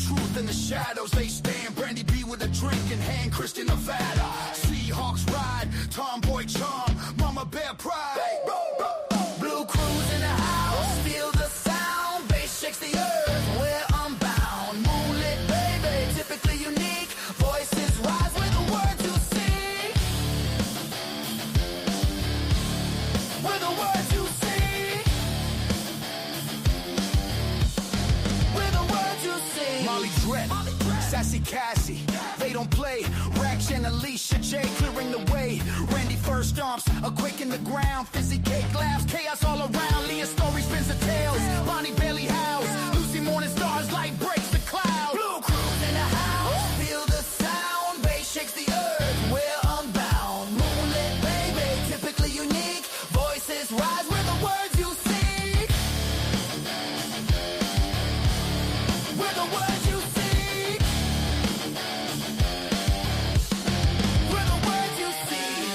Truth in the shadows, they stand. Brandy B with a drink in hand, Christian Nevada. Seahawks ride, tomboy charm, mama bear pride. Blue cruise in the house, feel the sound. Bass shakes the earth, we're unbound. Moonlit baby, typically unique. Voices rise with the words you seek. With the words you seek. With the words you seek. Molly Drip, Sassy Cassie, they don't play. Rack and Alicia J clearing the way. Randy first stomps, a quake in the ground. Fizzy cake laughs, chaos all around. Leah Story spins the tales, Bonnie Bailey howls. Lucy Morning Stars, light breaks the cloud. Blue cruise in the house, feel the sound. Bass shakes the earth, we're unbound. Moonlit baby, typically unique. Voices rise with the words you seek. With the words you seek. With the words you seek.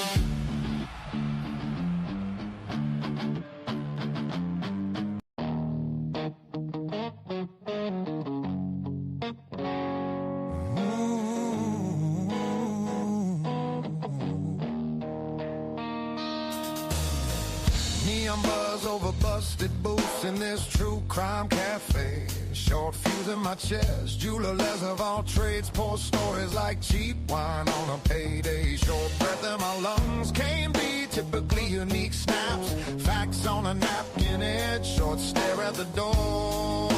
Neon buzz over busted booths in this true crime cafe. Short fuse in my chest, jewelers of all trades pour stories like cheap wine on a payday. Short breath in my lungs can't be typically unique snaps. Facts on a napkin edge, short stare at the door.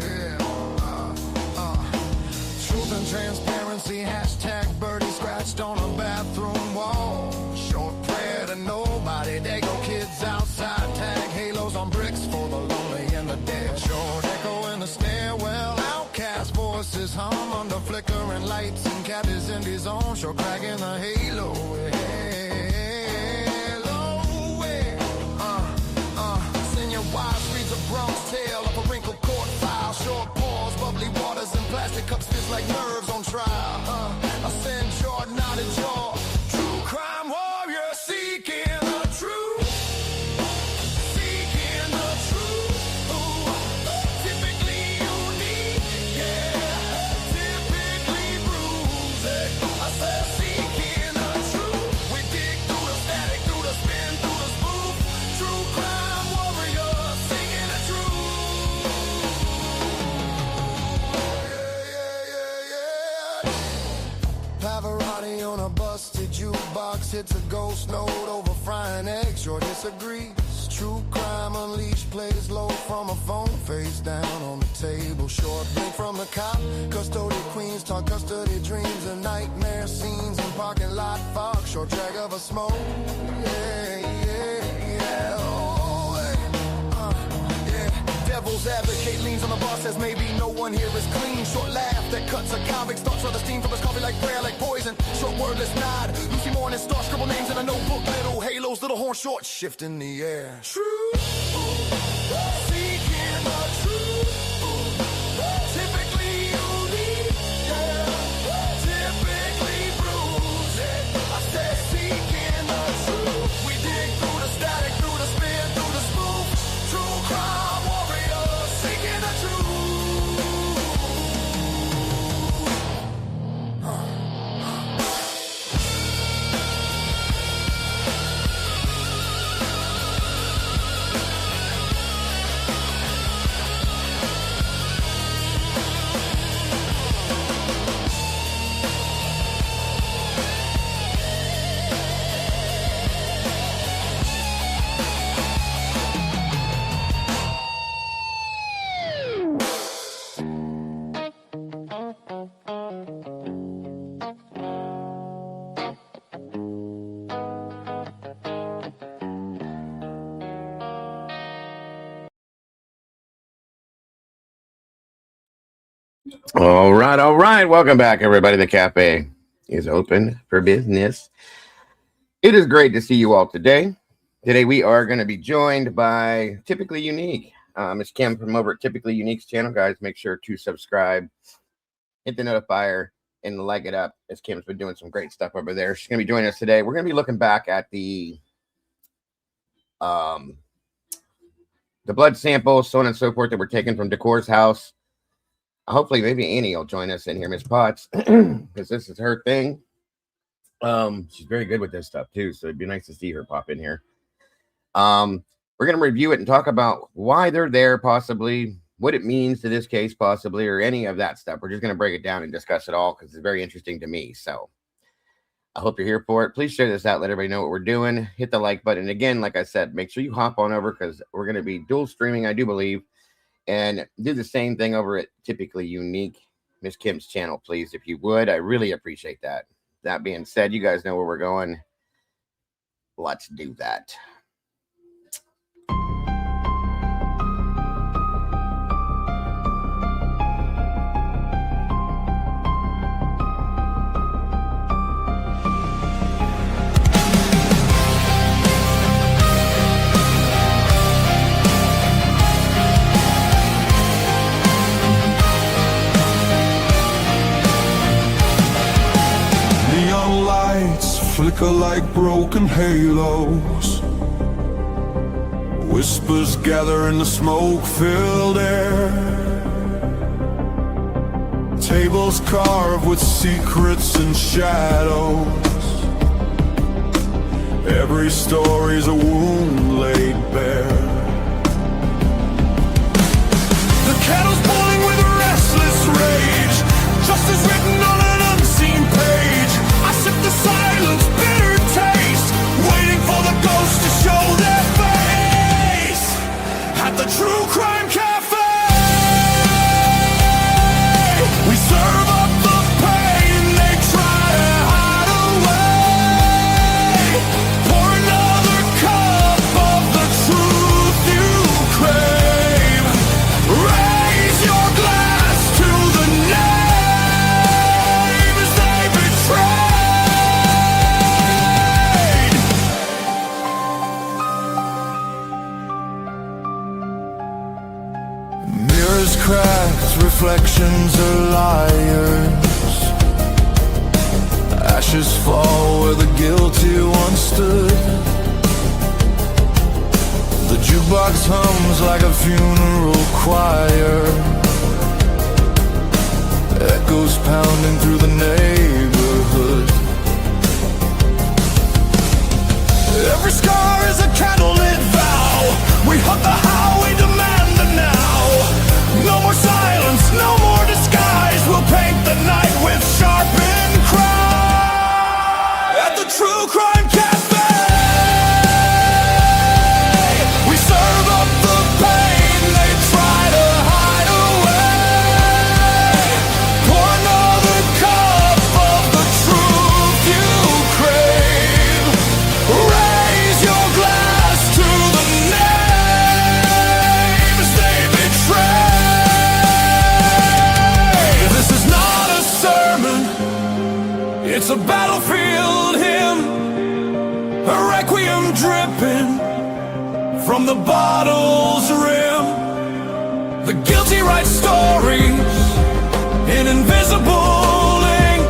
Yeah. Truth and transparency, hashtag birdie scratched on a bathroom wall. Short prayer to nobody, Dago kids outside, tag halos on bricks for the lonely and the dead. Short echo in the stairwell, outcast voices hum under flickering lights and cabbies in his own. Short crack in the halo. Senior wise reads a Bronx tale of a wrinkled court file. Short pause, bubbly waters and plastic cups fizz like nerves on trial. I send Jordan out of jaw. True crime warrior seeking the truth. Seeking the truth. Ooh, typically unique. Yeah, typically bruised. I said seeking the truth. We dig through the static, through the spin, through the spoof. True crime warrior seeking the truth. Yeah. Pavarotti on a busted jukebox hits a ghost note over frying eggs. Sure disagrees. True crime unleashed plays low from a phone face down on the table. Short blink from the cop. Custodial queens talk custody dreams and nightmare scenes in parking lot fog. Short drag of a smoke. Yeah. Oh, hey. Yeah. Devil's advocate leans on the bar, says maybe no one here is clean. Short laugh that cuts a convict, starts for the steam from his coffee like prayer, like poison. Short wordless nod, Lucy Morning Star, scribble names in a notebook. Little halos, little horn short, shift in the air. True, seeking the truth. Typically unique, yeah. Typically bruised. I said seeking the truth. We dig through the static, through the spin, through the spoof. True crime warrior seeking the truth. All right. Welcome back, everybody. The cafe is open for business. It is great to see you all today. Today we are going to be joined by Typically Unique. It's Kim from over at Typically Unique's channel. Guys, make sure to subscribe, hit the notifier, and like it up, as Kim's been doing some great stuff over there. She's going to be joining us today. We're going to be looking back at the the blood samples, so on and so forth, that were taken from Decor's house. Hopefully, maybe Annie will join us in here, Miss Potts, because this is her thing. She's very good with this stuff too, so it'd be nice to see her pop in here. We're going to review it and talk about why they're there, possibly, what it means to this case, possibly, or any of that stuff. We're just going to break it down and discuss it all because it's very interesting to me. So I hope you're here for it. Please share this out. Let everybody know what we're doing. Hit the like button. And again, like I said, make sure you hop on over because we're going to be dual streaming, I do believe, and do the same thing over at Typically Unique, Miss Kim's channel, please, if you would. I really appreciate that. That being said, you guys know where we're going. Let's do that. Neon lights flicker like broken halos. Whispers gather in the smoke-filled air. Tables carved with secrets and shadows. Every story's a wound laid bare. The kettle's boiling with restless rage. Justice written on an unseen page. I sip the silence, bitter taste, waiting for the ghosts to show their face. At the True Crime Cafe, we serve up the pain they try to hide away. Pour another cup of the truth you crave. Raise your glass to the names they betrayed. Mirrors cracked, reflections are liars. Ashes fall where the guilty once stood. The jukebox hums like a funeral choir. Echoes pounding through the neighborhood. Every scar is a candlelit vow. We hunt the how, we demand the now. No more silence, no more disguise. We'll paint the night with sharpened cry. At the True Crime Cafe, we serve up the pain they try to hide away. Pour another cup of the truth you crave. Raise your glass to the names they betray. This is not a sermon, it's a battlefield hymn. A requiem dripping from the bottle's rim. The guilty write stories in invisible ink,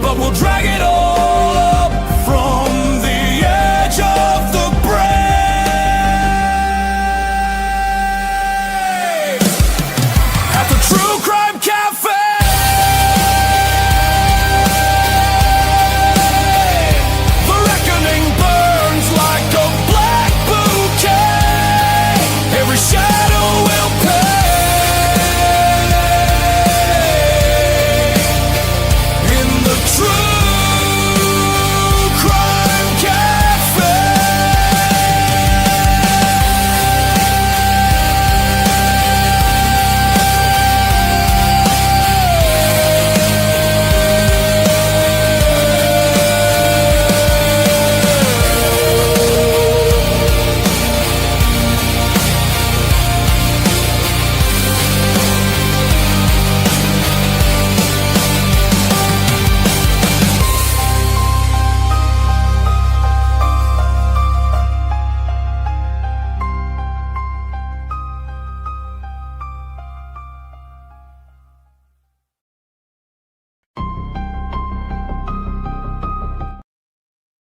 but we'll drag it all up from the edge of the brave. At the True Crime Cafe, the reckoning burns like a black bouquet. Every shadow will pay. In the True Crime Cafe.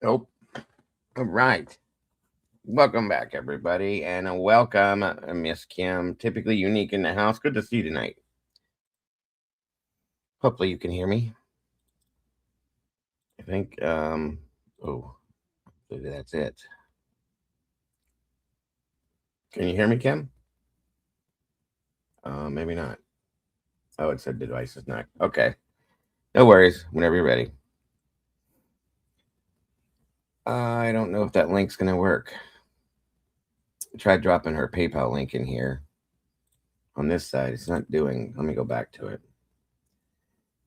Nope. All right. Welcome back, everybody, and welcome, Miss Kim. Typically unique in the house. Good to see you tonight. Hopefully, you can hear me. I think. Oh, maybe that's it. Can you hear me, Kim? Maybe not. Oh, it said device is not. Okay. No worries. Whenever you're ready. I don't know if that link's gonna work. I tried dropping her PayPal link in here. On this side, it's not doing. Let me go back to it.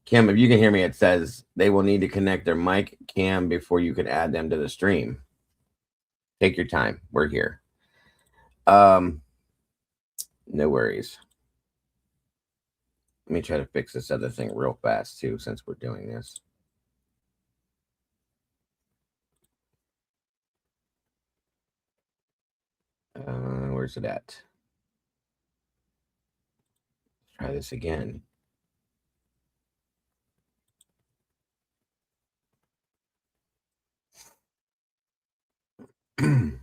Kim, if you can hear me, it says they will need to connect their mic cam before you can add them to the stream. Take your time. We're here. No worries. Let me try to fix this other thing real fast too, since we're doing this. Where's it at? Let's try this again. There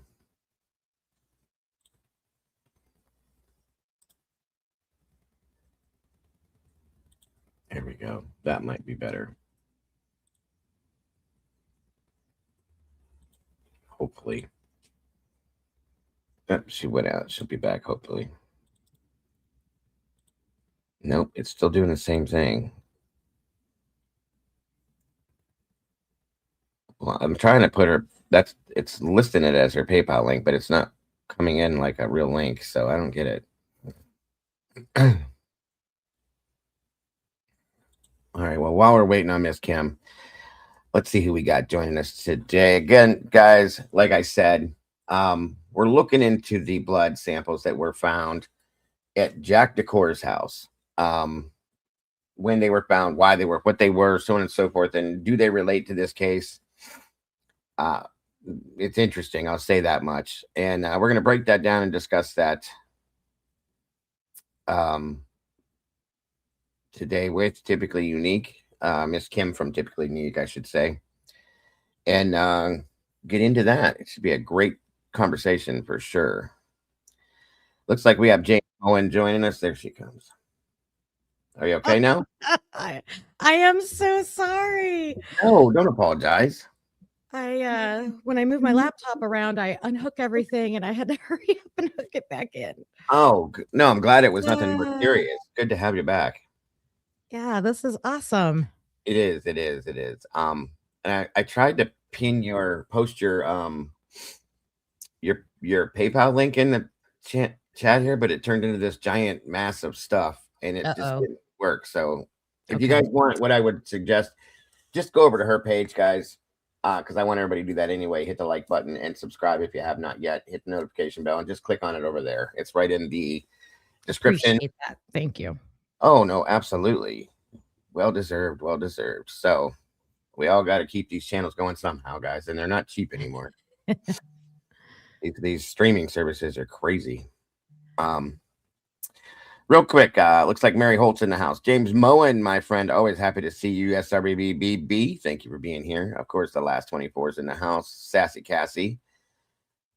we go. That might be better. Hopefully. Oh, she went out. She'll be back, hopefully. Nope, it's still doing the same thing. Well, I'm trying to put her. It's listing it as her PayPal link, but it's not coming in like a real link, so I don't get it. All right. Well, while we're waiting on Miss Kim, let's see who we got joining us today. Again, guys, like I said, we're looking into the blood samples that were found at Jack Decor's house. When they were found, why they were, what they were, so on and so forth, and do they relate to this case? It's interesting. I'll say that much, and we're going to break that down and discuss that today with Typically Unique, Miss Kim from Typically Unique, I should say, and get into that. It should be a great conversation for sure. Looks like we have Jane Owen joining us. There she comes. Are you okay now? I am so sorry. No, don't apologize. When I moved my laptop around, I unhook everything and I had to hurry up and hook it back in. Oh, no, I'm glad it was nothing more serious. Good to have you back. Yeah, this is awesome. It is, it is, it is. And I tried to post your PayPal link in the chat here, but it turned into this giant mass of stuff and it just didn't work. So if you guys want, what I would suggest, just go over to her page, guys. Because I want everybody to do that anyway. Hit the like button and subscribe if you have not yet. Hit the notification bell and just click on it over there. It's right in the description. Appreciate that. Thank you. Oh, no, absolutely. Well deserved. Well deserved. So we all got to keep these channels going somehow, guys. And they're not cheap anymore. These streaming services are crazy. Real quick, looks like Mary Holt's in the house. James Moen, my friend, always happy to see you. SRBBB, thank you for being here. Of course, the last 24 is in the house. Sassy Cassie,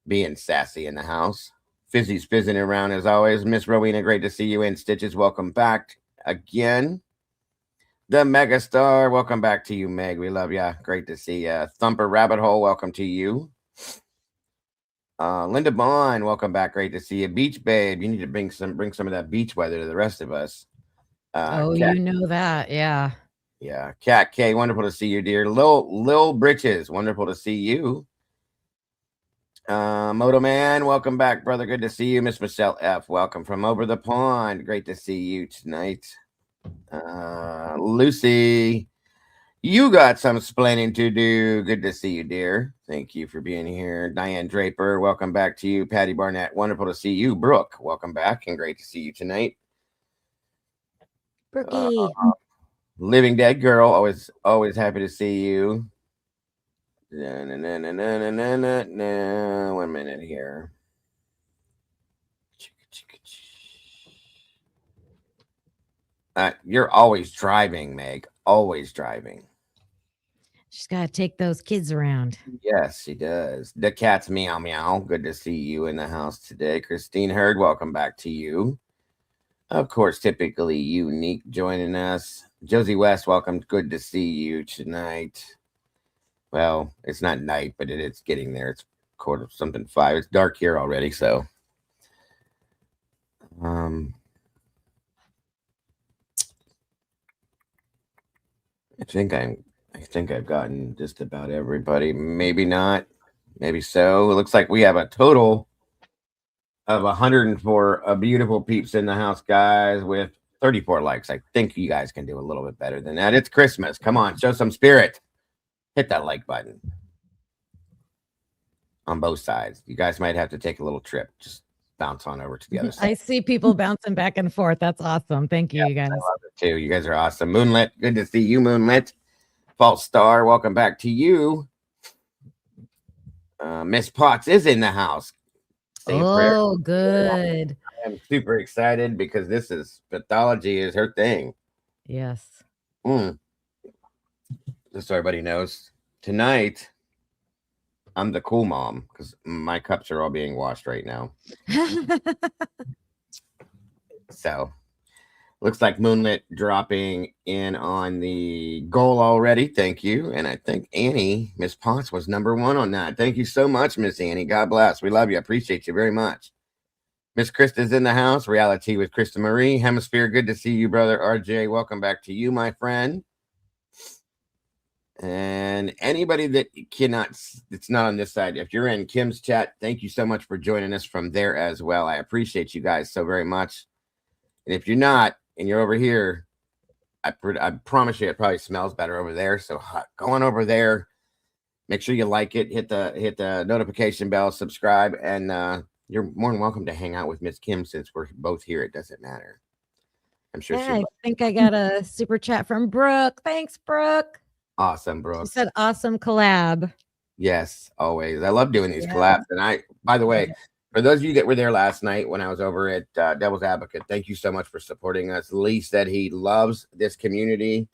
being sassy in the house. Fizzy's fizzing around as always. Miss Rowena, great to see you in. Stitches, welcome back again. The Megastar, welcome back to you, Meg. We love ya. Great to see ya. Thumper Rabbit Hole, welcome to you. Linda Bond, welcome back. Great to see you. Beach Babe, you need to bring some of that beach weather to the rest of us. Cat, you know that, yeah. Yeah. Cat K, wonderful to see you, dear. Lil Britches, wonderful to see you. Moto Man, welcome back, brother. Good to see you. Miss Michelle F, welcome from over the pond. Great to see you tonight. Lucy, you got some splaining to do. Good to see you, dear. Thank you for being here. Diane Draper, welcome back to you. Patty Barnett, wonderful to see you. Brooke, welcome back and great to see you tonight. Brookie. Living Dead Girl, always happy to see you. 1 minute here. You're always driving, Meg. Always driving. She's got to take those kids around. Yes, she does. The cat's meow meow. Good to see you in the house today. Christine Hurd, welcome back to you. Of course, typically unique joining us. Josie West, welcome. Good to see you tonight. Well, it's not night, but it's getting there. It's 4:05. It's dark here already, so I think I've gotten just about everybody. Maybe not. Maybe so. It looks like we have a total of 104 beautiful peeps in the house, guys, with 34 likes. I think you guys can do a little bit better than that. It's Christmas. Come on, show some spirit. Hit that like button on both sides. You guys might have to take a little trip. Just bounce on over to the other side. I see people bouncing back and forth. That's awesome. Thank you, you guys. I love it too. You guys are awesome. Moonlit, good to see you, Moonlit. False Star, welcome back to you. Miss Potts is in the house. Say a prayer. Oh, good. I'm super excited because this is pathology is her thing. Yes. Just so everybody knows, tonight I'm the cool mom because my cups are all being washed right now. So looks like Moonlit dropping in on the goal already. Thank you. And I think Annie, Miss Potts, was number 1 on that. Thank you so much, Miss Annie. God bless. We love you. Appreciate you very much. Miss Krista's in the house. Reality with Krista Marie. Hemisphere, good to see you, brother. RJ, welcome back to you, my friend. And anybody that cannot, it's not on this side. If you're in Kim's chat, thank you so much for joining us from there as well. I appreciate you guys so very much. And if you're not, and you're over here, I promise you it probably smells better over there. So go on over there. Make sure you like it. Hit the notification bell, subscribe, and you're more than welcome to hang out with Miss Kim since we're both here. It doesn't matter. I'm sure I think I got a super chat from Brooke. Thanks, Brooke. Awesome, Brooke. She said awesome collab. Yes, always. I love doing these collabs. And by the way, for those of you that were there last night when I was over at Devil's Advocate, thank you so much for supporting us. Lee said he loves this community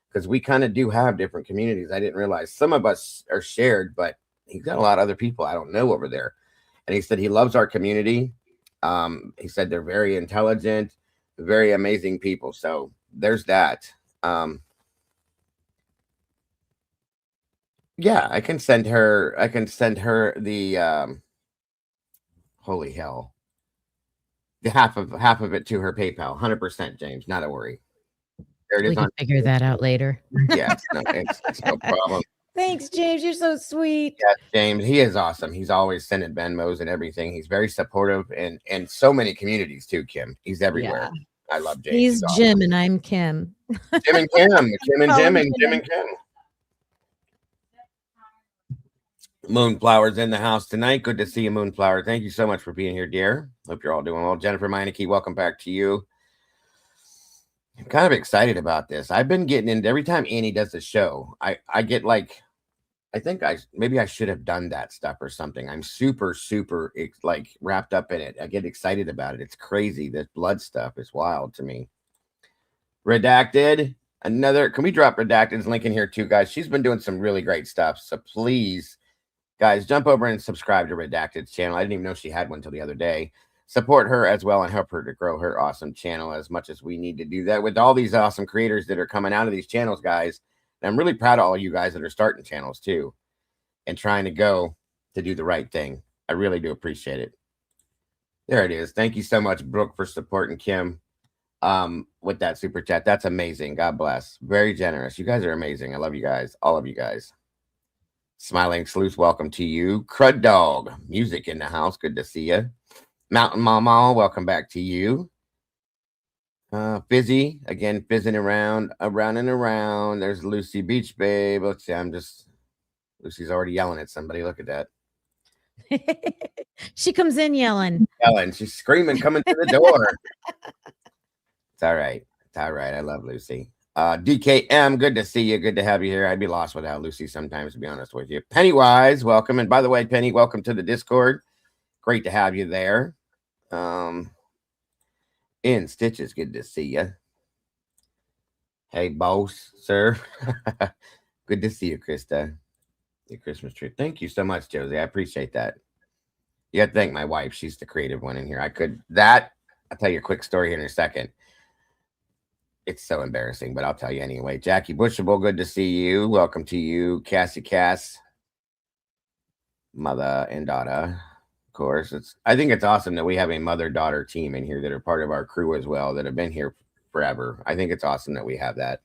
because we kind of do have different communities. I didn't realize some of us are shared, but he's got a lot of other people I don't know over there. And he said he loves our community. He said they're very intelligent, very amazing people. So there's that. Yeah, I can send her the holy hell. The half of it to her PayPal. 100%, James. Not a worry. There it is. We can figure that out later. Yeah, it's no problem. Thanks, James. You're so sweet. Yeah, James, he is awesome. He's always sending Venmos and everything. He's very supportive and so many communities too, Kim. He's everywhere. Yeah. I love James. He's awesome. Jim and I'm Kim. Jim and Kim. Kim and Jim and Jim and Kim. Moonflower's in the house tonight. Good to see you, Moonflower. Thank you so much for being here, dear. Hope you're all doing well. Jennifer Meineke, welcome back to you. I'm kind of excited about this. I've been getting into every time Annie does the show. I get like, I think maybe I should have done that stuff or something. I'm super like wrapped up in it. I get excited about it. It's crazy. This blood stuff is wild to me. Redacted. Can we drop Redacted's link in here too, guys? She's been doing some really great stuff. So please, guys, jump over and subscribe to Redacted's channel. I didn't even know she had one until the other day. Support her as well and help her to grow her awesome channel as much as we need to do that with all these awesome creators that are coming out of these channels, guys. And I'm really proud of all you guys that are starting channels too and trying to go to do the right thing. I really do appreciate it. There it is. Thank you so much, Brooke, for supporting Kim with that super chat. That's amazing. God bless. Very generous. You guys are amazing. I love you guys. All of you guys. Smiling Sleuth, welcome to you. Crud Dog, music in the house. Good to see you. Mountain Mama, welcome back to you. Fizzy, again, fizzing around and around. There's Lucy Beach Babe. Let's see, Lucy's already yelling at somebody. Look at that. She comes in yelling. She's screaming, coming to the door. It's all right. It's all right. I love Lucy. DKM, good to see you. Good to have you here. I'd be lost without Lucy sometimes, to be honest with you. Pennywise, welcome. And by the way, Penny, welcome to the Discord. Great to have you there. In Stitches, good to see you. Hey, boss, sir. Good to see you, Krista. Your Christmas tree. Thank you so much, Josie. I appreciate that. You got to thank my wife. She's the creative one in here. I'll tell you a quick story here in a second. It's so embarrassing, but I'll tell you anyway. Jackie Bushable, good to see you. Welcome to you. Cassie Cass, mother and daughter. Of course. I think it's awesome that we have a mother-daughter team in here that are part of our crew as well, that have been here forever. I think it's awesome that we have that.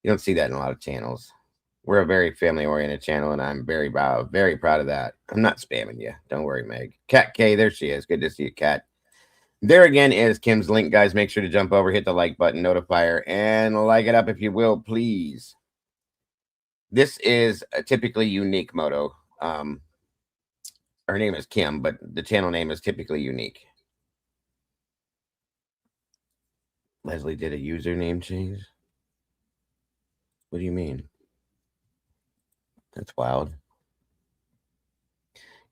You don't see that in a lot of channels. We're a very family-oriented channel, and I'm very proud of that. I'm not spamming you. Don't worry, Meg. Kat K, there she is. Good to see you, Kat. There again is Kim's link, guys. Make sure to jump over, hit the like button, notifier, and like it up if you will, please. This is a typically unique moto. Her name is Kim, but the channel name is typically unique. Leslie did a username change. What do you mean? That's wild.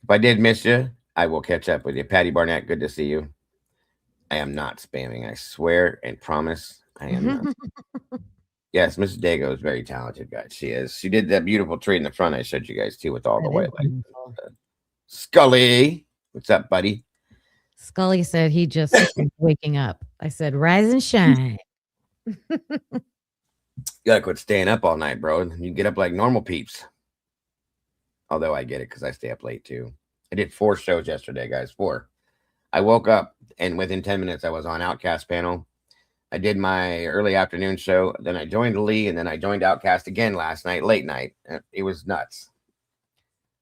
If I did miss you, I will catch up with you. Patty Barnett, good to see you. I am not spamming. I swear and promise I am not. Yes, Mrs. Dago is very talented, guys. She is. She did that beautiful tree in the front I showed you guys, too, with all the white light. Scully, what's up, buddy? Scully said he just waking up. I said, rise and shine. You gotta quit staying up all night, bro. You get up like normal peeps. Although I get it because I stay up late too. I did 4 shows yesterday, guys. 4. I woke up and within 10 minutes I was on Outcast panel. I did my early afternoon show. Then I joined Lee, and then I joined Outcast again last night, late night. It was nuts.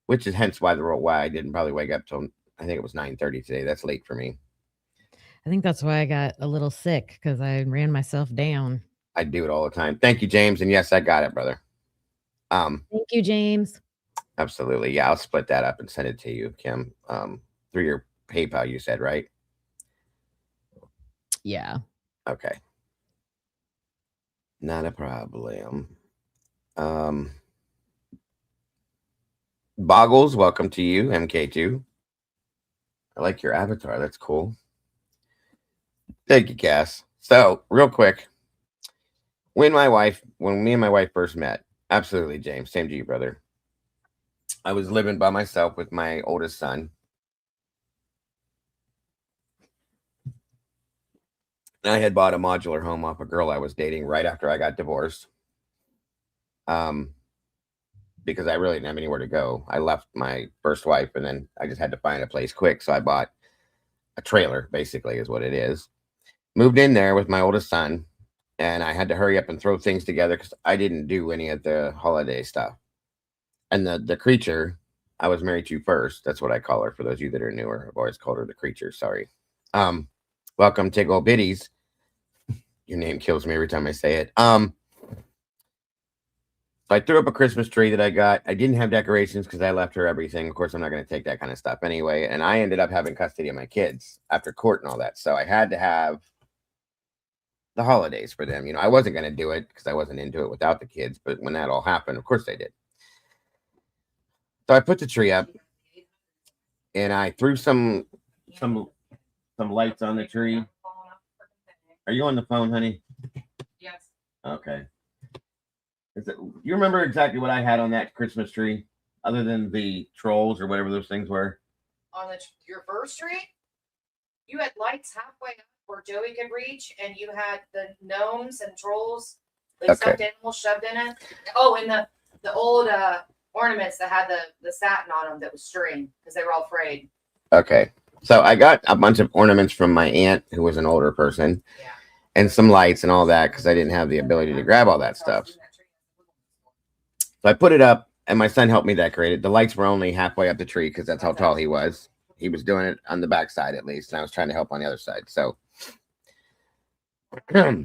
Which is hence why I didn't probably wake up till I think it was 9:30 today. That's late for me. I think that's why I got a little sick, because I ran myself down. I do it all the time. Thank you, James. And yes, I got it, brother. Thank you, James. Absolutely. Yeah, I'll split that up and send it to you, Kim. Through your PayPal, you said, right? Yeah. Okay. Not a problem. Boggles, welcome to you, MK2. I like your avatar. That's cool. Thank you, Cass. So, real quick, when me and my wife first met, absolutely, James, same to you, brother. I was living by myself with my oldest son. And I had bought a modular home off a girl I was dating right after I got divorced. Because I really didn't have anywhere to go. I left my first wife, and then I just had to find a place quick. So I bought a trailer, basically, is what it is. Moved in there with my oldest son, and I had to hurry up and throw things together because I didn't do any of the holiday stuff. And the creature I was married to first, that's what I call her for those of you that are newer. I've always called her the creature, sorry. Welcome, Tickle Bitties. Your name kills me every time I say it. So I threw up a Christmas tree that I got. I didn't have decorations because I left her everything. Of course, I'm not going to take that kind of stuff anyway. And I ended up having custody of my kids after court and all that. So I had to have the holidays for them. You know, I wasn't going to do it because I wasn't into it without the kids. But when that all happened, of course they did. So I put the tree up and I threw some lights on the tree. Are you on the phone, honey? Yes. Okay. You remember exactly what I had on that Christmas tree, other than the trolls or whatever those things were? On your first tree, you had lights halfway up where Joey could reach, and you had the gnomes and trolls, like stuffed animals shoved in it. Oh, and the old ornaments that had the satin on them that was string because they were all frayed. Okay. So I got a bunch of ornaments from my aunt, who was an older person, and some lights and all that because I didn't have the ability to grab all that stuff. So I put it up, and my son helped me decorate it. The lights were only halfway up the tree because that's how tall he was. He was doing it on the back side at least, and I was trying to help on the other side. So, so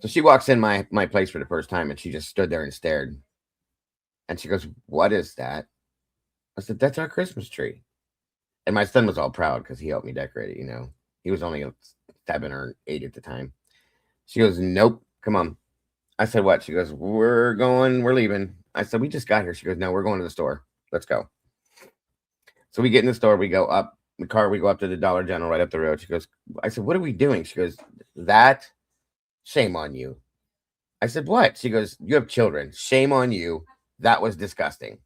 she walks in my place for the first time, and she just stood there and stared. And she goes, "What is that?" I said, "That's our Christmas tree." And my son was all proud because he helped me decorate it, you know. He was only 7 or 8 at the time. She goes, "Nope, come on." I said, "What?" She goes, we're leaving." I said, "We just got here." She goes, "No, we're going to the store. Let's go." So we get in the store. We go up the car. We go up to the Dollar General right up the road. She goes, I said, "What are we doing?" She goes, "That, shame on you." I said, what? She goes, you have children. Shame on you. That was disgusting.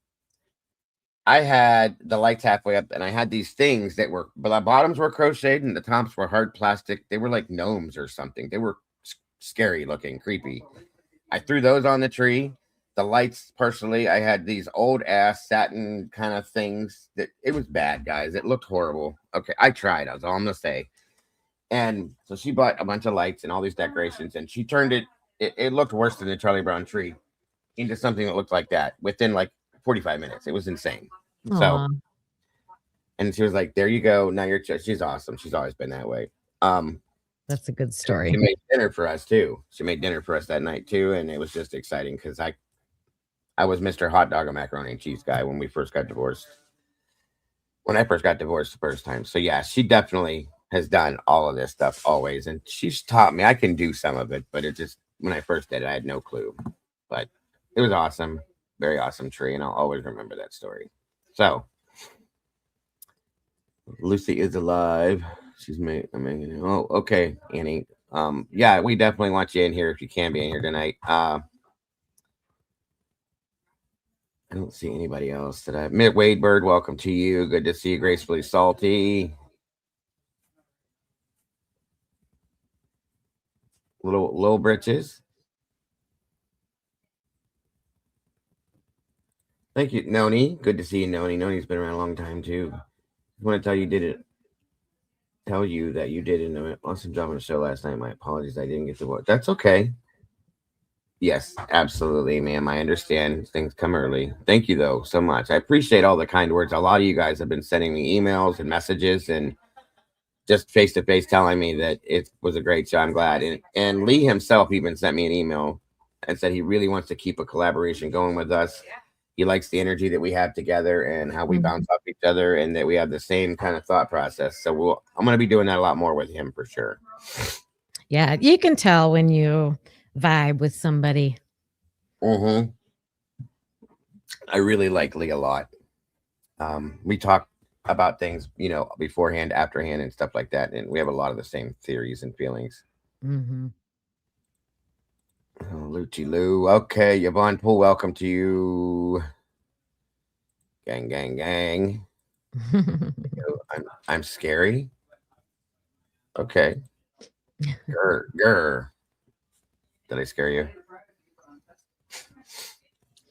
I had the lights halfway up, and I had these things that were, but the bottoms were crocheted and the tops were hard plastic. They were like gnomes or something. They were scary looking, creepy. I threw those on the tree. The lights, personally, I had these old ass satin kind of things that it was bad, guys. It looked horrible. Okay, I tried. That's all I'm gonna say. And so she bought a bunch of lights and all these decorations, and she turned it looked worse than the Charlie Brown tree into something that looked like that within like 45 minutes. It was insane. So, Aw, and she was like, there you go. Now she's awesome. She's always been that way. that's a good She story. made dinner for us too. She made dinner for us that night too. And it was just exciting because I was Mr. Hot Dog and Macaroni and Cheese guy when we first got divorced. When I first got divorced the first time. So yeah, she definitely has done all of this stuff always. And she's taught me. I can do some of it, but it just, when I first did it, I had no clue. But it was awesome. Very awesome tree. And I'll always remember that story. So Lucy is alive. She's made. I mean, oh, okay, Annie. Yeah, we definitely want you in here if you can be in here tonight. I don't see anybody else that I met. Wade Bird, welcome to you. Good to see you. Gracefully Salty. Little Britches. Thank you, Noni. Good to see you, Noni. Noni's been around a long time too. I want to tell you that you did an awesome job on the show last night. My apologies, I didn't get to watch. That's okay. Yes, absolutely, ma'am. I understand things come early. Thank you, though, so much. I appreciate all the kind words. A lot of you guys have been sending me emails and messages and just face to face telling me that it was a great show. I'm glad. And Lee himself even sent me an email and said he really wants to keep a collaboration going with us. He likes the energy that we have together and how we bounce off each other, and that we have the same kind of thought process. So I'm going to be doing that a lot more with him for sure. Yeah, you can tell when you vibe with somebody. I really like Lee a lot. We talk about things, beforehand, afterhand, and stuff like that, and we have a lot of the same theories and feelings. Mm-hmm. Oh, Lucci Lou. Okay, Yvonne Poole, welcome to you. Gang, gang, gang. I'm scary. Okay. Grr. Did I scare you?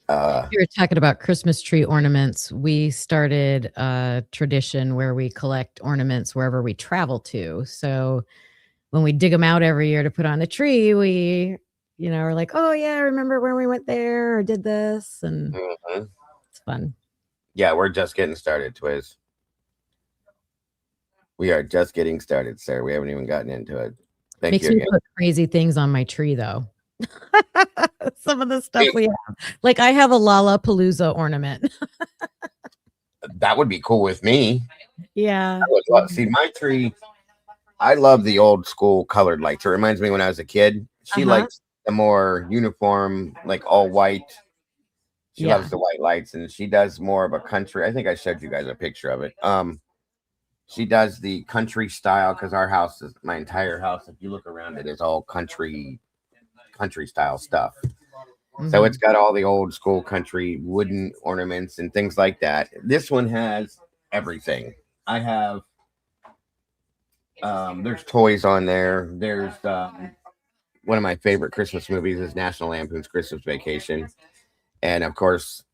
You were talking about Christmas tree ornaments. We started a tradition where we collect ornaments wherever we travel to. So when we dig them out every year to put on the tree, we, are like, oh yeah, I remember when we went there or did this, and it's fun. Yeah, we're just getting started, Twiz. We are just getting started, sir. We haven't even gotten into it. Makes me put crazy things on my tree, though. Some of the stuff we have, like I have a Lollapalooza ornament. That would be cool with me. Yeah. See, my tree, I love the old school colored lights. It reminds me when I was a kid. She likes the more uniform, like all white. She loves the white lights, and she does more of a country. I think I showed you guys a picture of it. She does the country style because our house is my entire house. If you look around it, is all country style stuff. So it's got all the old school country wooden ornaments and things like that. This one has everything. I have there's toys on there. There's one of my favorite Christmas movies is National Lampoon's Christmas Vacation, and of course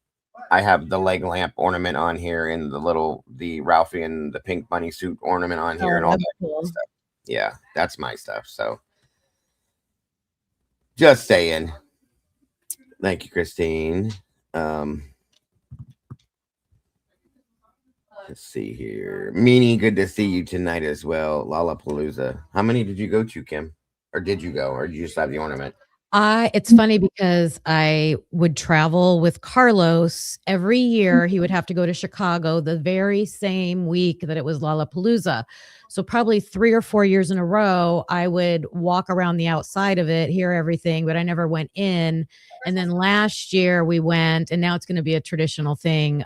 I have the leg lamp ornament on here and the Ralphie and the pink bunny suit ornament on here and all that cool stuff. Yeah, that's my stuff. So just saying. Thank you, Christine. Let's see here. Meanie, good to see you tonight as well. Lollapalooza. How many did you go to, Kim? Or did you go? Or did you just have the ornament? It's funny because I would travel with Carlos every year. He would have to go to Chicago the very same week that it was Lollapalooza. So probably 3 or 4 years in a row, I would walk around the outside of it, hear everything, but I never went in. And then last year we went, and now it's going to be a traditional thing.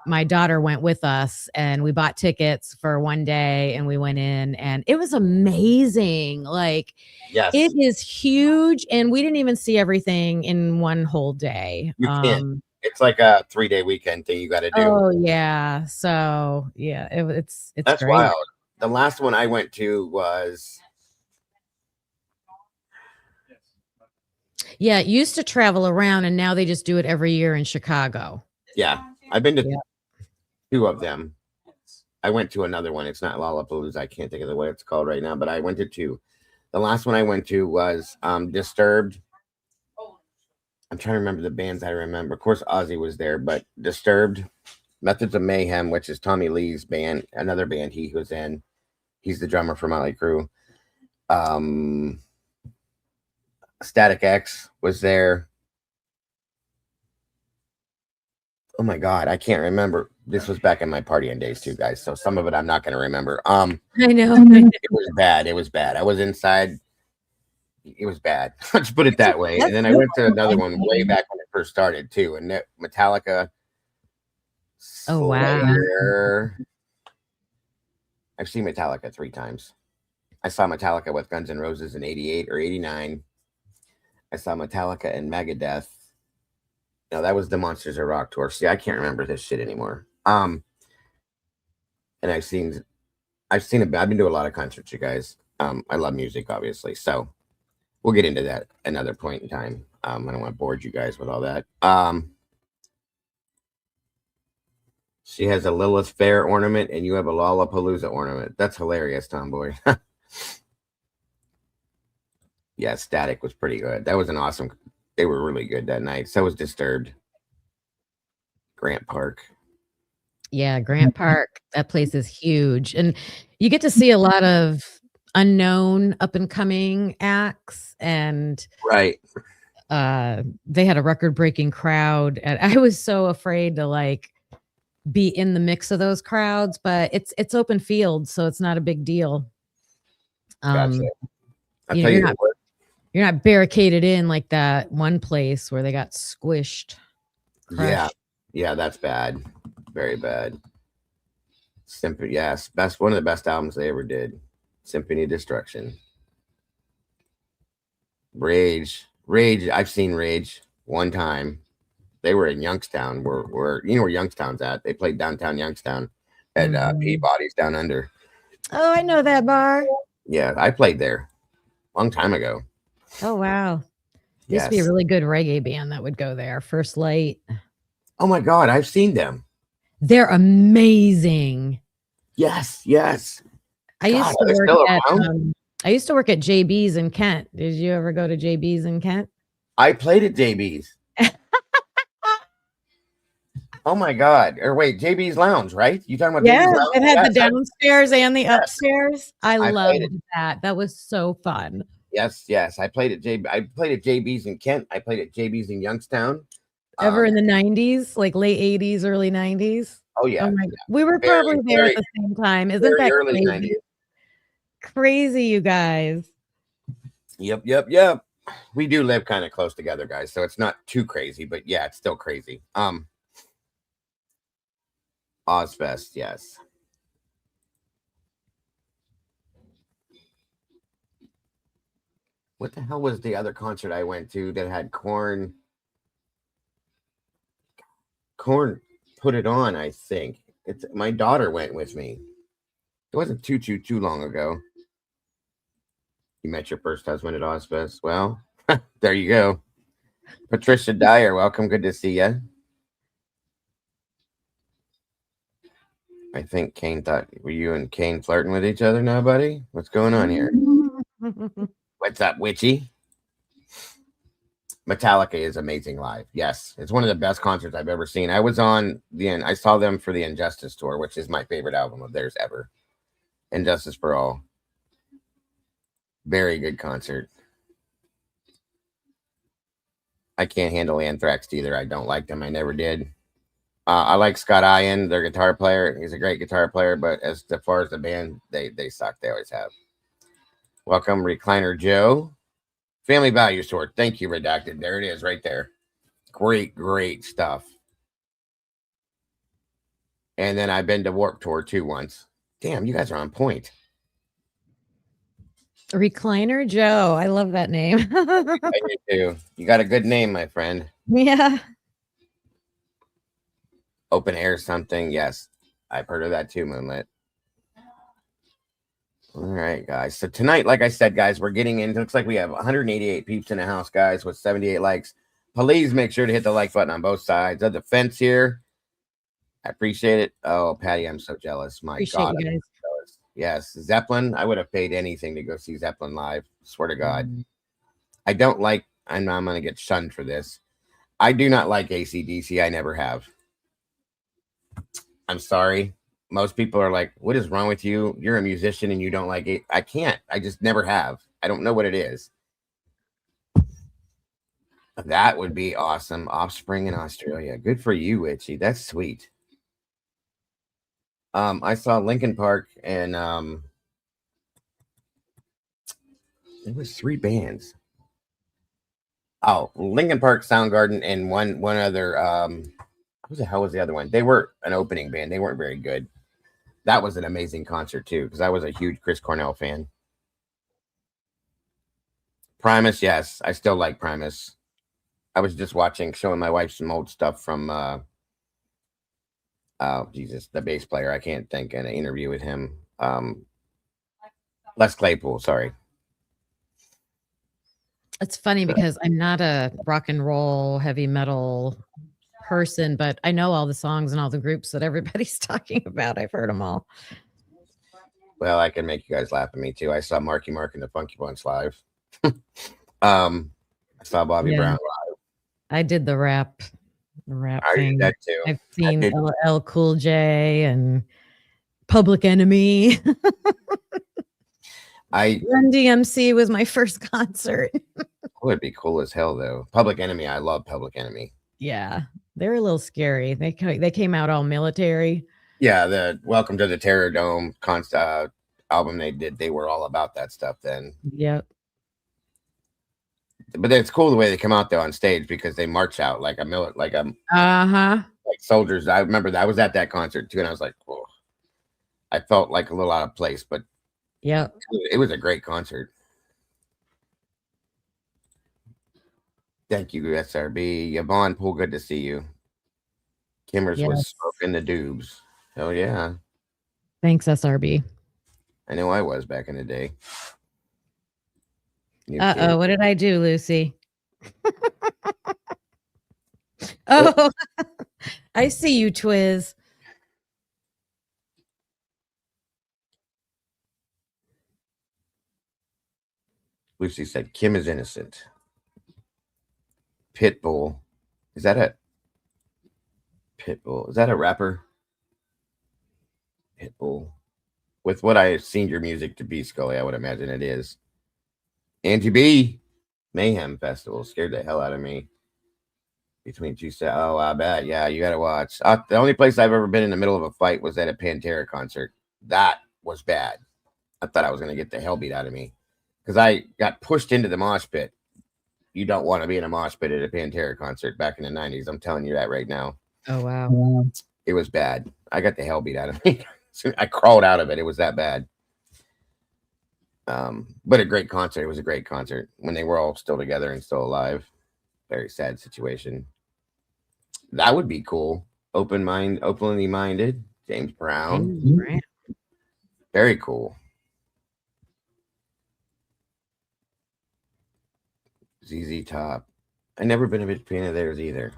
my daughter went with us, and we bought tickets for one day, and we went in, and it was amazing. Like, Yes, it is huge, and we didn't even see everything in one whole day. you can't. It's like a 3-day weekend thing you got to do. Oh yeah. So yeah, it's That's great. wild. The last one I went to was Yeah, it used to travel around, and now they just do it every year in Chicago. yeah. I've been to Yeah. 2 of them. I went to another one. It's not Lollapalooza. I can't think of what it's called right now, but I went to 2. The last one I went to was Disturbed. I'm trying to remember the bands I remember. Of course, Ozzy was there, but Disturbed, Methods of Mayhem, which is Tommy Lee's band, another band he was in. He's the drummer for Motley Crue. Static X was there. Oh my God, I can't remember. This was back in my partying days too, guys. So some of it I'm not going to remember. I know. It was bad. It was bad. I was inside. It was bad. Let's put it that way. And then I went to another one way back when it first started too. And Metallica. Oh wow. Slayer. I've seen Metallica 3 times. I saw Metallica with Guns N' Roses in 88 or 89. I saw Metallica and Megadeth. No, that was the Monsters of Rock tour. See, I can't remember this shit anymore. And I've been to a lot of concerts, you guys. I love music, obviously. So we'll get into that another point in time. I don't want to bore you guys with all that. She has a Lilith Fair ornament, and you have a Lollapalooza ornament. That's hilarious, Tomboy. Yeah, Static was pretty good. That was an awesome. They were really good that night. So was Disturbed. Grant Park. Yeah, Grant Park. That place is huge. And you get to see a lot of unknown up and coming acts, and Right. they had a record breaking crowd, and I was so afraid to like be in the mix of those crowds, but it's open field, so it's not a big deal. Gotcha. I'll You tell know, you what. you're not barricaded in like that one place where they got squished. Yeah. Yeah, that's bad. Very bad. Symphony, yes. One of the best albums they ever did. Symphony of Destruction. Rage. I've seen Rage one time. They were in Youngstown. Where you know where Youngstown's at? They played downtown Youngstown at Peabody's down under. Oh, I know that bar. Yeah, I played there a long time ago. Oh wow. Used to be a really good reggae band that would go there. First Light. Oh my God, I've seen them. They're amazing. Yes. I used to work at JB's in Kent. Did you ever go to JB's in Kent? I played at JB's. Oh my God. Or wait, JB's Lounge, right? You talking about JB's Lounge? It had the downstairs and the upstairs. I loved that. That was so fun. Yes. I played at JB's in Kent. I played at JB's in Youngstown. Ever in the 90s, like late 80s, early 90s? Oh yeah. Oh my God. We were probably there at the same time. Isn't that early crazy? 90s. Crazy, you guys. Yep. We do live kind of close together, guys, so it's not too crazy, but yeah, it's still crazy. Ozfest, yes. What the hell was the other concert I went to that had Korn? Korn put it on, I think. My daughter went with me. It wasn't too long ago. You met your first husband at Ozfest. Well, there you go. Patricia Dyer, welcome. Good to see you. I think Kane thought, were you and Kane flirting with each other now, buddy? What's going on here? What's up, Witchy? Metallica is amazing live. Yes, it's one of the best concerts I've ever seen. I saw them for the Injustice tour, which is my favorite album of theirs ever. Injustice for All. Very good concert. I can't handle Anthrax either. I don't like them. I never did. I like Scott Ian, their guitar player. He's a great guitar player, but as far as the band, they suck. They always have. Welcome, Recliner Joe. Family Values Tour. Thank you, Redacted. There it is right there. Great stuff. And then I've been to Warped Tour too once. Damn, you guys are on point. Recliner Joe. I love that name. I do too. You got a good name, my friend. Yeah. Open air something. Yes, I've heard of that too, Moonlit. All right, guys. So tonight, like I said, guys, we're getting into. Looks like we have 188 peeps in the house, guys, with 78 likes. Please make sure to hit the like button on both sides of the fence here. I appreciate it. Oh, Patty, I'm so jealous. My Appreciate God, you I'm guys. so jealous. Yes, Zeppelin. I would have paid anything to go see Zeppelin live. Swear to God. I don't like. I'm going to get shunned for this. I do not like AC/DC. I never have. I'm sorry. Most people are like, what is wrong with you? You're a musician and you don't like it. I can't. I just never have. I don't know what it is. That would be awesome. Offspring in Australia. Good for you, Itchy. That's sweet. I saw Linkin Park and there was 3 bands. Oh, Linkin Park, Soundgarden, and one other. Who the hell was the other one? They were an opening band. They weren't very good. That was an amazing concert too, because I was a huge Chris Cornell fan. Primus, yes, I still like Primus. I was just showing my wife some old stuff from oh Jesus, the bass player. I can't think an interview with him. Les Claypool, sorry. It's funny because I'm not a rock and roll heavy metal person, but I know all the songs and all the groups that everybody's talking about. I've heard them all. Well, I can make you guys laugh at me too. I saw Marky Mark and the Funky Bunch live. I saw Bobby Brown live. I did the rap I thing. did that too. I've seen LL Cool J and Public Enemy. Run DMC was my first concert. Would be cool as hell though. Public Enemy, I love Public Enemy. Yeah, they're a little scary. They came out all military. Yeah, the Welcome to the Terror Dome album they did, they were all about that stuff then. Yep. But it's cool the way they come out though on stage because they march out like like soldiers. I remember that I was at that concert too, and I was like, whoa. I felt like a little out of place, but yeah, it was a great concert. Thank you, SRB. Yvonne Poole, good to see you. Kimmers was smoking the doobs. Oh yeah. Thanks, SRB. I know I was back in the day. Uh-oh, what did I do, Lucy? Oh, I see you, Twiz. Lucy said, Kim is innocent. Pitbull. Is that a Pitbull? Is that a rapper? Pitbull. With what I've seen your music to be, Scully, I would imagine it is. Angie B. Mayhem Festival scared the hell out of me. Between two sets. Oh, I bet. Yeah, you got to watch. The only place I've ever been in the middle of a fight was at a Pantera concert. That was bad. I thought I was going to get the hell beat out of me because I got pushed into the mosh pit. You don't want to be in a mosh pit at a Pantera concert back in the 90s. I'm telling you that right now. Oh, wow. It was bad. I got the hell beat out of me. I crawled out of it. It was that bad. But a great concert. It was a great concert when they were all still together and still alive. Very sad situation. That would be cool. Openly minded. James Brown. Right. Very cool. ZZ Top. I never been a big fan of theirs either.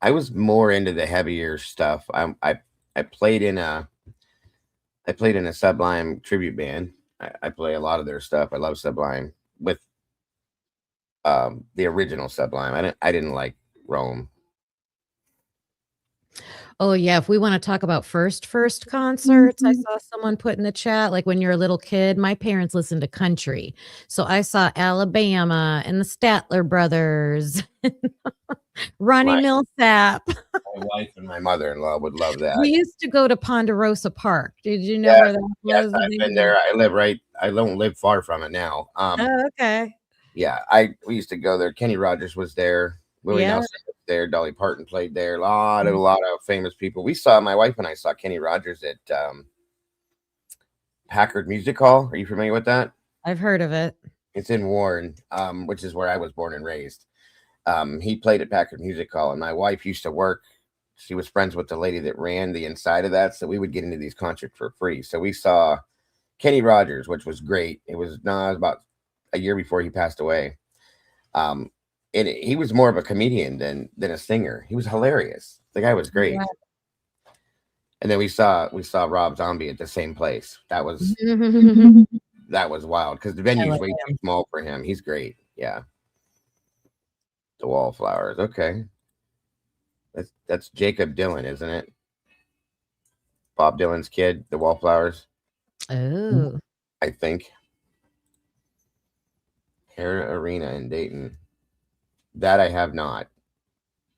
I was more into the heavier stuff. I played in a Sublime tribute band. I play a lot of their stuff. I love Sublime with the original Sublime. I didn't like Rome. Oh yeah, if we want to talk about first concerts, I saw someone put in the chat like when you're a little kid, my parents listened to country. So I saw Alabama and the Statler Brothers, Ronnie Millsap. My wife and my mother-in-law would love that. We used to go to Ponderosa Park. Did you know where that was? Yes, I've been there. I don't live far from it now. Oh, okay. Yeah, we used to go there. Kenny Rogers was there. Willie Yeah. Nelson was there. Dolly Parton played there. A lot of famous people. My wife and I saw Kenny Rogers at Packard Music Hall. Are you familiar with that? I've heard of it. It's in Warren, which is where I was born and raised. He played at Packard Music Hall, and my wife used to work. She was friends with the lady that ran the inside of that, so we would get into these concerts for free. So we saw Kenny Rogers, which was great. It was about a year before he passed away. And he was more of a comedian than a singer. He was hilarious. The guy was great. Wow. And then we saw Rob Zombie at the same place. That was wild because the venue's way too small for him. He's great. Yeah. The Wallflowers. Okay. That's Jacob Dylan, isn't it? Bob Dylan's kid, the Wallflowers. Oh. I think. Hera Arena in Dayton. That I have not.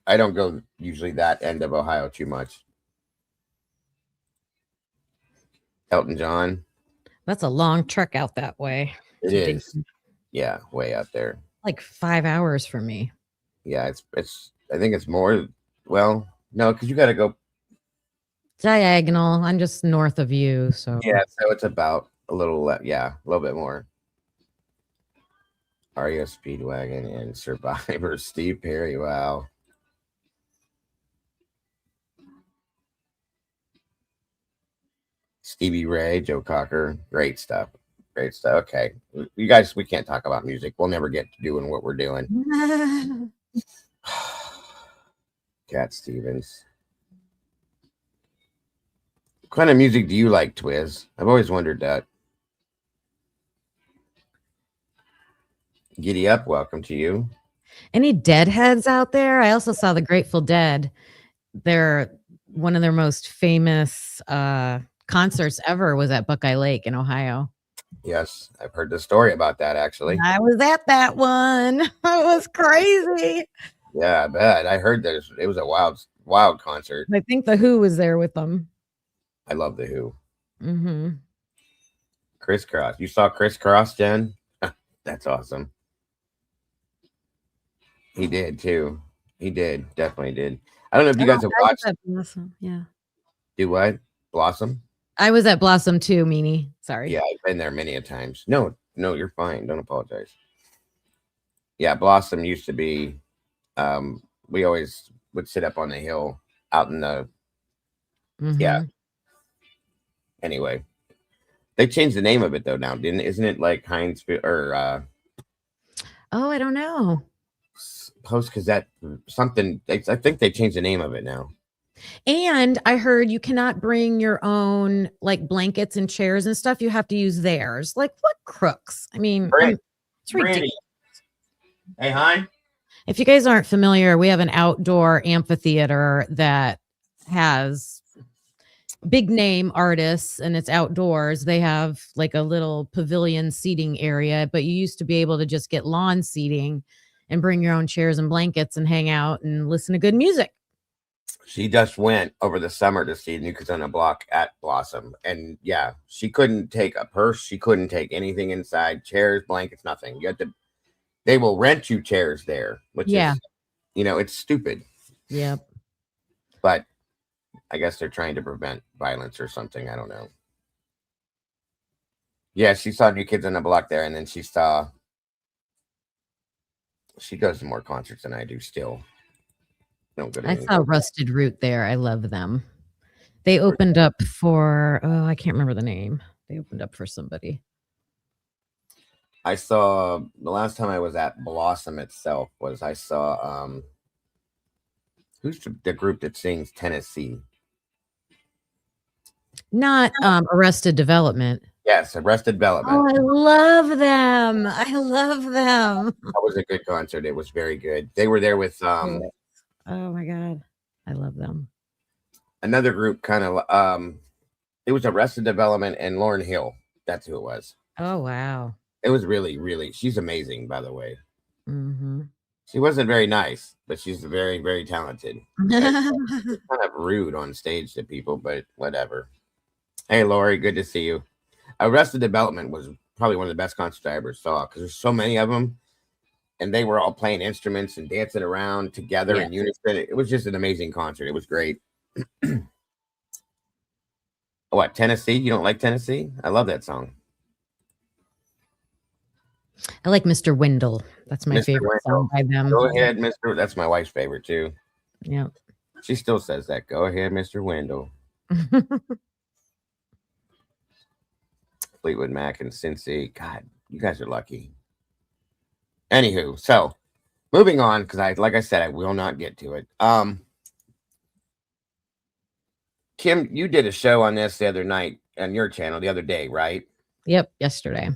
I don't go usually that end of Ohio too much. Elton John. That's a long trek out that way. It is. Yeah, way out there. Like 5 hours for me. Yeah, it's I think it's more. Well, no, because you got to go diagonal. I'm just north of you, so yeah. So it's about a little bit more. REO Speedwagon and Survivor. Steve Perry. Wow. Stevie Ray, Joe Cocker. Great stuff. Great stuff. Okay, you guys, we can't talk about music. We'll never get to doing what we're doing. Cat Stevens. What kind of music do you like, Twiz? I've always wondered that. Giddy Up, welcome to you. Any Deadheads out there? I also saw the Grateful Dead. They're one of their most famous concerts ever was at Buckeye Lake in Ohio. Yes, I've heard the story about that actually. I was at that one. It was crazy. Yeah, I bet. I heard that it was a wild concert. I think the Who was there with them. I love the Who. Mm-hmm. Criss Cross. You saw Criss Cross, Jen? That's awesome. He did too. He did. Definitely did. I don't know if you guys have watched. Blossom. Yeah. Do what? Blossom? I was at Blossom too, Meanie. Sorry. Yeah, I've been there many a times. No, you're fine. Don't apologize. Yeah, Blossom used to be. We always would sit up on the hill out in the. Mm-hmm. Yeah. Anyway, they changed the name of it though now, isn't it like Heinz or? Oh, I don't know. Post Gazette something. I think they changed the name of it now. And I heard you cannot bring your own like blankets and chairs and stuff. You have to use theirs. Like what crooks? I mean, it's ridiculous. Hey, Hein. If you guys aren't familiar, we have an outdoor amphitheater that has big name artists and it's outdoors. They have like a little pavilion seating area, but you used to be able to just get lawn seating and bring your own chairs and blankets and hang out and listen to good music. She just went over the summer to see New Kids on the Block at Blossom. And yeah, she couldn't take a purse. She couldn't take anything inside, chairs, blankets, nothing. They will rent you chairs there, which is, it's stupid. Yep. But I guess they're trying to prevent violence or something. I don't know. Yeah, she saw New Kids on the Block there. And then she goes to more concerts than I do still. I saw Rusted Root there. I love them. They opened up for, I can't remember the name. They opened up for somebody. I saw, the last time I was at Blossom itself was I saw, who's the group that sings Tennessee? Not Arrested Development. Yes, Arrested Development. Oh, I love them. I love them. That was a good concert. It was very good. They were there with oh my God. I love them. Another group kind of it was Arrested Development and Lauryn Hill. That's who it was. Oh wow. It was really, really, she's amazing, by the way. Mm-hmm. She wasn't very nice, but she's very, very talented. Kind of rude on stage to people, but whatever. Hey Lori, good to see you. Arrested Development was probably one of the best concerts I ever saw because there's so many of them. and they were all playing instruments and dancing around together Yeah. in unison. It was just an amazing concert. It was great. What, Tennessee? You don't like Tennessee? I love that song. I like Mr. Wendell. That's my Mr. favorite Wendell. song by them. Go ahead, Mr. That's my wife's favorite too. Yeah. She still says that. Go ahead, Mr. Wendell. Fleetwood Mac and Cincy. God, you guys are lucky. Anywho, so moving on, because like I said, I will not get to it. Kim, you did a show on this the other night on your channel the other day, right? Yep. Yesterday.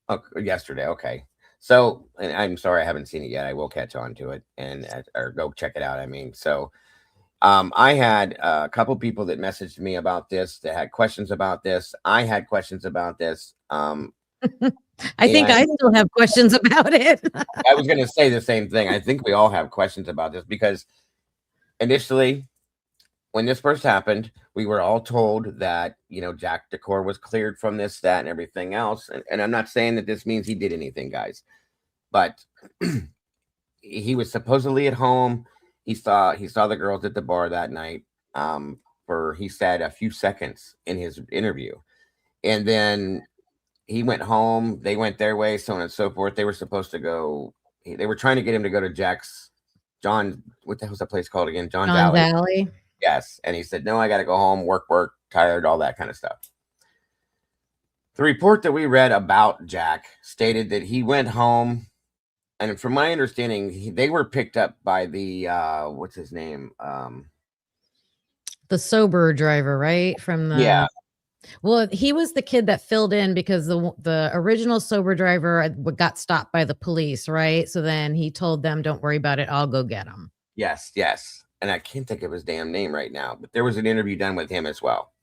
Oh, yesterday. Okay. So, and I'm sorry I haven't seen it yet. I will catch on to it and or go check it out. I mean, so I had a couple people that messaged me about this, that had questions about this. I had questions about this. I think I still have questions about it. I was going to say the same thing. I think we all have questions about this because initially, when this first happened, we were all told that, Jack Decor was cleared from this, that, and everything else. And I'm not saying that this means he did anything, guys, but he was supposedly at home. He saw the girls at the bar that night for, he said, a few seconds in his interview. And then he went home. They went their way, so on and so forth. They were supposed to go. They were trying to get him to go to what the hell's that place called again? John Valley. Yes. And he said, no, I got to go home, work, tired, all that kind of stuff. The report that we read about Jack stated that he went home. And from my understanding, they were picked up by the, what's his name? The sober driver, right? From the, yeah. Well, he was the kid that filled in because the original sober driver got stopped by the police, right? So then he told them, don't worry about it. I'll go get him. Yes. And I can't think of his damn name right now, but there was an interview done with him as well.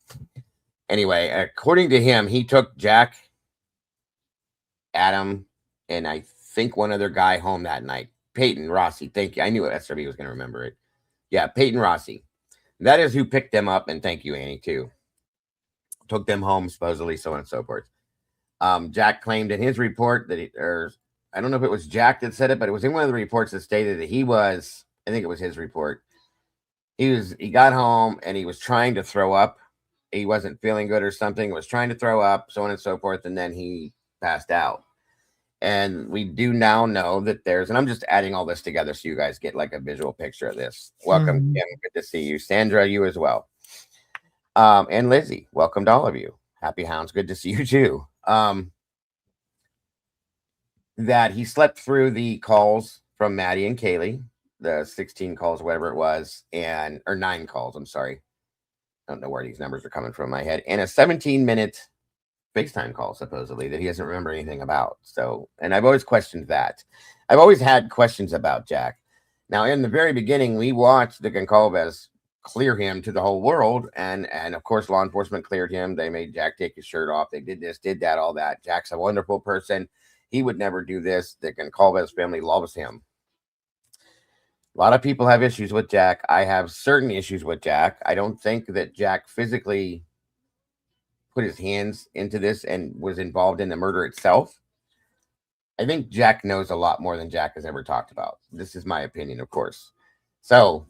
Anyway, according to him, he took Jack, Adam, and I think one other guy home that night. Peyton Rossi. Thank you. I knew SRB was going to remember it. Yeah, Peyton Rossi. That is who picked them up, and thank you, Annie, too. Took them home, supposedly, so on and so forth. Jack claimed in his report that I don't know if it was Jack that said it, but it was in one of the reports that stated that I think it was his report. He got home and he was trying to throw up. He wasn't feeling good or something, was trying to throw up, so on and so forth, and then he passed out. And we do now know that and I'm just adding all this together so you guys get like a visual picture of this. Welcome, Kim. Good to see you. Sandra, you as well. And Lizzie, welcome to all of you. Happy Hounds, good to see you too. That he slept through the calls from Maddie and Kaylee, the 16 calls, whatever it was, or 9 calls, I'm sorry. I don't know where these numbers are coming from in my head. And a 17-minute FaceTime call, supposedly, that he doesn't remember anything about. So, and I've always questioned that. I've always had questions about Jack. Now, in the very beginning, we watched the Goncalves clear him to the whole world. And of course, law enforcement cleared him. They made Jack take his shirt off. They did this, did that, all that. Jack's a wonderful person. He would never do this. The Goncalves family loves him. A lot of people have issues with Jack. I have certain issues with Jack. I don't think that Jack physically put his hands into this and was involved in the murder itself. I think Jack knows a lot more than Jack has ever talked about. This is my opinion, of course. So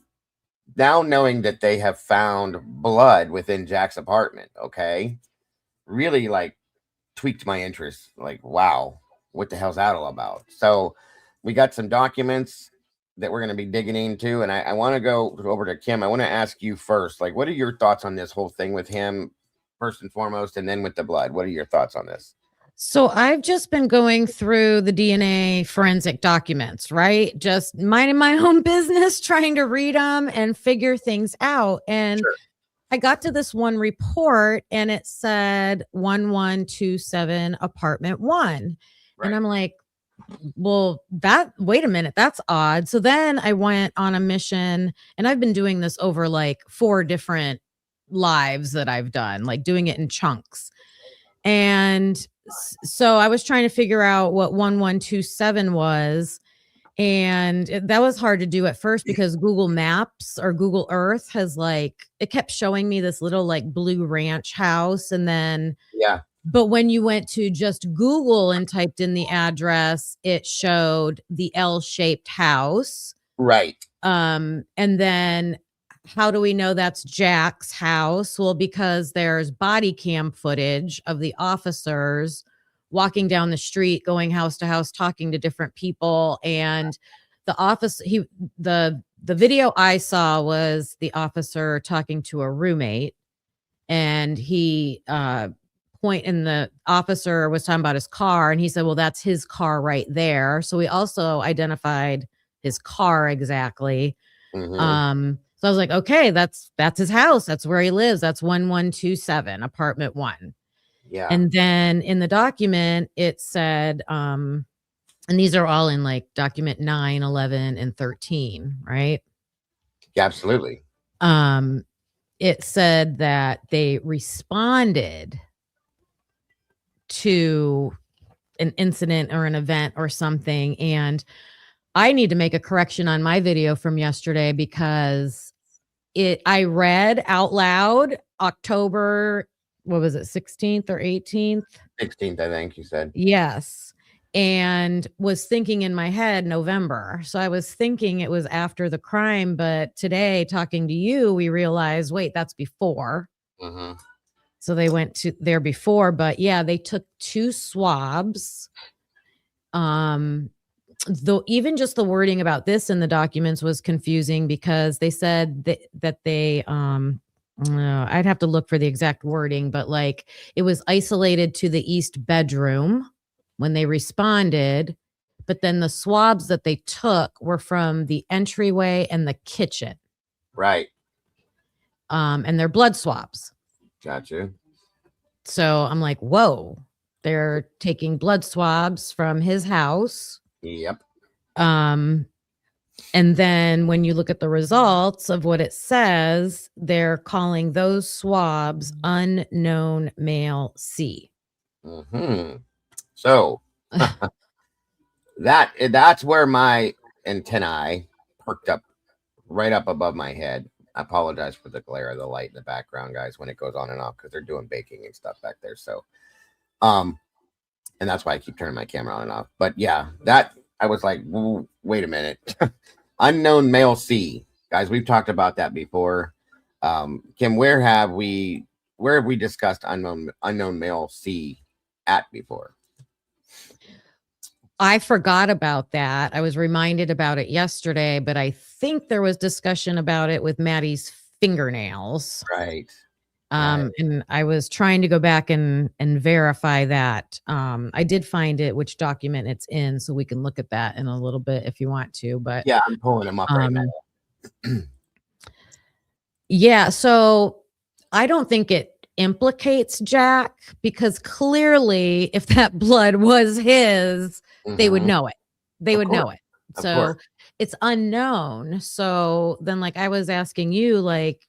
now knowing that they have found blood within Jack's apartment, okay, really like tweaked my interest. Like, wow, what the hell's that all about? So we got some documents that we're going to be digging into, and I want to go over to Kim. I want to ask you first, like, what are your thoughts on this whole thing with him, first and foremost, and then with the blood? What are your thoughts on this? So I've just been going through the DNA forensic documents, right? Just minding my own business, trying to read them and figure things out. And sure. I got to this one report and it said 1127 apartment 1. Right. And I'm like, well, wait a minute, that's odd. So then I went on a mission, and I've been doing this over like 4 different lives that I've done, like doing it in chunks. And so I was trying to figure out what 1127 was. And that was hard to do at first because Google Maps or Google Earth has it kept showing me this little like blue ranch house. And then But when you went to just Google and typed in the address, it showed the L-shaped house. Right. And then how do we know that's Jack's house? Well, because there's body cam footage of the officers walking down the street, going house to house, talking to different people. And the video I saw was the officer talking to a roommate, and the officer was talking about his car, and he said, well, that's his car right there. So we also identified his car exactly. So I was like, okay, that's his house. That's where he lives. That's 1127 apartment 1. Yeah. And then in the document, it said, and these are all in like document 9, 11, and 13, right? Yeah, absolutely. It said that they responded to an incident or an event or something. And I need to make a correction on my video from yesterday, because I read out loud October, what was it, 16th or 18th? 16th, I think you said. Yes. And was thinking in my head November. So I was thinking it was after the crime, but today, talking to you, we realized, wait, that's before. So they went to there before, but yeah, they took 2 swabs. Though even just the wording about this in the documents was confusing, because they said that they I'd have to look for the exact wording, but like it was isolated to the east bedroom when they responded, but then the swabs that they took were from the entryway and the kitchen. Right. And they're blood swabs. Gotcha. So I'm like, whoa, they're taking blood swabs from his house. Yep. And then when you look at the results of what it says, they're calling those swabs unknown male C. So that's where my antennae perked up right up above my head. I apologize for the glare of the light in the background, guys, when it goes on and off, because they're doing baking and stuff back there. So, and that's why I keep turning my camera on and off. But yeah, that I was like, wait a minute. Unknown male C. Guys, we've talked about that before. Kim, where have we discussed unknown male C at before? I forgot about that. I was reminded about it yesterday, but I think there was discussion about it with Maddie's fingernails. Right. And I was trying to go back and verify that. I did find it, which document it's in, so we can look at that in a little bit if you want to. But yeah, I'm pulling them up right now. Yeah, so I don't think it implicates Jack, because clearly if that blood was his, they would know it. They would know it. So it's unknown. So then, like, I was asking you, like,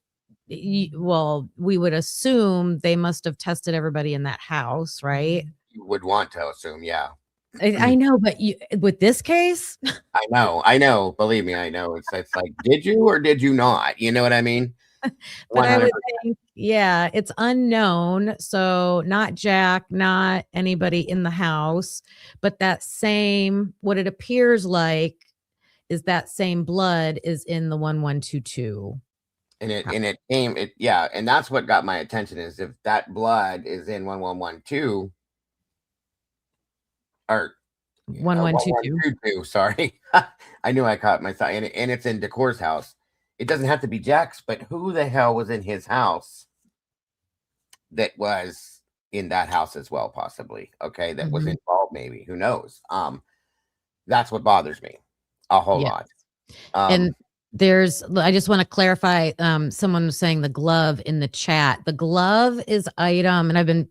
well, we would assume they must have tested everybody in that house, right? You would want to assume, yeah. I know, but with this case, I know. Believe me, I know. It's like, did you or did you not? You know what I mean? But I would think, yeah, it's unknown. So not Jack, not anybody in the house, but that same, what it appears like is that same blood is in the 1122. And and that's what got my attention, is if that blood is in 1112 or 1122. Sorry. I knew I caught myself, and it's in Decor's house. It doesn't have to be Jack's, but who the hell was in his house that was in that house as well, possibly? Okay, that was involved, maybe. Who knows? That's what bothers me a whole lot. And I just want to clarify, someone was saying the glove in the chat. The glove is item, and I've been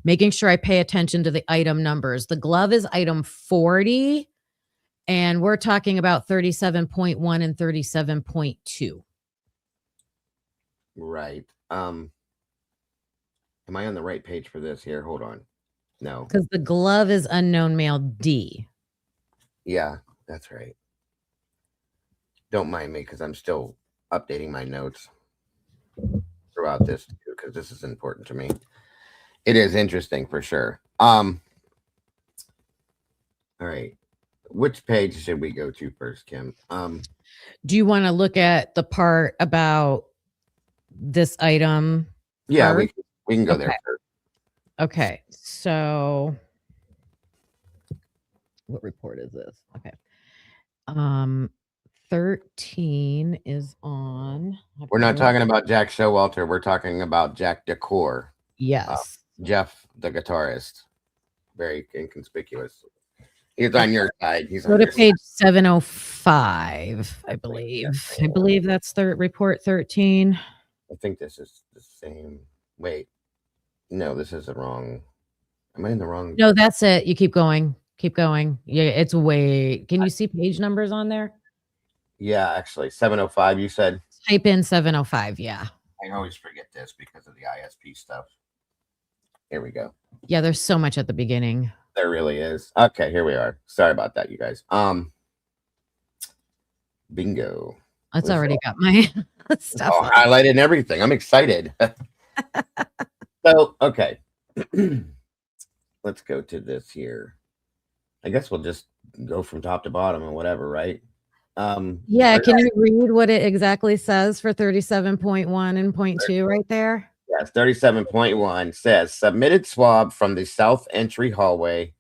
making sure I pay attention to the item numbers. The glove is item 40. And we're talking about 37.1 and 37.2. Right. Am I on the right page for this here? Hold on. No. Because the glove is unknown male D. Yeah, that's right. Don't mind me, because I'm still updating my notes throughout this, because this is important to me. It is interesting for sure. All right. Which page should we go to first, Kim? Do you want to look at the part about this item? Yeah, first? we can go Okay. there first. Okay. So what report is this? Okay. 13 is on. We're not talking about Jack Showalter. We're talking about Jack Decor. Yes. Jeff, the guitarist. Very inconspicuous. He's on your side. He's Go on to your page 705, I believe. I believe that's report 13. I think this is the same. Wait. No, this is the wrong. Am I in the wrong? No, that's it. You keep going. Keep going. Yeah, it's way. Can you see page numbers on there? Yeah, actually, 705. You said. Type in 705. Yeah. I always forget this because of the ISP stuff. Here we go. Yeah, there's so much at the beginning. There really is. Okay, here we are. Sorry about that, you guys. Bingo. That's already got my stuff on. Highlighted and everything. I'm excited. So, okay. Let's go to this here. I guess we'll just go from top to bottom and whatever, right? Yeah, can you read what it exactly says for 37.1 and .2 right there? Yes, 37.1 says submitted swab from the south entry hallway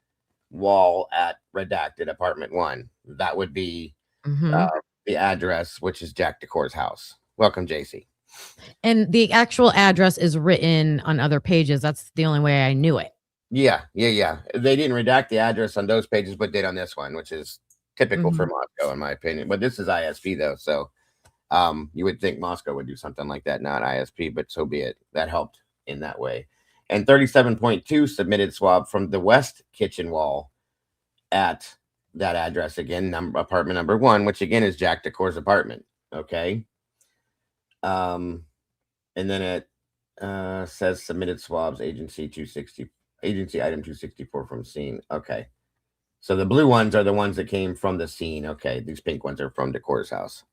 wall at redacted apartment 1. That would be the address, which is Jack Decor's house. Welcome, JC. And the actual address is written on other pages. That's the only way I knew it. Yeah. They didn't redact the address on those pages, but did on this one, which is typical for Moscow, in my opinion. But this is ISP though, so you would think Moscow would do something like that, not ISP, but so be it. That helped in that way. And 37.2 submitted swab from the west kitchen wall at that address again, apartment number 1, which again is Jack Decor's apartment. Okay. And then it says submitted swabs agency item 264 from scene. Okay. So the blue ones are the ones that came from the scene. Okay. These pink ones are from Decor's house.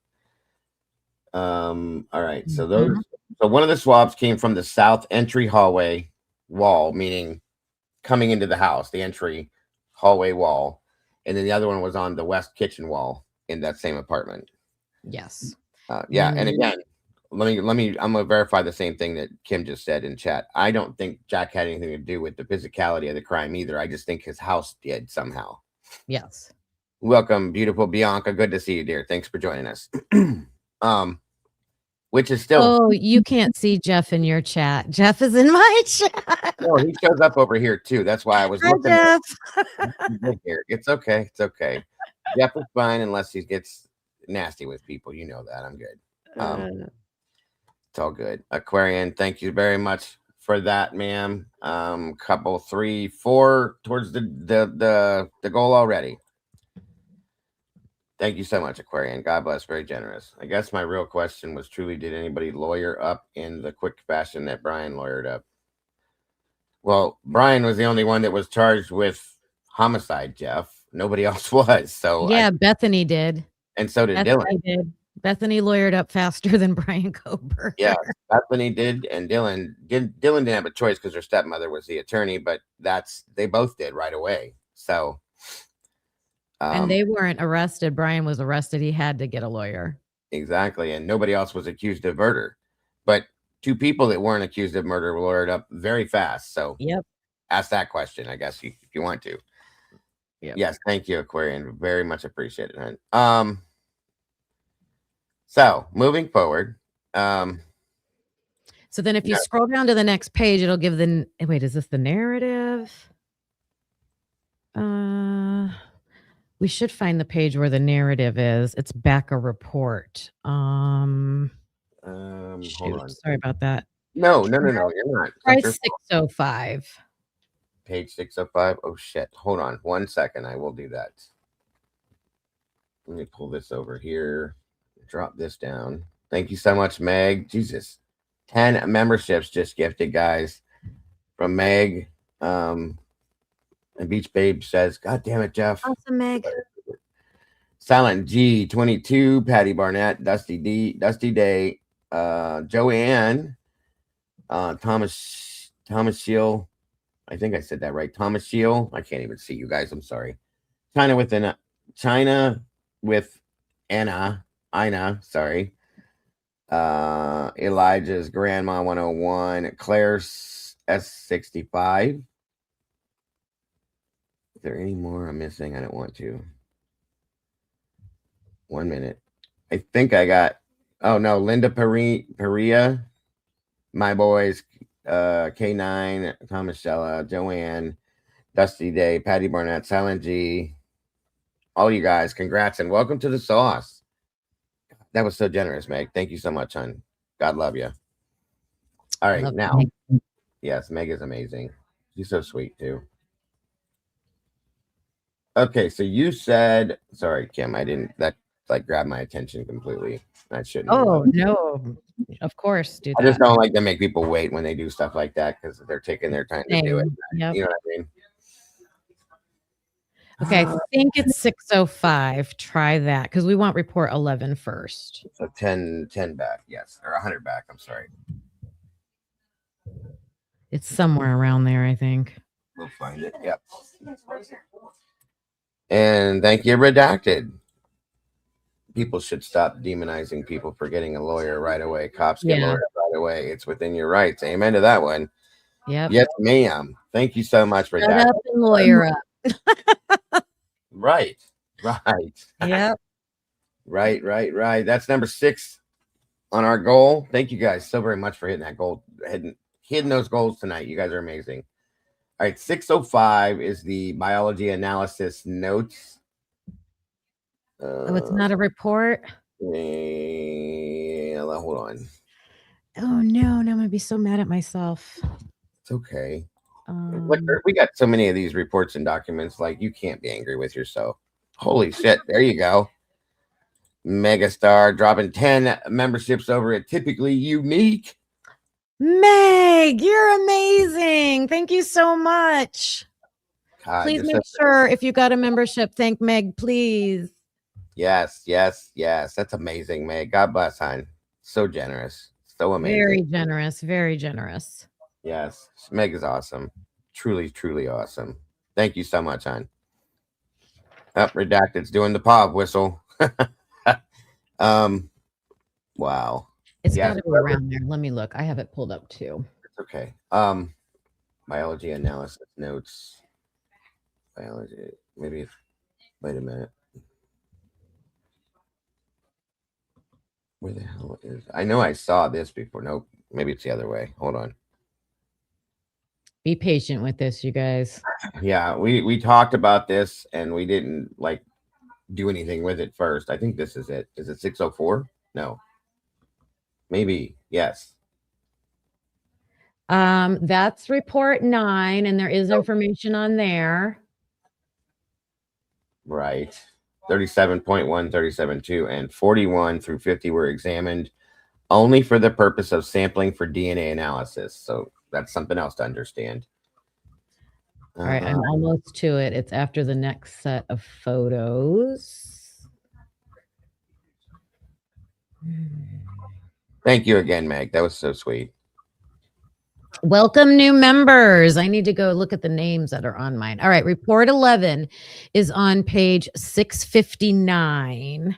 All right. So one of the swabs came from the south entry hallway wall, meaning coming into the house, the entry hallway wall. And then the other one was on the west kitchen wall in that same apartment. Yes. Yeah. And again, let me, I'm going to verify the same thing that Kim just said in chat. I don't think Jack had anything to do with the physicality of the crime either. I just think his house did somehow. Yes. Welcome, beautiful Bianca. Good to see you, dear. Thanks for joining us. Which is still. Oh, you can't see Jeff in your chat. Jeff is in my chat. No, he shows up over here too. That's why I was looking. Jeff. Here. It's okay. It's okay. Jeff is fine unless he gets nasty with people. You know that. I'm good. It's all good. Aquarian, thank you very much for that, ma'am. Couple 3, 4 towards the goal already. Thank you so much, Aquarian. God bless. Very generous. I guess my real question was truly, did anybody lawyer up in the quick fashion that Brian lawyered up? Well, Brian was the only one that was charged with homicide, Jeff. Nobody else was. So yeah, Bethany did. And so did Dylan. Bethany lawyered up faster than Brian Kober. Yeah, Bethany did, and Dylan didn't have a choice because her stepmother was the attorney, but they both did right away. So and they weren't arrested. Brian was arrested. He had to get a lawyer. Exactly, and nobody else was accused of murder. But 2 people that weren't accused of murder were lawyered up very fast. So ask that question, I guess, if you want to. Yep. Yes, thank you, Aquarian. Very much appreciated. So moving forward. So then if you scroll down to the next page, it'll give wait, is this the narrative? We should find the page where the narrative is. It's back a report. Hold on. Sorry about that. No, you're not. Try 605. Page 605. Oh shit. Hold on 1 second. I will do that. Let me pull this over here. Drop this down. Thank you so much, Meg. Jesus. 10 memberships just gifted, guys. From Meg. And Beach Babe says, God damn it, Jeff. Awesome, Meg. Silent G 22, Patty Barnett, Dusty Day, Joanne, Thomas Shield, I think I said that right. Thomas Shield. I can't even see you guys. I'm sorry. China with China with Ina, sorry. Elijah's Grandma 101. Claire's S65. Is there any more I'm missing? I don't want to. 1 minute. I think I got. Oh no, Linda Perea, my boys, K9, Thomas Shella, Joanne, Dusty Day, Patty Barnett, Silent G, all you guys, congrats and welcome to the sauce. That was so generous, Meg. Thank you so much, hon. God love you. All right, now, Meg. Yes, Meg is amazing. She's so sweet too. Okay, so you said, sorry, Kim, I didn't. That like grabbed my attention completely. I shouldn't. Oh no, of course, do that. I just don't like to make people wait when they do stuff like that because they're taking their time to do it. Yep. You know what I mean? Okay, I think it's 6:05. Try that because we want report 11 first. So 10 back, yes, or 100 back. I'm sorry. It's somewhere around there, I think. We'll find it. Yep. And thank you, Redacted. People should stop demonizing people for getting a lawyer right away. Cops get lawyers right away. It's within your rights. Amen to that one. Yep. Yes, ma'am. Thank you so much for that. Shut up and lawyer up. Right. Yep. Right. That's number 6 on our goal. Thank you guys so very much for hitting that goal, hitting those goals tonight. You guys are amazing. All right, 6:05 is the biology analysis notes. Oh, it's not a report. Hold on. Oh no, now I'm gonna be so mad at myself. It's okay. We got so many of these reports and documents. Like you can't be angry with yourself. Holy shit! There you go. Megastar dropping 10 memberships over at Typically Unique. Meg, you're amazing. Thank you so much. God, please make sure if you got a membership, thank Meg, please. Yes. That's amazing, Meg. God bless, hon. So generous. So amazing. Very generous. Yes. Meg is awesome. Truly awesome. Thank you so much, hon. Redacted's doing the pop whistle. Wow. It's got to be around there. Let me look. I have it pulled up too. It's okay. Biology analysis notes. Biology. Maybe. Wait a minute. Where the hell is? I know I saw this before. Nope. Maybe it's the other way. Hold on. Be patient with this, you guys. Yeah, we talked about this and we didn't like do anything with it first. I think this is it. Is it 6:04? No. Maybe. Yes. That's report 9, and there is information on there. Right. 37.1, 37.2, and 41 through 50 were examined only for the purpose of sampling for DNA analysis. So that's something else to understand. All right, I'm almost to it. It's after the next set of photos. Thank you again, Meg. That was so sweet. Welcome, new members. I need to go look at the names that are on mine. All right, report 11 is on page 659.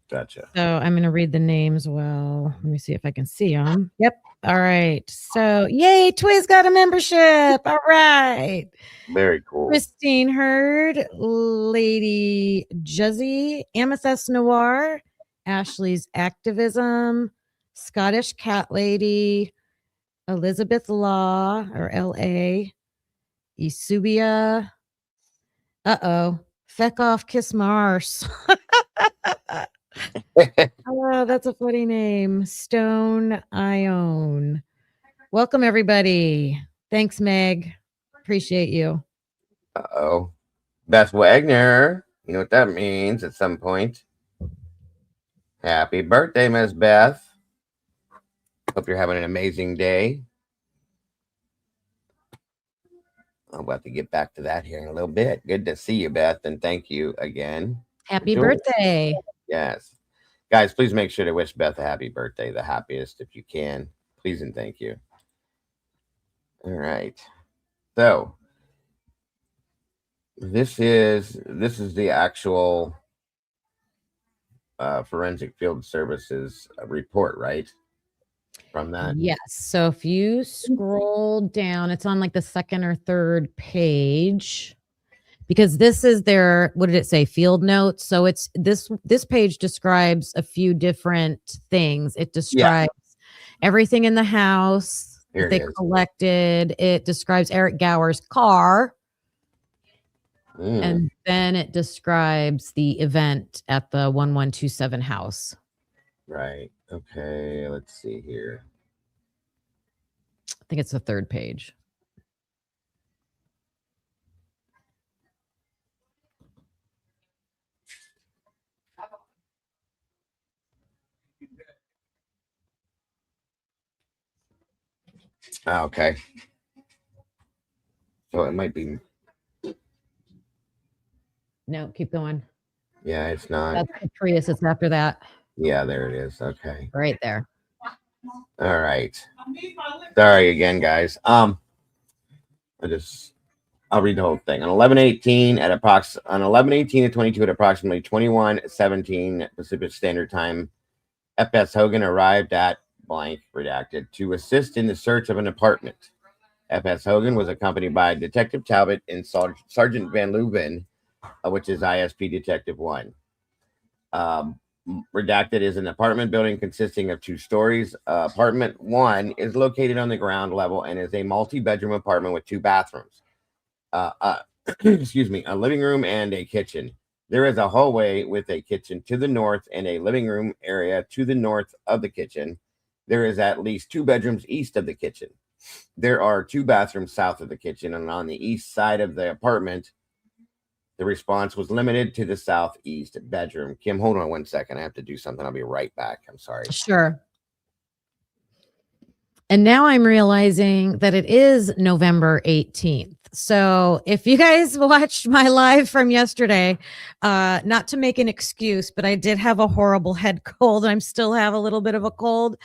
Gotcha. So I'm going to read the names well. Let me see if I can see them. Yep. All right. So, yay, Twiz got a membership. All right. Very cool. Christine Hurd, Lady Juzzy, Amethyst Noir, Ashley's Activism, Scottish Cat Lady, Elizabeth Law, or L.A., Isubia. Feck off, kiss Mars. Oh, that's a funny name. Stone Ione. Welcome, everybody. Thanks, Meg. Appreciate you. Beth Wagner. You know what that means at some point. Happy birthday, Miss Beth. Hope you're having an amazing day. I'm about to get back to that here in a little bit. Good to see you, Beth, and thank you again. Happy birthday. Yes. Guys, please make sure to wish Beth a happy birthday, the happiest if you can. Please and thank you. All right. So this is the actual forensic field services report, right? From that. Yes. So if you scroll down, it's on like the second or third page. Because this is their, what did it say, field notes. So it's this page describes a few different things. It describes everything in the house Here that it they is. collected. It describes Eric Gower's car. Mm, And then it describes the event at the 1127 house. right. Okay. Let's see here. I think it's the third page. Okay. So it might be. No, keep going. Yeah, it's not. That's the Prius. It's after that. Yeah, there it is. Okay. Right there. All right. Sorry again, guys. I'll read the whole thing. On 11/18 to 22 at approximately 21:17 Pacific Standard Time, F.S. Hogan arrived at blank redacted to assist in the search of an apartment. F.S. Hogan was accompanied by Detective Talbot and Sergeant Van Leuven, which is ISP Detective 1. Redacted is an apartment building consisting of 2 stories. Apartment 1 is located on the ground level and is a multi-bedroom apartment with 2 bathrooms. Excuse me, a living room and a kitchen. There is a hallway with a kitchen to the north and a living room area to the north of the kitchen. There is at least 2 bedrooms east of the kitchen. There are 2 bathrooms south of the kitchen, and on the east side of the apartment, the response was limited to the southeast bedroom. Kim, hold on 1 second. I have to do something. I'll be right back. I'm sorry. Sure. And now I'm realizing that it is November 18th. So if you guys watched my live from yesterday, not to make an excuse, but I did have a horrible head cold. I still have a little bit of a cold.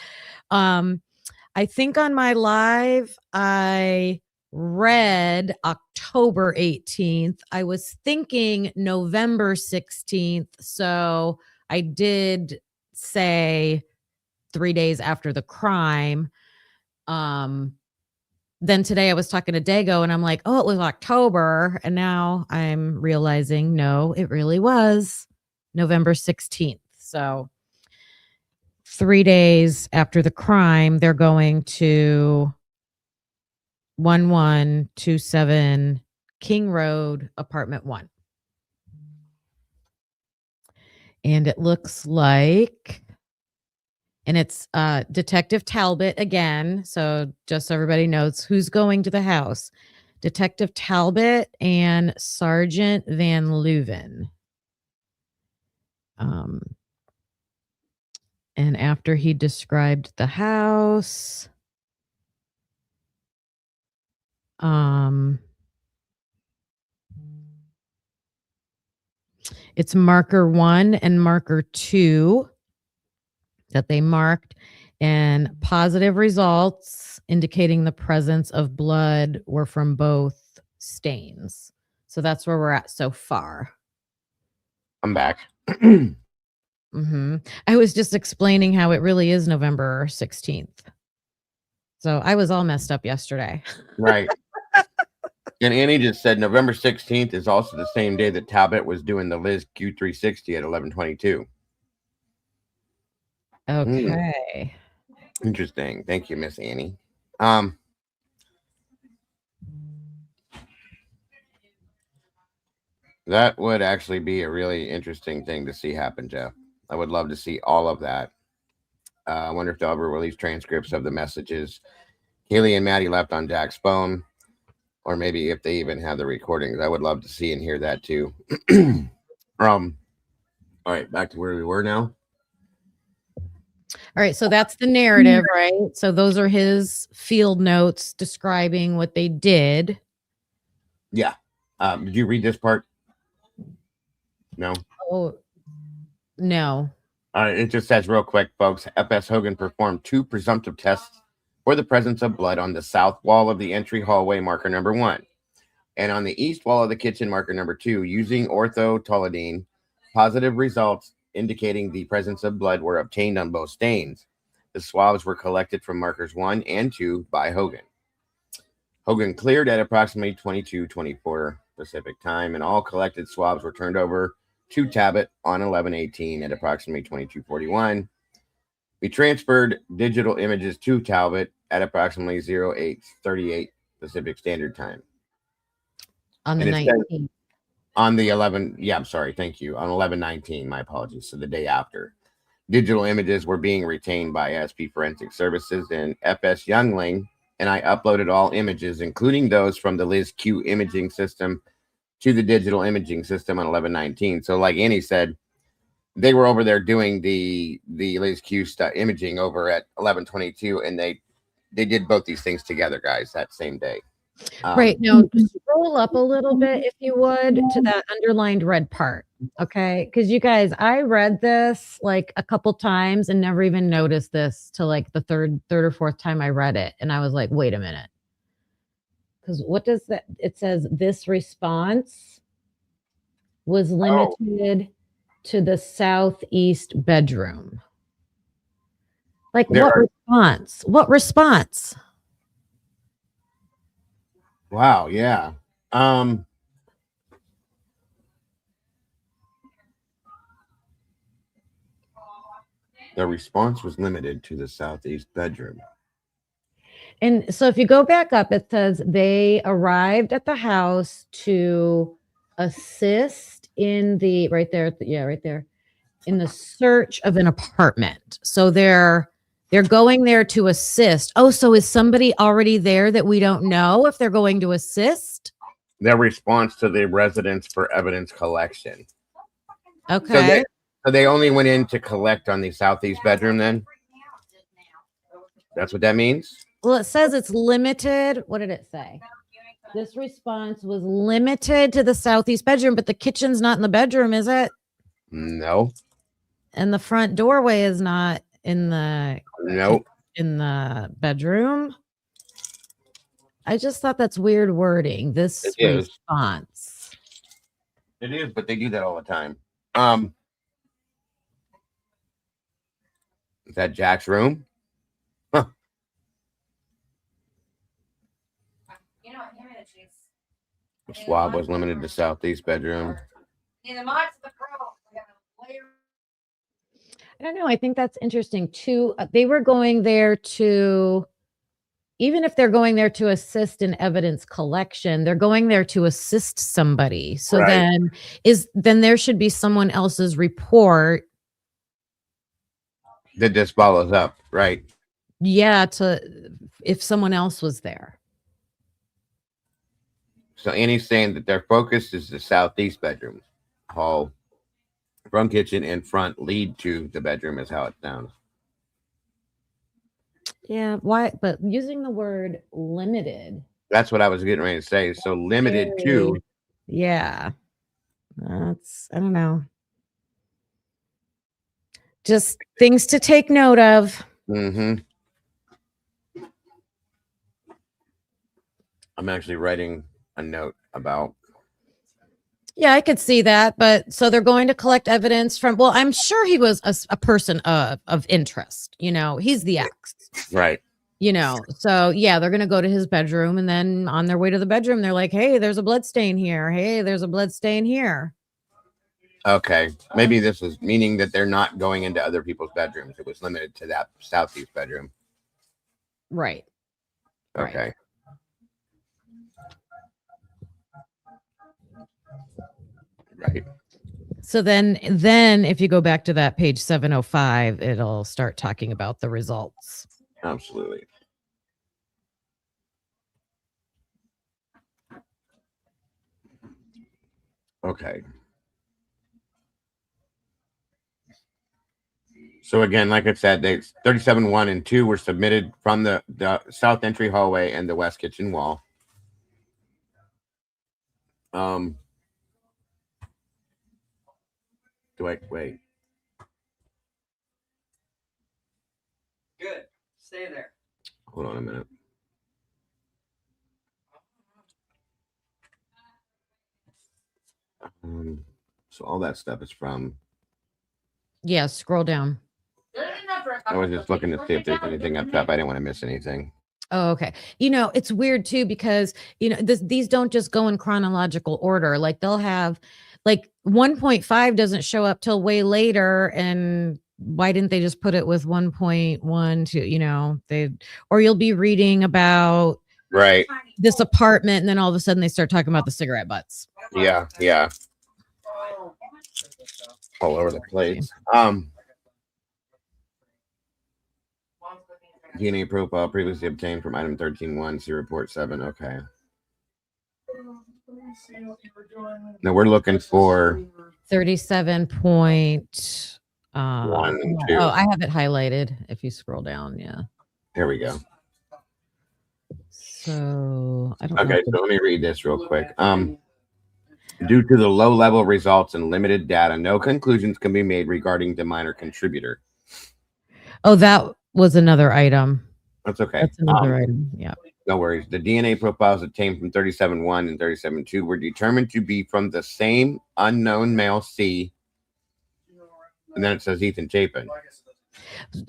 I think on my live, I read October 18th. I was thinking November 16th. So I did say 3 days after the crime. Then today I was talking to Dago and I'm like, oh, it was October. And now I'm realizing, no, it really was November 16th. So 3 days after the crime, they're going to 1127 King Road, apartment 1. And it looks like, and it's Detective Talbot again. So just so everybody knows who's going to the house. Detective Talbot and Sergeant Van Leuven. And after he described the house, it's marker 1 and marker 2 that they marked, and positive results indicating the presence of blood were from both stains. So that's where we're at so far. I'm back. I was just explaining how it really is November 16th. So I was all messed up yesterday. Right. And Annie just said November 16th is also the same day that Talbot was doing the Liz Q360 at 11:22. Okay. Interesting. Thank you, Miss Annie. That would actually be a really interesting thing to see happen, Jeff. I would love to see all of that. I wonder if they'll ever release transcripts of the messages Haley and Maddie left on Jack's phone, or maybe if they even have the recordings. I would love to see and hear that too. All right, back to where we were now. All right, so that's the narrative, right? So those are his field notes describing what they did. Yeah. Did you read this part? No. Oh, no. All right, it just says real quick, folks. F.S. Hogan performed 2 presumptive tests for the presence of blood on the south wall of the entry hallway, marker number 1, and on the east wall of the kitchen, marker number 2, using orthotolidine. Positive results indicating the presence of blood were obtained on both stains. The swabs were collected from markers 1 and 2 by Hogan. Hogan cleared at approximately 22:24 Pacific time, and all collected swabs were turned over to Tabit on 11/18 at approximately 22:41. We transferred digital images to Talbot at approximately 08:38 Pacific Standard Time. On the And it says 19th. on the 11, yeah, I'm sorry, thank you. On 11/19, my apologies. So the day after. Digital images were being retained by SP Forensic Services and FS Youngling, and I uploaded all images, including those from the Liz Q imaging system, to the digital imaging system on 11/19. So like Annie said, they were over there doing the Liz Q imaging over at 11/22, and they did both these things together, guys, that same day. Right. Now, scroll up a little bit, if you would, to that underlined red part. Okay. Because you guys, I read this like a couple times and never even noticed this till like the third or fourth time I read it. And I was like, wait a minute. Because what does that? It says this response was limited to the southeast bedroom. Like, what response? What response? Wow, yeah. The response was limited to the southeast bedroom. And so if you go back up, it says they arrived at the house to assist in the right there, in the search of an apartment. So they're going there to assist. Oh, so is somebody already there that we don't know if they're going to assist? Their response to the residence for evidence collection. Okay. So they only went in to collect on the southeast bedroom then? That's what that means? Well, it says it's limited. What did it say? This response was limited to the southeast bedroom, but the kitchen's not in the bedroom, is it? No. And the front doorway is not in the bedroom. I just thought that's weird wording. This response. It is, but they do that all the time. Is that Jack's room? Huh. The swab was limited to southeast bedroom. I don't know. I think that's interesting too. They were going there to, even if they're going there to assist in evidence collection, they're going there to assist somebody. So then there should be someone else's report that this follows up, right? Yeah, if someone else was there. So Annie's saying that their focus is the southeast bedroom. Hall, front kitchen, and front lead to the bedroom is how it sounds. Yeah, why? But using the word limited. That's what I was getting ready to say. So limited to. Yeah. That's, I don't know. Just things to take note of. Mm-hmm. I'm actually writing a note about. Yeah, I could see that. But so they're going to collect evidence from, well, I'm sure he was a person of interest. You know, he's the ex. Right. You know, so yeah, they're going to go to his bedroom, and then on their way to the bedroom, they're like, hey, there's a blood stain here. Hey, there's a blood stain here. Okay. Maybe this is meaning that they're not going into other people's bedrooms. It was limited to that southeast bedroom. Right. Okay. Right. So then if you go back to that page 705, it'll start talking about the results. Absolutely. Okay. So again, like I said, they 37-1 and 2 were submitted from the south entry hallway and the west kitchen wall. Do I wait? Good. Stay there. Hold on a minute. So all that stuff is from. Yeah, scroll down. I was just looking to see if there's anything up top. I didn't want to miss anything. Oh, okay. It's weird too because these don't just go in chronological order. Like they'll have like 1.5 doesn't show up till way later, and why didn't they just put it with 1.1 to or you'll be reading about Right. this apartment and then all of a sudden they start talking about the cigarette butts. Yeah. All over the place. DNA profile previously obtained from item 13.1, see report 7. Okay. Now we're looking for 37 point 1 and 2. Oh, I have it highlighted if you scroll down. Yeah. There we go. So I don't know. Okay, so let me read this real quick. Due to the low level results and limited data, no conclusions can be made regarding the minor contributor. Oh, that was another item. That's okay. That's another item. Yeah. No worries. The DNA profiles obtained from 37.1 and 37.2 were determined to be from the same unknown male C. And then it says Ethan Chapin.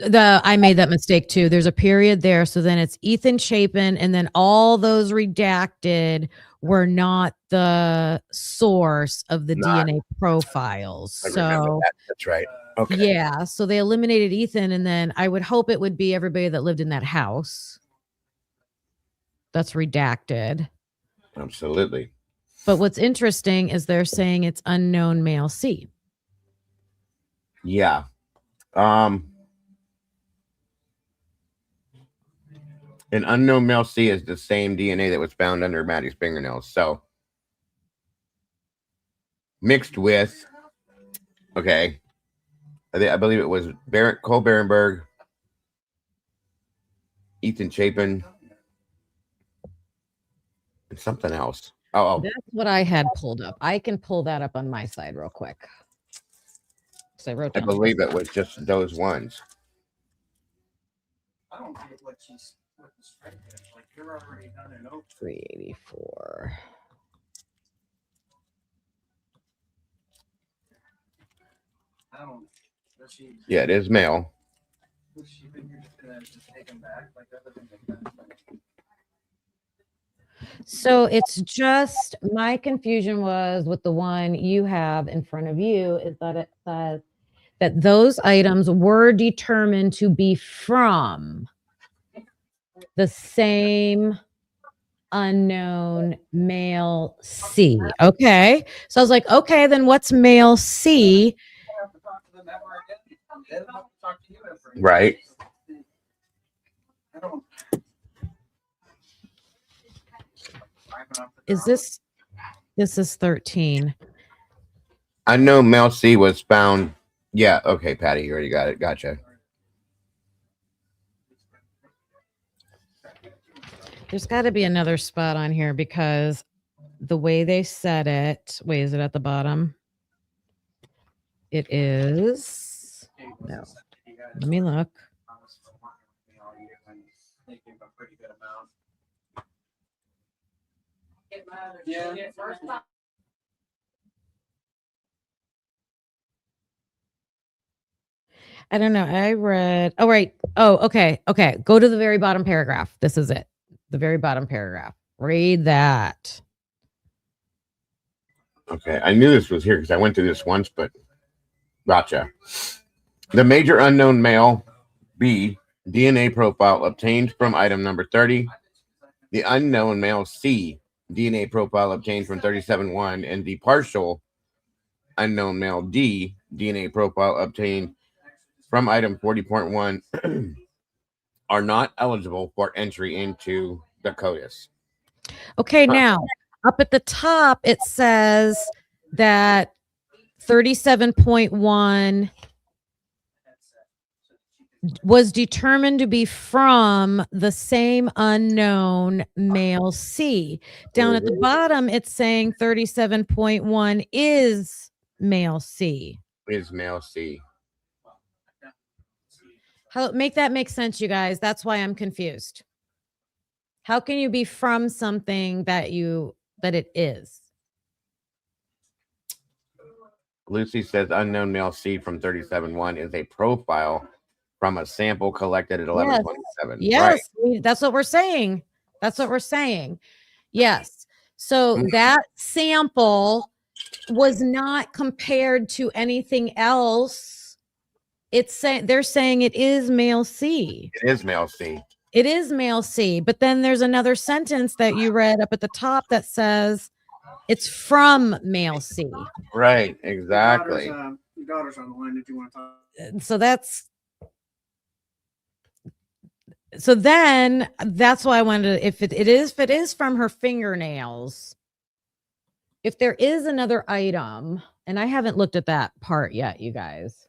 I made that mistake too. There's a period there. So then it's Ethan Chapin, and then all those redacted were not the source of the DNA profiles. I remember that. That's right. Okay. Yeah. So they eliminated Ethan, and then I would hope it would be everybody that lived in that house. That's redacted. Absolutely. But what's interesting is they're saying it's unknown male C. Yeah. An unknown male C is the same DNA that was found under Maddie's fingernails. So mixed with, okay, I believe it was Cole Berenberg, Ethan Chapin, and something else. Oh, that's what I had pulled up. I can pull that up on my side real quick. So I believe it was just those ones. I don't get what she's like. You're already done it over. 384. I don't. Yeah, it is male. She figured just take him back like other than that. So it's just my confusion was with the one you have in front of you is that it says that those items were determined to be from the same unknown male C. Okay. So I was like, okay, then what's male C? Right. This is 13. Unknown male C was found. Yeah. Okay, Patty, you already got it. Gotcha. There's got to be another spot on here because the way they said it. Wait, is it at the bottom? It is. No. Let me look. Yeah. I don't know. I read. Oh, right. Oh, okay. Okay. Go to the very bottom paragraph. This is it. The very bottom paragraph. Read that. Okay. I knew this was here because I went through this once, but gotcha. The major unknown male B DNA profile obtained from item number 30. The unknown male C DNA profile obtained from 37.1, and the partial unknown male D DNA profile obtained from item 40.1 are not eligible for entry into the CODIS. Okay, now up at the top it says that 37.1 was determined to be from the same unknown male C. Down at the bottom, it's saying 37.1 is male C. Is male C. How make that make sense, you guys? That's why I'm confused. How can you be from something that it is? Lucy says unknown male C from 37-1 is a profile from a sample collected at 1127. Right. Yes, that's what we're saying. That's what we're saying. Yes. So that sample was not compared to anything else. They're saying it is male C. It is male C. It is male C. But then there's another sentence that you read up at the top that says it's from male C. Right. Exactly. Your daughter's on the line. Did you want to talk? So then that's why I wanted to, if it is from her fingernails, if there is another item, and I haven't looked at that part yet, you guys.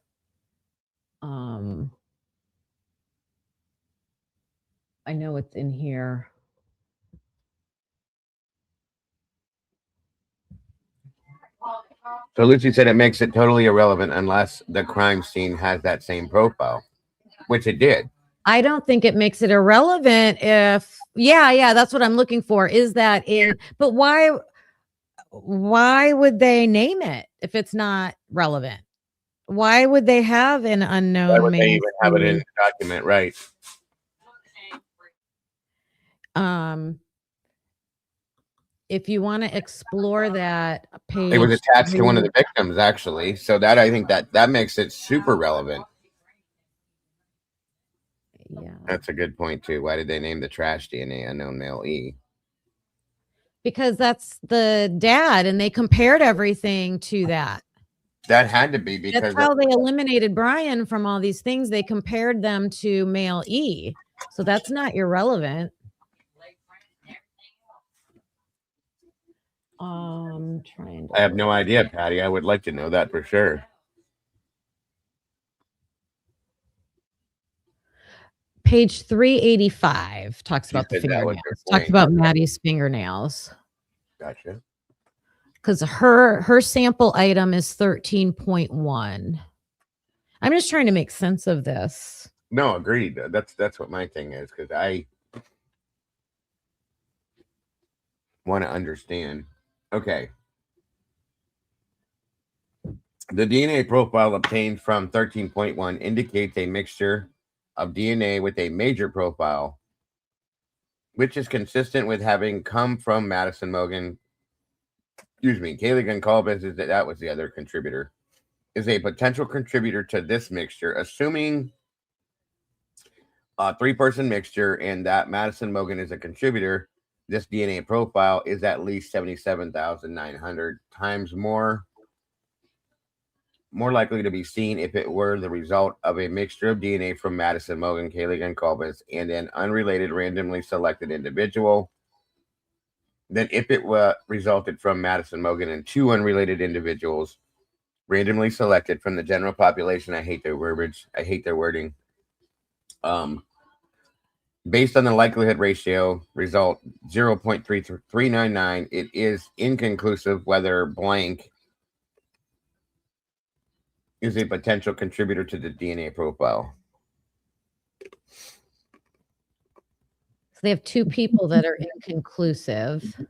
I know it's in here. So Lucy said it makes it totally irrelevant unless the crime scene has that same profile, which it did. I don't think it makes it irrelevant if, yeah, that's what I'm looking for. Is that but why would they name it if it's not relevant? Why would they have an unknown? Why would they even have it in the document? Right. If you want to explore that page, it was attached to one of the victims, actually. So that I think that makes it super relevant. Yeah, that's a good point too. Why did they name the trash DNA unknown male E? Because that's the dad, and they compared everything to that. That had to be because that's how they eliminated Brian from all these things. They compared them to male E. So that's not irrelevant. I have no idea, Patty. I would like to know that for sure. Page 385 talks about the fingernails. Talks about Maddie's fingernails. Gotcha. Because her sample item is 13.1. I'm just trying to make sense of this. No, agreed. That's what my thing is, because I want to understand. Okay. The DNA profile obtained from 13.1 indicates a mixture of DNA with a major profile, which is consistent with having come from Madison Mogan. Kaylee Goncalves, that was the other contributor, is a potential contributor to this mixture, assuming a 3-person mixture and that Madison Mogan is a contributor. This DNA profile is at least 77,900 times more likely to be seen if it were the result of a mixture of DNA from Madison Mogan, Kaylee Goncalves, and an unrelated randomly selected individual than if it resulted from Madison Mogan and 2 unrelated individuals randomly selected from the general population. I hate their verbiage. I hate their wording. Based on the likelihood ratio result 0.3399, it is inconclusive whether blank is a potential contributor to the DNA profile. So they have 2 people that are inconclusive.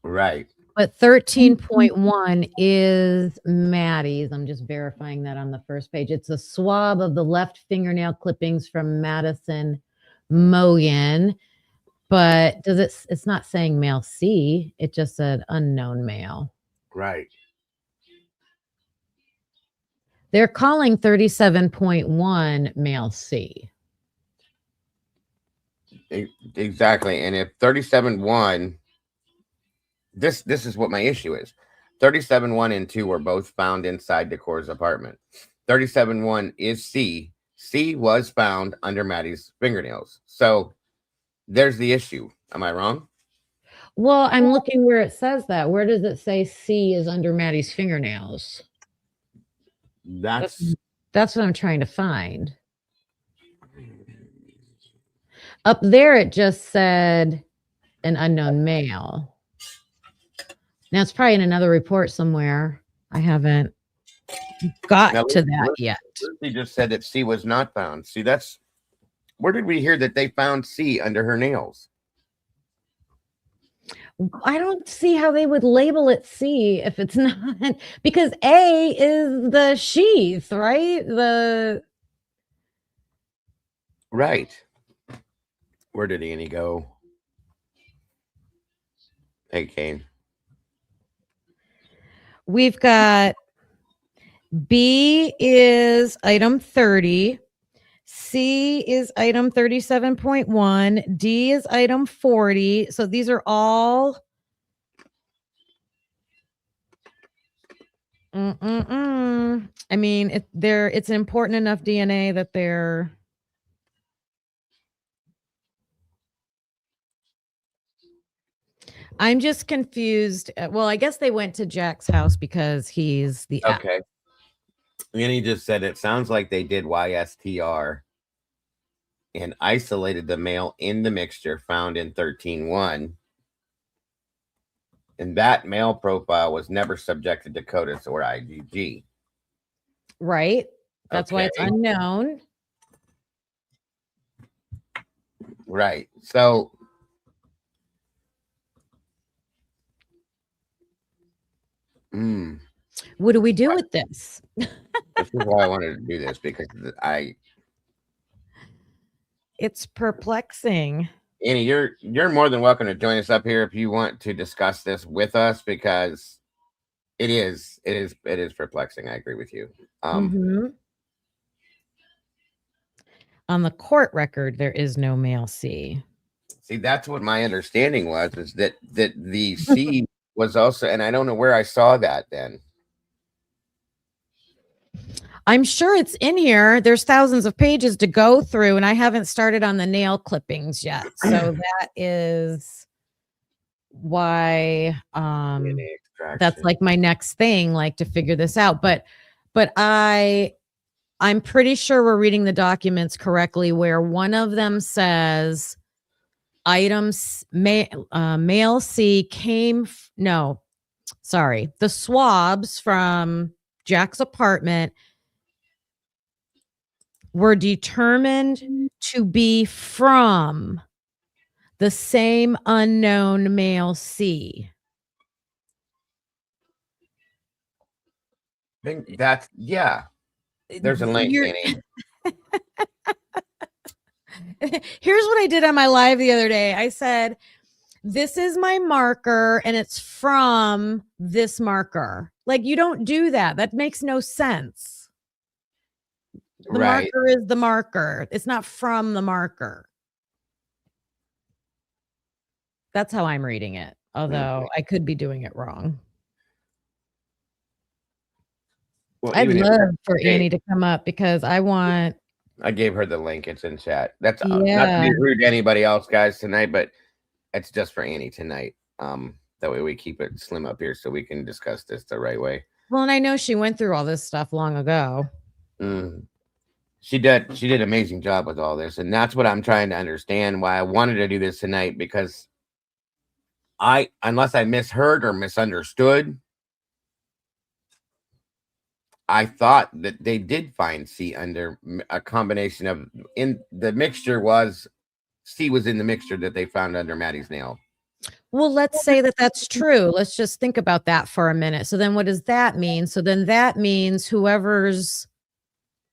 Right. But 13.1 is Maddie's. I'm just verifying that on the first page. It's a swab of the left fingernail clippings from Madison Mogan. But it's not saying male C. It just said unknown male. Right. They're calling 37.1 male C. Exactly. And if 37.1, this is what my issue is. 37.1 and 2 were both found inside Decor's apartment. 37.1 is C. C was found under Maddie's fingernails. So there's the issue. Am I wrong? Well, I'm looking where it says that. Where does it say C is under Maddie's fingernails? That's what I'm trying to find. Up there, it just said an unknown male. Now, it's probably in another report somewhere. I haven't got to that yet. He just said that C was not found. See, where did we hear that they found C under her nails? I don't see how they would label it C if it's not, because A is the sheath, right? Right. Where did Annie go? Hey, Kane. We've got B is item 30. C is item 37.1. D is item 40. So these are all. I mean, it's important enough DNA that they're. I'm just confused. Well, I guess they went to Jack's house because he's the Okay. Annie just said it sounds like they did YSTR and isolated the male in the mixture found in 13.1. And that male profile was never subjected to CODIS or IgG. Right. That's why it's unknown. Right. So what do we do with this? This is why I wanted to do this, because it's perplexing. Annie, you're more than welcome to join us up here if you want to discuss this with us, because it is perplexing. I agree with you. On the court record, there is no male C. See, that's what my understanding was, is that the C was also, and I don't know where I saw that then. I'm sure it's in here. There's thousands of pages to go through, and I haven't started on the nail clippings yet. So that is why that's like my next thing, like to figure this out. But I'm pretty sure we're reading the documents correctly, where one of them says items male C came the swabs from Jack's apartment were determined to be from the same unknown male C. I think that's, yeah. There's a link, Annie. Here's what I did on my live the other day. I said, this is my marker and it's from this marker. Like, you don't do that. That makes no sense. The marker is the marker. It's not from the marker. That's how I'm reading it, although I could be doing it wrong. Well, I'd love for Annie to come up, because I gave her the link. It's in chat. That's not to be rude to anybody else, guys, tonight, but it's just for Annie tonight. That way we keep it slim up here so we can discuss this the right way. Well, and I know she went through all this stuff long ago. She did an amazing job with all this, and that's what I'm trying to understand, why I wanted to do this tonight, because unless I misheard or misunderstood, I thought that they did find C under a combination of, in the mixture was, C was in the mixture that they found under Maddie's nail. Well, let's say that that's true. Let's just think about that for a minute. So then what does that mean? So then that means whoever's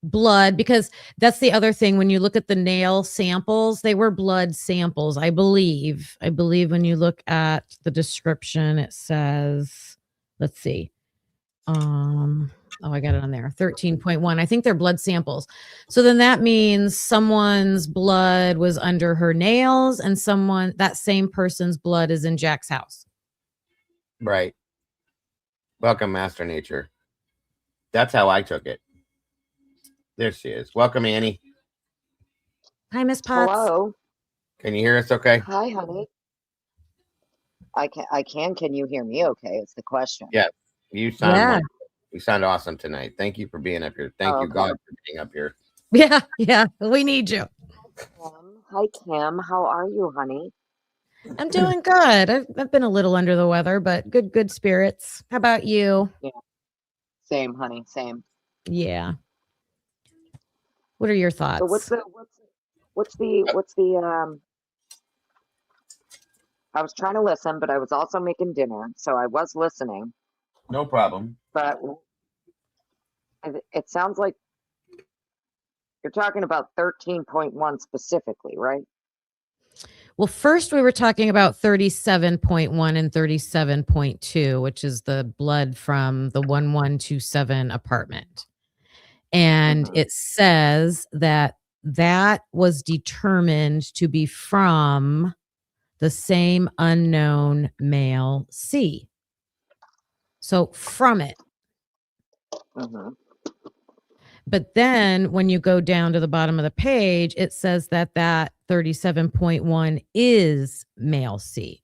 blood, because that's the other thing. When you look at the nail samples, they were blood samples, I believe. When you look at the description, it says, let's see. I got it on there. 13.1. I think they're blood samples. So then that means someone's blood was under her nails, and that same person's blood is in Jack's house. Right. Welcome, Master Nature. That's how I took it. There she is. Welcome, Annie. Hi, Miss Potts. Hello. Can you hear us okay? Hi, honey. I can. Can you hear me okay? It's the question. Yeah. You sound awesome tonight. Thank you for being up here. Thank you, God, for being up here. Yeah. We need you. Hi, Kim. How are you, honey? I'm doing good. I've been a little under the weather, but good spirits. How about you? Yeah. Same, honey. Same. Yeah. What are your thoughts? So what's the I was trying to listen, but I was also making dinner, so I was listening. No problem. But it sounds like you're talking about 13.1 specifically, right? Well, first we were talking about 37.1 and 37.2, which is the blood from the 1127 apartment. And Mhm. it says that that was determined to be from the same unknown male C. So from it. Mhm. But then when you go down to the bottom of the page, it says that that 37.1 is male C.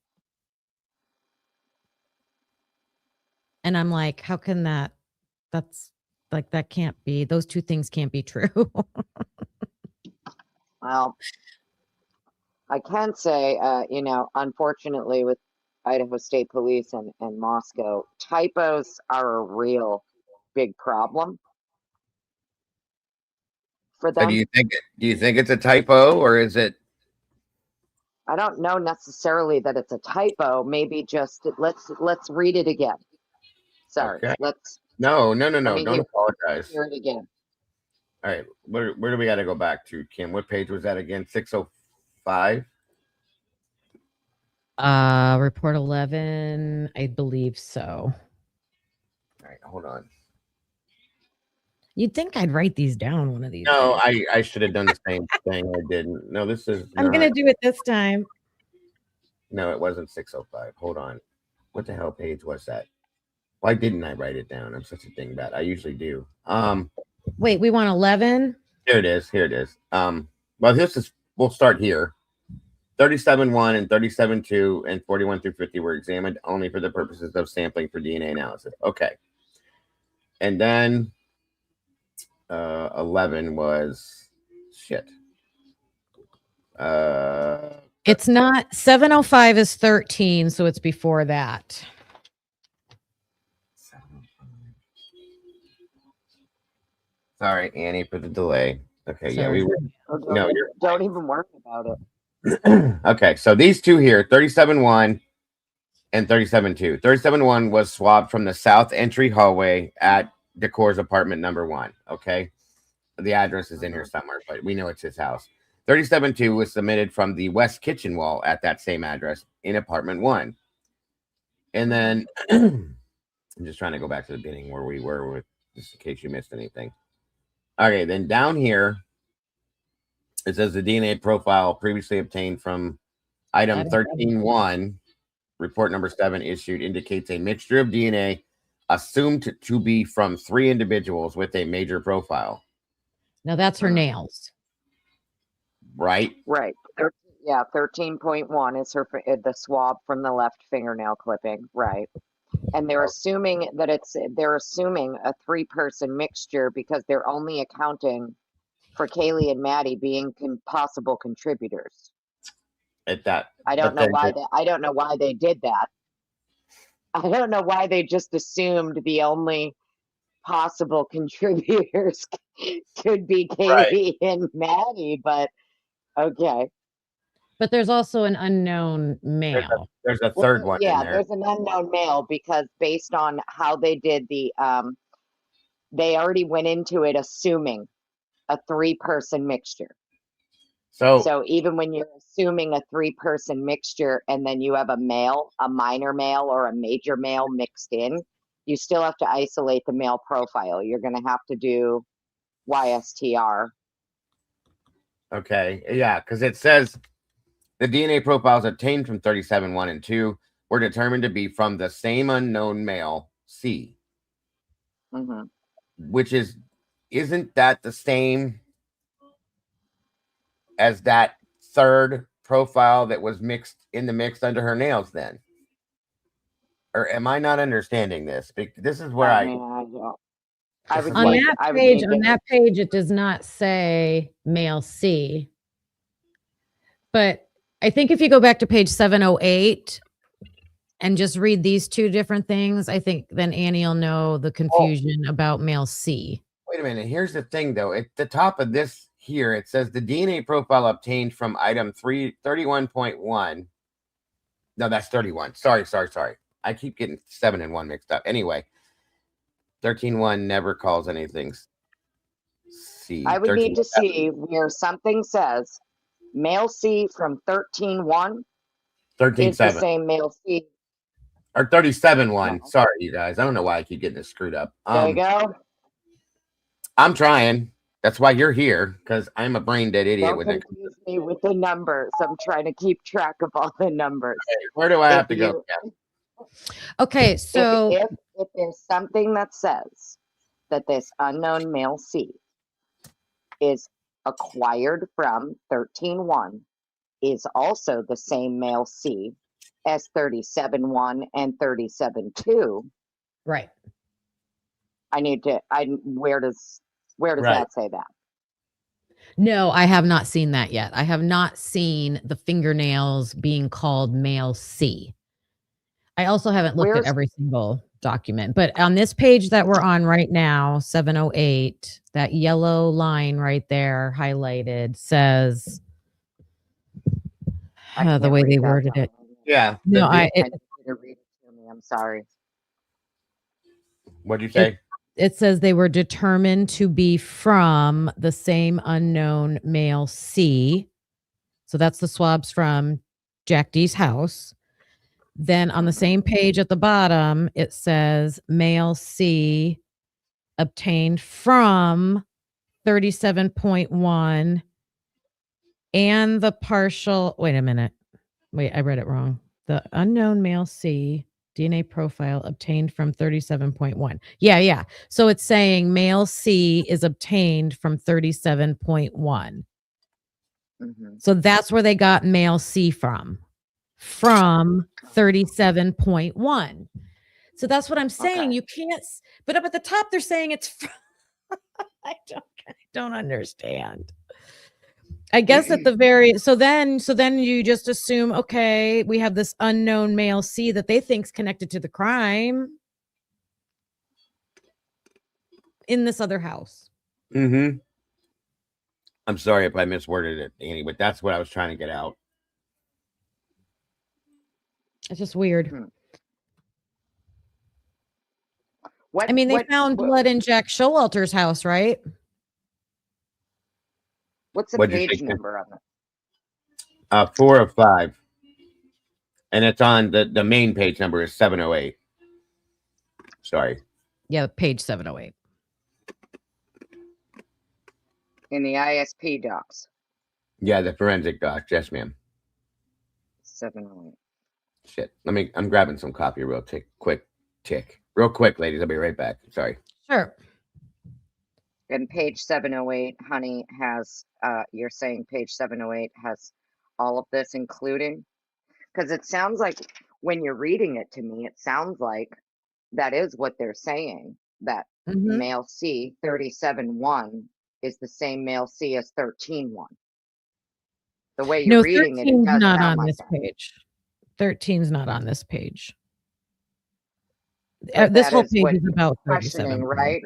And I'm like, how can that's like, that can't be, those two things can't be true. Well, I can say, unfortunately, with Idaho State Police and Moscow, typos are a real big problem for So them. do you think it's a typo, or is it I don't know necessarily that it's a typo. Maybe just let's read it again. Sorry, okay? let's No, let me don't apologize. hear it again. All right, where do we got to go back to, Kim? What page was that again? 605. Report 11, I believe so. All right, hold on. You'd think I'd write these down one of these No, days. I should have done the same thing. I didn't. No, this is I'm not. gonna do it this time. No, it wasn't 605. Hold on. What the hell page was that? Why didn't I write it down? I'm such a dingbat. I usually do. Wait, we want 11? Here it is. Here it is. Well, we'll start here. 37.1 and 37.2 and 41 through 50 were examined only for the purposes of sampling for DNA analysis. Okay. And then 11 was shit. It's not 705 is 13, so it's before that. Sorry, Annie, for the delay. Okay, yeah, Sorry. we were. Oh, No, you're don't even worry about it. okay. So these two here, 37.1 and 37.2. 37.1 was swabbed from the south entry hallway at Decor's apartment number 1. Okay. The address is in here somewhere, but we know it's his house. 37.2 was submitted from the west kitchen wall at that same address in apartment 1. And then I'm just trying to go back to the beginning where we were with, just in case you missed anything. Okay, then down here it says the DNA profile previously obtained from item 13.1, report number 7 issued, indicates a mixture of DNA assumed to be from 3 individuals with a major profile. Now that's her nails. Right? Right. Yeah, 13.1 is the swab from the left fingernail clipping. Right. And they're assuming a 3-person mixture because they're only accounting for Kaylee and Maddie being possible contributors. At that. I don't know why they did that. I don't know why they just assumed the only possible contributors could be Kaylee and Maddie, but okay. But there's also an unknown male. There's a third one in there. There's an unknown male because based on how they did they already went into it assuming a 3-person mixture. So even when you're assuming a 3-person mixture and then you have a male, a minor male or a major male mixed in, you still have to isolate the male profile. You're going to have to do YSTR. Okay. Yeah, because it says the DNA profiles obtained from 37.1 and 2 were determined to be from the same unknown male, C. Mm-hmm. Which isn't that the same as that third profile that was mixed under her nails then? Or am I not understanding this? This is where On that page, it does not say male C. But I think if you go back to page 708 and just read these two different things, I think then Annie will know the confusion about male C. Wait a minute. Here's the thing, though. At the top of this here, it says the DNA profile obtained from item 31.1 No, that's 31. Sorry. I keep getting 7 and 1 mixed up. Anyway, 13-1 never calls anything C. I would 13, need to see where something says male C from 13-1 is the 13-7 same male C. or 37-1. No. Sorry, you guys. I don't know why I keep getting this screwed up. There you go. I'm trying. That's why you're here, because I'm a brain dead idiot. Don't confuse me with the numbers. I'm trying to keep track of all the numbers. Where do I have to go? Okay, so if there's something that says that this unknown male C is acquired from 13-1 is also the same male C as 37-1 and 37-2. right. Where does Right. that say that? No, I have not seen that yet. I have not seen the fingernails being called male C. I also haven't looked at every single document, but on this page that we're on right now, 708, that yellow line right there highlighted says the way they worded it. Yeah. No, I need to read it to me. I'm sorry. What'd you say? It says they were determined to be from the same unknown male C. So that's the swabs from Jack D's house. Then on the same page at the bottom, it says male C obtained from 37.1 and the partial. Wait a minute. Wait, I read it wrong. The unknown male C DNA profile obtained from 37.1. Yeah. So it's saying male C is obtained from 37.1. Mm-hmm. So that's where they got male C from 37.1. So that's what I'm saying. Okay. You can't, but up at the top, they're saying it's from, I don't understand. I guess at the very, so then you just assume, okay, we have this unknown male C that they think's connected to the crime in this other house. Mm-hmm. I'm sorry if I misworded it, Annie, but that's what I was trying to get out. It's just weird. What, I mean, they found blood in Jack Showalter's house, right? What's the page number of it? 4 of 5. And it's on the main page number is 708. Sorry. Yeah, page 708. In the ISP docs. Yeah, the forensic docs. Yes, ma'am. 708. Shit. I'm grabbing some coffee real quick, ladies. I'll be right back. Sorry. Sure. And page 708, honey, has you're saying page 708 has all of this including? Because it sounds like when you're reading it to me, it sounds like that is what they're saying, that male C 37-1 is the same male C as 13-1. The way you're reading it, it does not sound on like this that. page. 13's not on this page. But this that whole is page what is about questioning, 37. right?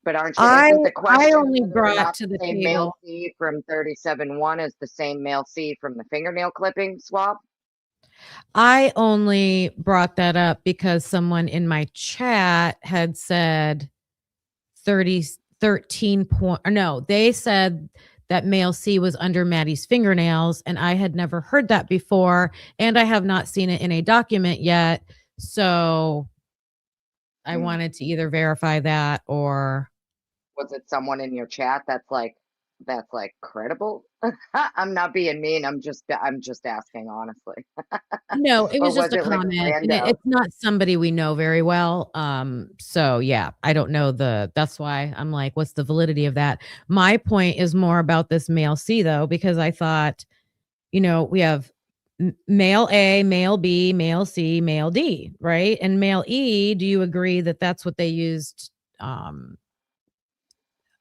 But aren't you? Isn't the question I only whether or brought not to the same table. male C from 37-1 is the same male C from the fingernail clipping swab? I only brought that up because someone in my chat had said 13 point. Or no, they said that male C was under Maddie's fingernails, and I had never heard that before, and I have not seen it in a document yet. So I wanted to either verify that or. Was it someone in your chat that's like credible? I'm not being mean. I'm just asking honestly. No, it was just a like comment. And it's not somebody we know very well. So yeah, I don't know that's why I'm like, what's the validity of that? My point is more about this male C though, because I thought, we have male A, male B, male C, male D, right? And male E, do you agree that that's what they used?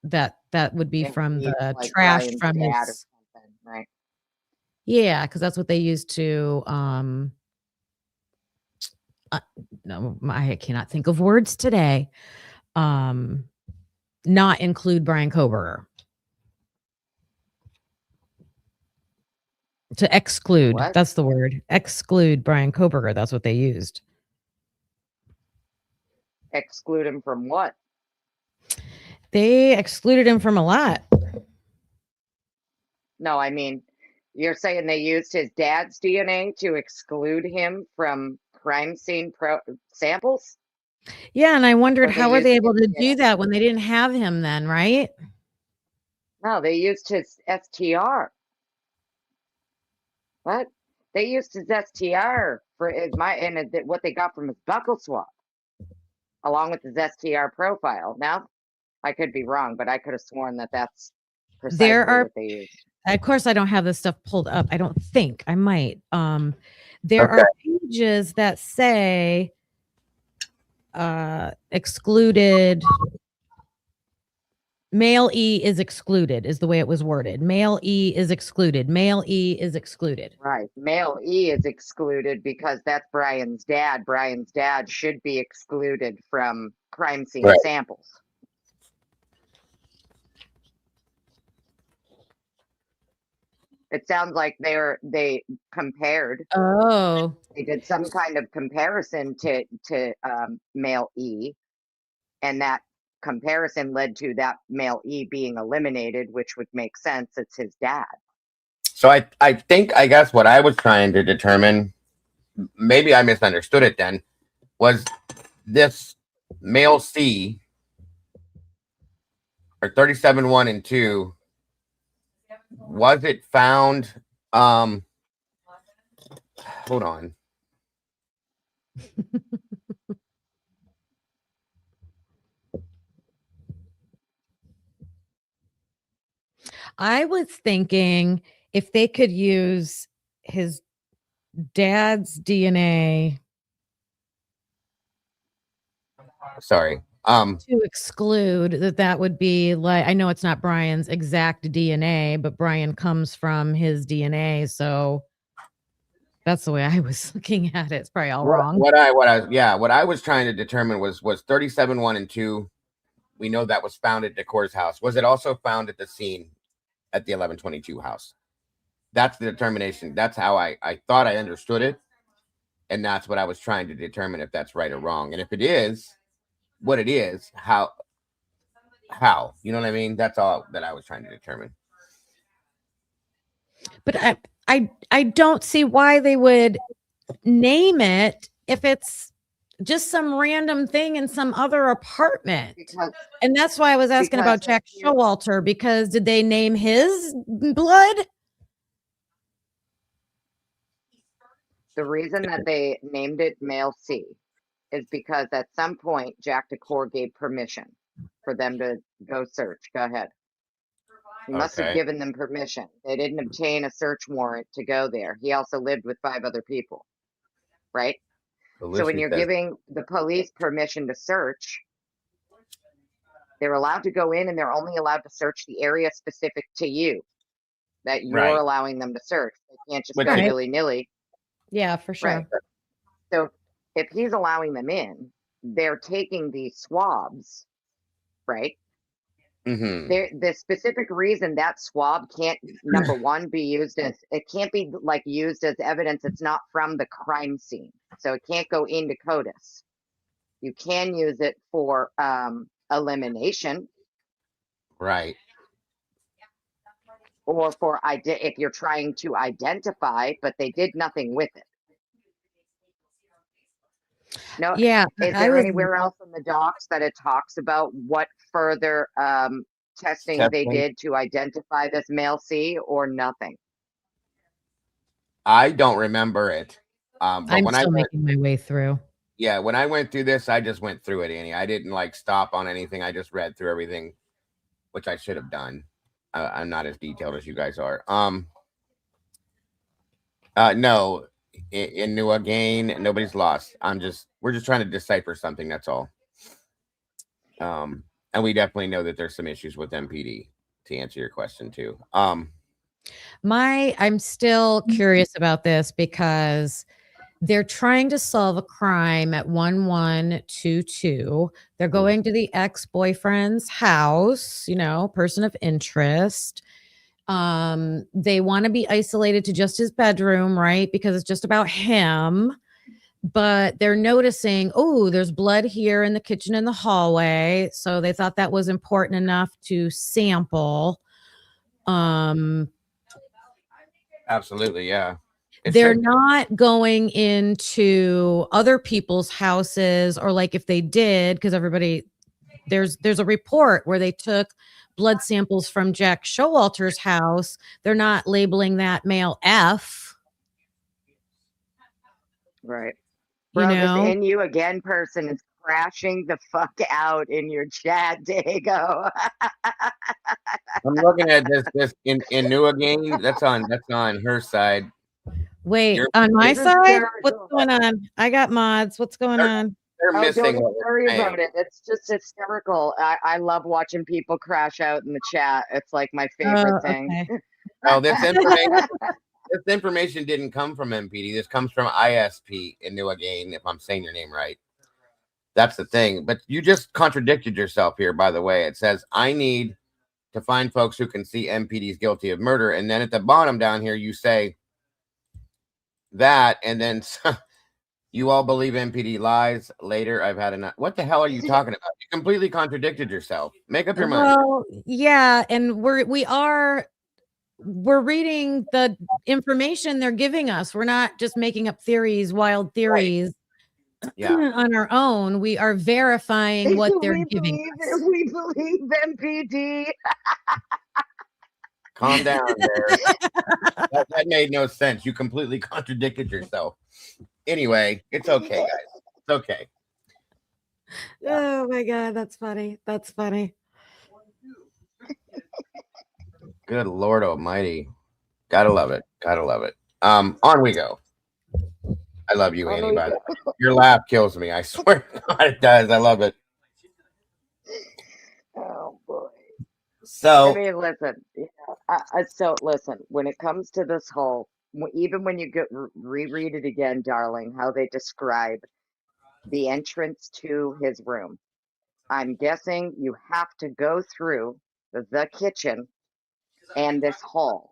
That would be from the like trash Brian's from dad or his, something, right? yeah, because that's what they used to no, I cannot think of words today. Not include Brian Koberger. To exclude. What? That's the word. Exclude Brian Koberger. That's what they used. Exclude him from what? They excluded him from a lot. No, I mean, you're saying they used his dad's DNA to exclude him from crime scene samples? Yeah, and I wondered Or they how were used they able his to DNA? do that when they didn't have him then, right? No, they used his STR. What? They used his STR for what they got from his buckle swab, along with his STR profile. Now, I could be wrong, but I could have sworn that that's precisely what they used. Of course, I don't have this stuff pulled up. I don't think I might. There are pages that say excluded. Male E is excluded, is the way it was worded. Male E is excluded. Male E is excluded. Right. Male E is excluded because that's Brian's dad. Brian's dad should be excluded from crime scene samples. It sounds like they compared. Oh. They did some kind of comparison to male E, and that comparison led to that male E being eliminated, which would make sense. It's his dad. So I guess what I was trying to determine, maybe I misunderstood it then, was this male C, or 37, 1 and 2, was it found, hold on. I was thinking if they could use his dad's DNA to exclude that would be like, I know it's not Brian's exact DNA, but Brian comes from his DNA, so that's the way I was looking at it. It's probably all wrong. What I was trying to determine was 37, 1 and 2. We know that was found at Decor's house. Was it also found at the scene at the 1122 house? That's the determination. That's how I thought I understood it. And that's what I was trying to determine if that's right or wrong. And if it is what it is, how, you know what I mean? That's all that I was trying to determine. But I don't see why they would name it if it's just some random thing in some other apartment. And that's why I was asking about Jack Showalter, because did they name his blood? The reason that they named it male C is because at some point Jack Decor gave permission for them to go search. Go ahead. He must have given them permission. They didn't obtain a search warrant to go there. He also lived with 5 other people, right? So when you're giving the police permission to search, they're allowed to go in and they're only allowed to search the area specific to you that you're allowing them to search. They can't just go willy-nilly. Yeah, for sure. Right. So if he's allowing them in, they're taking these swabs, right? Mm-hmm. The specific reason that swab can't, number one, be used as, it can't be like used as evidence. It's not from the crime scene. So it can't go into CODIS. You can use it for elimination. Right. Or for if you're trying to identify, but they did nothing with it. No. Yeah. Is there anywhere else in the docs that it talks about what further testing they did to identify this male C, or nothing? I don't remember it. But I'm still making my way through. Yeah, when I went through this, I just went through it, Annie. I didn't like stop on anything. I just read through everything, which I should have done. I'm not as detailed as you guys are. No, in New Again, nobody's lost. We're just trying to decipher something. That's all. And we definitely know that there's some issues with MPD, to answer your question too. I'm still curious about this because they're trying to solve a crime at 1122. They're going to the ex-boyfriend's house, person of interest. They want to be isolated to just his bedroom, right? Because it's just about him. But they're noticing, oh, there's blood here in the kitchen and the hallway. So they thought that was important enough to sample. Absolutely, yeah. They're not going into other people's houses, or like if they did, because everybody, there's a report where they took blood samples from Jack Showalter's house. They're not labeling that male F. Right. You Bro, know? this "and you again" person is crashing the fuck out in your chat, Dago. I'm looking at this in New Again. That's on her side. Wait, You're- on my It's side? What's hysterical. going on? I got mods. What's going on? They're Oh, missing don't what we're worry saying. about it. It's just hysterical. I love watching people crash out in the chat. It's like my favorite thing. Okay. No, this information didn't come from MPD. This comes from ISP in New Again, if I'm saying your name right. That's the thing. But you just contradicted yourself here, by the way. It says, I need to find folks who can see MPD's guilty of murder. And then at the bottom down here, you say that, and then you all believe MPD lies. Later, I've had enough. What the hell are you talking about? You completely contradicted yourself. Make up your mind. Well, yeah, and we're reading the information they're giving us. We're not just making up theories, wild theories. Yeah. On our own. We are verifying what they're giving us. We believe MPD. Calm down there. that made no sense. You completely contradicted yourself. Anyway, it's okay, guys. It's okay. Oh my God, that's funny. That's funny. Good Lord Almighty. Gotta love it. Gotta love it. On we go. I love you, Annie, by the way. Your laugh kills me. I swear to God it does. I love it. Oh boy. So, I mean, listen. So listen. When it comes to this whole, even when you get reread it again, darling, how they describe the entrance to his room, I'm guessing you have to go through the kitchen and this hall,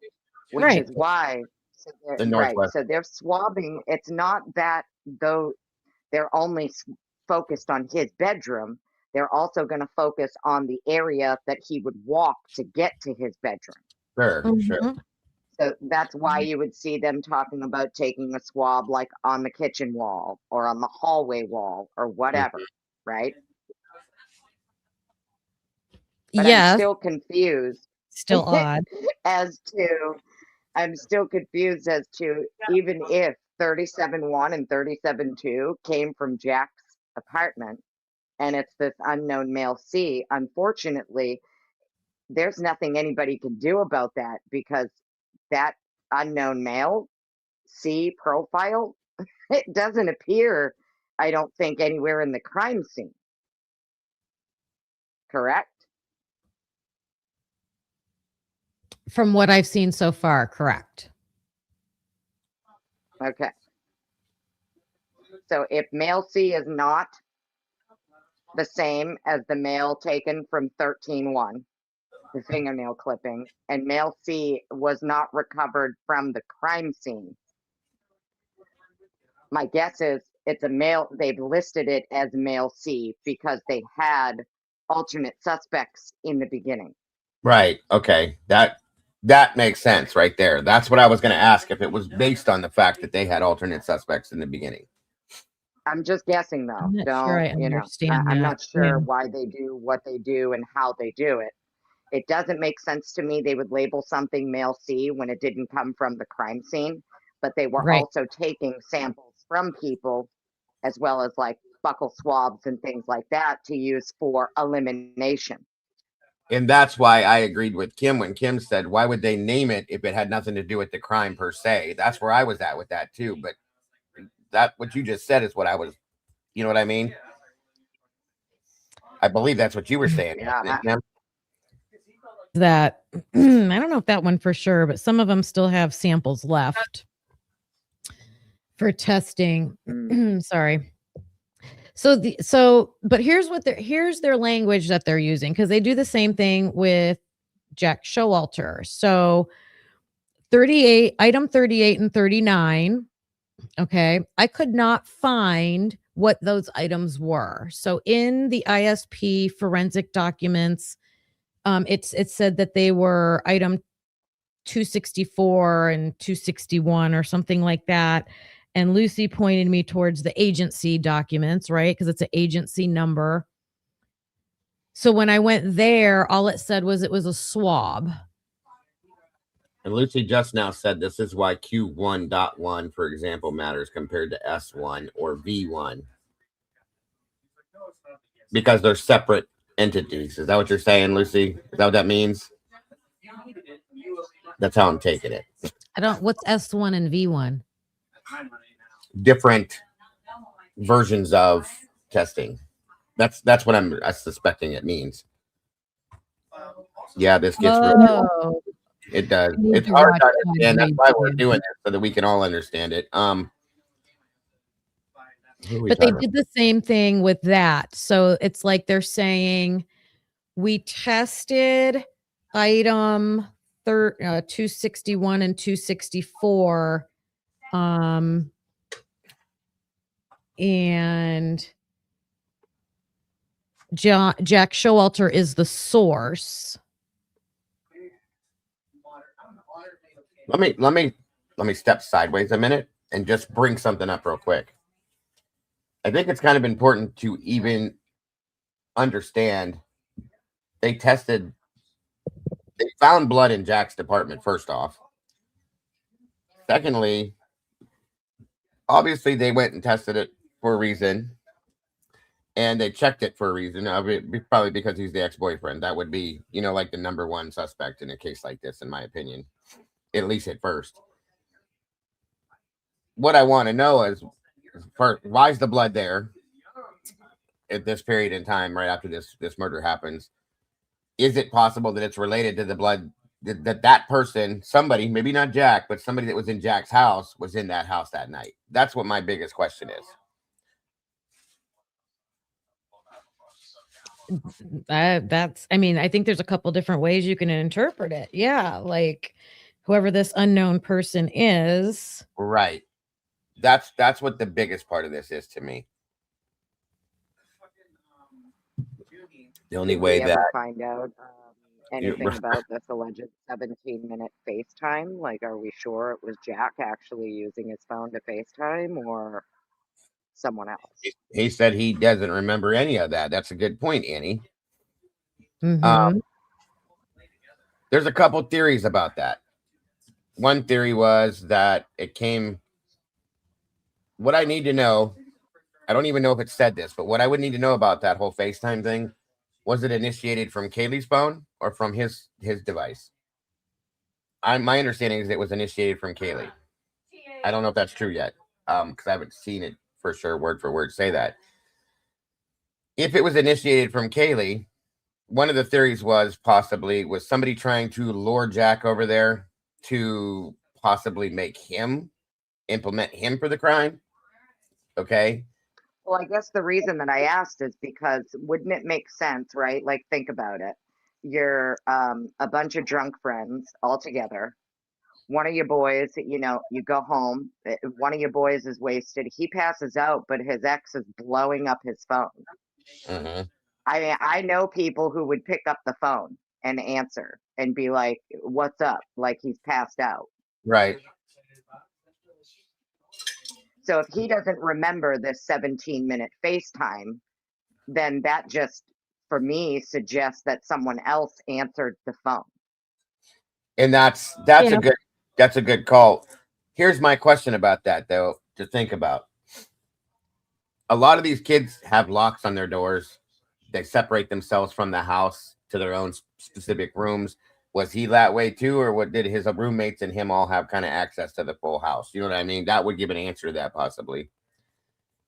which Right. is why. So the right. Northwest. So they're swabbing. It's not that though they're only focused on his bedroom. They're also going to focus on the area that he would walk to get to his bedroom. Sure, sure. Mhm. So that's why you would see them talking about taking a swab like on the kitchen wall or on the hallway wall or whatever, right? But Yes. I'm still confused Still odd. I'm still confused as to even if 37-1 and 37-2 came from Jack's apartment and it's this unknown male C, unfortunately, there's nothing anybody can do about that because that unknown male C profile, it doesn't appear, I don't think, anywhere in the crime scene. Correct? From what I've seen so far, correct. Okay. So if male C is not the same as the male taken from 13-1, the fingernail clipping, and male C was not recovered from the crime scene, my guess is it's a male. They've listed it as male C because they had alternate suspects in the beginning. Right. Okay. That makes sense right there. That's what I was going to ask, if it was based on the fact that they had alternate suspects in the beginning. I'm just guessing though. I'm not sure I understand I'm that. not sure Yeah. why they do what they do and how they do it. It doesn't make sense to me they would label something male C when it didn't come from the crime scene, but they were Right. also taking samples from people as well as like buccal swabs and things like that to use for elimination. And that's why I agreed with Kim when Kim said, why would they name it if it had nothing to do with the crime per se? That's where I was at with that too. But that, what you just said is what I was, you know what I mean? I believe that's what you were saying. Yeah. Kim? That I don't know if that one for sure, but some of them still have samples left for testing. Sorry. But here's their language that they're using, because they do the same thing with Jack Showalter. So 38 and 39. Okay. I could not find what those items were. So in the ISP forensic documents, it said that they were item 264 and 261 or something like that. And Lucy pointed me towards the agency documents, right? Because it's an agency number. So when I went there, all it said was it was a swab. And Lucy just now said this is why Q1.1, for example, matters compared to S1 or V1. Because they're separate entities. Is that what you're saying, Lucy? Is that what that means? That's how I'm taking it. What's S1 and V1? Different versions of testing. That's what I'm suspecting it means. Yeah, this gets really. It does. It's hard to understand. That's why we're doing it, so that we can all understand it. But they did the same thing with that. So it's like they're saying we tested item 261 and 264. And Jack Showalter is the source. Let me step sideways a minute and just bring something up real quick. I think it's kind of important to even understand they found blood in Jack's department, first off. Secondly, obviously they went and tested it for a reason, and they checked it for a reason. Probably because he's the ex-boyfriend. That would be, like the number one suspect in a case like this, in my opinion, at least at first. What I want to know is, first, why is the blood there at this period in time, right after this murder happens? Is it possible that it's related to the blood that person, somebody, maybe not Jack, but somebody that was in Jack's house was in that house that night? That's what my biggest question is. I think there's a couple different ways you can interpret it. Yeah, like whoever this unknown person is. Right. That's what the biggest part of this is to me. The only way Did we that ever find out anything about this alleged 17-minute FaceTime? Like, are we sure it was Jack actually using his phone to FaceTime or someone else? He said he doesn't remember any of that. That's a good point, Annie. Mm-hmm. There's a couple theories about that. One theory was that it came. What I need to know, I don't even know if it said this, but what I would need to know about that whole FaceTime thing, was it initiated from Kaylee's phone or from his device? My understanding is it was initiated from Kaylee. I don't know if that's true yet, because I haven't seen it for sure, word for word, say that. If it was initiated from Kaylee, one of the theories was somebody trying to lure Jack over there to possibly make him implement him for the crime. Okay. Well, I guess the reason that I asked is because wouldn't it make sense, right? Like, think about it. You're a bunch of drunk friends all together. One of your boys, you go home. One of your boys is wasted. He passes out, but his ex is blowing up his phone. Mm-hmm. I know people who would pick up the phone and answer and be like, "What's up?" Like he's passed out. Right. So if he doesn't remember this 17-minute FaceTime, then that just, for me, suggests that someone else answered the phone. And that's a good call. Here's my question about that, though, to think about. A lot of these kids have locks on their doors. They separate themselves from the house to their own specific rooms. Was he that way too, or what did his roommates and him all have kind of access to the full house? You know what I mean? That would give an answer to that possibly,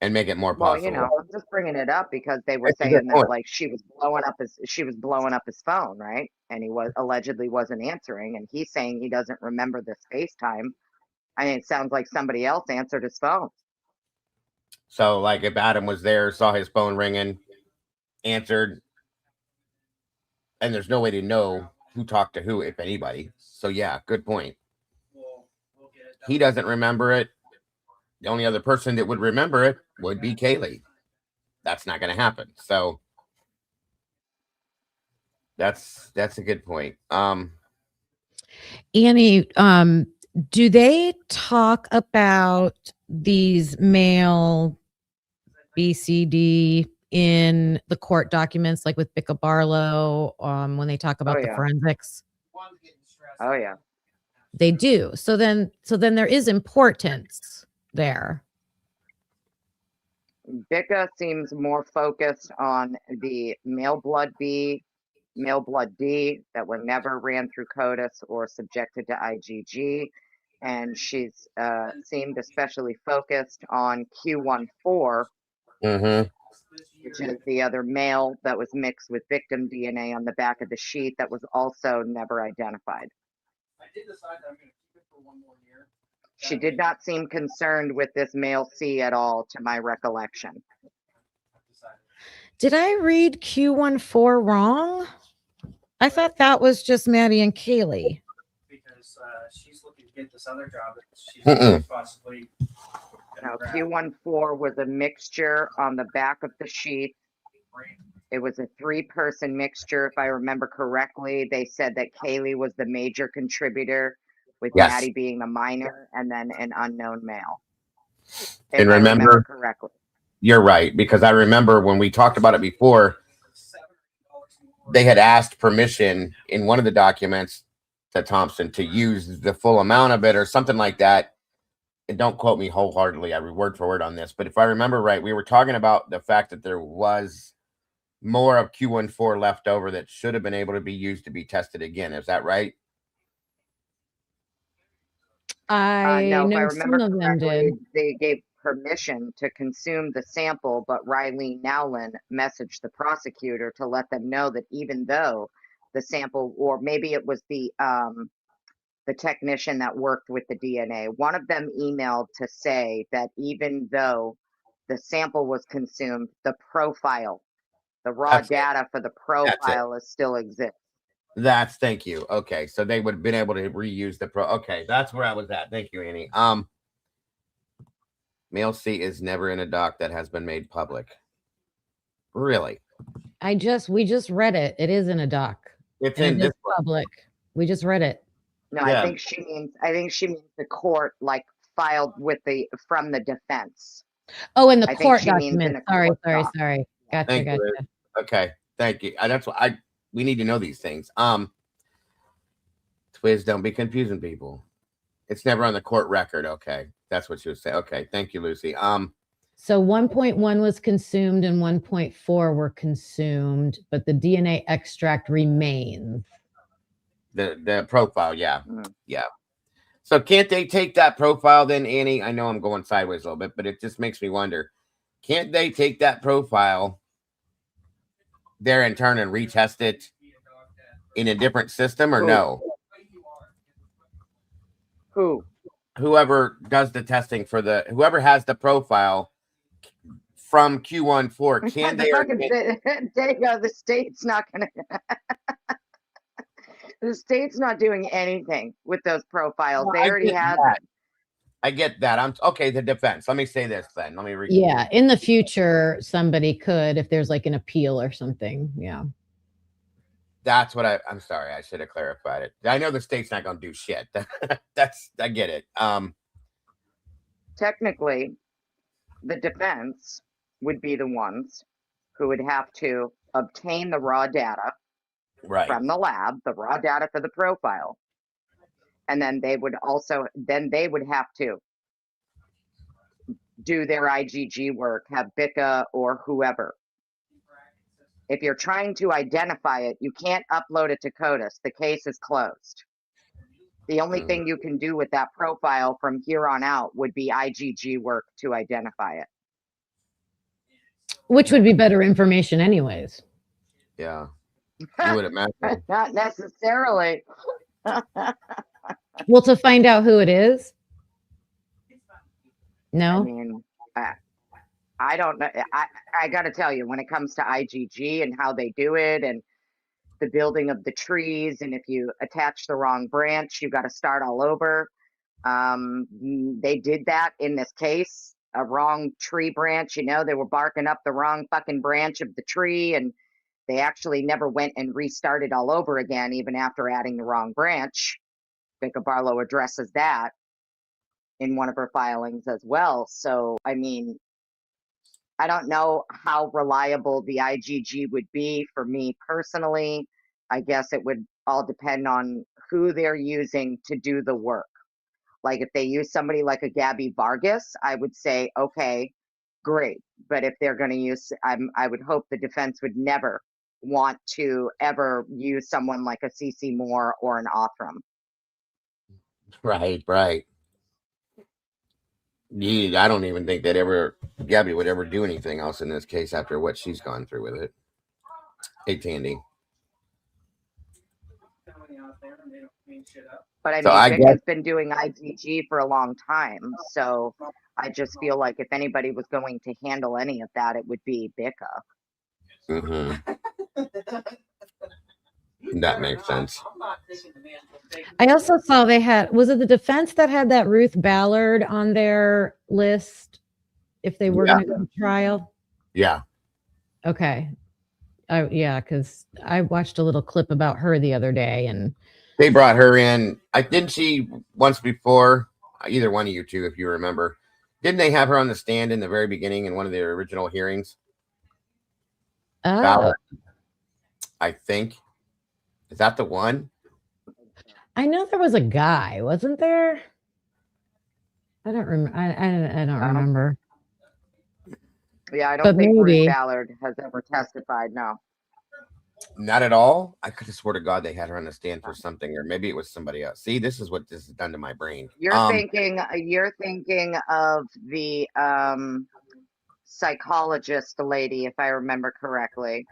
and make it more possible. Well, I'm just bringing it up because they were saying that like she was blowing up his phone, right? And he allegedly wasn't answering, and he's saying he doesn't remember this FaceTime. I mean, it sounds like somebody else answered his phone. So, like, if Adam was there, saw his phone ringing, answered, and there's no way to know who talked to who, if anybody. So yeah, good point. He doesn't remember it. The only other person that would remember it would be Kaylee. That's not going to happen. So that's a good point. Annie, do they talk about these male BCD in the court documents, like with Bicca Barlow, when they talk about the forensics? Oh yeah, they do. So then there is importance there. Bicca seems more focused on the male blood B, male blood D that were never ran through CODIS or subjected to IgG. And she's seemed especially focused on Q14, which is the other male that was mixed with victim DNA on the back of the sheet that was also never identified. I did decide that I'm going to keep it for one more year. She did not seem concerned with this male C at all, to my recollection. Did I read Q14 wrong? I thought that was just Maddie and Kaylee. Because she's looking to get this other job that she's possibly. No, Q14 was a mixture on the back of the sheet. It was a 3-person mixture, if I remember correctly. They said that Kaylee was the major contributor, with Maddie being the minor, and then an unknown male. And remember correctly. You're right, because I remember when we talked about it before, they had asked permission in one of the documents to Thompson to use the full amount of it or something like that. And don't quote me wholeheartedly, I read word for word on this, but if I remember right, we were talking about the fact that there was more of Q14 left over that should have been able to be used to be tested again. Is that right? No, if I remember some of them correctly, did. they gave permission to consume the sample, but Riley Nowlin messaged the prosecutor to let them know that even though the sample, or maybe it was the technician that worked with the DNA, one of them emailed to say that even though the sample was consumed, the profile, the raw data for the profile is still exists. Thank you. Okay, so they would have been able to reuse the okay, that's where I was at. Thank you, Annie. Male C is never in a doc that has been made public. Really? We just read it. It is in a doc. It's in this public. We just read it. No, yeah. I think she means the court, like, filed with from the defense. Oh, in the court document. Sorry. Gotcha. You. Okay, thank you. That's what we need to know these things. Twiz, don't be confusing people. It's never on the court record. Okay, that's what you would say. Okay, thank you, Lucy. So 1.1 was consumed and 1.4 were consumed, but the DNA extract remains. The profile, yeah. So can't they take that profile then, Annie? I know I'm going sideways a little bit, but it just makes me wonder. Can't they take that profile there in turn and retest it in a different system, or no? Whoever does the testing for whoever has the profile from Q14, can they? Dago, the state's not going to. The state's not doing anything with those profiles. They already have them. I get that. I'm okay. The defense. Let me say this then. Let me read. Yeah, in the future, somebody could, if there's like an appeal or something. Yeah. That's what I'm sorry. I should have clarified it. I know the state's not going to do shit. I get it. Technically, the defense would be the ones who would have to obtain the raw data from the lab, the raw data for the profile. And then they would have to do their IgG work, have Bicca or whoever. If you're trying to identify it, you can't upload it to CODIS. The case is closed. The only thing you can do with that profile from here on out would be IgG work to identify it. Which would be better information anyways. Yeah. You would imagine. Not necessarily. Well, to find out who it is? No? I mean, I don't know. I got to tell you, when it comes to IgG and how they do it, and the building of the trees, and if you attach the wrong branch, you got to start all over. They did that in this case, a wrong tree branch. They were barking up the wrong fucking branch of the tree, and they actually never went and restarted all over again, even after adding the wrong branch. Becca Barlow addresses that in one of her filings as well. So, I mean, I don't know how reliable the IGG would be for me personally. I guess it would all depend on who they're using to do the work. Like if they use somebody like a Gabby Vargas, I would say, okay, great. But if they're going to use, I would hope the defense would never want to ever use someone like a CC Moore or an Othram. Right. I don't even think Gabby would ever do anything else in this case after what she's gone through with it. Hey, Tandy. But I mean, Becca's been doing IGG for a long time, so I just feel like if anybody was going to handle any of that, it would be Becca. Mm-hmm. That makes sense. I also saw was it the defense that had that Ruth Ballard on their list if they were going to go to trial? Yeah. Okay. Because I watched a little clip about her the other day, and they brought her in. Didn't she once before? Either one of you two, if you remember, didn't they have her on the stand in the very beginning in one of the original hearings? Ballard, I think. Is that the one? I know there was a guy, wasn't there? I don't remember. I don't remember. Yeah, I don't think Ruth Ballard has ever testified. No. Not at all. I could have swore to God they had her on the stand for something, or maybe it was somebody else. See, this is what this has done to my brain. You're thinking of the psychologist lady, if I remember correctly.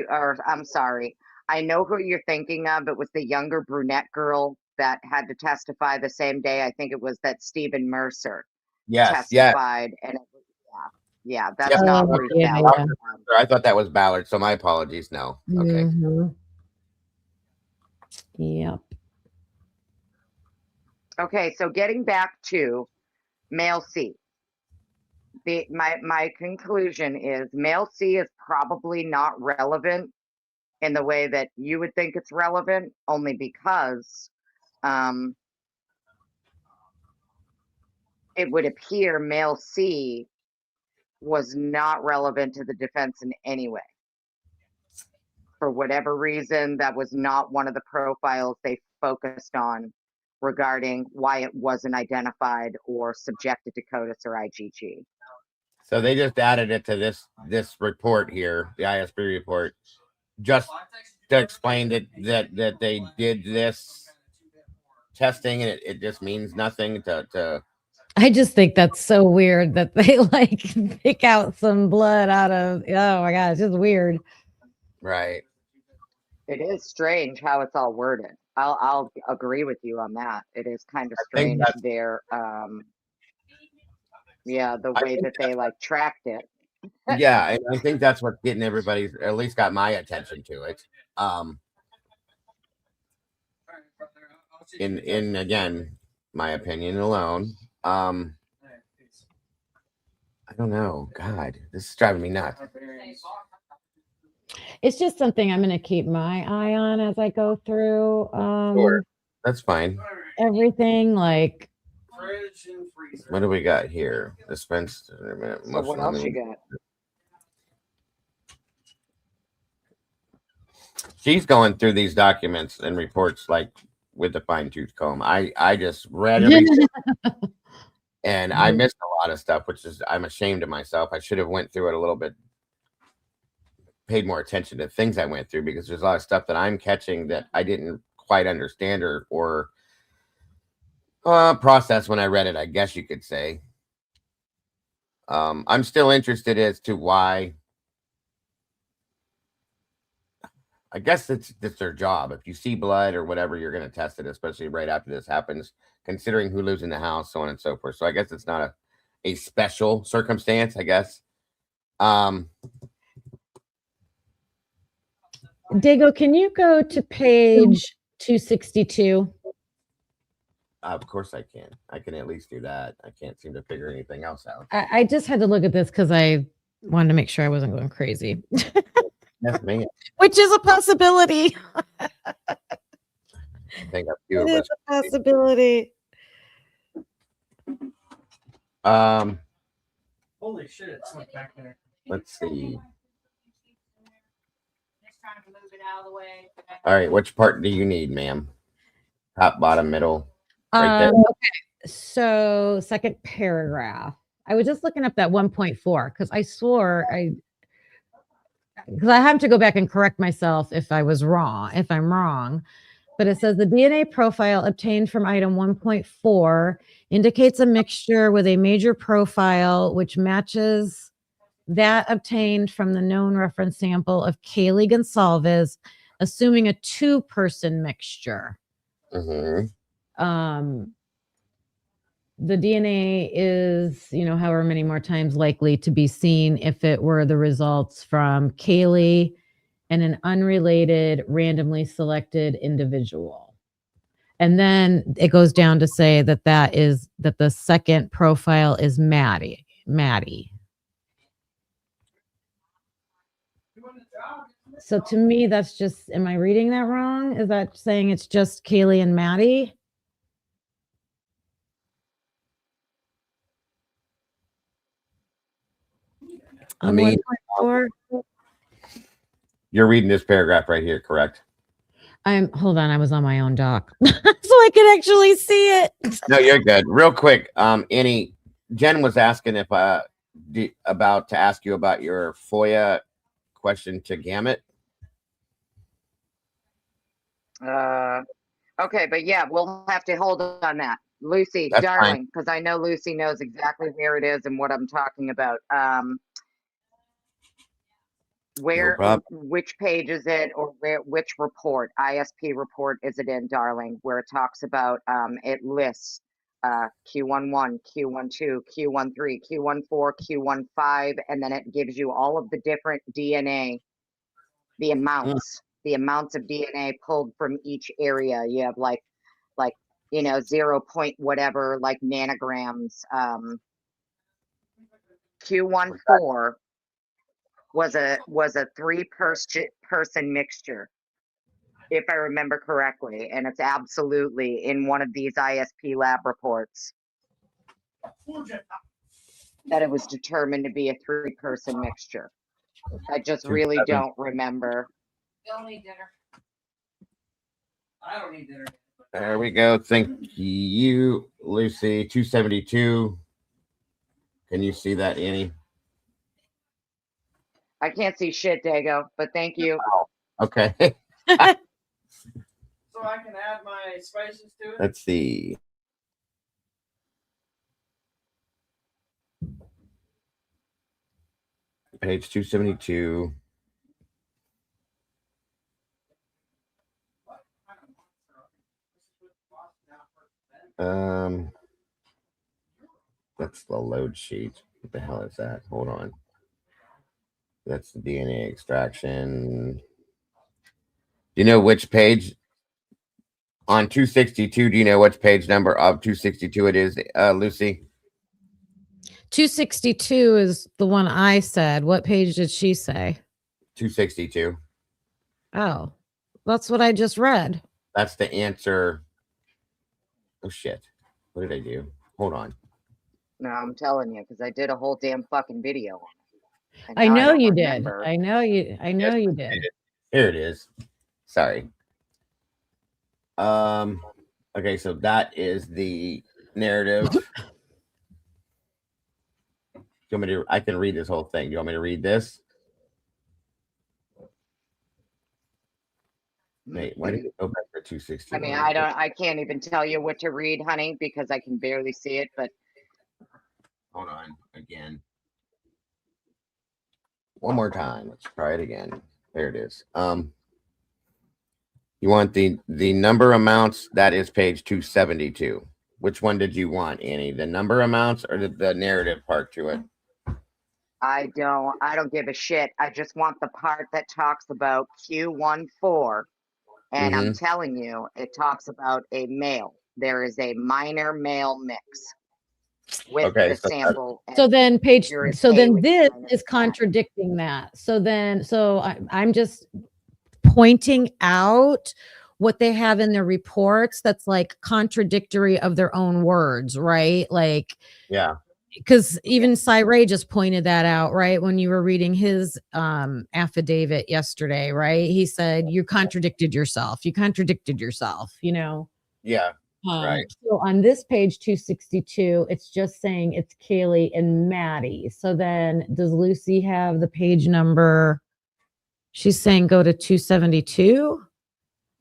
I'm sorry. I know who you're thinking of. It was the younger brunette girl that had to testify the same day. I think it was that Stephen Mercer testified. And that's not Ruth Ballard. I thought that was Ballard, so my apologies. No. Okay. Mm-hmm. Yep. Okay, so getting back to male C. My conclusion is male C is probably not relevant in the way that you would think it's relevant, only because it would appear male C was not relevant to the defense in any way. For whatever reason, that was not one of the profiles they focused on regarding why it wasn't identified or subjected to CODIS or IGG. So they just added it to this report here, the ISB report, just to explain that they did this testing, and it just means nothing to I just think that's so weird that they pick out some blood out of, oh my God, it's just weird. Right. It is strange how it's all worded. I'll agree with you on that. It is kind of strange there. The way that they tracked it. Yeah, and I think that's what's getting everybody, at least got my attention to it. In again, my opinion alone. I don't know. God, this is driving me nuts. It's just something I'm going to keep my eye on as I go through. Sure. That's fine. Everything What do we got here? Dispense. So what else you got? She's going through these documents and reports with a fine-tooth comb. I just read everything. And I missed a lot of stuff, which is I'm ashamed of myself. I should have went through it a little bit, paid more attention to things I went through, because there's a lot of stuff that I'm catching that I didn't quite understand or process when I read it, I guess you could say. I'm still interested as to why. I guess it's their job. If you see blood or whatever, you're going to test it, especially right after this happens, considering who lives in the house, so on and so forth. So I guess it's not a special circumstance, I guess. What Dago, can you go to page 262? Of course I can. I can at least do that. I can't seem to figure anything else out. I just had to look at this because I wanted to make sure I wasn't going crazy. Yes, man. Which is a possibility. I think a few It of is us. a possibility. Holy shit, it's like back there. Let's see. Just trying to move it out of the way. All right, which part do you need, ma'am? Top, bottom, middle, right there. Okay, so second paragraph. I was just looking up that 1.4 because I swore because I have to go back and correct myself if I'm wrong. But it says the DNA profile obtained from item 1.4 indicates a mixture with a major profile which matches that obtained from the known reference sample of Kaylee Gonsalves, assuming a 2-person mixture. Mm-hmm. The DNA is, however many more times likely to be seen if it were the results from Kaylee and an unrelated randomly selected individual. And then it goes down to say that the second profile is Maddie. So to me, that's just, am I reading that wrong? Is that saying it's just Kaylee and Maddie? I mean, 1.4? You're reading this paragraph right here, correct? Hold on, I was on my own doc. So I could actually see it. No, you're good. Real quick, Jen was asking if about to ask you about your FOIA question to Gamut. Okay, but yeah, we'll have to hold on that. Lucy, That's darling, because I know Lucy knows exactly where it is and what I'm talking about. Which page is it, or which report, ISP report is it in, darling, where it talks about, it lists Q11, Q12, Q13, Q14, Q15, and then it gives you all of the different DNA, the amounts of DNA pulled from each area. You have like 0 point whatever, like nanograms. Q14 was a 3-person mixture, if I remember correctly, and it's absolutely in one of these ISP lab reports that it was determined to be a 3-person mixture. I just really don't remember. Don't need dinner. I don't need dinner. There we go. Thank you, Lucy. 272. Can you see that, Annie? I can't see shit, Dago, but thank you. Okay. So I can add my spices to it? Let's see. Page 272. That's the load sheet. What the hell is that? Hold on. That's the DNA extraction. Do you know which page on 262? Do you know which page number of 262 it is, Lucy? 262 is the one I said. What page did she say? 262. Oh, that's what I just read. That's the answer. Oh, shit. What did I do? Hold on. No, I'm telling you, because I did a whole damn fucking video on it. I know you did. I know you did. Here it is. Sorry. Okay, so that is the narrative. Do you want me to? I can read this whole thing. Do you want me to read this? Wait, why did it go back for 260? I mean, I can't even tell you what to read, honey, because I can barely see it, but hold on again. One more time. Let's try it again. There it is. You want the number amounts? That is page 272. Which one did you want, Annie? The number amounts or the narrative part to it? I don't give a shit. I just want the part that talks about Q14. And I'm telling you, it talks about a male. There is a minor male mix with Okay, the so sample. So then Kaylee this minor is fat. contradicting that. I'm just pointing out what they have in their reports that's like contradictory of their own words, right? Like, yeah, because even Cy Ray just pointed that out, right? When you were reading his affidavit yesterday, right? He said, you contradicted yourself. You contradicted yourself, you know? yeah, right. So on this page 262, it's just saying it's Kaylee and Maddie. So then does Lucy have the page number? She's saying go to 272.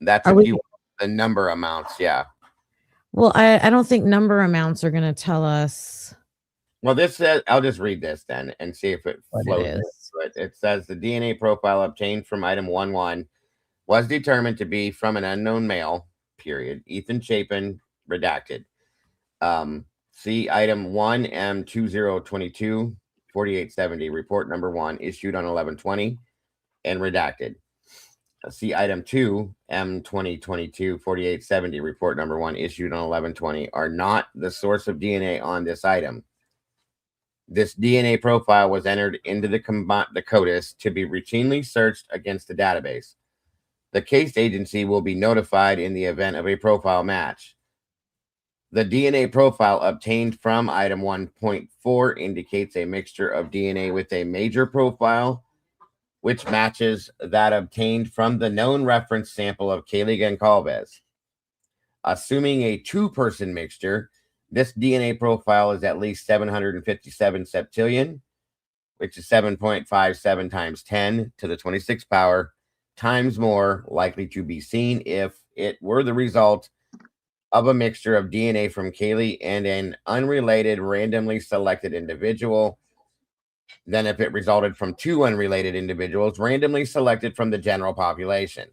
That's Are if we? you the number amounts, yeah. Well, I don't think number amounts are going to tell us Well, this says, I'll just read this then and see if it what flows. it is. It says the DNA profile obtained from item 1.1 was determined to be from an unknown male, period. Ethan Chapin, redacted. See item 1M2022 4870, report number 1, issued on 11/20 and redacted. See item 2 M2022 4870, report number 1, issued on 11/20, are not the source of DNA on this item. This DNA profile was entered into the CODIS to be routinely searched against the database. The case agency will be notified in the event of a profile match. The DNA profile obtained from item 1.4 indicates a mixture of DNA with a major profile, which matches that obtained from the known reference sample of Kaylee Goncalves. Assuming a two-person mixture, this DNA profile is at least 757 septillion, which is 7.57 times 10 to the 26th power, times more likely to be seen if it were the result of a mixture of DNA from Kaylee and an unrelated randomly selected individual than if it resulted from two unrelated individuals randomly selected from the general population.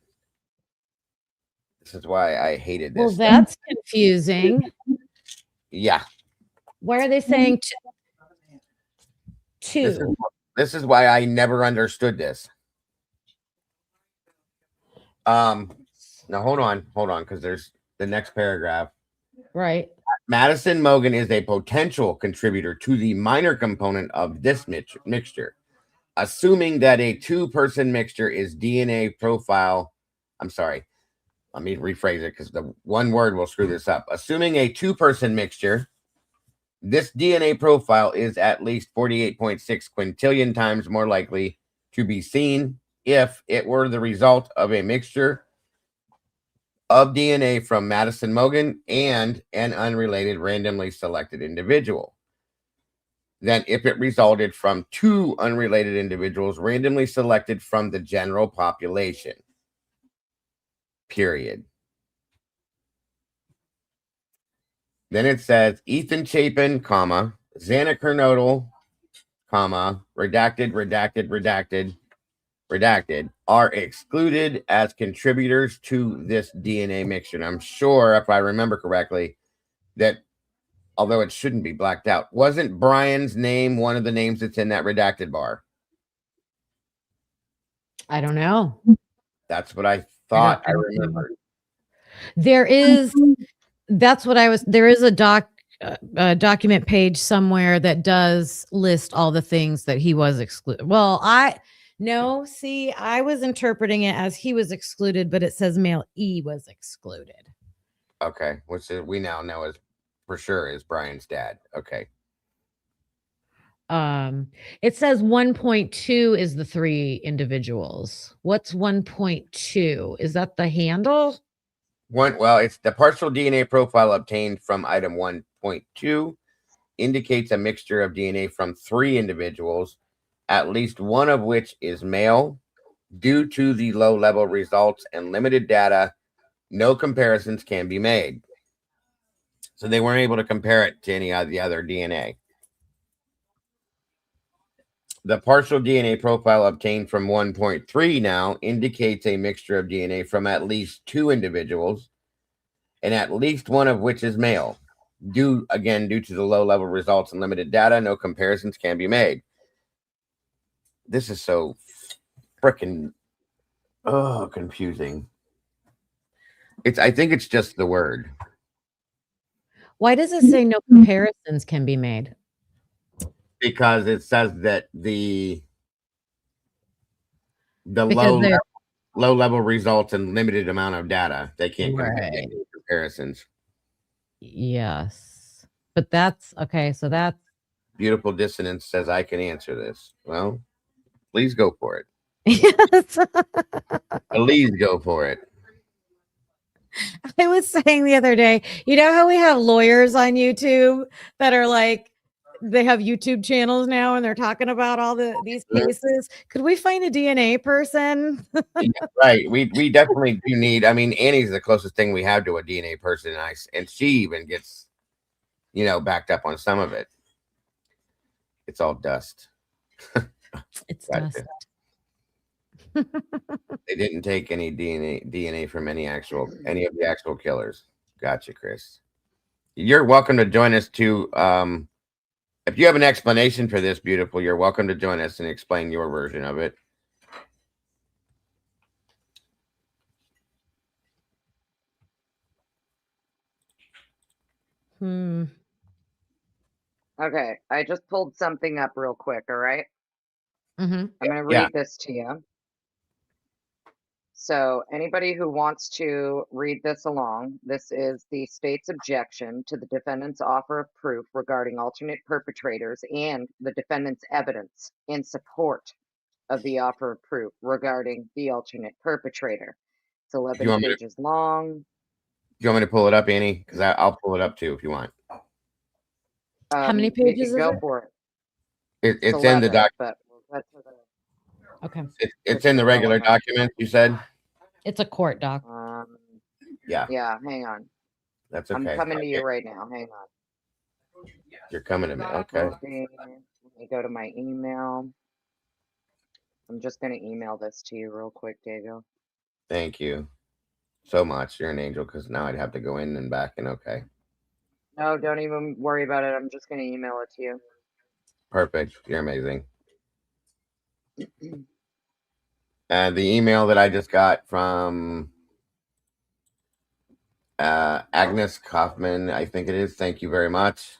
This is why I hated this. Well, that's confusing. Yeah. Why are they saying two? This is why I never understood this. Now hold on, because there's the next paragraph. Right. Madison Mogan is a potential contributor to the minor component of this mixture. Assuming that a two-person mixture is DNA profile. I'm sorry. Let me rephrase it because the one word will screw this up. Assuming a two-person mixture, this DNA profile is at least 48.6 quintillion times more likely to be seen if it were the result of a mixture of DNA from Madison Mogan and an unrelated randomly selected individual than if it resulted from two unrelated individuals randomly selected from the general population. Period. Then it says Ethan Chapin, comma, Xana Kernodle, comma, redacted, are excluded as contributors to this DNA mixture. And I'm sure, if I remember correctly, that although it shouldn't be blacked out, wasn't Brian's name one of the names that's in that redacted bar? I don't know. That's what I thought I remembered. There is, that's what I was, there is a document page somewhere that does list all the things that he was excluded. Well, I was interpreting it as he was excluded, but it says male E was excluded. Okay, which we now know is for sure is Brian's dad. Okay. It says 1.2 is the three individuals. What's 1.2? Is that the handle? Well, it's the partial DNA profile obtained from item 1.2 indicates a mixture of DNA from three individuals, at least one of which is male. Due to the low level results and limited data, no comparisons can be made. So they weren't able to compare it to any of the other DNA. The partial DNA profile obtained from 1.3 now indicates a mixture of DNA from at least two individuals, and at least one of which is male. Due to the low level results and limited data, no comparisons can be made. this is so freaking confusing. I think it's just the word. Why does it say no comparisons can be made? Because it says that the Because they're low level results and limited amount of data. They can't right. make comparisons. Yes. But that's okay. So that's Beautiful Dissonance says I can answer this. Well, please go for it. yes. Please go for it. I was saying the other day, you know how we have lawyers on YouTube that are like, they have YouTube channels now and they're talking about all these cases. Could we find a DNA person? Yeah, right. We definitely do need. I mean, Annie's the closest thing we have to a DNA person, and she even gets, backed up on some of it. It's all dust. It's dust. They didn't take any DNA from any of the actual killers. Gotcha, Chris. You're welcome to join us too. If you have an explanation for this, beautiful, you're welcome to join us and explain your version of it. Okay, I just pulled something up real quick, all right? Mm-hmm. I'm going to read this to you. So anybody who wants to read this along, this is the state's objection to the defendant's offer of proof regarding alternate perpetrators and the defendant's evidence in support of the offer of proof regarding the alternate perpetrator. It's 11 pages long. Do you want me to pull it up, Annie? Because I'll pull it up too if you want. How many pages is go it? for it. It's 11, in the document. Okay. It's in the regular document, you said? It's a court doc. Yeah. Yeah, hang on. That's okay. I'm coming to you right now. Hang on. You're coming to me. Okay. Let me go to my email. I'm just going to email this to you real quick, Dago. Thank you so much. You're an angel, because now I'd have to go in and back and okay. No, don't even worry about it. I'm just going to email it to you. Perfect. You're amazing. The email that I just got from Agnes Kaufman, I think it is. Thank you very much.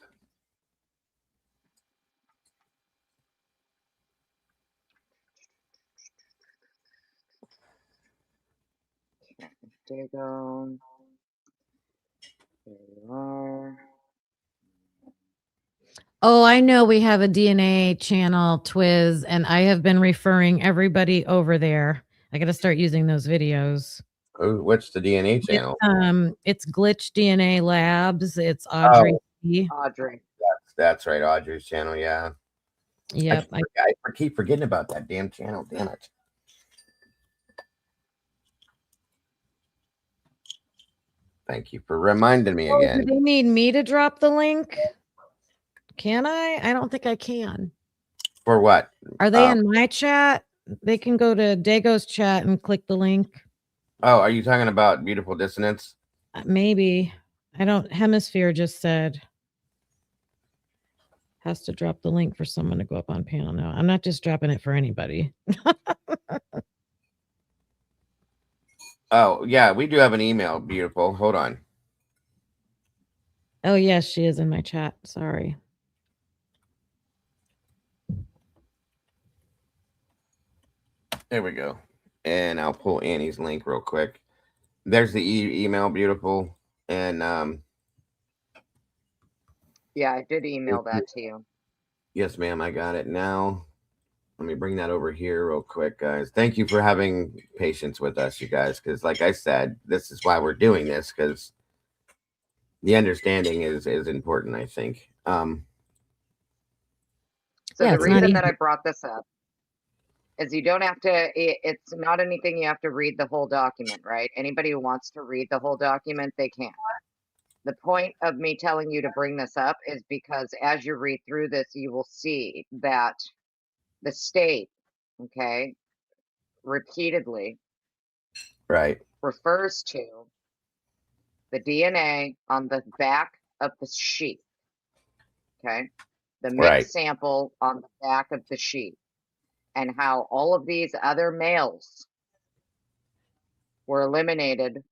Dago. There you are. Oh, I know we have a DNA channel, Twiz, and I have been referring everybody over there. I got to start using those videos. Oh, what's the DNA channel? It's Glitch DNA Labs. It's Audrey. Audrey. That's right, Audrey's channel. Yeah. Yep. I keep forgetting about that damn channel. Damn it. Thank you for reminding me again. Do they need me to drop the link? Can I? I don't think I can. For what? Are they in my chat? They can go to Dago's chat and click the link. Oh, are you talking about Beautiful Dissonance? Maybe. I don't. Hemisphere just said has to drop the link for someone to go up on panel. No, I'm not just dropping it for anybody. Oh, yeah, we do have an email, Beautiful. Hold on. Oh, yes, she is in my chat. Sorry. There we go. And I'll pull Annie's link real quick. There's the email, Beautiful. And yeah, I did email that to you. Yes, ma'am, I got it now. Let me bring that over here real quick, guys. Thank you for having patience with us, you guys, because like I said, this is why we're doing this, because the understanding is important, I think. So the reason that I brought this up is you don't have to, it's not anything you have to read the whole document, right? Anybody who wants to read the whole document, they can. The point of me telling you to bring this up is because as you read through this, you will see that the state, okay, repeatedly refers to the DNA on the back of the sheet, okay? The mixed sample on the back of the sheet. and how all of these other males were eliminated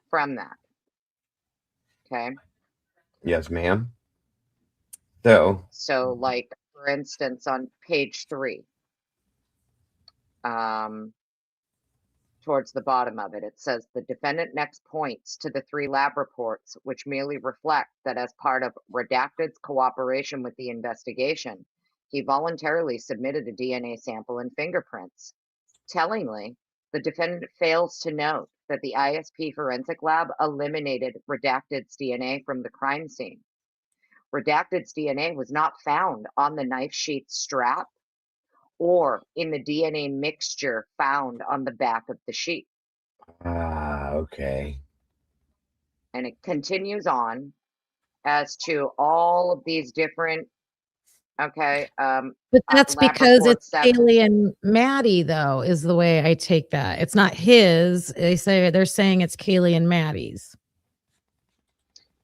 from that. Okay. Yes, ma'am. So, like, for instance, on page 3, towards the bottom of it, it says the defendant next points to the 3 lab reports, which merely reflect that as part of Redacted's cooperation with the investigation, he voluntarily submitted a DNA sample and fingerprints. Tellingly, the defendant fails to note that the ISP forensic lab eliminated Redacted's DNA from the crime scene. Redacted's DNA was not found on the knife sheath strap or in the DNA mixture found on the back of the sheet. Okay. And it continues on as to all of these different, okay. But that's lab because report it's 7. Kaylee and Maddie, though, is the way I take that. It's not his. They're saying it's Kaylee and Maddie's.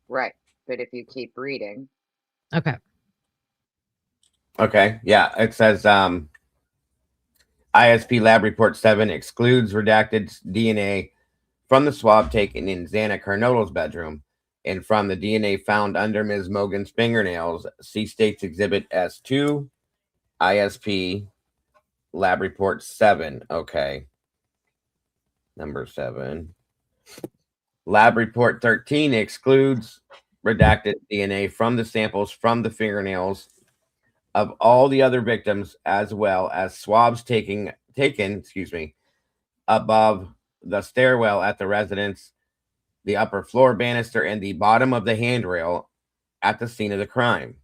Right. But if you keep reading. Okay. Okay. Yeah. It says ISP lab report 7 excludes Redacted's DNA from the swab taken in Xana Carnotto's bedroom and from the DNA found under Ms. Mogan's fingernails. See States Exhibit S2, ISP lab report 7. Okay. Number 7. Lab report 13 excludes redacted DNA from the samples from the fingernails of all the other victims, as well as swabs taken, above the stairwell at the residence, the upper floor banister, and the bottom of the handrail at the scene of the crime.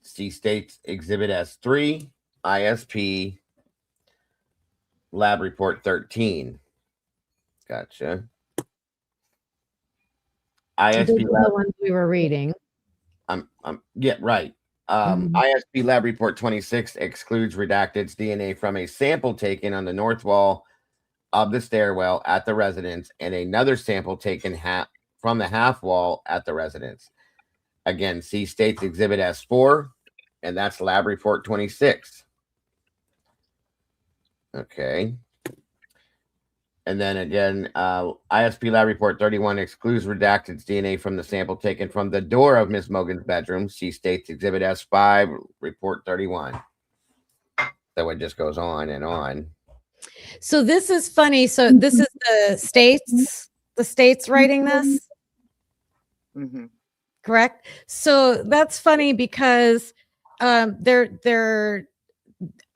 See States Exhibit S3, ISP Lab Report 13. Gotcha. ISP Lab, the ones we were reading. Yeah, right. ISP Lab Report 26 excludes Redacted's DNA from a sample taken on the north wall of the stairwell at the residence and another sample taken from the half wall at the residence. Again, see States Exhibit S4, and that's Lab Report 26. Okay. And then again, ISP Lab Report 31 excludes Redacted's DNA from the sample taken from the door of Miss Mogan's bedroom. See States Exhibit S5, Report 31. So it just goes on and on. So this is funny. So this is the states writing this? Mm-hmm. Correct? So that's funny because they're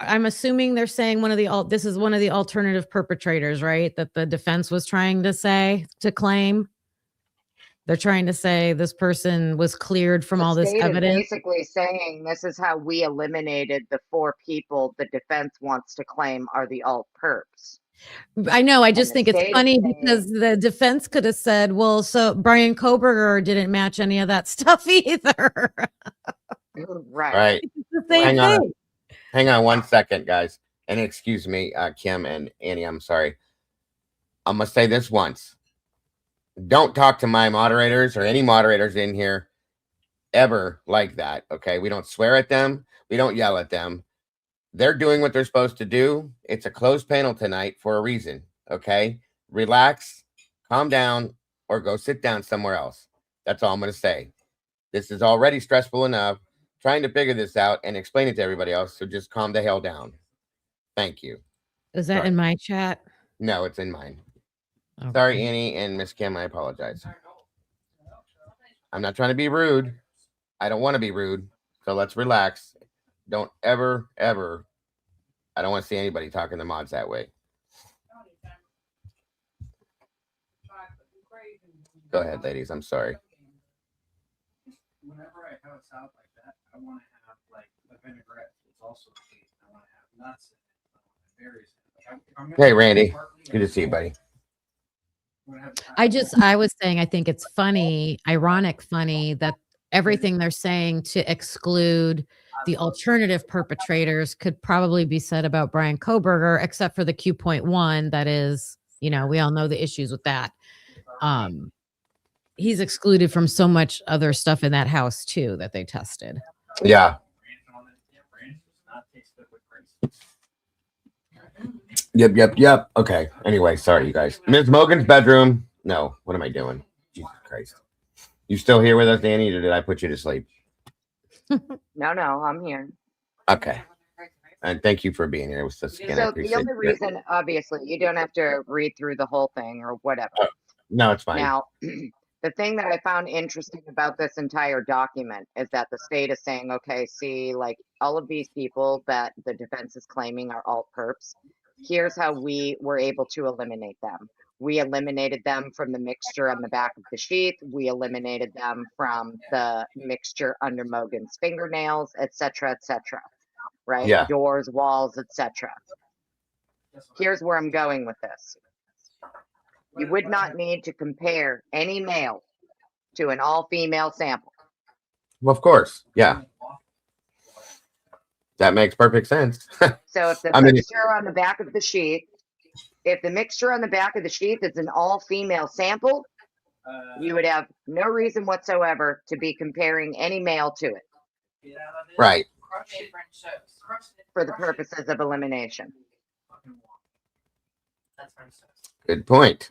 I'm assuming they're saying this is one of the alternative perpetrators, right? That the defense was trying to claim. They're trying to say this person was cleared from all this evidence. Basically saying this is how we eliminated the 4 people the defense wants to claim are the alt perps. I know. I just think it's funny because the defense could have said, well, so Brian Koberger didn't match any of that stuff either. Right. Hang on 1 second, guys. And excuse me, Kim and Annie, I'm sorry. I'm going to say this once. Don't talk to my moderators or any moderators in here ever like that, okay? We don't swear at them. We don't yell at them. They're doing what they're supposed to do. It's a closed panel tonight for a reason, okay? Relax, calm down, or go sit down somewhere else. That's all I'm going to say. This is already stressful enough trying to figure this out and explain it to everybody else, so just calm the hell down. Thank you. Is that in my chat? No, it's in mine. Okay. Sorry, Annie and Miss Kim, I apologize. I'm not trying to be rude. I don't want to be rude, so let's relax. Don't ever, I don't want to see anybody talking to mods that way. Go ahead, ladies. I'm sorry. Whenever I have a salad like that, I want to have like a vinaigrette. It's also sweet. I want to have nuts in it. I want to have berries in it. Hey, Randy. Good to see you, buddy. I was saying, I think it's funny that everything they're saying to exclude the alternative perpetrators could probably be said about Brian Koberger, except for the Q.1. That is, we all know the issues with that. He's excluded from so much other stuff in that house too that they tested. Yeah. Yep. Okay. Anyway, sorry, you guys. Miss Mogan's bedroom. No, what am I doing? Jesus Christ. You still here with us, Danny, or did I put you to sleep? No, I'm here. Okay. And thank you for being here with us again. I So the appreciate only it. reason, obviously, you don't have to read through the whole thing or whatever. No, it's fine. Now, the thing that I found interesting about this entire document is that the state is saying, okay, see, like all of these people that the defense is claiming are all perps. Here's how we were able to eliminate them. We eliminated them from the mixture on the back of the sheath. We eliminated them from the mixture under Mogan's fingernails, etc., right? Yeah. Doors, walls, etc. Here's where I'm going with this. You would not need to compare any male to an all-female sample. Well, of course. Yeah. That makes perfect sense. So if the I mean, mixture on the back of the sheath, if the mixture on the back of the sheath is an all-female sample, you would have no reason whatsoever to be comparing any male to it right. for the purposes of elimination. Good point.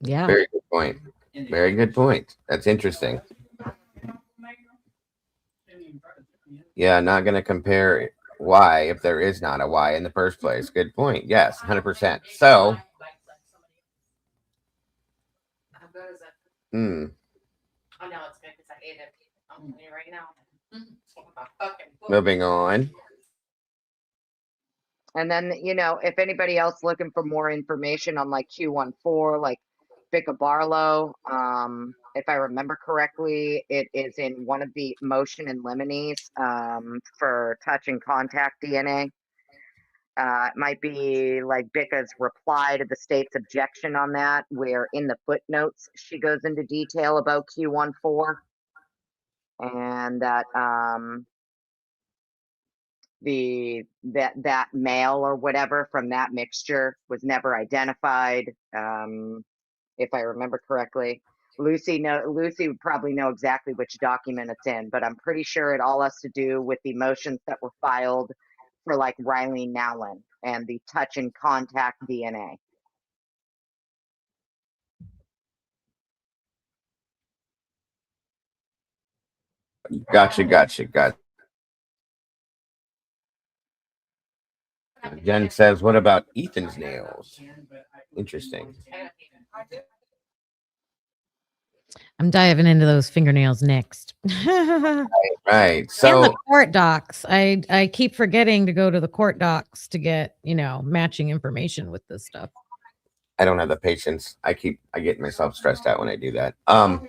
Yeah. Very good point. Very good point. That's interesting. Yeah, not going to compare Y if there is not a Y in the first place. Good point. Yes, 100%. So, I know it's good because I ate it. I'm telling you right now. moving on. And then, if anybody else looking for more information on like Q14, like Bicca Barlow, if I remember correctly, it is in one of the motion and limines for touch and contact DNA. It might be like Bicca's reply to the state's objection on that, where in the footnotes she goes into detail about Q14 and that that male or whatever from that mixture was never identified. If I remember correctly, Lucy would probably know exactly which document it's in, but I'm pretty sure it all has to do with the motions that were filed for like Riley Nowlin and the touch and contact DNA. Gotcha. Jen says, what about Ethan's nails? Interesting. I'm diving into those fingernails next. Right. And the So, court docs. I keep forgetting to go to the court docs to get, matching information with this stuff. I don't have the patience. I get myself stressed out when I do that. My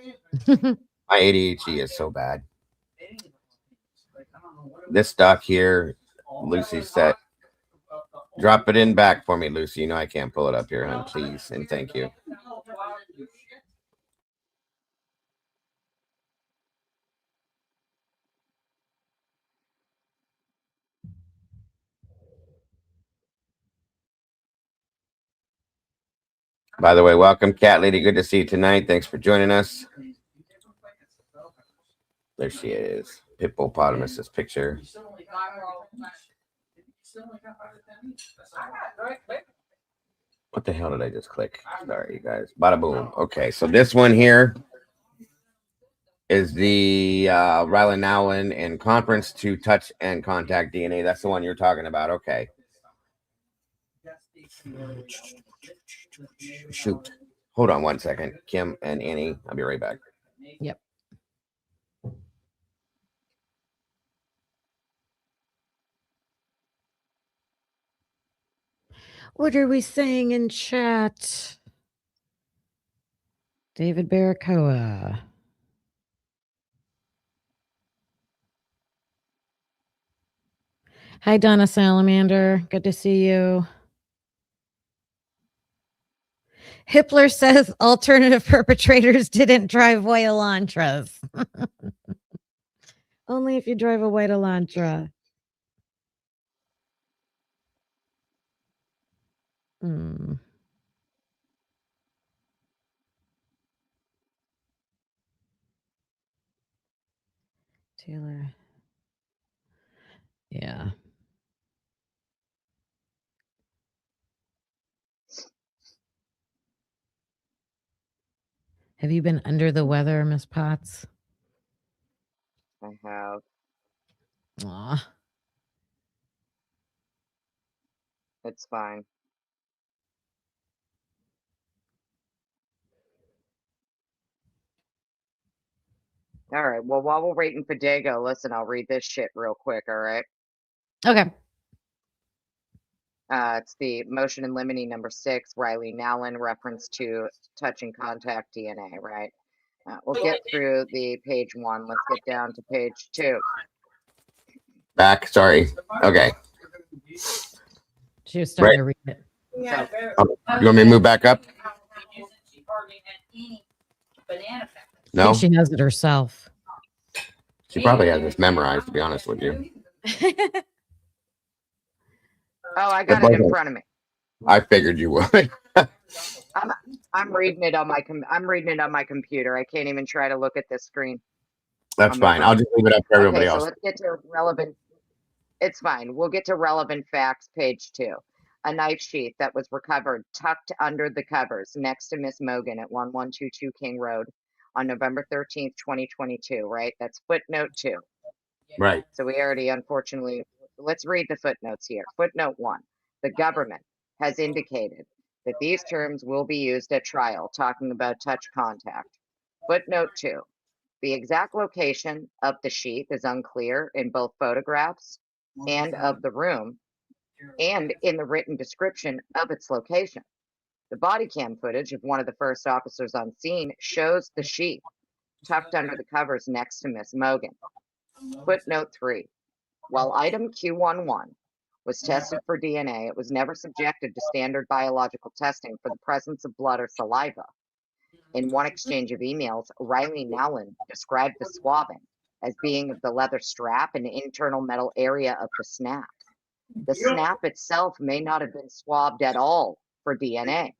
ADHD is so bad. This doc here, Lucy said, drop it in back for me, Lucy. You know I can't pull it up here, hon. Please and thank you. By the way, welcome, Cat Lady. Good to see you tonight. Thanks for joining us. There she is. Hippopotamus's picture. What the hell did I just click? Sorry, you guys. Bada boom. Okay, so this one here is the Riley Nowlin and conference to touch and contact DNA. That's the one you're talking about. Okay. Shoot. Hold on one second. Kim and Annie. I'll be right back. Yep. What are we saying in chat? David Baracoa. Hi, Donna Salamander. Good to see you. Hippler says alternative perpetrators didn't drive white Elantras. Only if you drive a white Elantra. Taylor. Yeah. Have you been under the weather, Miss Potts? I have. Aw. It's fine. All right. Well, while we're waiting for Dago, listen, I'll read this shit real quick. All right. Okay. It's the motion in limine number 6, Riley Nowlin, reference to touch and contact DNA, right? We'll get through the page 1. Let's get down to page 2. Back. Sorry. Okay. She was starting to read it. So, You want me to move back up? No. I think she has it herself. She probably has this memorized, to be honest with you. oh, I got it in front of me. I figured you would. I'm reading it on my computer. I can't even try to look at this screen. That's fine. I'll just leave it up for everybody else. So let's get to relevant. It's fine. We'll get to relevant facts, page 2. A knife sheath that was recovered tucked under the covers next to Miss Mogan at 1122 King Road on November 13th, 2022, right? That's footnote 2. Right. So we already, unfortunately, let's read the footnotes here. Footnote 1. The government has indicated that these terms will be used at trial, talking about touch contact. Footnote 2. The exact location of the sheath is unclear in both photographs and of the room and in the written description of its location. The body cam footage of one of the first officers on scene shows the sheath tucked under the covers next to Miss Mogan. Footnote 3. While item Q11 was tested for DNA, it was never subjected to standard biological testing for the presence of blood or saliva. In one exchange of emails, Riley Nowlin described the swabbing as being of the leather strap and internal metal area of the snap. The snap itself may not have been swabbed at all for DNA.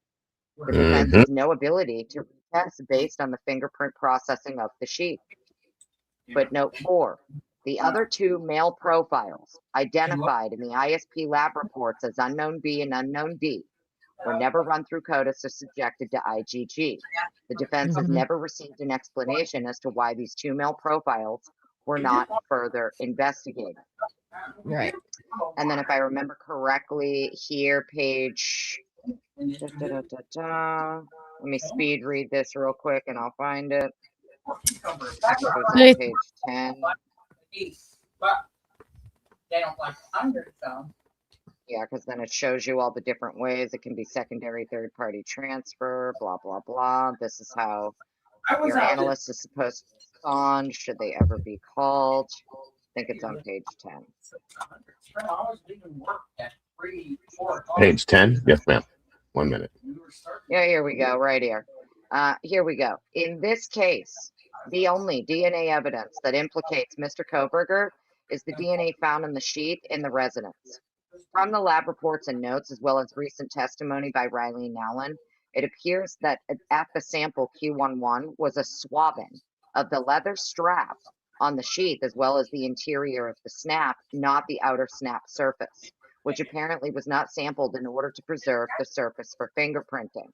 The defense has no ability to retest based on the fingerprint processing of the sheath. Footnote 4. The other 2 male profiles identified in the ISP lab reports as unknown B and unknown D were never run through CODIS or subjected to IgG. The defense has never received an explanation as to why these 2 male profiles were not further investigated. Right. And then if I remember correctly here, page... Let me speed read this real quick and I'll find it. It was on page 10. They don't like 100, so. Yeah, because then it shows you all the different ways it can be secondary third-party transfer, blah, blah, blah. This is how your analyst is supposed to respond, should they ever be called. I think it's on page 10. Page 10? Yes, ma'am. 1 minute. Yeah, here we go, right here. Here we go. In this case, the only DNA evidence that implicates Mr. Koberger is the DNA found in the sheath in the residence. From the lab reports and notes, as well as recent testimony by Riley Nowlin, it appears that at the sample Q11 was a swabbing of the leather strap on the sheath, as well as the interior of the snap, not the outer snap surface, which apparently was not sampled in order to preserve the surface for fingerprinting.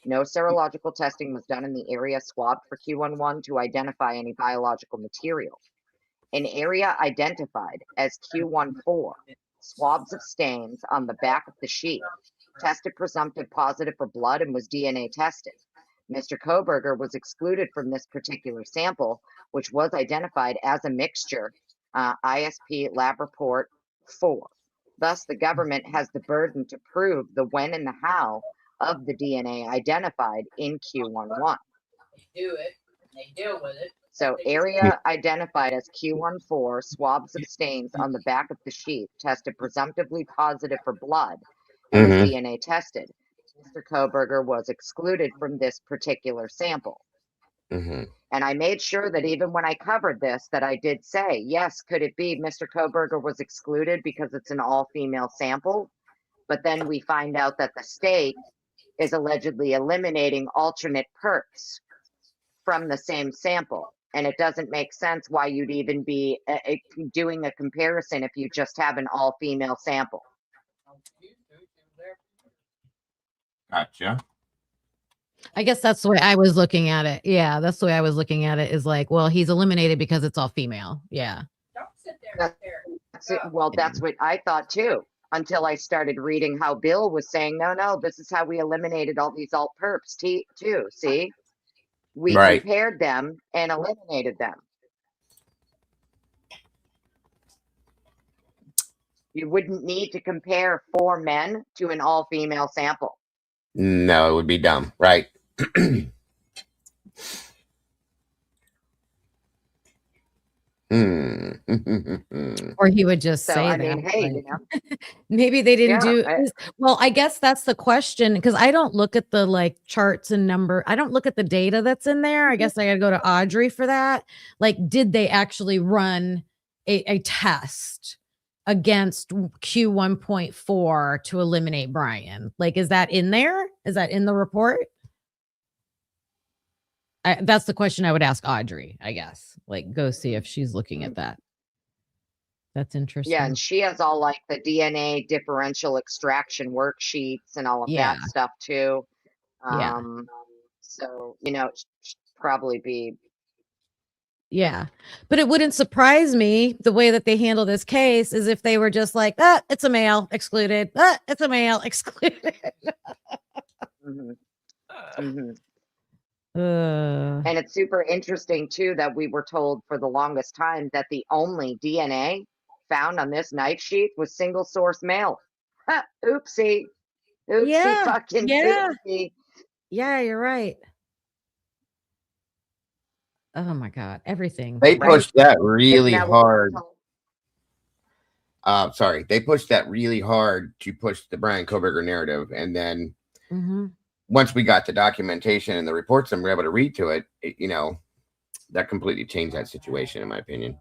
No serological testing was done in the area swabbed for Q11 to identify any biological material. An area identified as Q14, swabs of stains on the back of the sheath, tested presumptive positive for blood and was DNA tested. Mr. Koberger was excluded from this particular sample, which was identified as a mixture, ISP lab report 4. Thus, the government has the burden to prove the when and the how of the DNA identified in Q11. They do it, and they deal with it. So area identified as Q14, swabs of stains on the back of the sheath, tested presumptively positive for blood and was DNA tested. Mr. Koberger was excluded from this particular sample. And I made sure that even when I covered this, that I did say, yes, could it be Mr. Koberger was excluded because it's an all-female sample? But then we find out that the state is allegedly eliminating alternate perps from the same sample. And it doesn't make sense why you'd even be doing a comparison if you just have an all-female sample. Gotcha. I guess that's the way I was looking at it. Yeah, that's the way I was looking at it, is like, well, he's eliminated because it's all female. Yeah. Don't sit there. That's it. Well, that's what I thought too, until I started reading how Bill was saying, no, this is how we eliminated all these alt perps too. See, we Right. compared them and eliminated them. You wouldn't need to compare 4 men to an all female sample. No, it would be dumb, right? Or he would just So say I that. mean, hey, like, you know, maybe they didn't do. yeah, Well, I guess that's the question, because I don't look at the like charts and number. I don't look at the data that's in there. I guess I got to go to Audrey for that. Like, did they actually run a test against Q1.4 to eliminate Brian? Like, is that in there? Is that in the report? That's the question I would ask Audrey, I guess. Like, go see if she's looking at that. That's interesting. yeah, and she has all like the DNA differential extraction worksheets and all of Yeah. that stuff too. Yeah. So, you know, it should probably be. Yeah. But it wouldn't surprise me the way that they handle this case is if they were just like, it's a male excluded. It's a male excluded. Mhm. Mhm. And it's super interesting too that we were told for the longest time that the only DNA found on this knife sheath was single source male. Oopsie. yeah. Fucking Yeah. oopsie. Yeah, you're right. Oh my God. Everything. They pushed that really Isn't that what we were hard. told? Sorry, they pushed that really hard to push the Brian Koberger narrative, and then once we got the documentation and the reports and we were able to read to it, you know, that completely changed that situation, in my opinion.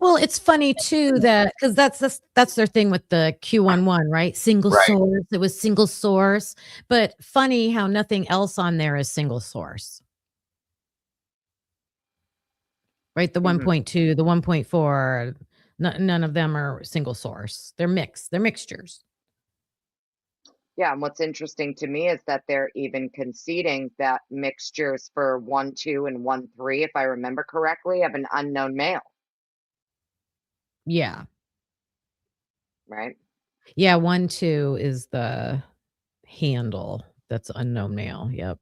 Well, it's funny too that because that's their thing with the Q11, right? Single source. It was single source, but funny how nothing else on there is single source. Right, the 1.2, the 1.4, none of them are single source. They're mixed. They're mixtures. Yeah, and what's interesting to me is that they're even conceding that mixtures for 1.2 and 1.3, if I remember correctly, have an unknown male. Yeah. Right? Yeah, 1.2 is the handle. That's unknown male. Yep.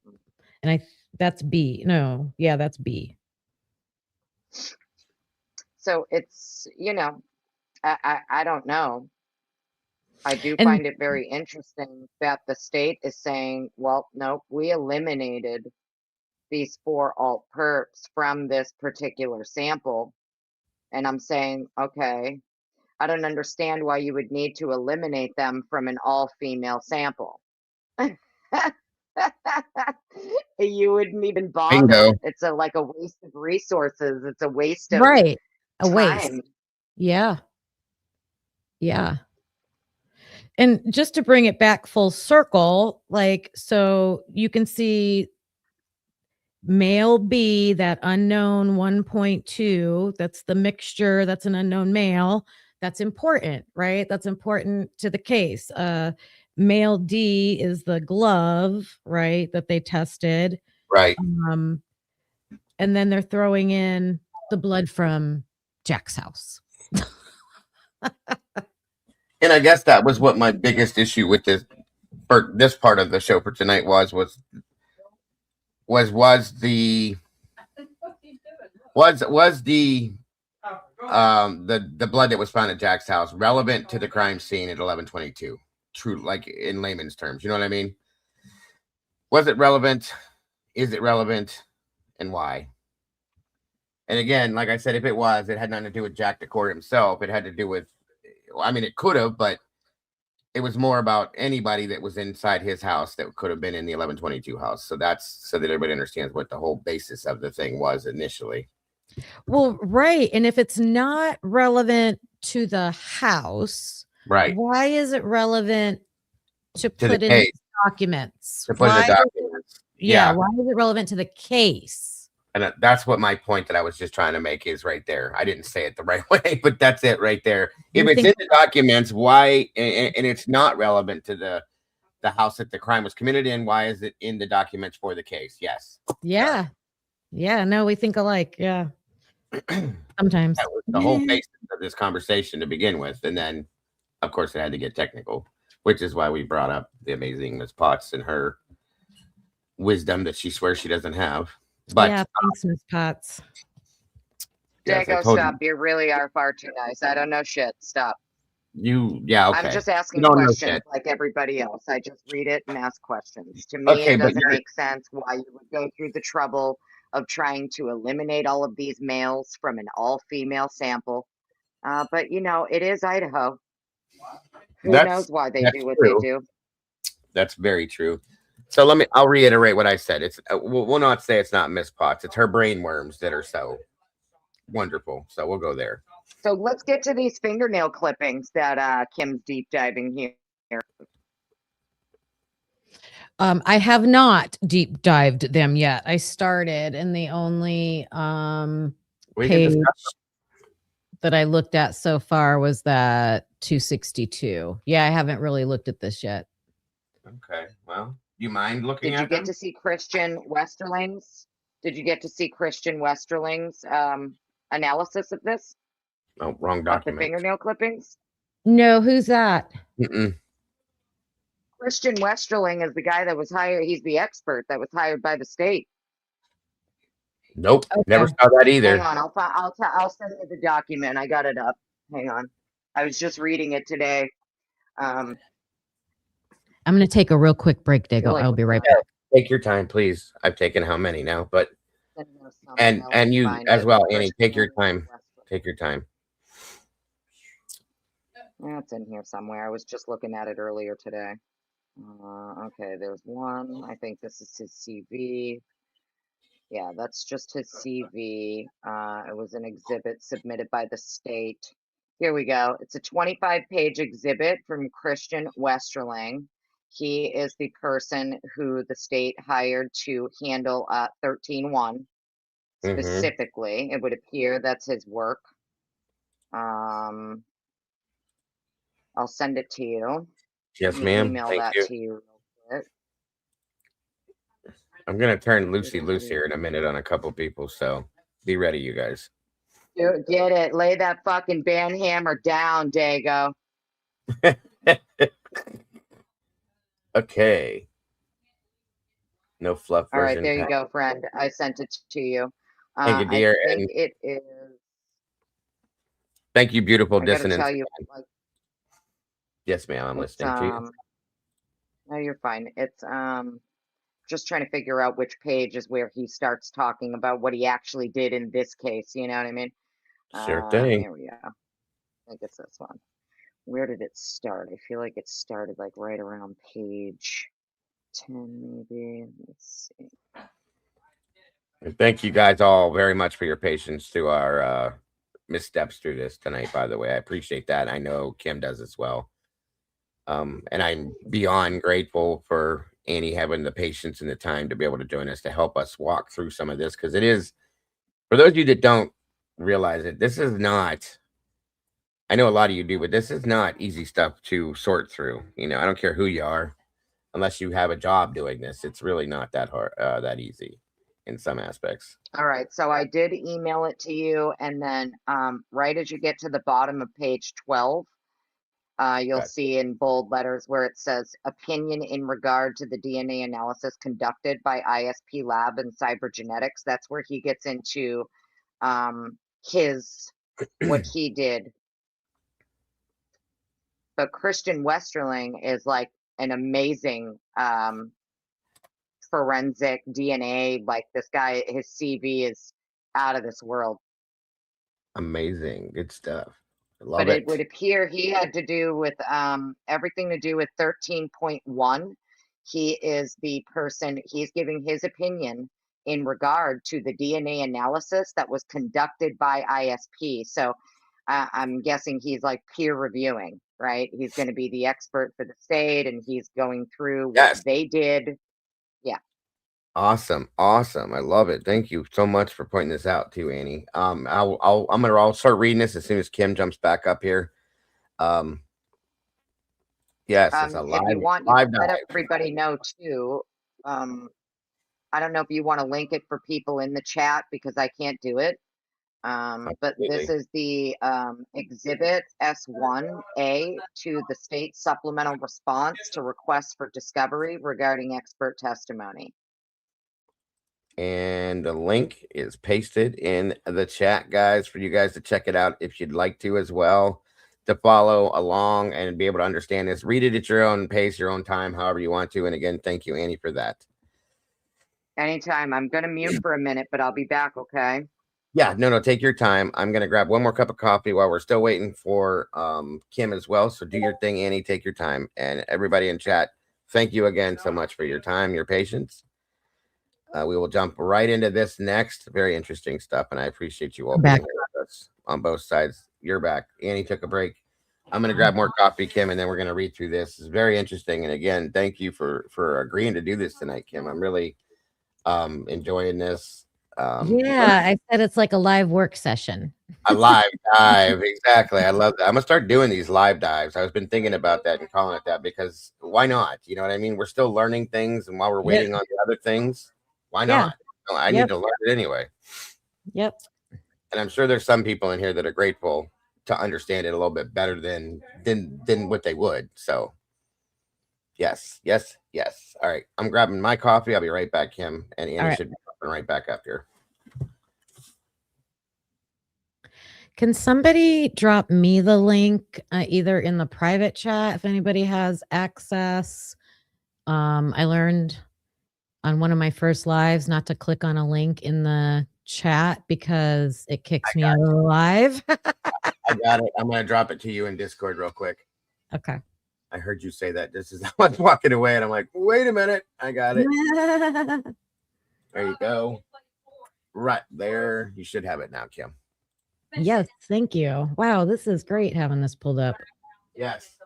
And that's B. No, yeah, that's B. So it's, you know, I don't know. I do find it very interesting that the state is saying, well, no, we eliminated these 4 alt perps from this particular sample. And I'm saying, okay, I don't understand why you would need to eliminate them from an all female sample. You wouldn't even bother. Bingo. It's like a waste of resources. It's a waste of a time. Waste. Yeah. Yeah. And just to bring it back full circle, like, so you can see male B, that unknown 1.2, that's the mixture, that's an unknown male. That's important, right? That's important to the case. Male D is the glove, right, that they tested. Right. And then they're throwing in the blood from Jack's house. And I guess that was what my biggest issue with this part of the show for tonight was the blood that was found at Jack's house relevant to the crime scene at 11/22? True, like in layman's terms, you know what I mean? Was it relevant? Is it relevant? And why? And again, like I said, if it was, it had nothing to do with Jack DeCourt himself. It had to do with, I mean, it could have, but it was more about anybody that was inside his house that could have been in the 11/22 house. So that's so that everybody understands what the whole basis of the thing was initially. Well, right. And if it's not relevant to the house, right, why is it relevant to put in the documents? To put in the documents. Yeah. Why is it relevant to the case? And that's what my point that I was just trying to make is right there. I didn't say it the right way, but that's it right there. If it's in the documents, why? And it's not relevant to the the house that the crime was committed in. Why is it in the documents for the case? Yes. Yeah. Yeah. No, we think alike. Yeah. Sometimes. That was the whole basis of this conversation to begin with. And then, of course, it had to get technical, which is why we brought up the amazing Miss Potts and her wisdom that she swears she doesn't have. But yeah, thanks, Miss Potts. yes, I Dago, told stop. You really are far too nice. I don't know shit. Stop. yeah, okay. I'm just asking You don't know questions shit. like everybody else. I just read it and ask questions. To me, Okay, it but doesn't make sense why you would go through the trouble of trying to eliminate all of these males from an all-female sample. But you know, it is Idaho. Who knows why they do what they do? That's very true. So I'll reiterate what I said. It's we'll not say it's not Miss Potts. It's her brainworms that are so wonderful. So we'll go there. So let's get to these fingernail clippings that Kim's deep diving here. I have not deep dived them yet. I started, and the only page that I looked at so far was that 262. Yeah, I haven't really looked at this yet. Okay. Well, you mind looking Did at you get them? to see Christian Westerling's? Did you get to see Christian Westerling's analysis of this? Oh, wrong Of the document. fingernail clippings? No, who's that? Mm-mm. Christian Westerling is the guy that was hired. He's the expert that was hired by the state. Nope. Okay. Never saw that either. Hang on, I'll send you the document. I got it up. Hang on. I was just reading it today. I'm going to take a real quick break, Dago. I'll be right back. Take your time, please. I've taken how many now, but and you as well, Annie. Take your time. Take your time. That's in here somewhere. I was just looking at it earlier today. Okay, there's one. I think this is his CV. Yeah, that's just his CV. It was an exhibit submitted by the state. Here we go. It's a 25-page exhibit from Christian Westerling. He is the person who the state hired to handle 13-1 specifically. It would appear that's his work. I'll send it to you. Yes, ma'am. Email Thank that you. to you real quick. I'm gonna turn Lucy loose here in a minute on a couple people, so be ready, you guys. Get it. Lay that fucking band hammer down, Dago. Okay. No fluff version. All right, there you go, friend. I sent it to you. Thank you, dear. I think it is. Thank you, beautiful I gotta dissonance. tell you, like, yes, ma'am. I'm listening to you. No, you're fine. It's just trying to figure out which page is where he starts talking about what he actually did in this case. You know what I mean? Sure thing. Here we go. I think it's this one. Where did it start? I feel like it started like right around page 10, maybe. Let's see. And thank you guys all very much for your patience through our missteps through this tonight, by the way. I appreciate that. I know Kim does as well. And I'm beyond grateful for Annie having the patience and the time to be able to join us to help us walk through some of this, because it is, for those of you that don't realize it, this is not, I know a lot of you do, but this is not easy stuff to sort through. You know, I don't care who you are, unless you have a job doing this. It's really not that hard, that easy in some aspects. All right, so I did email it to you, and then right as you get to the bottom of page 12, you'll see in bold letters where it says opinion in regard to the DNA analysis conducted by ISP Lab and Cybergenetics. That's where he gets into what he did. But Christian Westerling is like an amazing forensic DNA. Like, this guy, his CV is out of this world. Amazing. Good stuff. I love But it. it would appear he had to do with everything to do with 13.1. He is the person, he's giving his opinion in regard to the DNA analysis that was conducted by ISP. So I'm guessing he's like peer reviewing, right? He's going to be the expert for the state, and he's going through what they did. Yeah. Awesome. I love it. Thank you so much for pointing this out too, Annie. I'll start reading this as soon as Kim jumps back up here. Yes, it's a If you want, you live can let dive. everybody know too. I don't know if you want to link it for people in the chat because I can't do it. But this Absolutely. is the Exhibit S1A to the state supplemental response to requests for discovery regarding expert testimony. And the link is pasted in the chat, guys, for you guys to check it out if you'd like to as well, to follow along and be able to understand this. Read it at your own pace, your own time, however you want to. And again, thank you, Annie, for that. Anytime. I'm going to mute for a minute, but I'll be back, okay? Yeah, no, take your time. I'm going to grab one more cup of coffee while we're still waiting for Kim as well. So do your thing, Annie. Take your time. And everybody in chat, thank you again so much for your time, your patience. We will jump right into this next. Very interesting stuff. And I appreciate you all being here with us on both sides. You're back. Annie took a break. I'm going to grab more coffee, Kim, and then we're going to read through this. It's very interesting. And again, thank you for agreeing to do this tonight, Kim. I'm really enjoying this. Yeah, I said it's like a live work session. A live dive. Exactly. I love that. I'm gonna start doing these live dives. I've been thinking about that and calling it that because why not? You know what I mean? We're still learning things, and while we're waiting on the other things, why not? No, I need to learn it anyway. Yep. And I'm sure there's some people in here that are grateful to understand it a little bit better than what they would. So yes. All right. I'm grabbing my coffee. I'll be right back, Kim. And Annie should be coming right back after. Can somebody drop me the link either in the private chat if anybody has access? I learned on one of my first lives not to click on a link in the chat because it kicks me out of the live. I got it. I'm going to drop it to you in Discord real quick. Okay. I heard you say that just as I was walking away, and I'm like, wait a minute. I got it. There you go. Right there. You should have it now, Kim. Yes, thank you. Wow, this is great having this pulled up. Yes.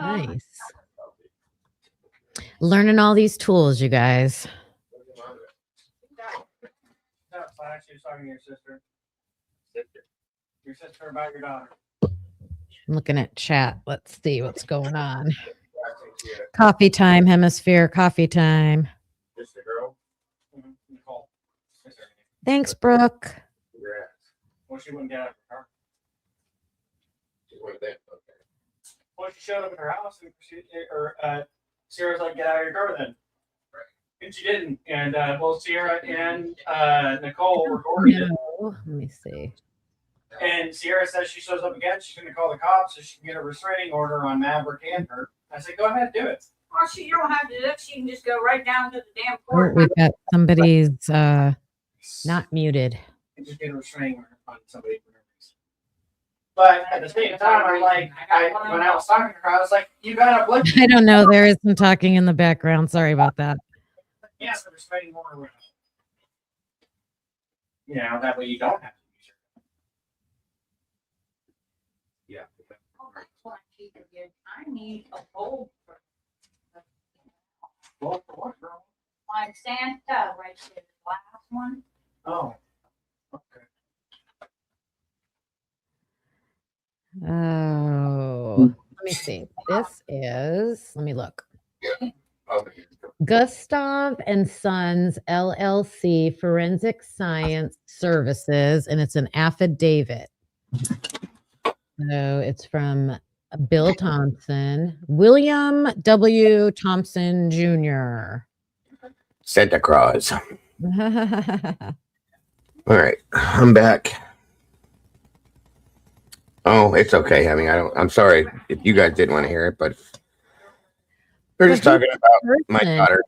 Nice. Learning all these tools, you guys. She was talking to your sister. Your sister about your daughter. I'm looking at chat. Let's see what's going on. Coffee time, hemisphere, coffee time. Just the girl? Nicole. Thanks, Brooke. Well, she wouldn't get out of her car. She went there. Okay. Well, she showed up at her house and Sierra's like, get out of your car then. Right. And she didn't. And both Sierra and Nicole recorded it. Let me see. And Sierra says she shows up again, she's going to call the cops so she can get a restraining order on Maverick and her. I said, go ahead, do it. Or you don't have to do it. She can just go right down to the damn court. We've got somebody's not muted. And just get a restraining order on somebody for no reason. But at the same time, when I was talking to her, I was like, you got to blip. I don't know. There is some talking in the background. Sorry about that. Yes, a restraining order. You know, that way you don't have to use your. Yeah. I need a bulb for Well, for what, girl? my Santa right there, the last one. Oh. Okay. Oh, let me see. This is, let me look. Gustav and Sons LLC Forensic Science Services, and it's an affidavit. So it's from Bill Thompson, William W. Thompson Jr. Santa Claus. All right, I'm back. Oh, it's okay. I mean, I'm sorry if you guys didn't want to hear it, but we're just talking about my daughter.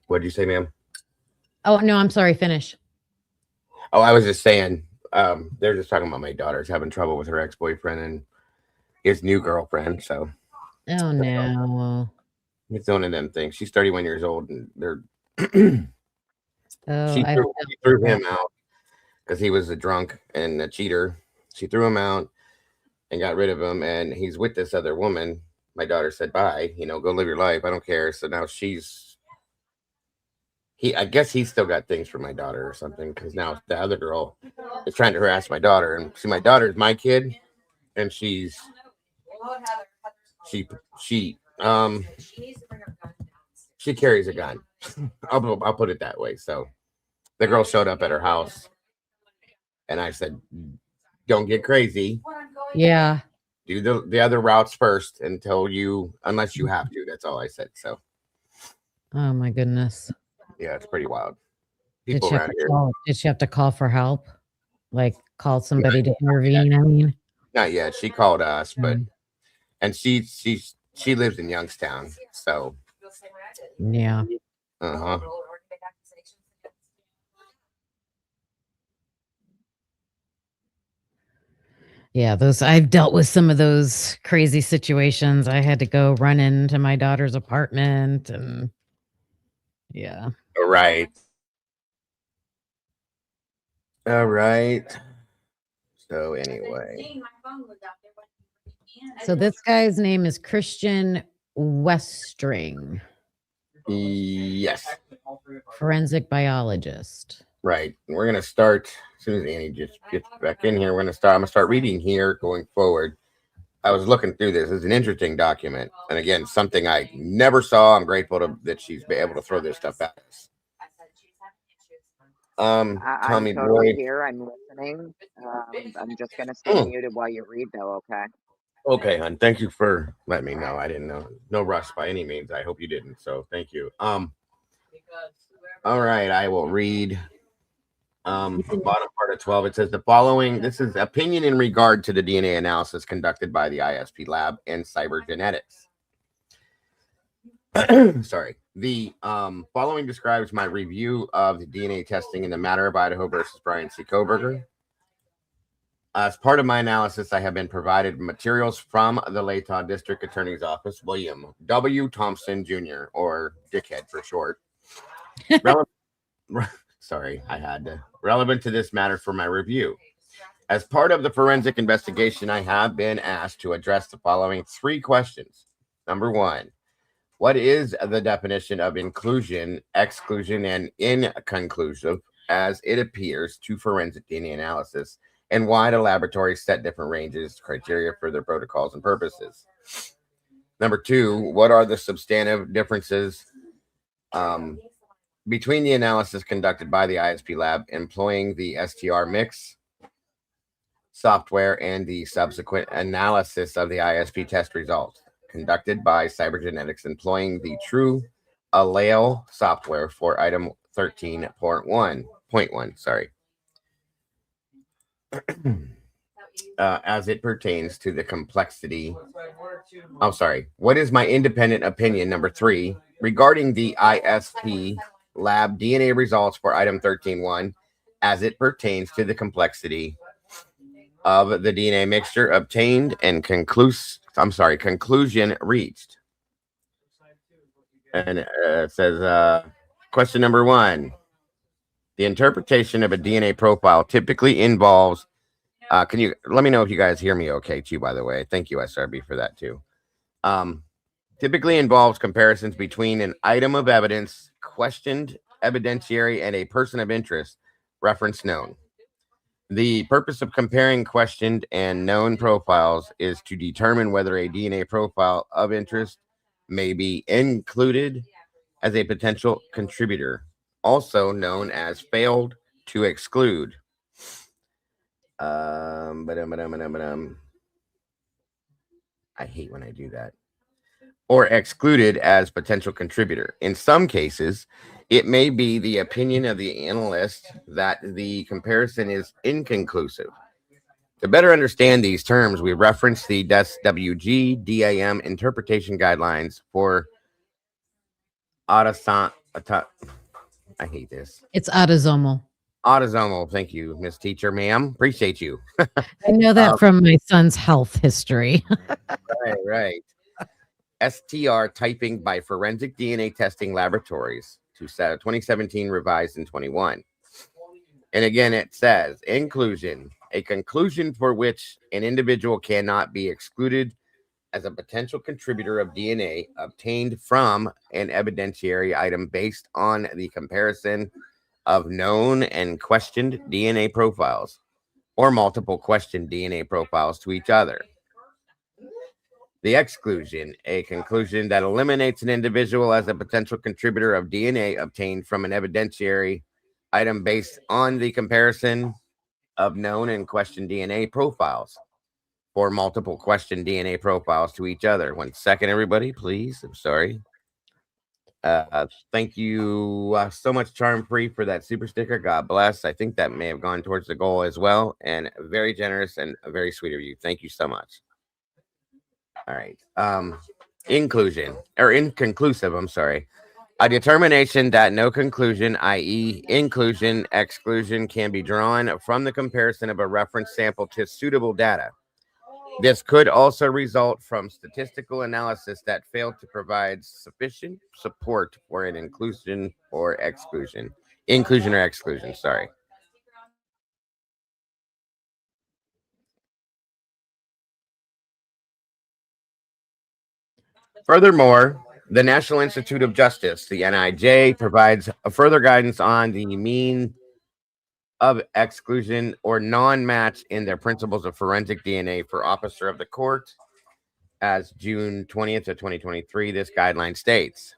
What'd you say, ma'am? Oh, no, I'm sorry. Finish. Oh, I was just saying, they're just talking about my daughter's having trouble with her ex-boyfriend and his new girlfriend. So, oh no, it's one of them things. She's 31 years old, and they're she threw him out because he was a drunk and a cheater. She threw him out and got rid of him, and he's with this other woman. My daughter said, "Bye, go live your life. I don't care." So now she's I guess he's still got things for my daughter or something, because now the other girl is trying to harass my daughter. And see, my daughter is my kid, and she she carries a gun. I'll put it that way. So the girl showed up at her house, and I said, "Don't get crazy. Yeah. Do the other routes first unless you have to." That's all I said. So Oh my goodness. yeah, it's pretty wild. Did People she have around to here. call? Did she have to call for help? Like call somebody to intervene? I mean, Not yet. She called us, but Mm. and she lives in Youngstown. So Yeah. uh-huh. Yeah, I've dealt with some of those crazy situations. I had to go run into my daughter's apartment and yeah. All right. All right. So anyway. So this guy's name is Christian Westring, Yes. forensic biologist. Right. And we're gonna start as soon as Annie just gets back in here. I'm gonna start reading here going forward. I was looking through this. It's an interesting document, and again, something I never saw. I'm grateful that she's been able to throw this stuff at us. Tell I'm me, totally boy. here. I'm listening. I'm just gonna stay muted while you read, though. Okay. Okay, hon. Thank you for letting me know. I didn't know. No rush by any means. I hope you didn't. So thank you. All right, I will read bottom part of 12. It says the following. This is opinion in regard to the DNA analysis conducted by the ISP lab and cybergenetics. Sorry. The following describes my review of the DNA testing in the matter of Idaho versus Brian C. Koberger. As part of my analysis, I have been provided materials from the Latah District Attorney's Office, William W. Thompson Jr., or Dickhead for short. Sorry, I had to. Relevant to this matter for my review. As part of the forensic investigation, I have been asked to address the following 3 questions. Number 1, what is the definition of inclusion, exclusion, and inconclusive as it appears to forensic DNA analysis, and why do laboratories set different ranges, criteria for their protocols and purposes? Number 2, what are the substantive differences between the analysis conducted by the ISP lab employing the STR mix software and the subsequent analysis of the ISP test results conducted by cybergenetics employing the true allele software for item 13.1. Sorry. As it pertains to the complexity. I'm sorry. What is my independent opinion, number 3, regarding the ISP lab DNA results for item 13.1 as it pertains to the complexity of the DNA mixture obtained and conclusion reached. And it says, question number 1. The interpretation of a DNA profile typically involves, can you let me know if you guys hear me okay too, by the way? Thank you, SRB, for that too. Typically involves comparisons between an item of evidence, questioned evidentiary, and a person of interest, reference known. The purpose of comparing questioned and known profiles is to determine whether a DNA profile of interest may be included as a potential contributor, also known as failed to exclude. I hate when I do that. Or excluded as potential contributor. In some cases, it may be the opinion of the analyst that the comparison is inconclusive. To better understand these terms, we reference the DSWG DAM interpretation guidelines for autosomal. I hate this. It's autosomal. Autosomal. Thank you, Miss Teacher, ma'am. Appreciate you. I know that from my son's health history. Right. STR typing by Forensic DNA Testing Laboratories to 2017, revised in 21. And again, it says inclusion, a conclusion for which an individual cannot be excluded as a potential contributor of DNA obtained from an evidentiary item based on the comparison of known and questioned DNA profiles or multiple questioned DNA profiles to each other. The exclusion, a conclusion that eliminates an individual as a potential contributor of DNA obtained from an evidentiary item based on the comparison of known and questioned DNA profiles or multiple questioned DNA profiles to each other. 1 second, everybody, please. I'm sorry. Thank you so much, Charm Free, for that super sticker. God bless. I think that may have gone towards the goal as well. And very generous and very sweet of you. Thank you so much. All right. Inconclusive. I'm sorry. A determination that no conclusion, i.e., inclusion, exclusion, can be drawn from the comparison of a reference sample to suitable data. This could also result from statistical analysis that failed to provide sufficient support for an inclusion or exclusion. Inclusion or exclusion, sorry. Furthermore, the National Institute of Justice, the NIJ, provides a further guidance on the mean of exclusion or non-match in their principles of forensic DNA for officer of the court as June 20th of 2023. This guideline states,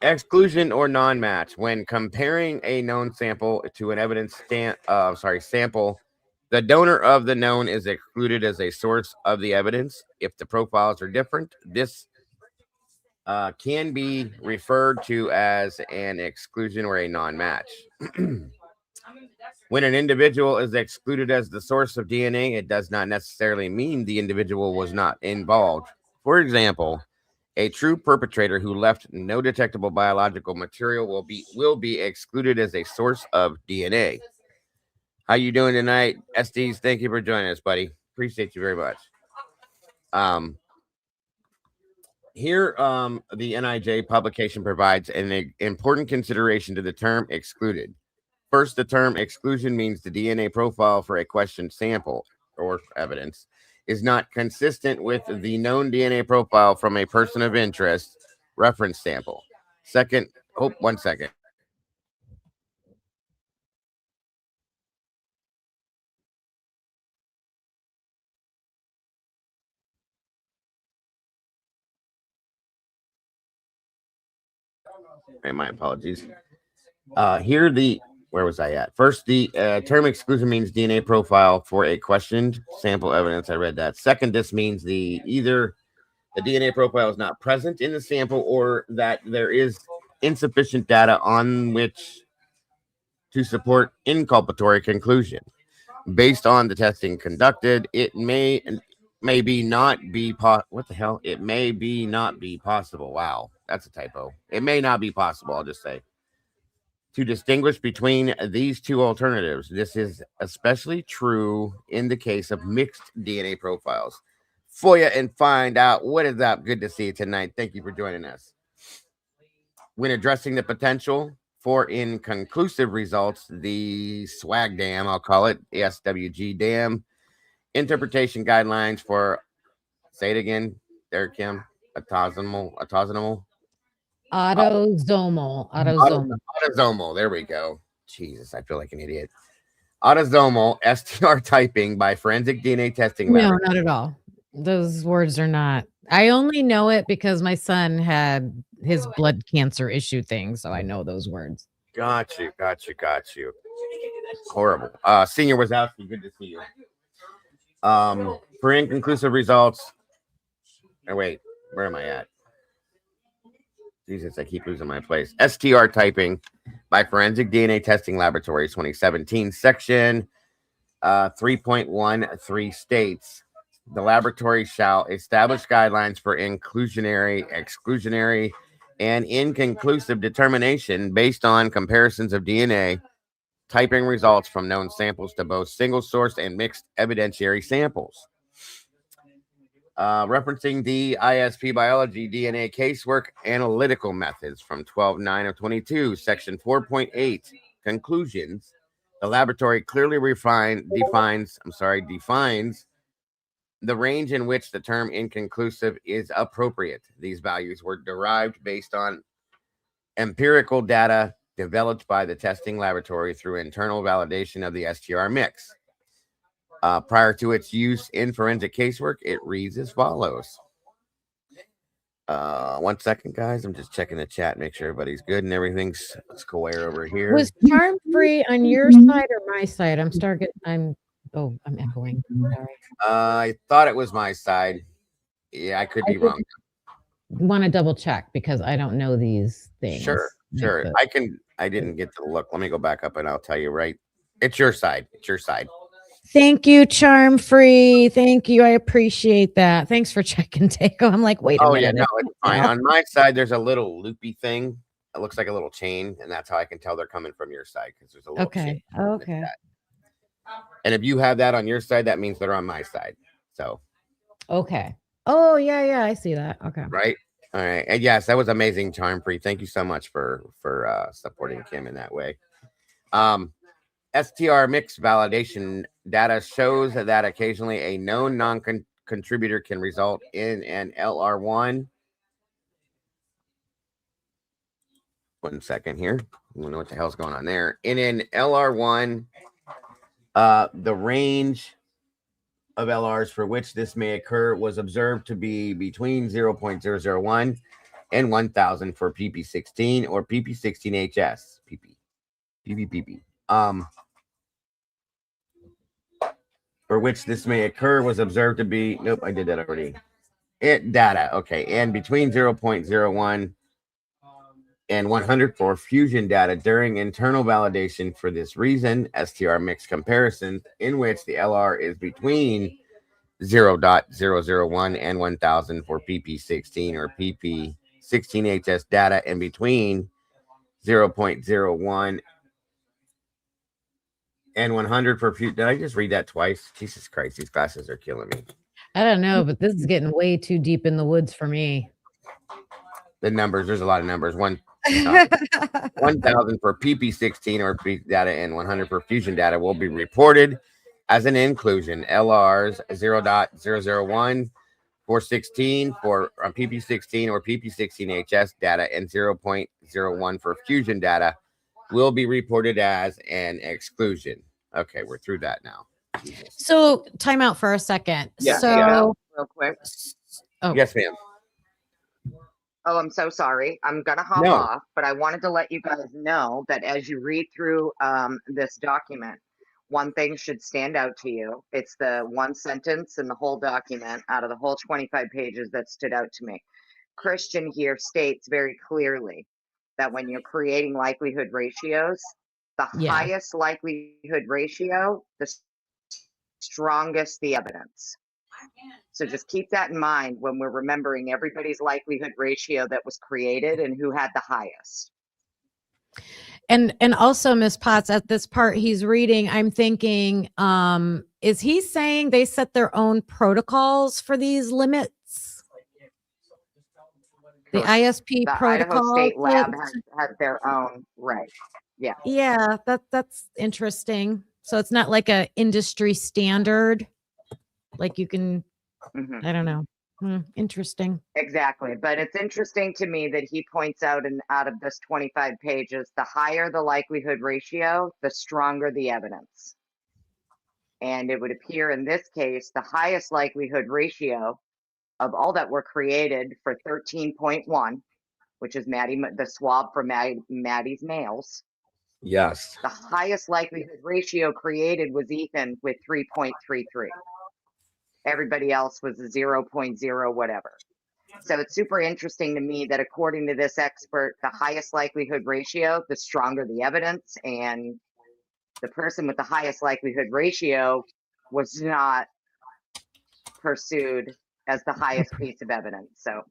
exclusion or non-match when comparing a known sample to an evidence sample, the donor of the known is excluded as a source of the evidence. If the profiles are different, this can be referred to as an exclusion or a non-match. When an individual is excluded as the source of DNA, it does not necessarily mean the individual was not involved. For example, a true perpetrator who left no detectable biological material will be excluded as a source of DNA. How you doing tonight, SDs? Thank you for joining us, buddy. Appreciate you very much. Here, the NIJ publication provides an important consideration to the term excluded. First, the term exclusion means the DNA profile for a questioned sample or evidence is not consistent with the known DNA profile from a person of interest reference sample. Second, 1 second. Hey, my apologies. Where was I at? First, the term exclusion means DNA profile for a questioned sample evidence. I read that. Second, this means either the DNA profile is not present in the sample or that there is insufficient data on which to support inculpatory conclusion. Based on the testing conducted, it may not be possible. Wow, that's a typo. It may not be possible, I'll just say, to distinguish between these two alternatives. This is especially true in the case of mixed DNA profiles. FOIA and find out. What is up? Good to see you tonight. Thank you for joining us. When addressing the potential for inconclusive results, the SWAG dam, I'll call it SWG dam, interpretation guidelines for, say it again, there, Kim, autosomal. There we go. Jesus, I feel like an idiot. Autosomal STR typing by forensic DNA testing. No, not at all. Those words are not. I only know it because my son had his blood cancer issue thing, so I know those words. Got you. Horrible. Senior Wazowski, good to see you. For inconclusive results. Oh, wait, where am I at? Jesus, I keep losing my place. STR typing by Forensic DNA Testing Laboratories 2017, section 3.13 states, the laboratory shall establish guidelines for inclusionary, exclusionary, and inconclusive determination based on comparisons of DNA typing results from known samples to both single source and mixed evidentiary samples. Referencing the ISP biology DNA casework analytical methods from 12.9 of 22, section 4.8, conclusions, The laboratory clearly defines the range in which the term inconclusive is appropriate. These values were derived based on empirical data developed by the testing laboratory through internal validation of the STR mix. Prior to its use in forensic casework, it reads as follows. 1 second, guys. I'm just checking the chat, make sure everybody's good and everything's square over here. Was charm free on your side or my side? I'm echoing. Sorry. I thought it was my side. Yeah, I could be wrong. Want to double check because I don't know these things. Sure. I didn't get to look. Let me go back up and I'll tell you right. It's your side. Thank you, charm free. Thank you. I appreciate that. Thanks for checking, Dago. I'm like, wait a minute. Yeah, no, it's fine. On my side, there's a little loopy thing. It looks like a little chain, and that's how I can tell they're coming from your side because there's a little chain. Okay. And if you have that on your side, that means they're on my side. So. Okay. Oh, yeah, I see that. Okay. Right. All right. And yes, that was amazing, charm free. Thank you so much for supporting Kim in that way. STR mix validation data shows that occasionally a known non-contributor can result in an LR1. 1 second here. I don't know what the hell's going on there. In an LR1, the range of LRs for which this may occur was observed to be between 0.001 and 1000 for PP16 or PP16HS. PP. For which this may occur was observed to be, nope, I did that already. Data, okay, and between 0.01 and 100 for fusion data during internal validation. For this reason, STR mix comparison in which the LR is between 0.001 and 1000 for PP16 or PP16HS data and between 0.01 and 100 for fusion. Did I just read that twice? Jesus Christ, these glasses are killing me. I don't know, but this is getting way too deep in the woods for me. The numbers, there's a lot of numbers. 1000 for PP16 or P data and 100 for fusion data will be reported as an inclusion. LRs 0.001 for 16 for PP16 or PP16HS data and 0.01 for fusion data will be reported as an exclusion. Okay, we're through that now. Jesus. So time out for a second. Yeah, real quick. Oh. Yes, ma'am. Oh, I'm so sorry. I'm going to hop off, but I wanted to let you guys know that as you read through this document, one thing should stand out to you. It's the one sentence in the whole document out of the whole 25 pages that stood out to me. Christian here states very clearly that when you're creating likelihood ratios, the highest likelihood ratio, the strongest the evidence. So just keep that in mind when we're remembering everybody's likelihood ratio that was created and who had the highest. And also, Miss Potts, at this part he's reading, I'm thinking, is he saying they set their own protocols for these limits? The ISP the protocol. Idaho State Lab has their own, right? Yeah. Yeah, that's interesting. So it's not like a industry standard, like you can. I don't know. Interesting. Exactly. But it's interesting to me that he points out out of this 25 pages, the higher the likelihood ratio, the stronger the evidence. And it would appear in this case, the highest likelihood ratio of all that were created for 13.1, which is the swab for Maddie's nails. Yes. The highest likelihood ratio created was Ethan with 3.33. Everybody else was 0.0 whatever. So it's super interesting to me that according to this expert, the highest likelihood ratio, the stronger the evidence, and the person with the highest likelihood ratio was not pursued as the highest piece of evidence. So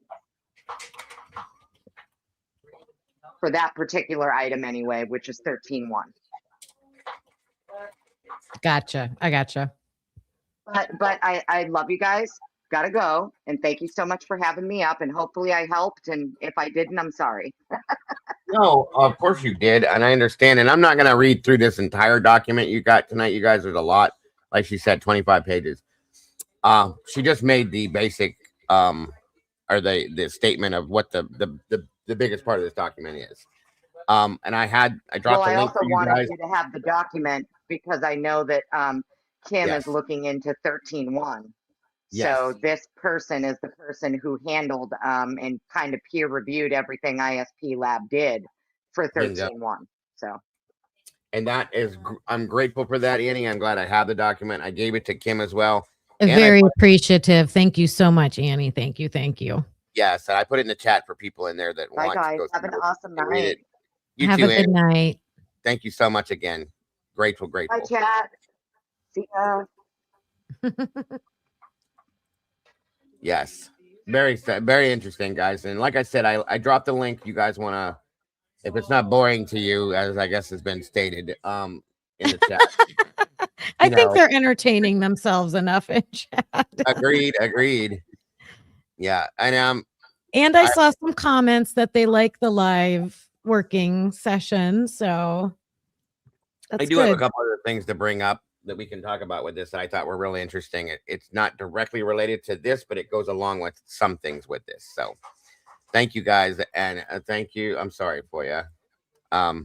for that particular item anyway, which is 13.1. Gotcha. I gotcha. But I love you guys. Gotta go. And thank you so much for having me up. And hopefully I helped. And if I didn't, I'm sorry. No, of course you did, and I understand. And I'm not going to read through this entire document you got tonight. You guys, there's a lot. Like she said, 25 pages. She just made the basic, or the statement of what the biggest part of this document is. And I dropped Well, a I link also for you wanted guys. you to have the document because I know that Kim Yes. is looking into 13.1. Yes. So this person is the person who handled and kind of peer reviewed everything ISP Lab did for Bingo. 13.1. So, And that is, I'm grateful for that, Annie. I'm glad I have the document. I gave it to Kim as well. And Very appreciative. Thank you so much, Annie. Thank you. Thank you. Yes, and I put it in the chat for people in there that bye, want to guys. go Have an through it awesome and read night. it. You Have too, a good Annie. night. Thank you so much again. Grateful. Bye, chat. See ya. Yes. Very interesting, guys. And like I said, I dropped the link. You guys want to, if it's not boring to you, as I guess has been stated, in the chat. I think they're entertaining themselves enough in chat. Agreed. Yeah. And I saw some comments that they like the live working session. So that's I do good. have a couple other things to bring up that we can talk about with this that I thought were really interesting. It's not directly related to this, but it goes along with some things with this. So thank you guys. And thank you. I'm sorry for you. I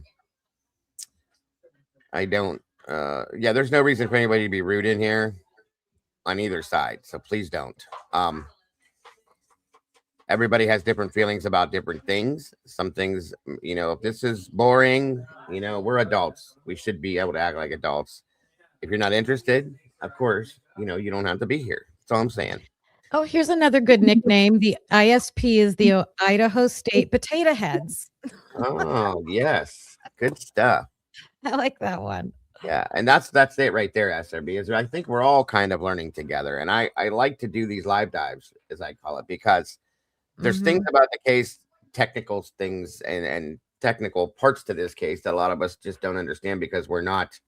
don't, there's no reason for anybody to be rude in here on either side. So please don't. Everybody has different feelings about different things. Some things, if this is boring, we're adults. We should be able to act like adults. If you're not interested, of course, you don't have to be here. That's all I'm saying. Oh, here's another good nickname. The ISP is the Idaho State Potato Heads. Oh, yes. Good stuff. I like that one. Yeah, and that's it right there, SRB. Is I think we're all kind of learning together. And I like to do these live dives, as I call it, because there's things about the case, technical things and technical parts to this case that a lot of us just don't understand because we're not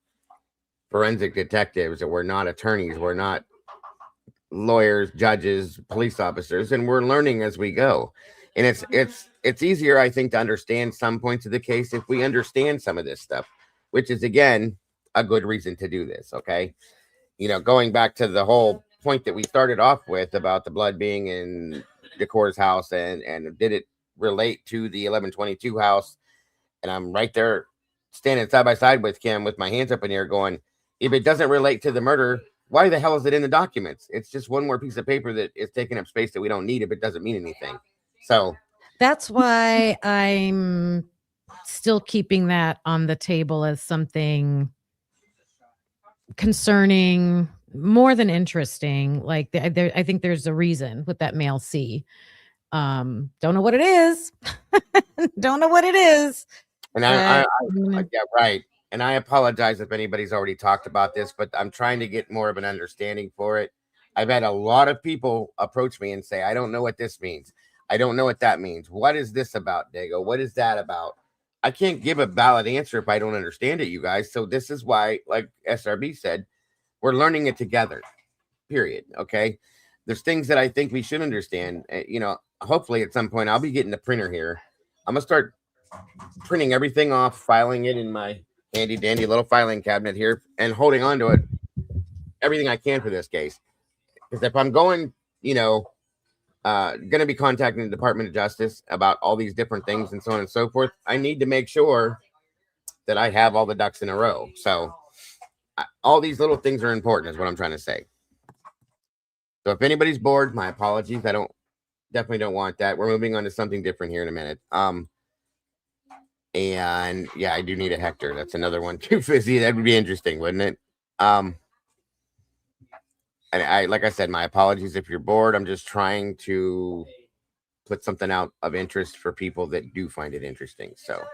forensic detectives, or we're not attorneys, we're not lawyers, judges, police officers, and we're learning as we go. And it's easier, I think, to understand some points of the case if we understand some of this stuff, which is again a good reason to do this. Okay, going back to the whole point that we started off with about the blood being in Decor's house, and did it relate to the 1122 house? And I'm right there standing side by side with Kim with my hands up in the air going, if it doesn't relate to the murder, why the hell is it in the documents? It's just one more piece of paper that is taking up space that we don't need if it doesn't mean anything. So that's why I'm still keeping that on the table as something concerning, more than interesting. Like I think there's a reason with that male C. Don't know what it is. Don't know what it is. And I yeah, right. And I apologize if anybody's already talked about this, but I'm trying to get more of an understanding for it. I've had a lot of people approach me and say, I don't know what this means. I don't know what that means. What is this about, Dago? What is that about? I can't give a valid answer if I don't understand it, you guys. So this is why, like SRB said, we're learning it together, period. Okay. There's things that I think we should understand. Hopefully at some point I'll be getting the printer here. I'm going to start printing everything off, filing it in my handy dandy little filing cabinet here, and holding on to it, everything I can for this case. Because if I'm going, going to be contacting the Department of Justice about all these different things and so on and so forth, I need to make sure that I have all the ducks in a row. So all these little things are important, is what I'm trying to say. So if anybody's bored, my apologies. I definitely don't want that. We're moving on to something different here in a minute. And yeah, I do need a Hector. That's another one too, Fizzy. That would be interesting, wouldn't it? And I, like I said, my apologies if you're bored. I'm just trying to put something out of interest for people that do find it interesting. So,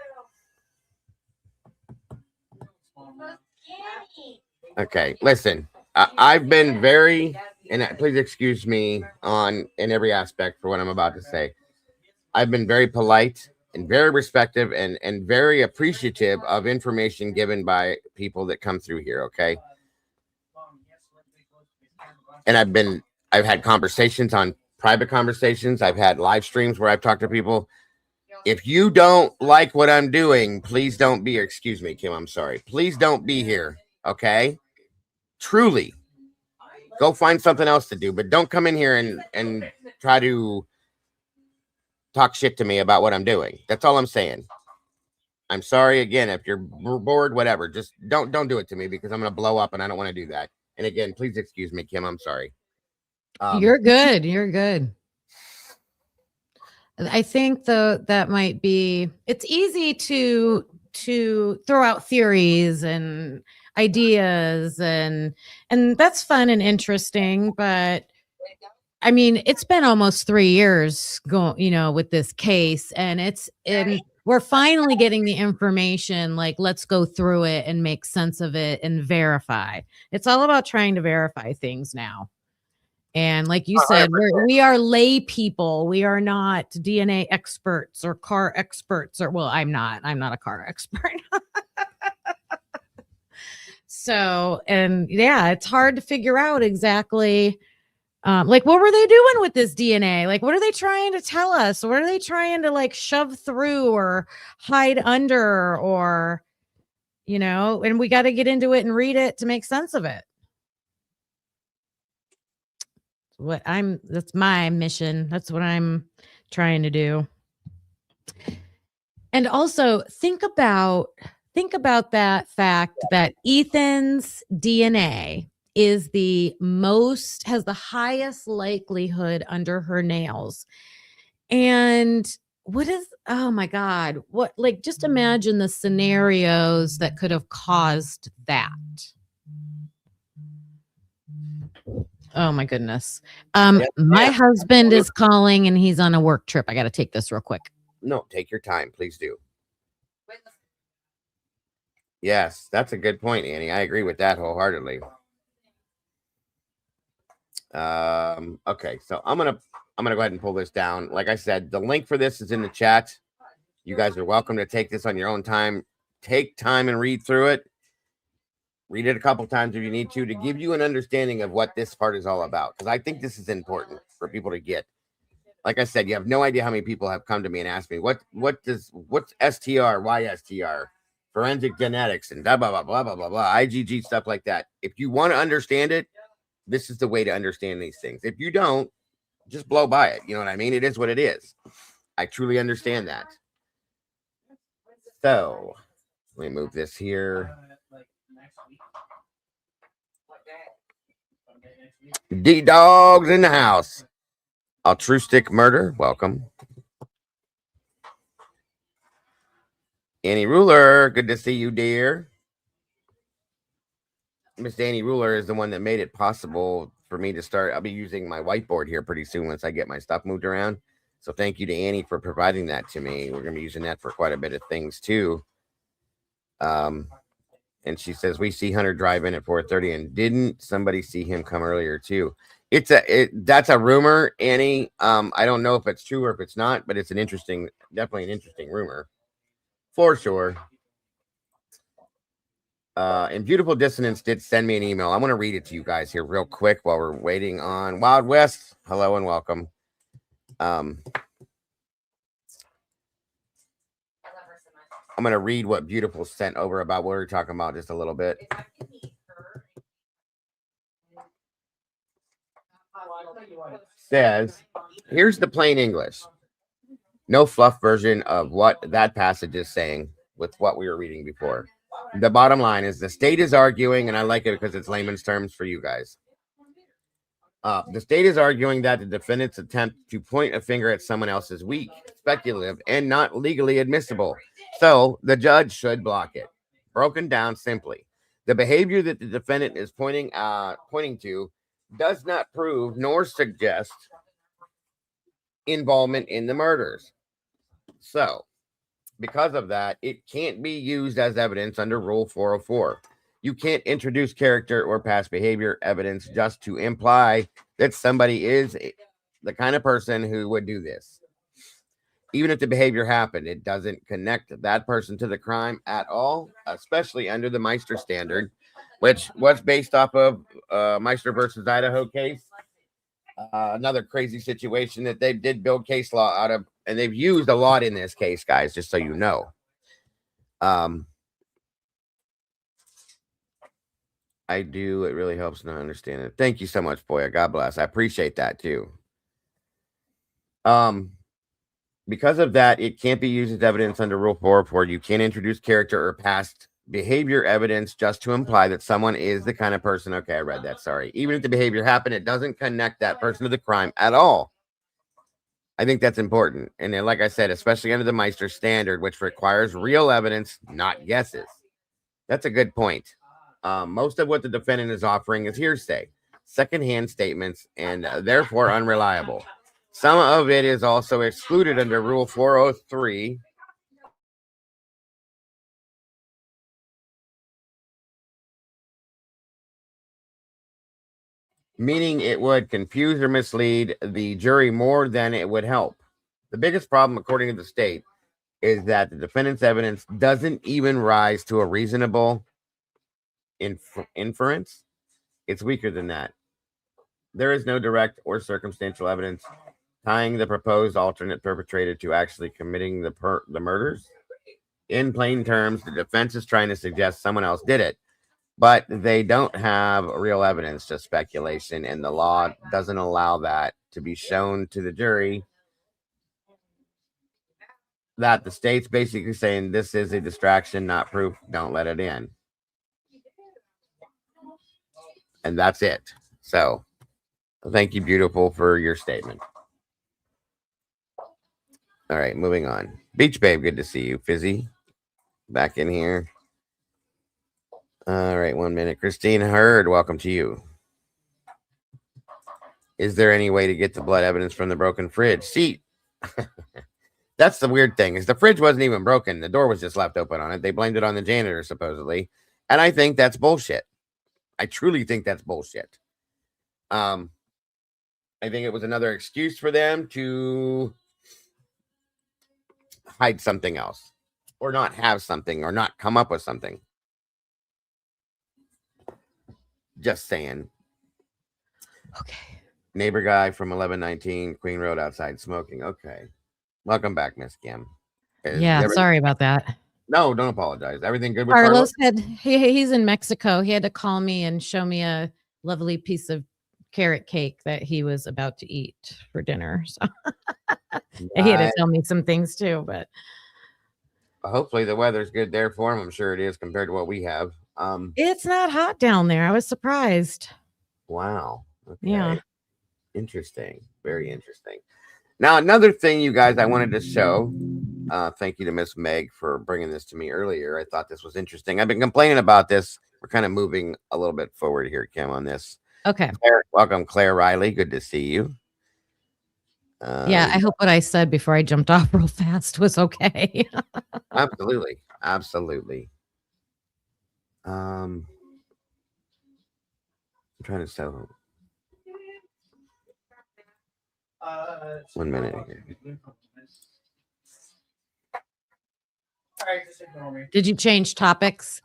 okay, listen, I've been very, and please excuse me in every aspect for what I'm about to say. I've been very polite and very respectful and very appreciative of information given by people that come through here. Okay. And I've had conversations on private conversations. I've had live streams where I've talked to people. If you don't like what I'm doing, please don't be, excuse me, Kim, I'm sorry. Please don't be here, okay? Truly. Go find something else to do, but don't come in here and try to talk shit to me about what I'm doing. That's all I'm saying. I'm sorry again if you're bored, whatever. Just don't do it to me because I'm gonna blow up and I don't want to do that. And again, please excuse me, Kim. I'm sorry. You're good. You're good. I think that might be. It's easy to throw out theories and ideas and that's fun and interesting, but I mean, it's been almost 3 years with this case, and we're finally getting the information. Like, let's go through it and make sense of it and verify. It's all about trying to verify things now. And like you said, we are lay people. We are not DNA experts or car experts, or well, I'm not a car expert. So, and yeah, it's hard to figure out exactly. Like, what were they doing with this DNA? Like, what are they trying to tell us? What are they trying to like shove through or hide under, or, and we got to get into it and read it to make sense of it. That's my mission. That's what I'm trying to do. And also think about that fact that Ethan's DNA has the highest likelihood under her nails. And oh my God, just imagine the scenarios that could have caused that. Oh my goodness. My husband is calling and he's on a work trip. I got to take this real quick. No, take your time. Please do. Yes, that's a good point, Annie. I agree with that wholeheartedly. Okay, so I'm gonna go ahead and pull this down. Like I said, the link for this is in the chat. You guys are welcome to take this on your own time. Take time and read through it. Read it a couple times if you need to give you an understanding of what this part is all about. Because I think this is important for people to get. Like I said, you have no idea how many people have come to me and asked me what's STR, why STR, forensic genetics, and blah blah blah blah blah blah blah, IgG, stuff like that. If you want to understand it, this is the way to understand these things. If you don't, just blow by it. You know what I mean? It is what it is. I truly understand that. So let me move this here. D-Dog's in the house. Altruistic Murder, welcome. Annie Ruler, good to see you, dear. Miss Annie Ruler is the one that made it possible for me to start. I'll be using my whiteboard here pretty soon once I get my stuff moved around. So thank you to Annie for providing that to me. We're going to be using that for quite a bit of things too. And she says, we see Hunter drive in at 4:30, and didn't somebody see him come earlier too? That's a rumor, Annie. I don't know if it's true or if it's not, but it's definitely an interesting rumor for sure. And Beautiful Dissonance did send me an email. I want to read it to you guys here real quick while we're waiting on Wild West. Hello and welcome. I'm going to read what Beautiful sent over about what we're talking about just a little bit. Says, here's the plain English. No fluff version of what that passage is saying with what we were reading before. The bottom line is the state is arguing, and I like it because it's layman's terms for you guys. The state is arguing that the defendant's attempt to point a finger at someone else is weak, speculative, and not legally admissible. So the judge should block it. Broken down simply, the behavior that the defendant is pointing to does not prove nor suggest involvement in the murders. So, because of that, it can't be used as evidence under Rule 404. You can't introduce character or past behavior evidence just to imply that somebody is the kind of person who would do this. Even if the behavior happened, it doesn't connect that person to the crime at all, especially under the Meister standard, which was based off of Meister versus Idaho case. another crazy situation that they did build case law out of, and they've used a lot in this case, guys, just so you know. I do. It really helps to understand it. Thank you so much, Boya. God bless. I appreciate that too. Because of that, it can't be used as evidence under Rule 404. You can't introduce character or past behavior evidence just to imply that someone is the kind of person. Okay, I read that. Sorry. Even if the behavior happened, it doesn't connect that person to the crime at all. I think that's important. And then, like I said, especially under the Meister standard, which requires real evidence, not guesses. That's a good point. Most of what the defendant is offering is hearsay, secondhand statements, and therefore unreliable. Some of it is also excluded under Rule 403. Meaning it would confuse or mislead the jury more than it would help. The biggest problem, according to the state, is that the defendant's evidence doesn't even rise to a reasonable inference. It's weaker than that. There is no direct or circumstantial evidence tying the proposed alternate perpetrator to actually committing the murders. In plain terms, the defense is trying to suggest someone else did it, but they don't have real evidence, just speculation, and the law doesn't allow that to be shown to the jury. That the state's basically saying this is a distraction, not proof, don't let it in. And that's it. So, thank you, beautiful, for your statement. All right, moving on. Beach Babe, good to see you. Fizzy, back in here. All right, 1 minute. Christine Hurd, welcome to you. Is there any way to get the blood evidence from the broken fridge? See, that's the weird thing, is the fridge wasn't even broken. The door was just left open on it. They blamed it on the janitor, supposedly. And I think that's bullshit. I truly think that's bullshit. I think it was another excuse for them to hide something else, or not have something, or not come up with something. Just saying. Okay. Neighbor guy from 1119 Queen Road outside smoking. Okay. Welcome back, Miss Kim. Yeah, sorry about that. No, don't apologize. Everything good with Carlos? He's in Mexico. He had to call me and show me a lovely piece of carrot cake that he was about to eat for dinner. So he had to tell me some things too, but hopefully the weather's good there for him. I'm sure it is compared to what we have. It's not hot down there. I was surprised. Wow. Okay. Yeah. Interesting. Very interesting. Now, another thing, you guys, I wanted to show. Thank you to Miss Meg for bringing this to me earlier. I thought this was interesting. I've been complaining about this. We're kind of moving a little bit forward here, Kim, on this. Okay. Welcome, Claire Riley. Good to see you. Yeah, I hope what I said before I jumped off real fast was okay. Absolutely. Absolutely. I'm trying to sell. 1 minute here. Did you change topics?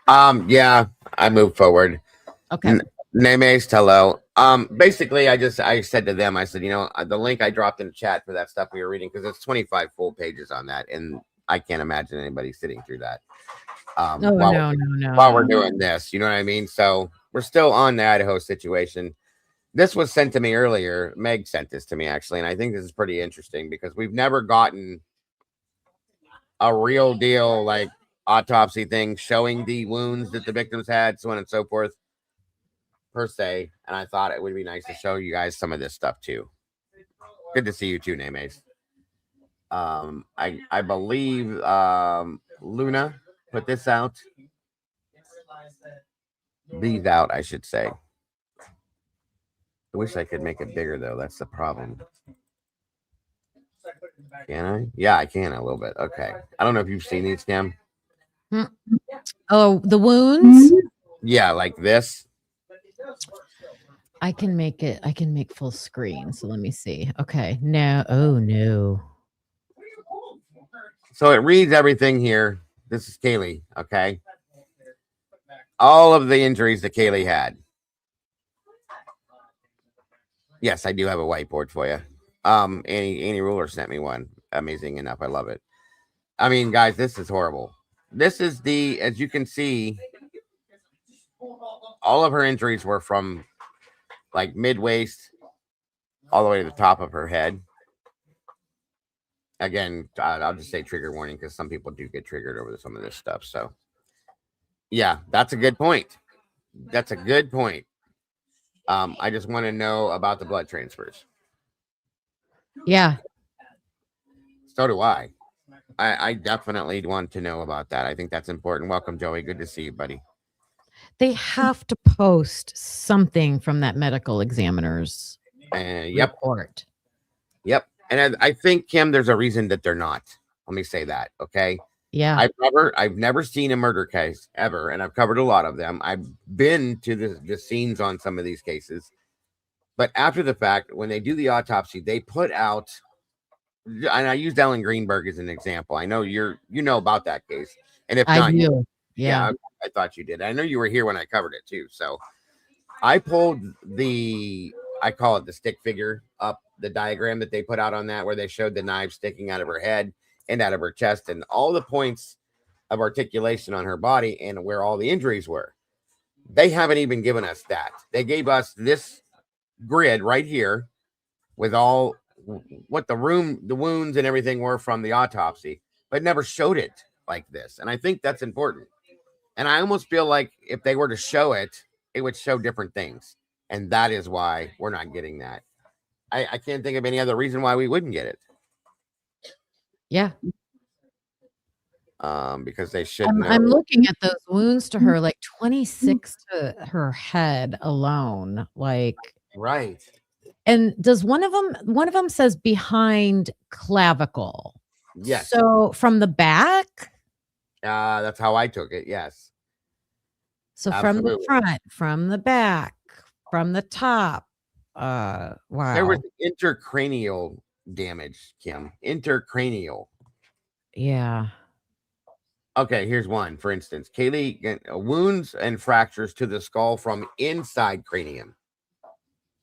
Yeah, I moved forward. Okay. Nemes, hello. Basically, I said to them, I said, the link I dropped in the chat for that stuff we were reading, because it's 25 full pages on that, and I can't imagine anybody sitting through that. No. While we're doing this, you know what I mean? So we're still on the Idaho situation. This was sent to me earlier. Meg sent this to me, actually, and I think this is pretty interesting because we've never gotten a real deal, like, autopsy thing showing the wounds that the victims had, so on and so forth, per se. And I thought it would be nice to show you guys some of this stuff, too. Good to see you, too, Nemes. I believe Luna put this out. These out, I should say. I wish I could make it bigger, though. That's the problem. Can I? Yeah, I can a little bit. Okay. I don't know if you've seen these, Kim. Oh, the wounds? Yeah, like this. I can make full screen. So let me see. Okay. No. Oh, no. So it reads everything here. This is Kaylee. Okay. All of the injuries that Kaylee had. Yes, I do have a whiteboard for you. Annie Ruler sent me one. Amazing enough. I love it. I mean, guys, this is horrible. This is as you can see, all of her injuries were from like mid waist all the way to the top of her head. Again, I'll just say trigger warning because some people do get triggered over some of this stuff. So, yeah, that's a good point. That's a good point. I just want to know about the blood transfers. Yeah. So do I. I definitely want to know about that. I think that's important. Welcome, Joey. Good to see you, buddy. They have to post something from that medical examiner's report. Yep. And I think, Kim, there's a reason that they're not. Let me say that. Okay. Yeah. I've never seen a murder case ever, and I've covered a lot of them. I've been to the scenes on some of these cases. But after the fact, when they do the autopsy, they put out, and I used Ellen Greenberg as an example. I know you know about that case. And if not, yeah, I thought you did. I know you were here when I covered it too. So I pulled I call it the stick figure up, the diagram that they put out on that, where they showed the knife sticking out of her head and out of her chest and all the points of articulation on her body and where all the injuries were. They haven't even given us that. They gave us this grid right here with all what the wounds and everything were from the autopsy, but never showed it like this. And I think that's important. And I almost feel like if they were to show it, it would show different things. And that is why we're not getting that. I can't think of any other reason why we wouldn't get it. Yeah. Because they should know. I'm looking at those wounds to her, like 26 to her head alone. Like, right. And does one of them says behind clavicle? Yes. So from the back? That's how I took it. Yes. So Absolutely. From the front, from the back, from the top. Wow. There was intracranial damage, Kim. Intracranial. Yeah. Okay, here's one. For instance, Kaylee, wounds and fractures to the skull from inside cranium.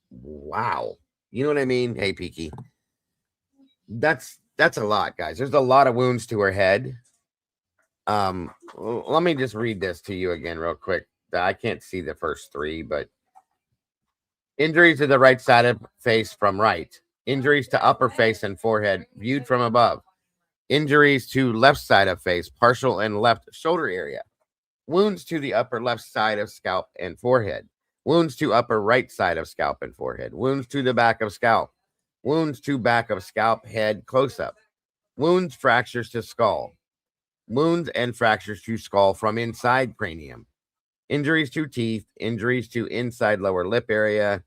Wow. You know what I mean? Hey, Peaky. That's a lot, guys. There's a lot of wounds to her head. Let me just read this to you again real quick. I can't see the first three, but injuries to the right side of face from right. Injuries to upper face and forehead viewed from above. Injuries to left side of face, partial and left shoulder area. Wounds to the upper left side of scalp and forehead. Wounds to upper right side of scalp and forehead. Wounds to the back of scalp. Wounds to back of scalp, head, close-up. Wounds, fractures to skull. Wounds and fractures to skull from inside cranium. Injuries to teeth. Injuries to inside lower lip area.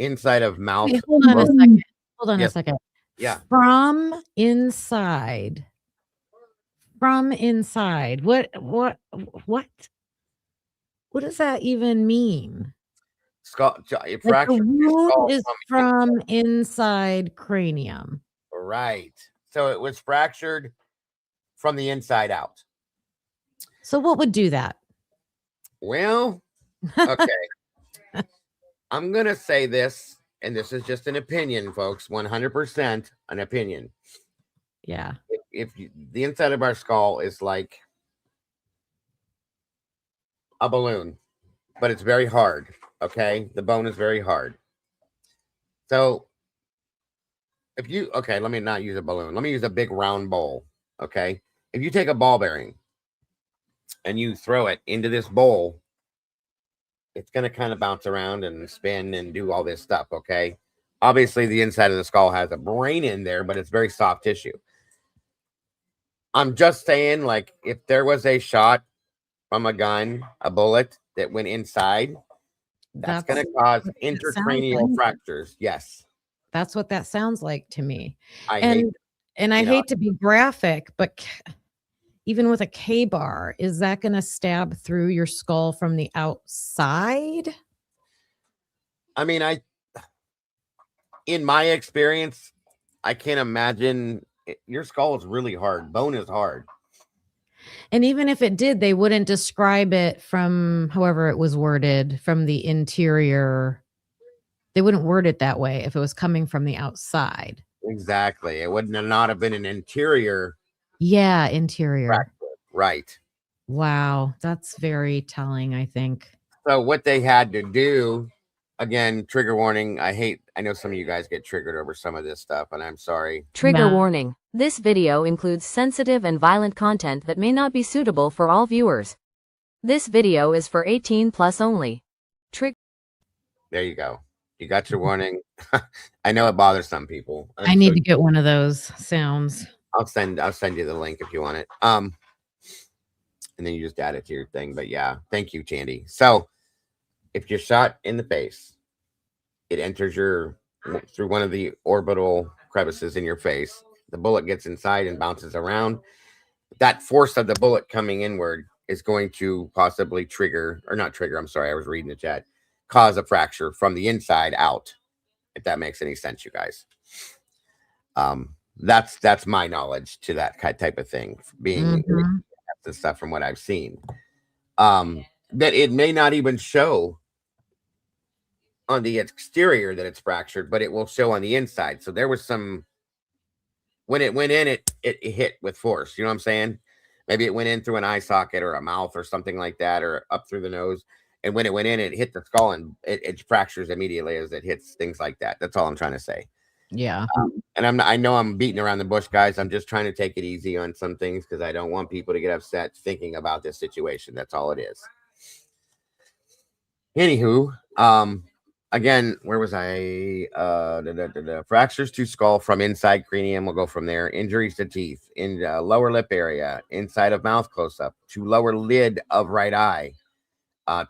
Inside of mouth. Wait, hold on a second. Hold on a second. Yeah. From inside. From inside. What does that even mean? Skull, like the wound is from inside cranium. Right. So it was fractured from the inside out. So what would do that? Well, okay. I'm going to say this, and this is just an opinion, folks. 100% an opinion. Yeah. If the inside of our skull is like a balloon, but it's very hard. Okay. The bone is very hard. So let me not use a balloon. Let me use a big round bowl. Okay. If you take a ball bearing and you throw it into this bowl, it's going to kind of bounce around and spin and do all this stuff. Okay. Obviously the inside of the skull has a brain in there, but it's very soft tissue. I'm just saying, like, if there was a shot from a gun, a bullet that went inside, that's going to cause intracranial fractures. Yes. That's what that sounds like to me. I hate to be graphic, but even with a K-bar, is that going to stab through your skull from the outside? I mean, in my experience, I can't imagine. Your skull is really hard. Bone is hard. And even if it did, they wouldn't describe it from however it was worded from the interior They wouldn't word it that way if it was coming from the outside. Exactly. It wouldn't have not have been an interior. Yeah, interior. Fracture. Right. Wow, that's very telling, I think. So what they had to do, again, trigger warning. I know some of you guys get triggered over some of this stuff, and I'm sorry. Trigger warning. This video includes sensitive and violent content that may not be suitable for all viewers. This video is for 18 plus only. There you go. You got your warning. I know it bothers some people. I need to get one of those sounds. I'll send you the link if you want it. And then you just add it to your thing. But yeah, thank you, Chandy. So if you're shot in the face, it enters through one of the orbital crevices in your face. The bullet gets inside and bounces around. That force of the bullet coming inward is going to possibly trigger, or not trigger, I'm sorry, I was reading the chat, cause a fracture from the inside out, if that makes any sense, you guys. That's my knowledge to that type of thing, being the stuff from what I've seen. That it may not even show on the exterior that it's fractured, but it will show on the inside. So there was some, when it went in, it hit with force. You know what I'm saying? Maybe it went in through an eye socket or a mouth or something like that, or up through the nose. And when it went in, it hit the skull and it fractures immediately as it hits things like that. That's all I'm trying to say. Yeah. And I know I'm beating around the bush, guys. I'm just trying to take it easy on some things because I don't want people to get upset thinking about this situation. That's all it is. Anywho, again, where was I? Fractures to skull from inside cranium. We'll go from there. Injuries to teeth in the lower lip area, inside of mouth close up, to lower lid of right eye,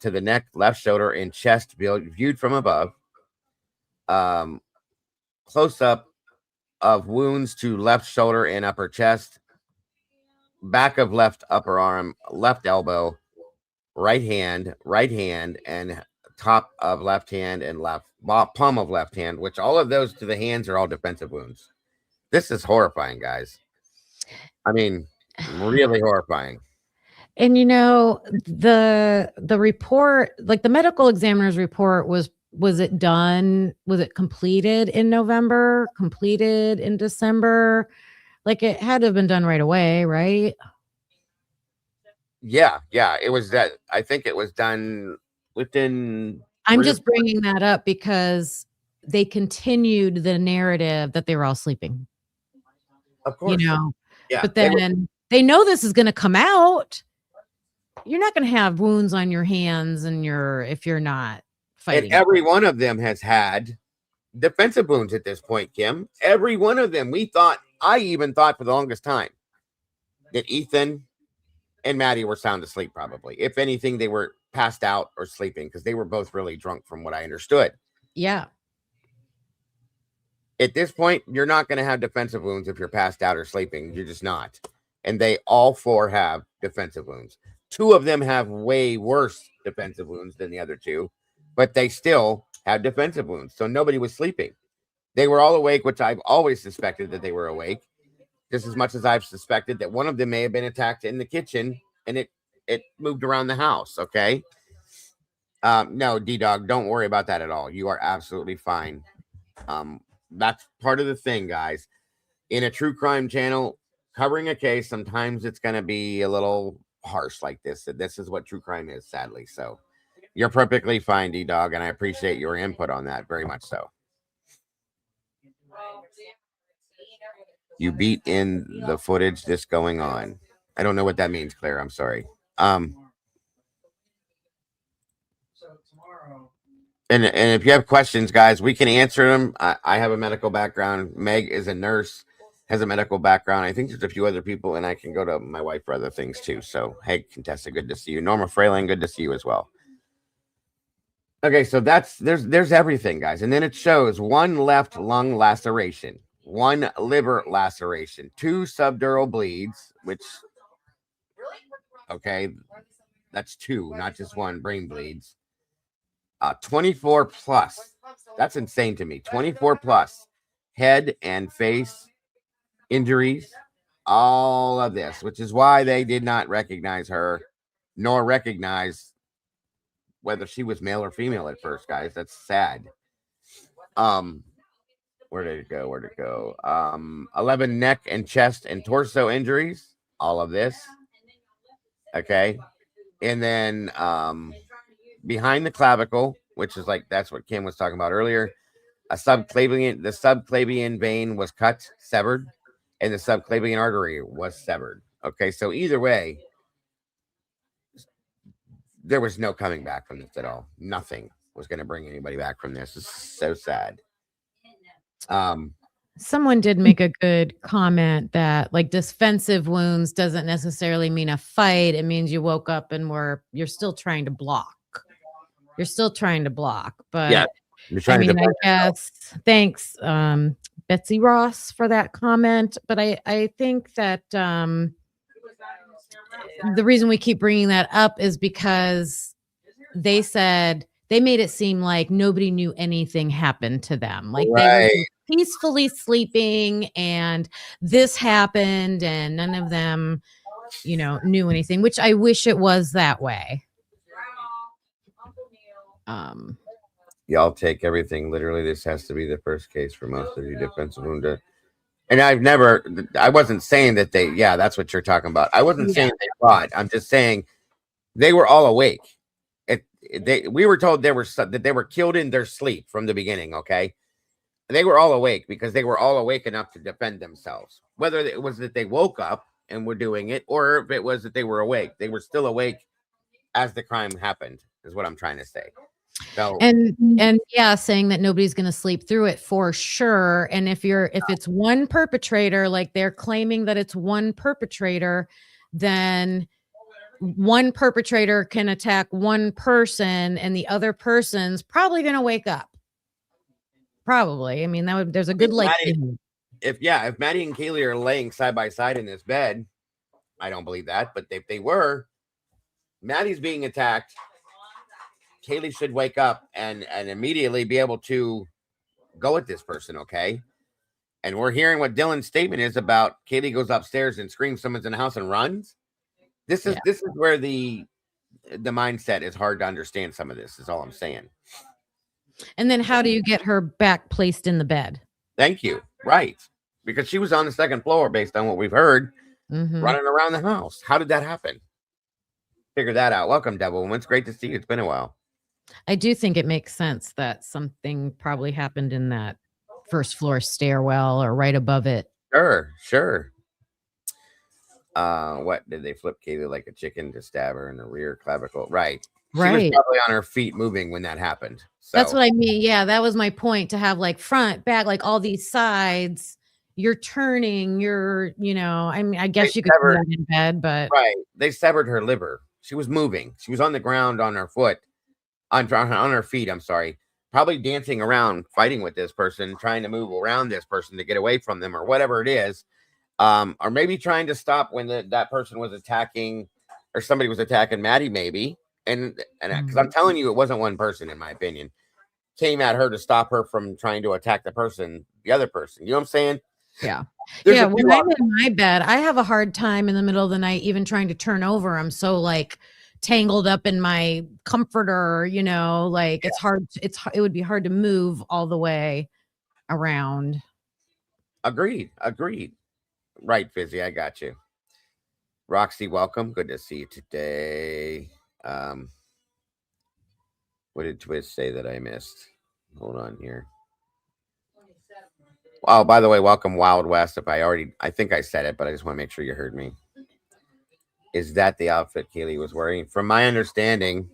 to the neck, left shoulder, and chest viewed from above. Close up of wounds to left shoulder and upper chest, back of left upper arm, left elbow, right hand, and top of left hand and left palm of left hand, which all of those to the hands are all defensive wounds. This is horrifying, guys. I mean, really horrifying. And the report, like the medical examiner's report, was it done? Was it completed in November? Completed in December? Like it had to have been done right away, right? Yeah. It was that. I think it was done within. I'm just bringing that up because they continued the narrative that they were all sleeping. Of course. Yeah. But then they know this is going to come out. You're not going to have wounds on your hands if you're not fighting. And every one of them has had defensive wounds at this point, Kim. Every one of them. I even thought for the longest time that Ethan and Maddie were sound asleep, probably. If anything, they were passed out or sleeping because they were both really drunk from what I understood. Yeah. At this point, you're not going to have defensive wounds if you're passed out or sleeping. You're just not. And they all four have defensive wounds. Two of them have way worse defensive wounds than the other two, but they still have defensive wounds. So nobody was sleeping. They were all awake, which I've always suspected that they were awake, just as much as I've suspected that one of them may have been attacked in the kitchen and it moved around the house. Okay. No, D-Dog, don't worry about that at all. You are absolutely fine. That's part of the thing, guys. In a true crime channel, covering a case, sometimes it's going to be a little harsh like this. This is what true crime is, sadly. So you're perfectly fine, D-Dog, and I appreciate your input on that very much so. You beat in the footage this going on. I don't know what that means, Claire. I'm sorry. And if you have questions, guys, we can answer them. I have a medical background. Meg is a nurse, has a medical background. I think there's a few other people, and I can go to my wife for other things too. So, hey, Contessa, good to see you. Norma Freyland, good to see you as well. Okay, so there's everything, guys. And then it shows one left lung laceration, one liver laceration, two subdural bleeds, which, okay, that's two, not just one, brain bleeds. 24 plus. That's insane to me. 24 plus head and face injuries, all of this, which is why they did not recognize her, nor recognize whether she was male or female at first, guys. That's sad. Where did it go? Where did it go? 11 neck and chest and torso injuries. All of this. Okay. And then behind the clavicle, which is like that's what Kim was talking about earlier, the subclavian vein was cut, severed, and the subclavian artery was severed. Okay, so either way, there was no coming back from this at all. Nothing was going to bring anybody back from this. It's so sad. Someone did make a good comment that like defensive wounds doesn't necessarily mean a fight. It means you woke up and you're still trying to block. You're still trying to block, but yeah, I mean, I guess thanks, Betsy Ross, for that comment. But I think that the reason we keep bringing that up is because they said they made it seem like nobody knew anything happened to them. Like they were peacefully sleeping and this happened and none of them, knew anything, which I wish it was that way. Y'all take everything literally. This has to be the first case for most of you defensive wounded. And I wasn't saying that that's what you're talking about. I wasn't saying they fought. I'm just saying they were all awake. We were told that they were killed in their sleep from the beginning. Okay. They were all awake because they were all awake enough to defend themselves. Whether it was that they woke up and were doing it, or if it was that they were awake, they were still awake as the crime happened, is what I'm trying to say. So, and saying that nobody's going to sleep through it for sure. And if it's one perpetrator, like they're claiming that it's one perpetrator, then one perpetrator can attack one person and the other person's probably going to wake up. Probably. I mean, there's a good likelihood. If Maddie and Kaylee are laying side by side in this bed, I don't believe that, but if they were, Maddie's being attacked. Kaylee should wake up and immediately be able to go at this person, okay? And we're hearing what Dylan's statement is about Kaylee goes upstairs and screams someone's in the house and runs. This is where the mindset is hard to understand. Some of this is all I'm saying. And then how do you get her back placed in the bed? Thank you. Right. Because she was on the second floor based on what we've heard, running around the house. How did that happen? Figure that out. Welcome, Devil Woman. It's great to see you. It's been a while. I do think it makes sense that something probably happened in that first floor stairwell or right above it. Sure. What did they flip Kaylee like a chicken to stab her in the rear clavicle? Right. She was probably on her feet moving when that happened. So. That's what I mean. Yeah, that was my point, to have like front, back, like all these sides. You're turning, I mean, I guess you could do that in bed, but. Right. They severed her liver. She was moving. She was on the ground on her feet. I'm sorry. Probably dancing around, fighting with this person, trying to move around this person to get away from them or whatever it is. Or maybe trying to stop when that person was attacking or somebody was attacking Maddie, maybe. And because I'm telling you, it wasn't one person, in my opinion, came at her to stop her from trying to attack the other person. You know what I'm saying? Yeah. When I'm in my bed, I have a hard time in the middle of the night, even trying to turn over. I'm so like tangled up in my comforter, it's hard. It would be hard to move all the way around. Agreed. Right, Fizzy. I got you. Roxy, welcome. Good to see you today. What did Twist say that I missed? Hold on here. Oh, by the way, welcome Wild West. I think I said it, but I just want to make sure you heard me. Is that the outfit Kaylee was wearing? From my understanding,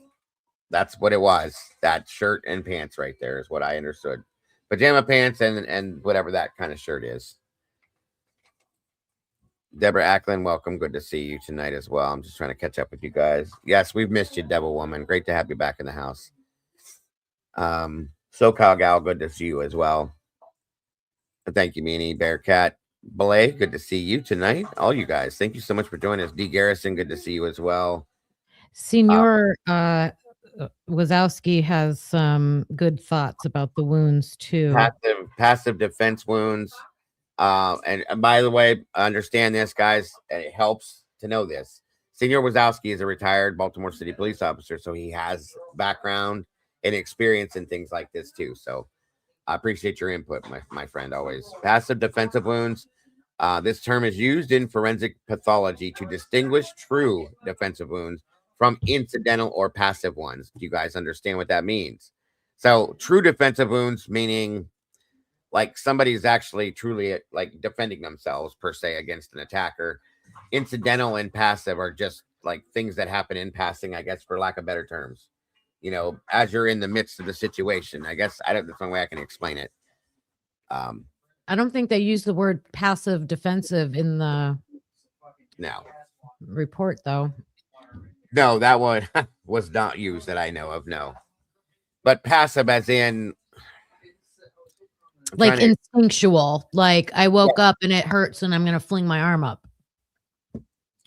that's what it was. That shirt and pants right there is what I understood. Pajama pants and whatever that kind of shirt is. Deborah Ackland, welcome. Good to see you tonight as well. I'm just trying to catch up with you guys. Yes, we've missed you, Devil Woman. Great to have you back in the house. SoCal Gal, good to see you as well. Thank you, Meanie. Bearcat Belay, good to see you tonight. All you guys, thank you so much for joining us. D. Garrison, good to see you as well. Senior Wazowski has some good thoughts about the wounds too. Passive defense wounds. And by the way, understand this, guys. It helps to know this. Senior Wazowski is a retired Baltimore City police officer, so he has background and experience in things like this too. So I appreciate your input, my friend, always. Passive defensive wounds. This term is used in forensic pathology to distinguish true defensive wounds from incidental or passive ones. Do you guys understand what that means? So true defensive wounds, meaning like somebody's actually truly like defending themselves per se against an attacker. Incidental and passive are just like things that happen in passing, I guess, for lack of better terms. You know, as you're in the midst of the situation. I guess I don't. There's no way I can explain it. I don't think they use the word passive defensive in the No, report, though. no, that one was not used that I know of. No, but passive, as in like instinctual. Like I woke up and it hurts, and I'm going to fling my arm up.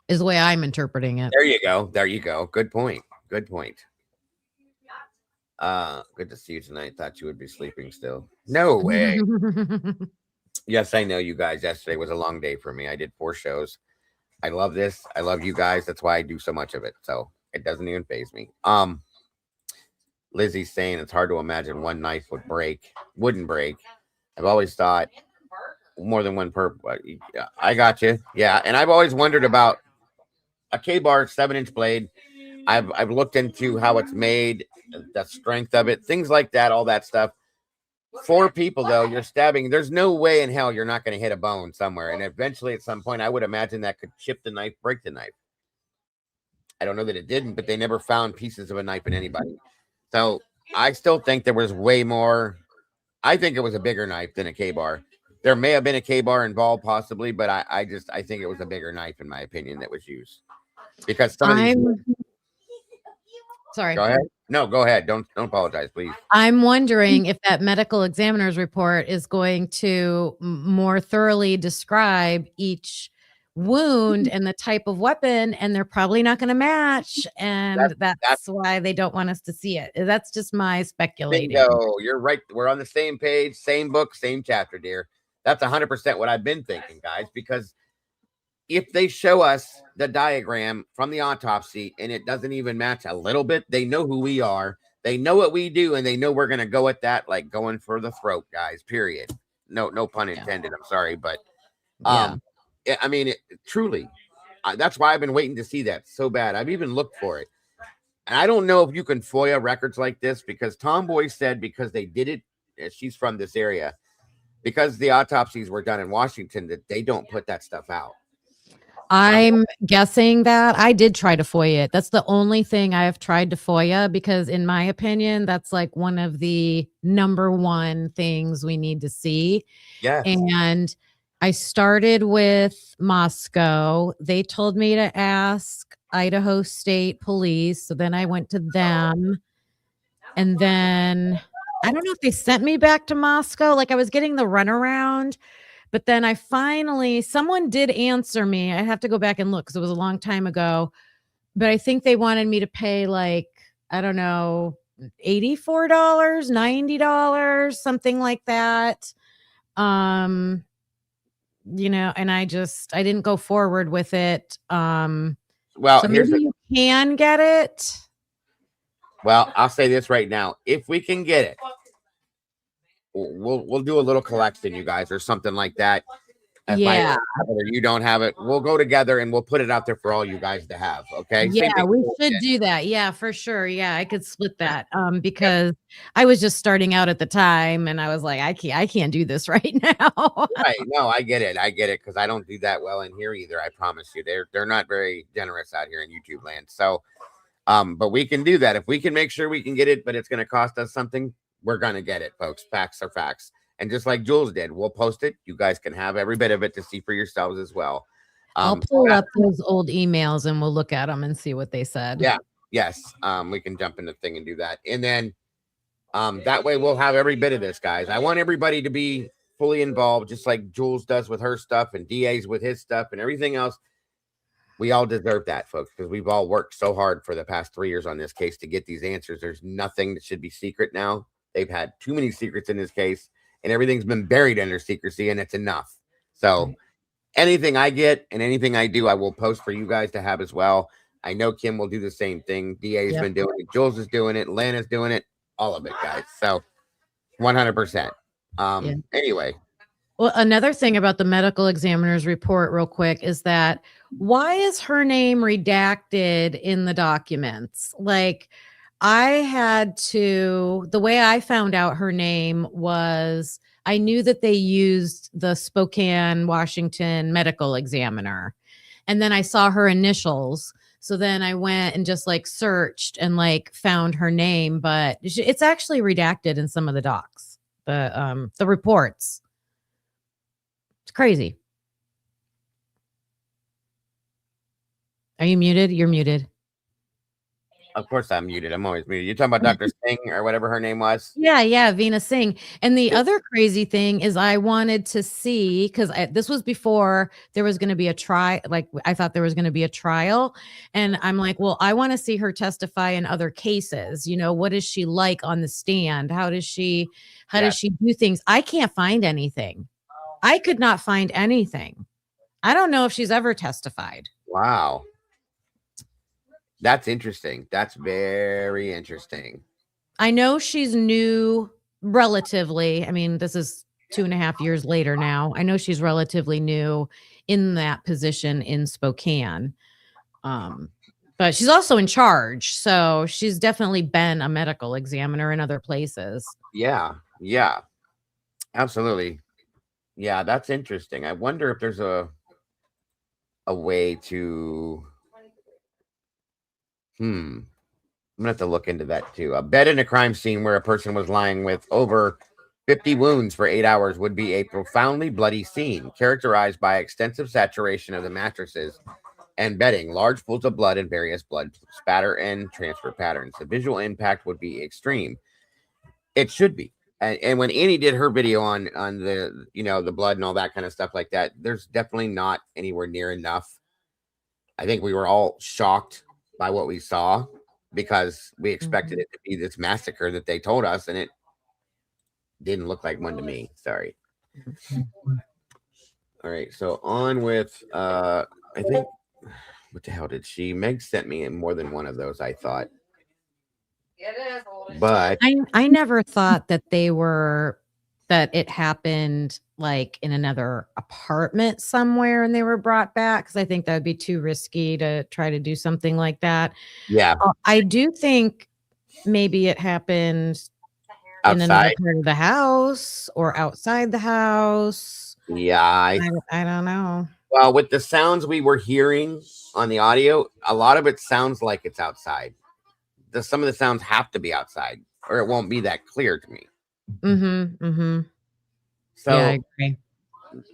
Is the way I'm interpreting it. There you go. There you go. Good point. Good point. Good to see you tonight. Thought you would be sleeping still. No way. Yes, I know you guys. Yesterday was a long day for me. I did 4 shows. I love this. I love you guys. That's why I do so much of it. So it doesn't even faze me. Lizzie's saying it's hard to imagine one knife wouldn't break. I've always thought more than one I got you. Yeah, and I've always wondered about a K-bar 7-inch blade. I've looked into how it's made, the strength of it, things like that, all that stuff. 4 people, though, you're stabbing. There's no way in hell you're not going to hit a bone somewhere. And eventually, at some point, I would imagine that could chip the knife, break the knife. I don't know that it didn't, but they never found pieces of a knife in anybody. So I still think there was way more. I think it was a bigger knife than a K-bar. There may have been a K-bar involved, possibly, but I think it was a bigger knife, in my opinion, that was used. Because some of these. Sorry. Go ahead. No, go ahead. Don't apologize, please. I'm wondering if that medical examiner's report is going to more thoroughly describe each wound and the type of weapon, and they're probably not going to match, and that's why they don't want us to see it. That's just my speculating. Bingo. You're right. We're on the same page, same book, same chapter, dear. That's 100% what I've been thinking, guys, because if they show us the diagram from the autopsy and it doesn't even match a little bit, they know who we are. They know what we do, and they know we're going to go at that, like going for the throat, guys, period. No pun intended. I'm sorry, but I mean, truly, that's why I've been waiting to see that so bad. I've even looked for it. And I don't know if you can FOIA records like this, because Tomboy said because they did it, she's from this area, because the autopsies were done in Washington, that they don't put that stuff out. I'm guessing that I did try to FOIA it. That's the only thing I have tried to FOIA, because in my opinion, that's like one of the number one things we need to see. Yeah. And I started with Moscow. They told me to ask Idaho State Police. So then I went to them. And then I don't know if they sent me back to Moscow. Like I was getting the runaround. But then someone did answer me. I have to go back and look because it was a long time ago. But I think they wanted me to pay like, I don't know, $84, $90, something like that. And I didn't go forward with it. Well, so maybe you can get it. Well, I'll say this right now. If we can get it, we'll do a little collection, you guys, or something like that. If you don't have it, we'll go together and we'll put it out there for all you guys to have. Okay. Yeah, we should do that. Yeah, for sure. Yeah, I could split that. Because I was just starting out at the time, and I was like, I can't do this right now. Right. No, I get it. Because I don't do that well in here either. I promise you, they're not very generous out here in YouTube land. So, but we can do that if we can make sure we can get it. But it's going to cost us something. We're going to get it, folks. Facts are facts. And just like Jules did, we'll post it. You guys can have every bit of it to see for yourselves as well. I'll pull up those old emails and we'll look at them and see what they said. Yeah. Yes. We can jump in the thing and do that. And then that way we'll have every bit of this, guys. I want everybody to be fully involved, just like Jules does with her stuff and DA's with his stuff and everything else. We all deserve that, folks, because we've all worked so hard for the past 3 years on this case to get these answers. There's nothing that should be secret now. They've had too many secrets in this case, and everything's been buried under secrecy, and it's enough. So anything I get and anything I do, I will post for you guys to have as well. I know Kim will do the same thing. DA's been doing it. Jules is doing it. Lana's doing it. All of it, guys. So 100%. Anyway. Well, another thing about the medical examiner's report, real quick, is that why is her name redacted in the documents? Like, the way I found out her name was I knew that they used the Spokane, Washington medical examiner. And then I saw her initials. So then I went and just like searched and like found her name, but it's actually redacted in some of the docs, the reports. It's crazy. Are you muted? You're muted. Of course I'm muted. I'm always muted. You're talking about Dr. Singh or whatever her name was? Yeah, Veena Singh. And the other crazy thing is I wanted to see, because this was before there was going to be a trial. Like, I thought there was going to be a trial. And I'm like, well, I want to see her testify in other cases. You know, what is she like on the stand? How does she do things? I can't find anything. I could not find anything. I don't know if she's ever testified. Wow. That's interesting. That's very interesting. I know she's new relatively. I mean, this is 2.5 years later now. I know she's relatively new in that position in Spokane. But she's also in charge. So she's definitely been a medical examiner in other places. Yeah. Absolutely. Yeah, that's interesting. I wonder if there's a way to I'm gonna have to look into that too. A bed in a crime scene where a person was lying with over 50 wounds for 8 hours would be a profoundly bloody scene, characterized by extensive saturation of the mattresses and bedding, large pools of blood, and various blood spatter and transfer patterns. The visual impact would be extreme. It should be. And when Annie did her video on the the blood and all that kind of stuff like that, there's definitely not anywhere near enough. I think we were all shocked by what we saw because we expected it to be this massacre that they told us, and it didn't look like one to me. Sorry. All right, so on with I think, what the hell did she? Meg sent me in more than one of those, I thought. But I never thought that it happened like in another apartment somewhere and they were brought back, because I think that would be too risky to try to do something like that. Yeah. I do think maybe it happened in another outside. part of the house or outside the house. Yeah, I don't know. well, with the sounds we were hearing on the audio, a lot of it sounds like it's outside. Some of the sounds have to be outside, or it won't be that clear to me. So yeah, I agree.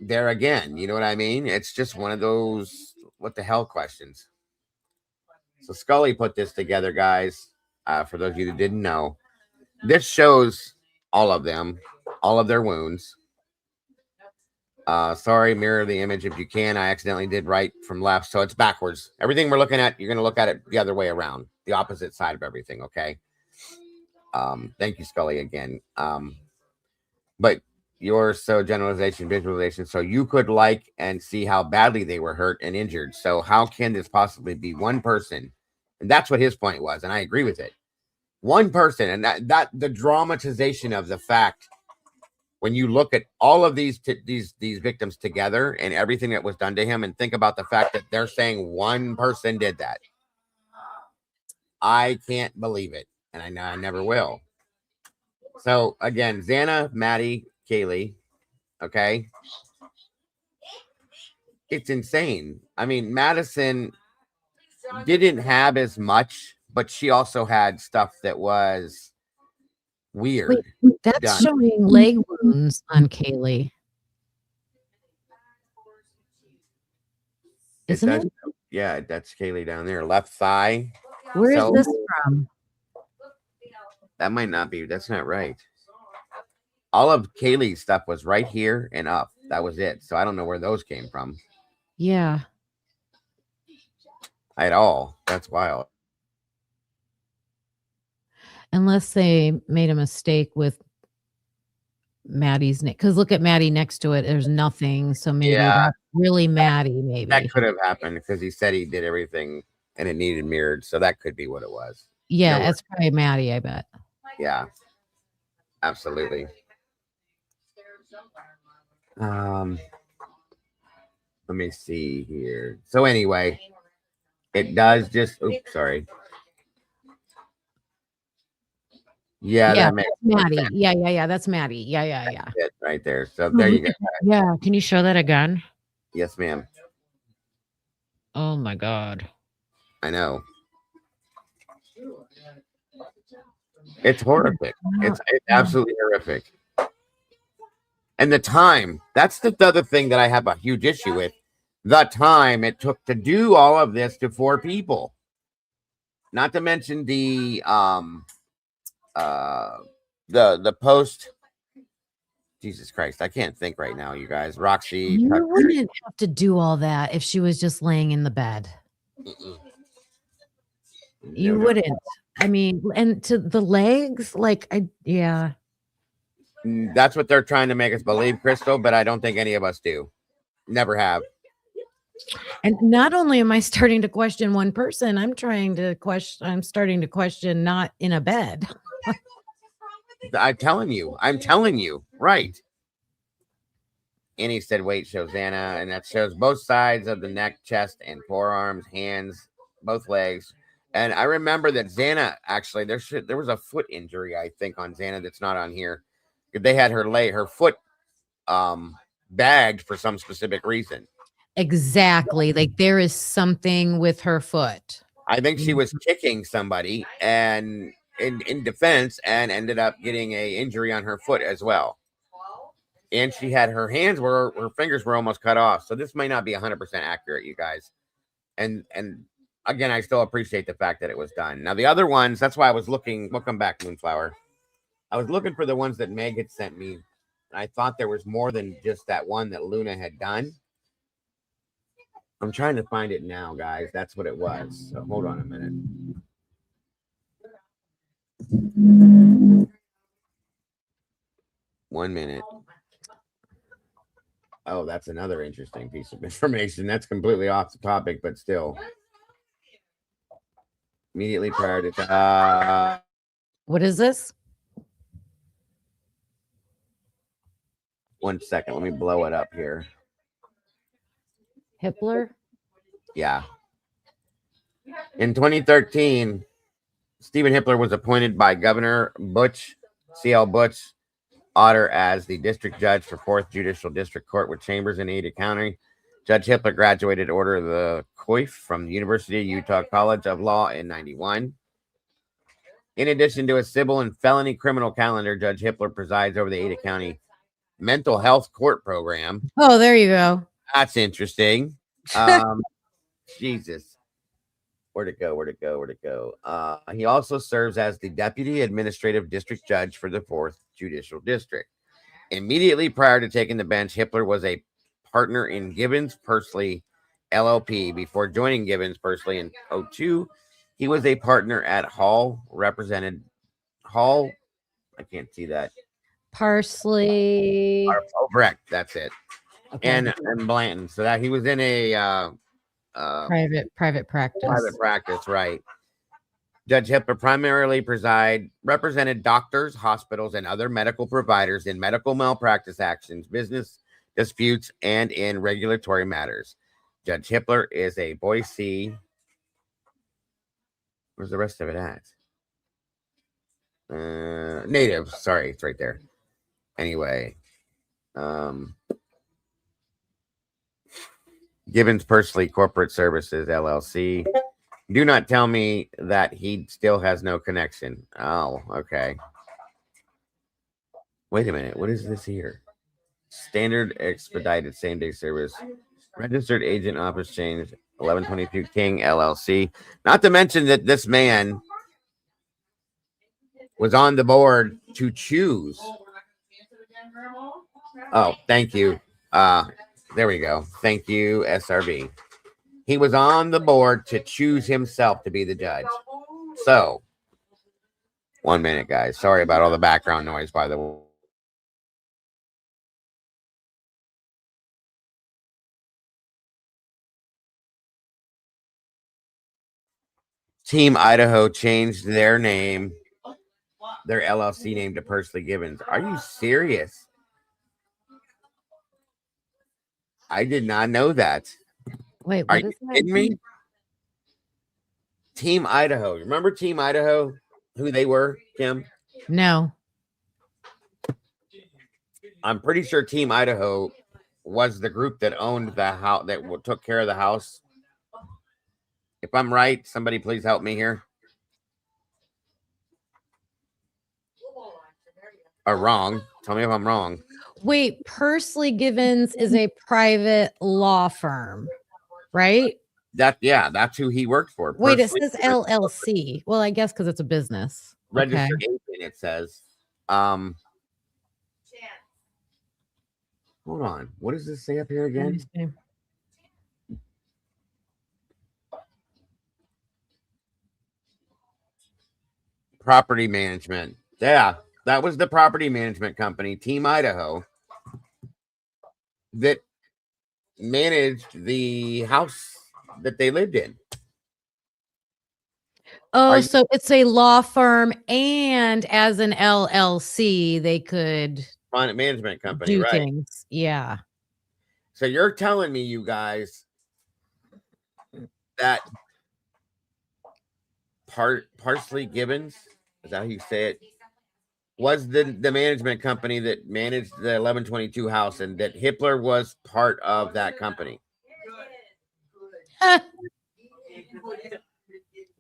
There again, you know what I mean? It's just one of those what the hell questions. So Scully put this together, guys. For those of you that didn't know, this shows all of them, all of their wounds. Sorry, mirror the image if you can. I accidentally did right from left, so it's backwards. Everything we're looking at, you're going to look at it the other way around, the opposite side of everything, okay? Thank you, Scully, again. But yours, so generalization, visualization, so you could like and see how badly they were hurt and injured. So how can this possibly be one person? And that's what his point was, and I agree with it. One person, and that the dramatization of the fact when you look at all of these victims together and everything that was done to him, and think about the fact that they're saying one person did that. I can't believe it, and I never will. So again, Xana, Maddie, Kaylee, okay? It's insane. I mean, Madison didn't have as much, but she also had stuff that was weird. Wait, that's showing leg wounds on Kaylee. Isn't it? Yeah, that's Kaylee down there. Left thigh. Where is this from? That might not be. That's not right. All of Kaylee's stuff was right here and up. That was it. So I don't know where those came from. Yeah. At all. That's wild. Unless they made a mistake with Maddie's name. Because look at Maddie next to it. There's nothing. So maybe that's really Maddie, maybe. That could have happened because he said he did everything and it needed mirrored. So that could be what it was. Yeah, it's probably Maddie, I bet. Yeah. Absolutely. Let me see here. So anyway, it does just. Oops, sorry. Yeah, that makes Maddie. sense. Yeah. That's Maddie. Yeah. That's it right there. So Oh, there you go. Yeah. Can you show that again? Yes, ma'am. Oh my God. I know. It's horrific. It's absolutely horrific. And the time, that's the other thing that I have a huge issue with. The time it took to do all of this to 4 people. Not to mention the post. Jesus Christ, I can't think right now, you guys. Roxy, You Tucker. wouldn't have to do all that if she was just laying in the bed. You wouldn't. I mean, and to the legs, like yeah. That's what they're trying to make us believe, Crystal, but I don't think any of us do. Never have. And not only am I starting to question one person, I'm starting to question not in a bed. I'm telling you. Right. And he said weight shows Xana, and that shows both sides of the neck, chest, and forearms, hands, both legs. And I remember that Xana, actually, there was a foot injury, I think, on Xana that's not on here. They had her foot bagged for some specific reason. Exactly. Like there is something with her foot. I think she was kicking somebody and in defense and ended up getting a injury on her foot as well. And she had her fingers were almost cut off. So this may not be 100% accurate, you guys. And again, I still appreciate the fact that it was done. Now the other ones, that's why I was looking. Welcome back, Moonflower. I was looking for the ones that Meg had sent me. I thought there was more than just that one that Luna had done. I'm trying to find it now, guys. That's what it was. So hold on a minute. One minute. Oh, that's another interesting piece of information. That's completely off the topic, but still. Immediately prior to what is this? One second. Let me blow it up here. Hippler? Yeah. In 2013, Stephen Hippler was appointed by Governor C.L. Butch Otter as the district judge for 4th Judicial District Court with chambers in Ada County. Judge Hippler graduated Order of the Coif from the University of Utah College of Law in 91. In addition to a civil and felony criminal calendar, Judge Hippler presides over the Ada County Mental Health Court Program. Oh, there you go. That's interesting. Jesus. Where'd it go? He also serves as the Deputy Administrative District Judge for the 4th Judicial District. Immediately prior to taking the bench, Hippler was a partner in Gibbons Pursley LLP. Before joining Gibbons Pursley in 2002, he was a partner at Hall. I can't see that. Parsley. Correct. That's it. Okay. And Blanton. So that he was in a private practice. Private practice, right. Judge Hippler primarily represented doctors, hospitals, and other medical providers in medical malpractice actions, business disputes, and in regulatory matters. Judge Hippler is a Boise. Where's the rest of it at? Native. Sorry, it's right there. Anyway, Gibbons Pursley Corporate Services LLC. Do not tell me that he still has no connection. Oh, okay. Wait a minute. What is this here? Standard expedited same-day service. Registered agent office change 1122 King LLC. Not to mention that this man was on the board to choose. Oh, thank you. There we go. Thank you, SRB. He was on the board to choose himself to be the judge. So, 1 minute, guys. Sorry about all the background noise, by the way. Team Idaho changed their LLC name to Pursley Gibbons. Are you serious? I did not know that. Wait, Are what you is that? kidding me? Team Idaho. Remember Team Idaho? Who they were, Kim? No. I'm pretty sure Team Idaho was the group that owned the house, that took care of the house. If I'm right, somebody please help me here. Or wrong. Tell me if I'm wrong. Wait, Pursley Givens is a private law firm, right? That's who he worked for. Wait, it Personally, says LLC. Well, I guess because it's a business. Okay. registered agent, it says. Hold on. What does this say up here Let me again? see. Property management. Yeah, that was the property management company, Team Idaho, that managed the house that they lived in. Oh, so it's a law firm, and as an LLC, they could Fund management company, do right? things. Yeah. So you're telling me, you guys, that Parsley Gibbons, is that how you say it, was the management company that managed the 1122 house, and that Hitler was part of that company?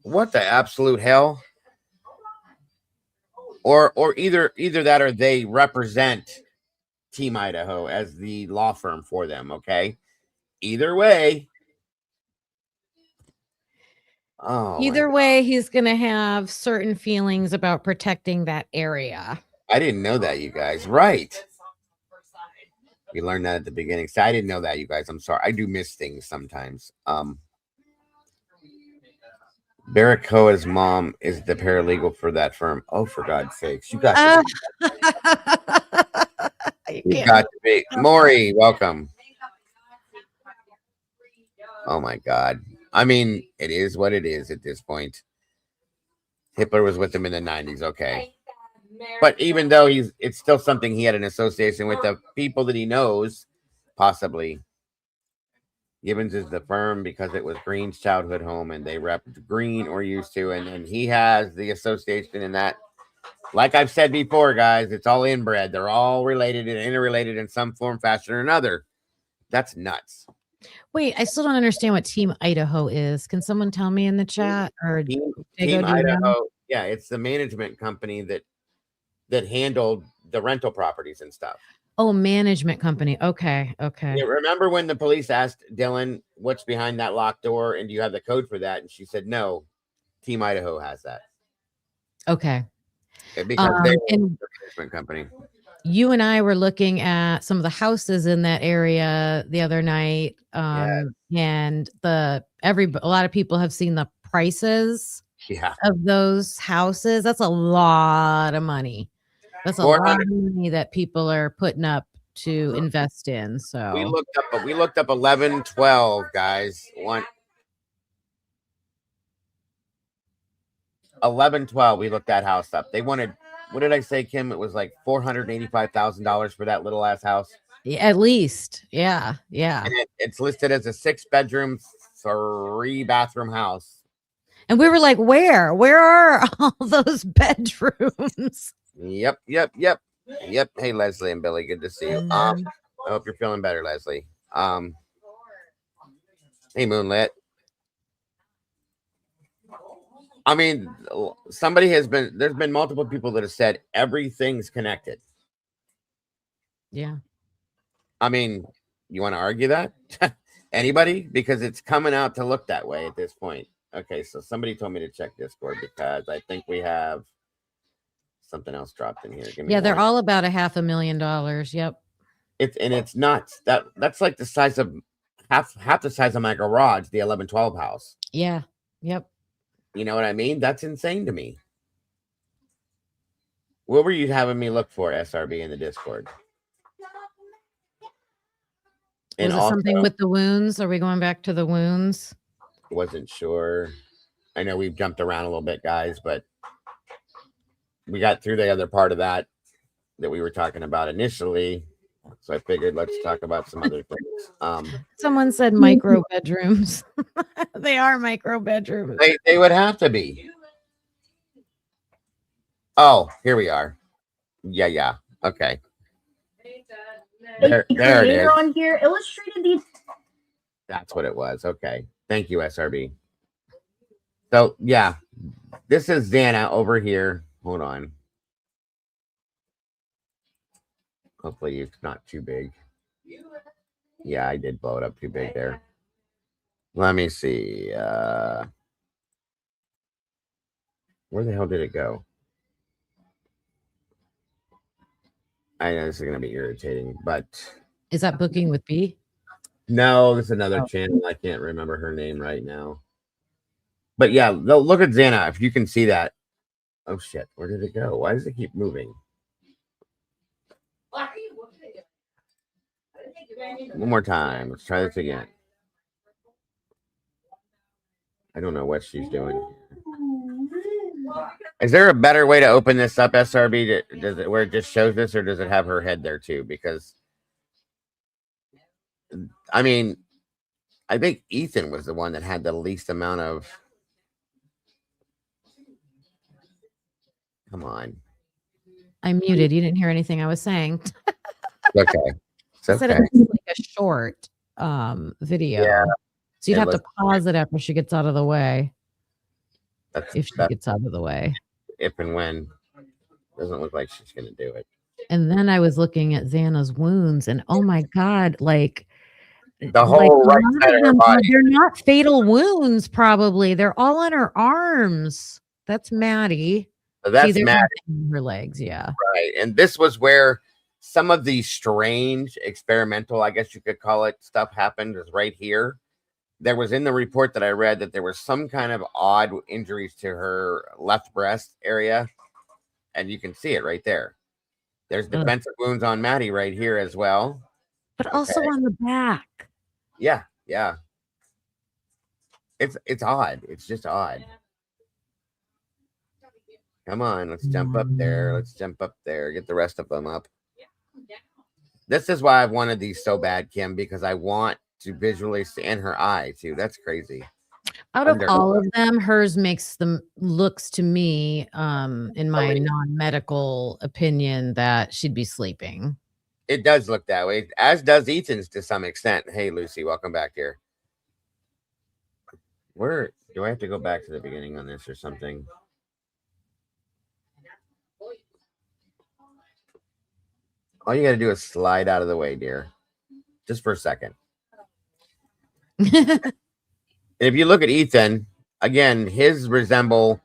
What the absolute hell? Or either that, or they represent Team Idaho as the law firm for them. Okay, either way. Oh, Either way, he's going to have certain feelings about protecting that area. I didn't know that, you guys. Right. We learned that at the beginning. So I didn't know that, you guys. I'm sorry. I do miss things sometimes. Barakoa's mom is the paralegal for that firm. Oh, for God's sakes. You got to be. Maury, welcome. Oh my God. I mean, it is what it is at this point. Hitler was with him in the 90s, okay. But even though it's still something he had an association with the people that he knows, possibly. Gibbons is the firm because it was Green's childhood home, and they repped Green, or used to, and he has the association in that. Like I've said before, guys, it's all inbred. They're all related and interrelated in some form, fashion, or another. That's nuts. Wait, I still don't understand what Team Idaho is. Can someone tell me in the chat? Or Team Dago, do you Idaho, know? yeah, it's the management company that handled the rental properties and stuff. Oh, management company. Okay. Yeah, remember when the police asked Dylan what's behind that locked door, and do you have the code for that? And she said, no, Team Idaho has that. Okay. Because they're a management company. You and I were looking at some of the houses in that area the other night. And a lot of people have seen the prices of those houses. That's a lot of money. That's a lot of money that people are putting up to invest in. So we looked up 1112, guys. 1112. We looked that house up. They wanted, what did I say, Kim? It was like $485,000 for that little ass house. Yeah, at least. Yeah. And it's listed as a 6-bedroom, 3-bathroom house. And we were like, where are all those bedrooms? Yep. Hey, Leslie and Billy, good to see you. I hope you're feeling better, Leslie. Hey, Moonlit. I mean, there's been multiple people that have said everything's connected. Yeah. I mean, you want to argue that? Anybody? Because it's coming out to look that way at this point. Okay, so somebody told me to check Discord because I think we have something else dropped in here. Yeah, they're all about $500,000. Yep. It's nuts. That's like the size of half the size of my garage, the 1112 house. Yeah. Yep. You know what I mean? That's insane to me. What were you having me look for, SRB, in the Discord? Was it something with the wounds? Are we going back to the wounds? Wasn't sure. I know we've jumped around a little bit, guys, but we got through the other part of that we were talking about initially. So I figured let's talk about some other things. Someone said micro bedrooms. They are micro bedrooms. They would have to be. Oh, here we are. Yeah. Okay. There it is. On here illustrated these. That's what it was. Okay. Thank you, SRB. So yeah, this is Xana over here. Hold on. Hopefully it's not too big. Yeah, I did blow it up too big there. Let me see. Where the hell did it go? I know this is gonna be irritating, but is that Booking with B? No, this is another channel. I can't remember her name right now. But yeah, look at Xana. If you can see that. Oh shit, where did it go? Why does it keep moving? One more time. Let's try this again. I don't know what she's doing. Is there a better way to open this up, SRB? Does it where it just shows this, or does it have her head there too? Because I mean, I think Ethan was the one that had the least amount of. Come on. I muted. You didn't hear anything I was saying. Okay. It's I said it okay. was like a short video. Yeah, so you'd it have to was- pause it after she gets out of the way. If she That's gets out of the way. if and when. Doesn't look like she's gonna do it. And then I was looking at Xana's wounds, and oh my god, like The whole a right lot side of of her them, body. they're not fatal wounds. Probably they're all in her arms. That's Maddie. So that's there's Maddie. nothing in her legs. Yeah. Right. And this was where some of the strange experimental, I guess you could call it, stuff happened, is right here. There was in the report that I read that there was some kind of odd injuries to her left breast area. And you can see it right there. There's defensive wounds on Maddie right here as well. But also on the back. Yeah. It's odd. It's just odd. Come on, let's jump up there. Let's jump up there. Get the rest of them up. This is why I've wanted these so bad, Kim, because I want to visually see in her eye too. That's crazy. Out of all of them, hers looks to me, in my non-medical opinion, that she'd be sleeping. It does look that way, as does Ethan's to some extent. Hey, Lucy, welcome back here. Where do I have to go back to the beginning on this or something? All you got to do is slide out of the way, dear. Just for a second. If you look at Ethan, again, his resemble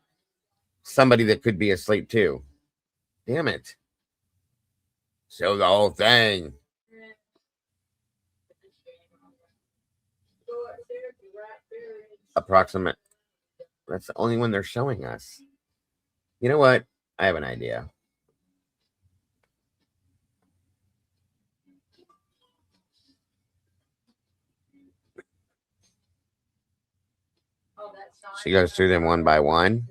somebody that could be asleep too. Damn it. Show the whole thing. Approximate. That's the only one they're showing us. You know what? I have an idea. She goes through them one by one.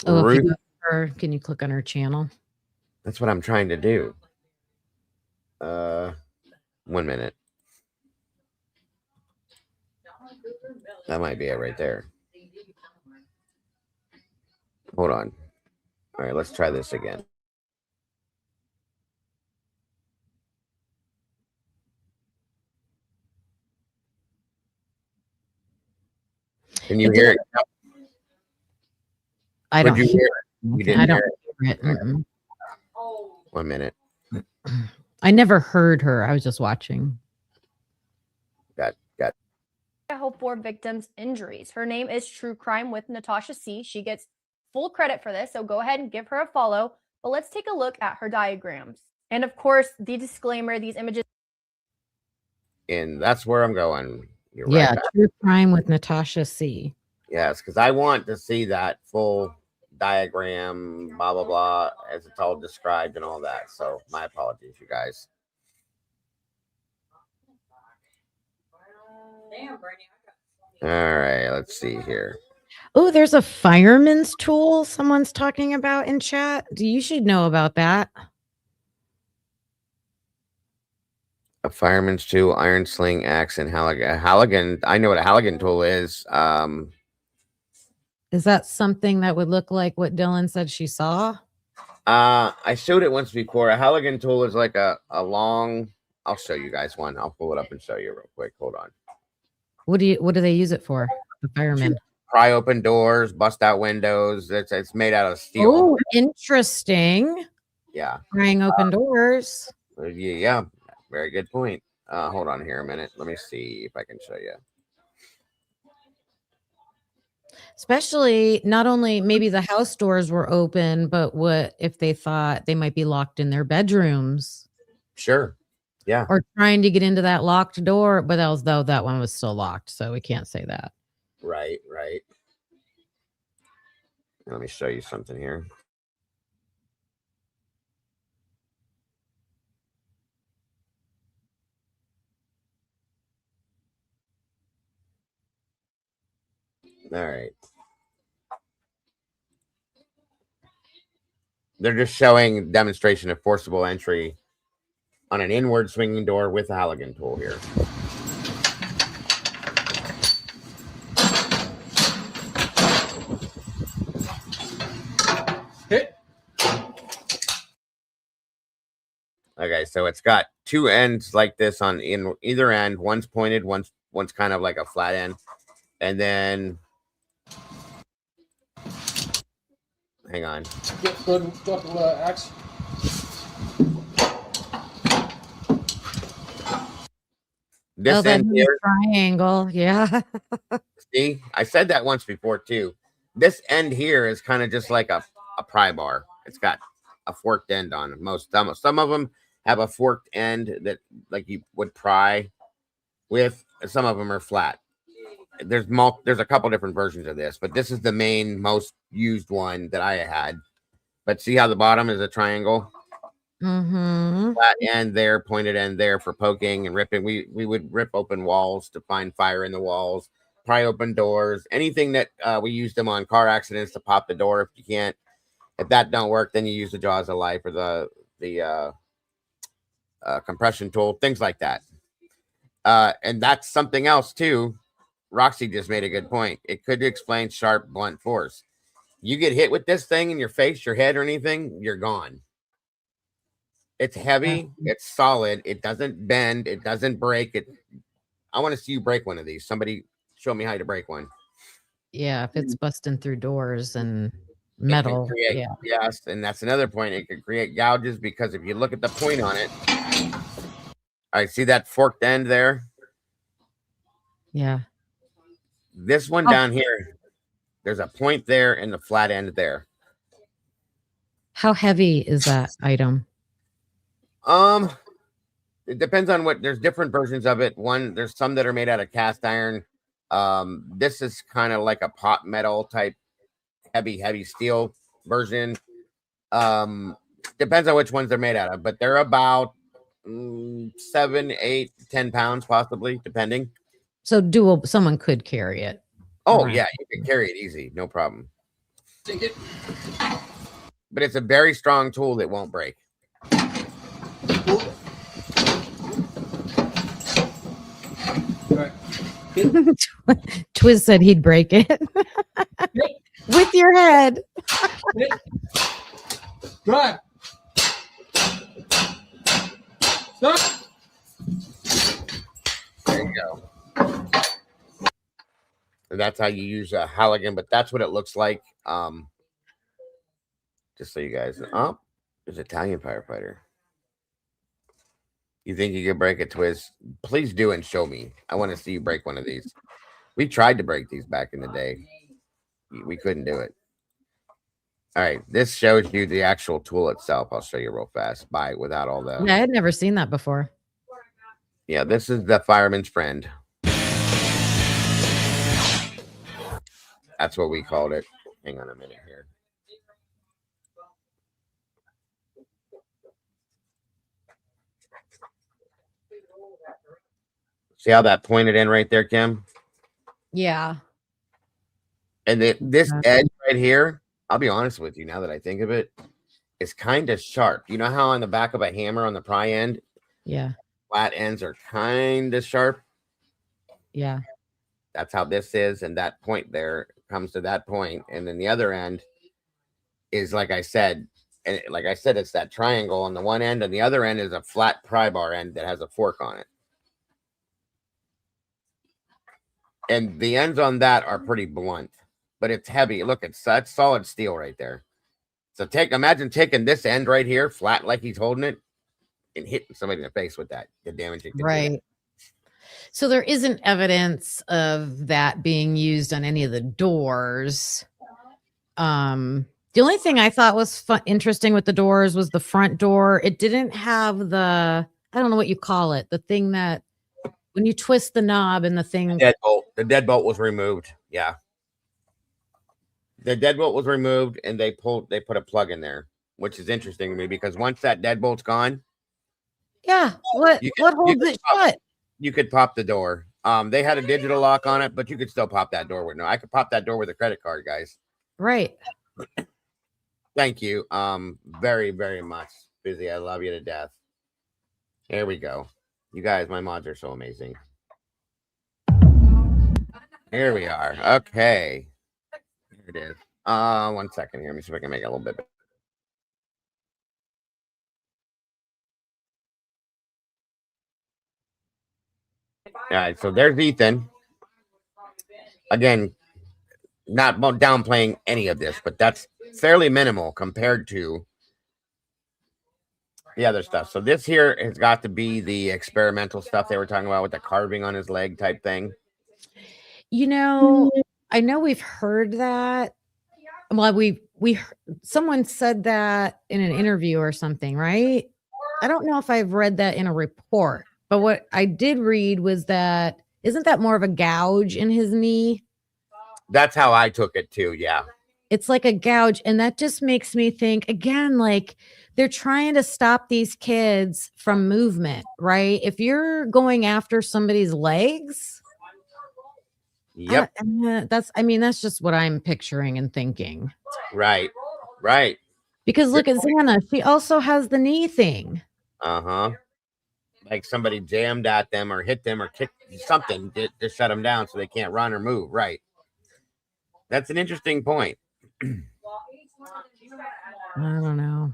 Oh, if you go to her, can you click on her channel? That's what I'm trying to do. 1 minute. That might be it right there. Hold on. All right, let's try this again. Can you hear it? I don't hear hear it. You it. didn't I don't hear it. hear it. 1 minute. I never heard her. I was just watching. Got. Idaho for victims' injuries. Her name is True Crime with Natasha C. She gets full credit for this, so go ahead and give her a follow. But let's take a look at her diagrams. And of course, the disclaimer, these images. And that's where I'm going. You're Yeah, right. True Crime with Natasha C. Yes, because I want to see that full diagram, blah, blah, blah, as it's all described and all that. So my apologies, you guys. All right, let's see here. Oh, there's a fireman's tool someone's talking about in chat. You should know about that. A fireman's tool, iron sling, axe, and Halligan. I know what a Halligan tool is. Is that something that would look like what Dylan said she saw? I showed it once before. A Halligan tool is like a long. I'll show you guys one. I'll pull it up and show you real quick. Hold on. What do they use it for? The firemen. Pry open doors, bust out windows. It's made out of steel. Oh, interesting. Yeah. Prying open doors. Yeah. Very good point. Hold on here a minute. Let me see if I can show you. Especially not only maybe the house doors were open, but what if they thought they might be locked in their bedrooms? Sure. Yeah. Or trying to get into that locked door, but that one was still locked, so we can't say that. Right. Let me show you something here. All right. They're just showing demonstration of forcible entry on an inward swinging door with a Halligan tool here. Okay, so it's got two ends like this on in either end. One's pointed, one's kind of like a flat end, and then hang on. Go to axe. This end here, triangle, yeah. see, I said that once before too. This end here is kind of just like a pry bar. It's got a forked end on it. Some of them have a forked end that like you would pry with. Some of them are flat. There's a couple different versions of this, but this is the main most used one that I had. But see how the bottom is a triangle? Mm-hmm. Flat end there, pointed end there for poking and ripping. We would rip open walls to find fire in the walls, pry open doors, anything that we used them on car accidents to pop the door. If that don't work, then you use the jaws of life or the compression tool, things like that. And that's something else too. Roxy just made a good point. It could explain sharp, blunt force. You get hit with this thing in your face, your head, or anything, you're gone. It's heavy. It's solid. It doesn't bend. It doesn't break. I want to see you break one of these. Somebody show me how to break one. Yeah, if it's busting through doors and metal. Yes, and that's another point. It could create gouges because if you look at the point on it, I see that forked end there. Yeah. This one down here, there's a point there and the flat end there. How heavy is that item? It depends on there's different versions of it. There's some that are made out of cast iron. This is kind of like a pot metal type heavy steel version. Depends on which ones they're made out of, but they're about 7, 8, 10 pounds possibly, depending. So someone could carry it. Oh yeah, you can carry it easy, no problem. Take it. But it's a very strong tool that won't break. Twiz said he'd break it with your head. Drive. Stop. There you go. And that's how you use a Halligan, but that's what it looks like. Just so you guys know. Oh, there's an Italian firefighter. You think you could break a Twiz? Please do and show me. I want to see you break one of these. We tried to break these back in the day. We couldn't do it. All right, this shows you the actual tool itself. I'll show you real fast. Without all the. Yeah, I had never seen that before. Yeah, this is the fireman's friend. That's what we called it. Hang on a minute here. See how that pointed in right there, Kim? Yeah. And this edge right here, I'll be honest with you now that I think of it, is kind of sharp. You know how on the back of a hammer on the pry end? Yeah. flat ends are kind of sharp. Yeah. That's how this is, and that point there comes to that point, and then the other end is like I said, it's that triangle on the one end, and the other end is a flat pry bar end that has a fork on it. And the ends on that are pretty blunt, but it's heavy. Look, that's solid steel right there. So imagine taking this end right here, flat like he's holding it, and hitting somebody in the face with that. The damage it could do. Right. So there isn't evidence of that being used on any of the doors. The only thing I thought was interesting with the doors was the front door. It didn't have I don't know what you call it, the thing that when you twist the knob and the thing. The deadbolt was removed. Yeah. The deadbolt was removed, and they put a plug in there, which is interesting to me because once that deadbolt's gone. Yeah. What holds it shut? You could pop the door. They had a digital lock on it, but you could still pop that door with I could pop that door with a credit card, guys. Right. Thank you. Very, very much. Busy. I love you to death. There we go. You guys, my mods are so amazing. Here we are. Okay. Here it is. 1 second here. Let me see if I can make it a little bit better. All right, so there's Ethan. Again, not downplaying any of this, but that's fairly minimal compared to the other stuff. So this here has got to be the experimental stuff they were talking about with the carving on his leg type thing. You know, I know we've heard that. Well, someone said that in an interview or something, right? I don't know if I've read that in a report, but what I did read was that isn't that more of a gouge in his knee? That's how I took it too. Yeah. It's like a gouge. And that just makes me think again, like they're trying to stop these kids from movement, right? If you're going after somebody's legs. Yep. That's just what I'm picturing and thinking. Right. Because look at Xana. She also has the knee thing. Like somebody jammed at them or hit them or kicked something to shut them down so they can't run or move. Right. That's an interesting point. I don't know.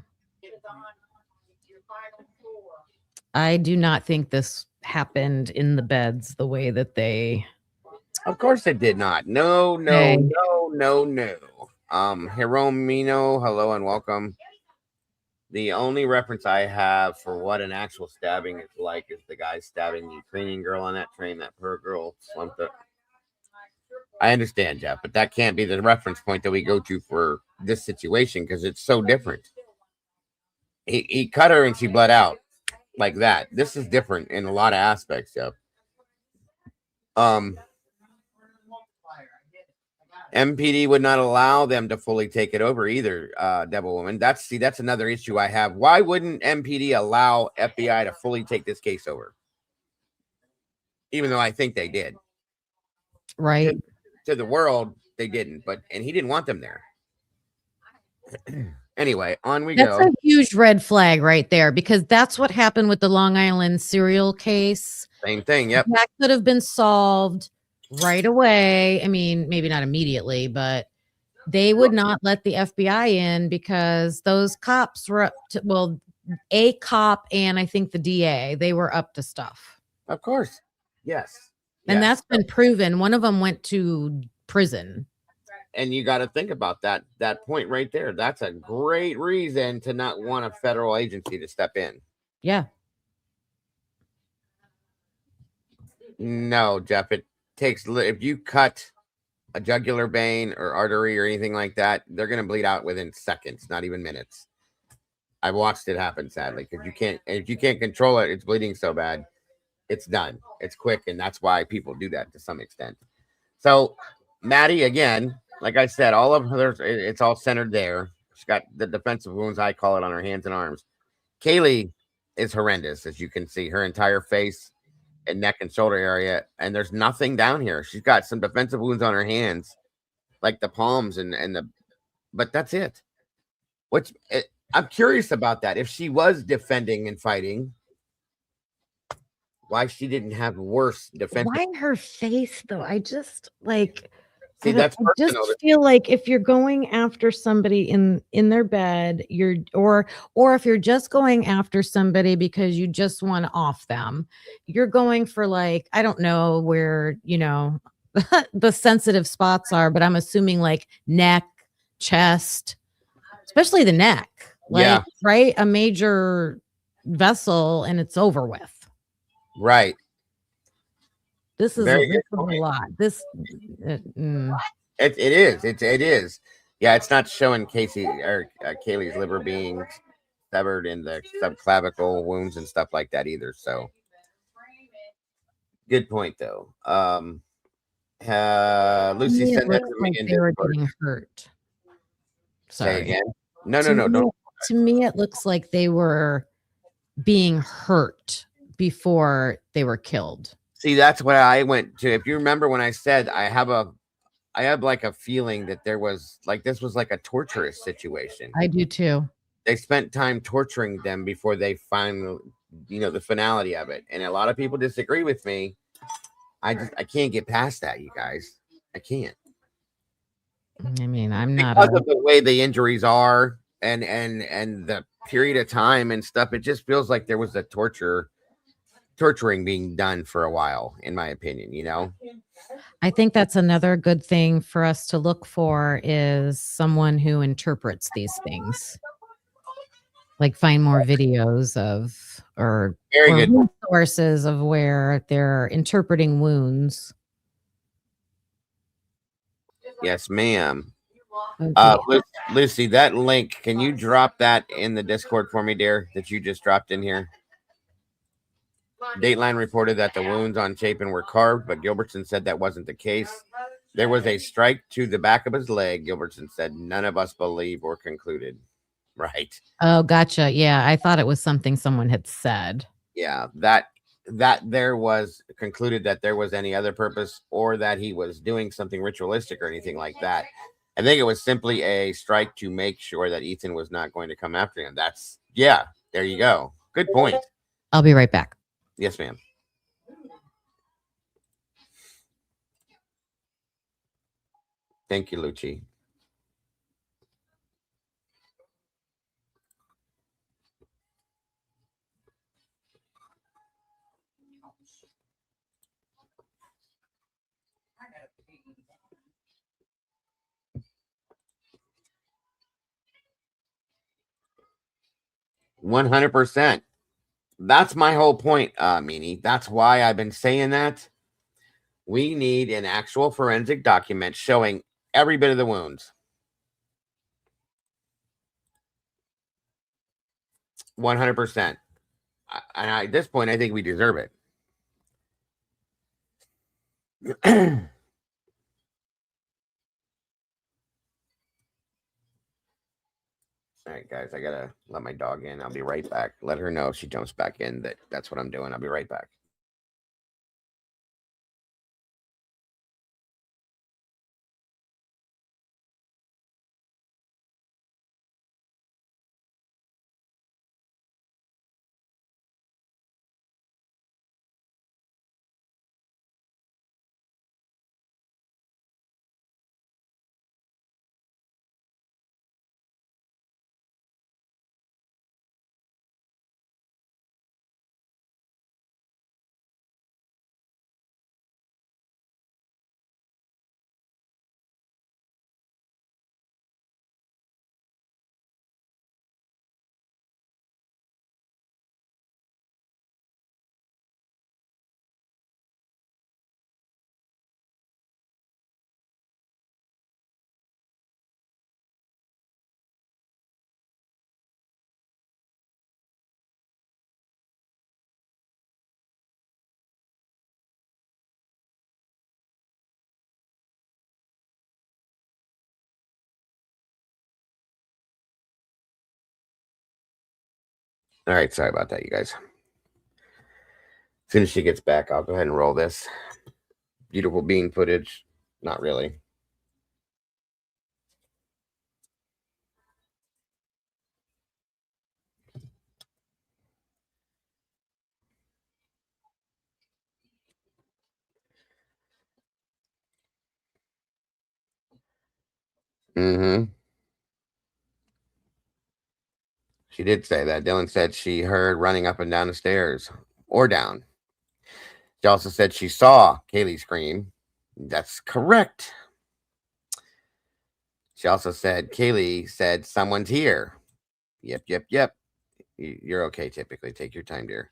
I do not think this happened in the beds the way that they. Of course it did not. No. Hiromino, hello and welcome. The only reference I have for what an actual stabbing is like is the guy stabbing the Ukrainian girl on that train. That poor girl slumped it. I understand, Jeff, but that can't be the reference point that we go to for this situation because it's so different. He cut her and she bled out like that. This is different in a lot of aspects, Jeff. MPD would not allow them to fully take it over either, Devil Woman. That's another issue I have. Why wouldn't MPD allow FBI to fully take this case over? Even though I think they did. Right. To the world, they didn't, and he didn't want them there. Anyway, on we go. That's a huge red flag right there because that's what happened with the Long Island serial case. Same thing, yep. That could have been solved right away. I mean, maybe not immediately, but they would not let the FBI in because those cops were up to, a cop and I think the DA, they were up to stuff. Of course. Yes. And that's been proven. One of them went to prison. And you got to think about that point right there. That's a great reason to not want a federal agency to step in. Yeah. No, Jeff, it takes, if you cut a jugular vein or artery or anything like that, they're going to bleed out within seconds, not even minutes. I've watched it happen, sadly, because if you can't control it, it's bleeding so bad. It's done. It's quick, and that's why people do that to some extent. So, Maddie, again, like I said, all of her, it's all centered there. She's got the defensive wounds, I call it, on her hands and arms. Kaylee is horrendous, as you can see. Her entire face and neck and shoulder area, and there's nothing down here. She's got some defensive wounds on her hands, like the palms but that's it. I'm curious about that. If she was defending and fighting, why she didn't have worse defense. Why her face though? I just like see that's I just feel like if you're going after somebody in their bed, you're or if you're just going after somebody because you just want to off them, you're going for like, I don't know where, you know, the sensitive spots are, but I'm assuming like neck, chest, especially the neck. Like, yeah, right? A major vessel and it's over with. Right. This is Very a, this is a lot. This it is. It is. Yeah, it's not showing Casey or Kaylee's liver being severed in the subclavicle wounds and stuff like that either. So good point though. Lucy sent that to me like in they were Discord. getting hurt. Say Sorry. again. No, To me, it looks like they were being hurt before they were killed. See, that's what I went to. If you remember when I said I have like a feeling that there was like this was like a torturous situation. I do too. They spent time torturing them before they find, you know, the finality of it. And a lot of people disagree with me. I can't get past that, you guys. I can't. I mean, I'm not because of the way the injuries are and the period of time and stuff. It just feels like there was a torturing being done for a while, in my opinion, you know. I think that's another good thing for us to look for is someone who interprets these things. Like find more videos of or good sources of where they're interpreting wounds. Yes, ma'am. Okay. Lucy, that link, can you drop that in the Discord for me, dear, that you just dropped in here? Dateline reported that the wounds on Chapin were carved, but Gilbertson said that wasn't the case. There was a strike to the back of his leg, Gilbertson said. None of us believe or concluded. Right. Oh, gotcha. Yeah, I thought it was something someone had said. Yeah, that there was concluded that there was any other purpose or that he was doing something ritualistic or anything like that. I think it was simply a strike to make sure that Ethan was not going to come after him. That's, yeah, there you go. Good point. I'll be right back. Yes, ma'am. Thank you, Lucci. $100%. That's my whole point, Meanie. That's why I've been saying that. We need an actual forensic document showing every bit of the wounds. 100%. And at this point, I think we deserve it. All right, guys, I gotta let my dog in. I'll be right back. Let her know if she jumps back in that's what I'm doing. I'll be right back. All right, sorry about that, you guys. As soon as she gets back, I'll go ahead and roll this beautiful bean footage. Not really. Mm-hmm. She did say that. Dylan said she heard running up and down the stairs or down. She also said she saw Kaylee scream. That's correct. She also said Kaylee said someone's here. Yep. You're okay typically. Take your time, dear.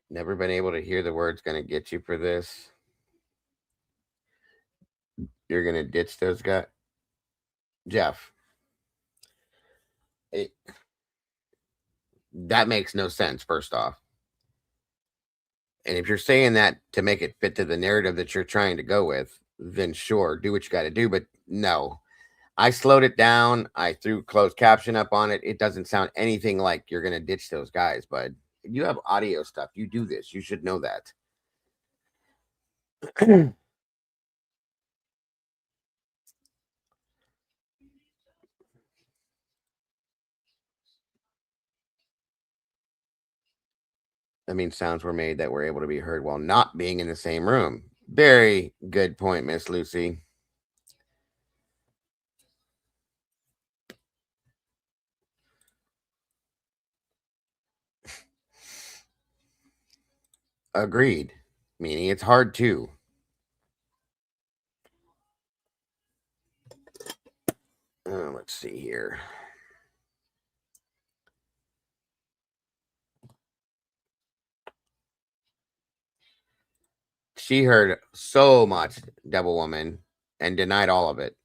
Never been able to hear the words gonna get you for this. You're gonna ditch those guys. Jeff. That makes no sense, first off. And if you're saying that to make it fit to the narrative that you're trying to go with, then sure, do what you got to do. But no, I slowed it down. I threw closed caption up on it. It doesn't sound anything like you're going to ditch those guys, bud. You have audio stuff. You do this. You should know that. That means sounds were made that were able to be heard while not being in the same room. Very good point, Miss Lucy. Agreed. Meaning it's hard too. Let's see here. She heard so much, Devil Woman, and denied all of it.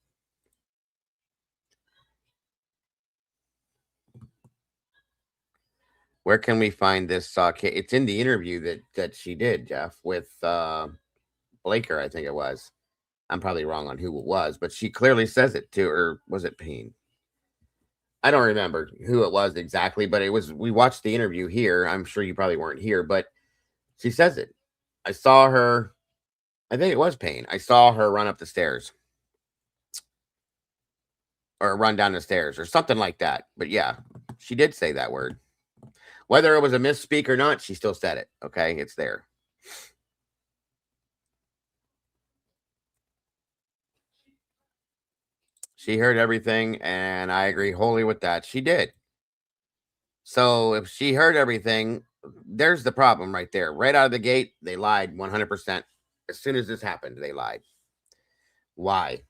Where can we find this? It's in the interview that she did, Jeff, with Blaker, I think it was. I'm probably wrong on who it was, but she clearly says it to her. Was it Payne? I don't remember who it was exactly, but it was. We watched the interview here. I'm sure you probably weren't here, but she says it. I saw her. I think it was Payne. I saw her run up the stairs or run down the stairs or something like that. But yeah, she did say that word. Whether it was a misspeak or not, she still said it. Okay, it's there. She heard everything, and I agree wholly with that. She did. So if she heard everything, there's the problem right there. Right out of the gate, they lied 100%. As soon as this happened, they lied. Why?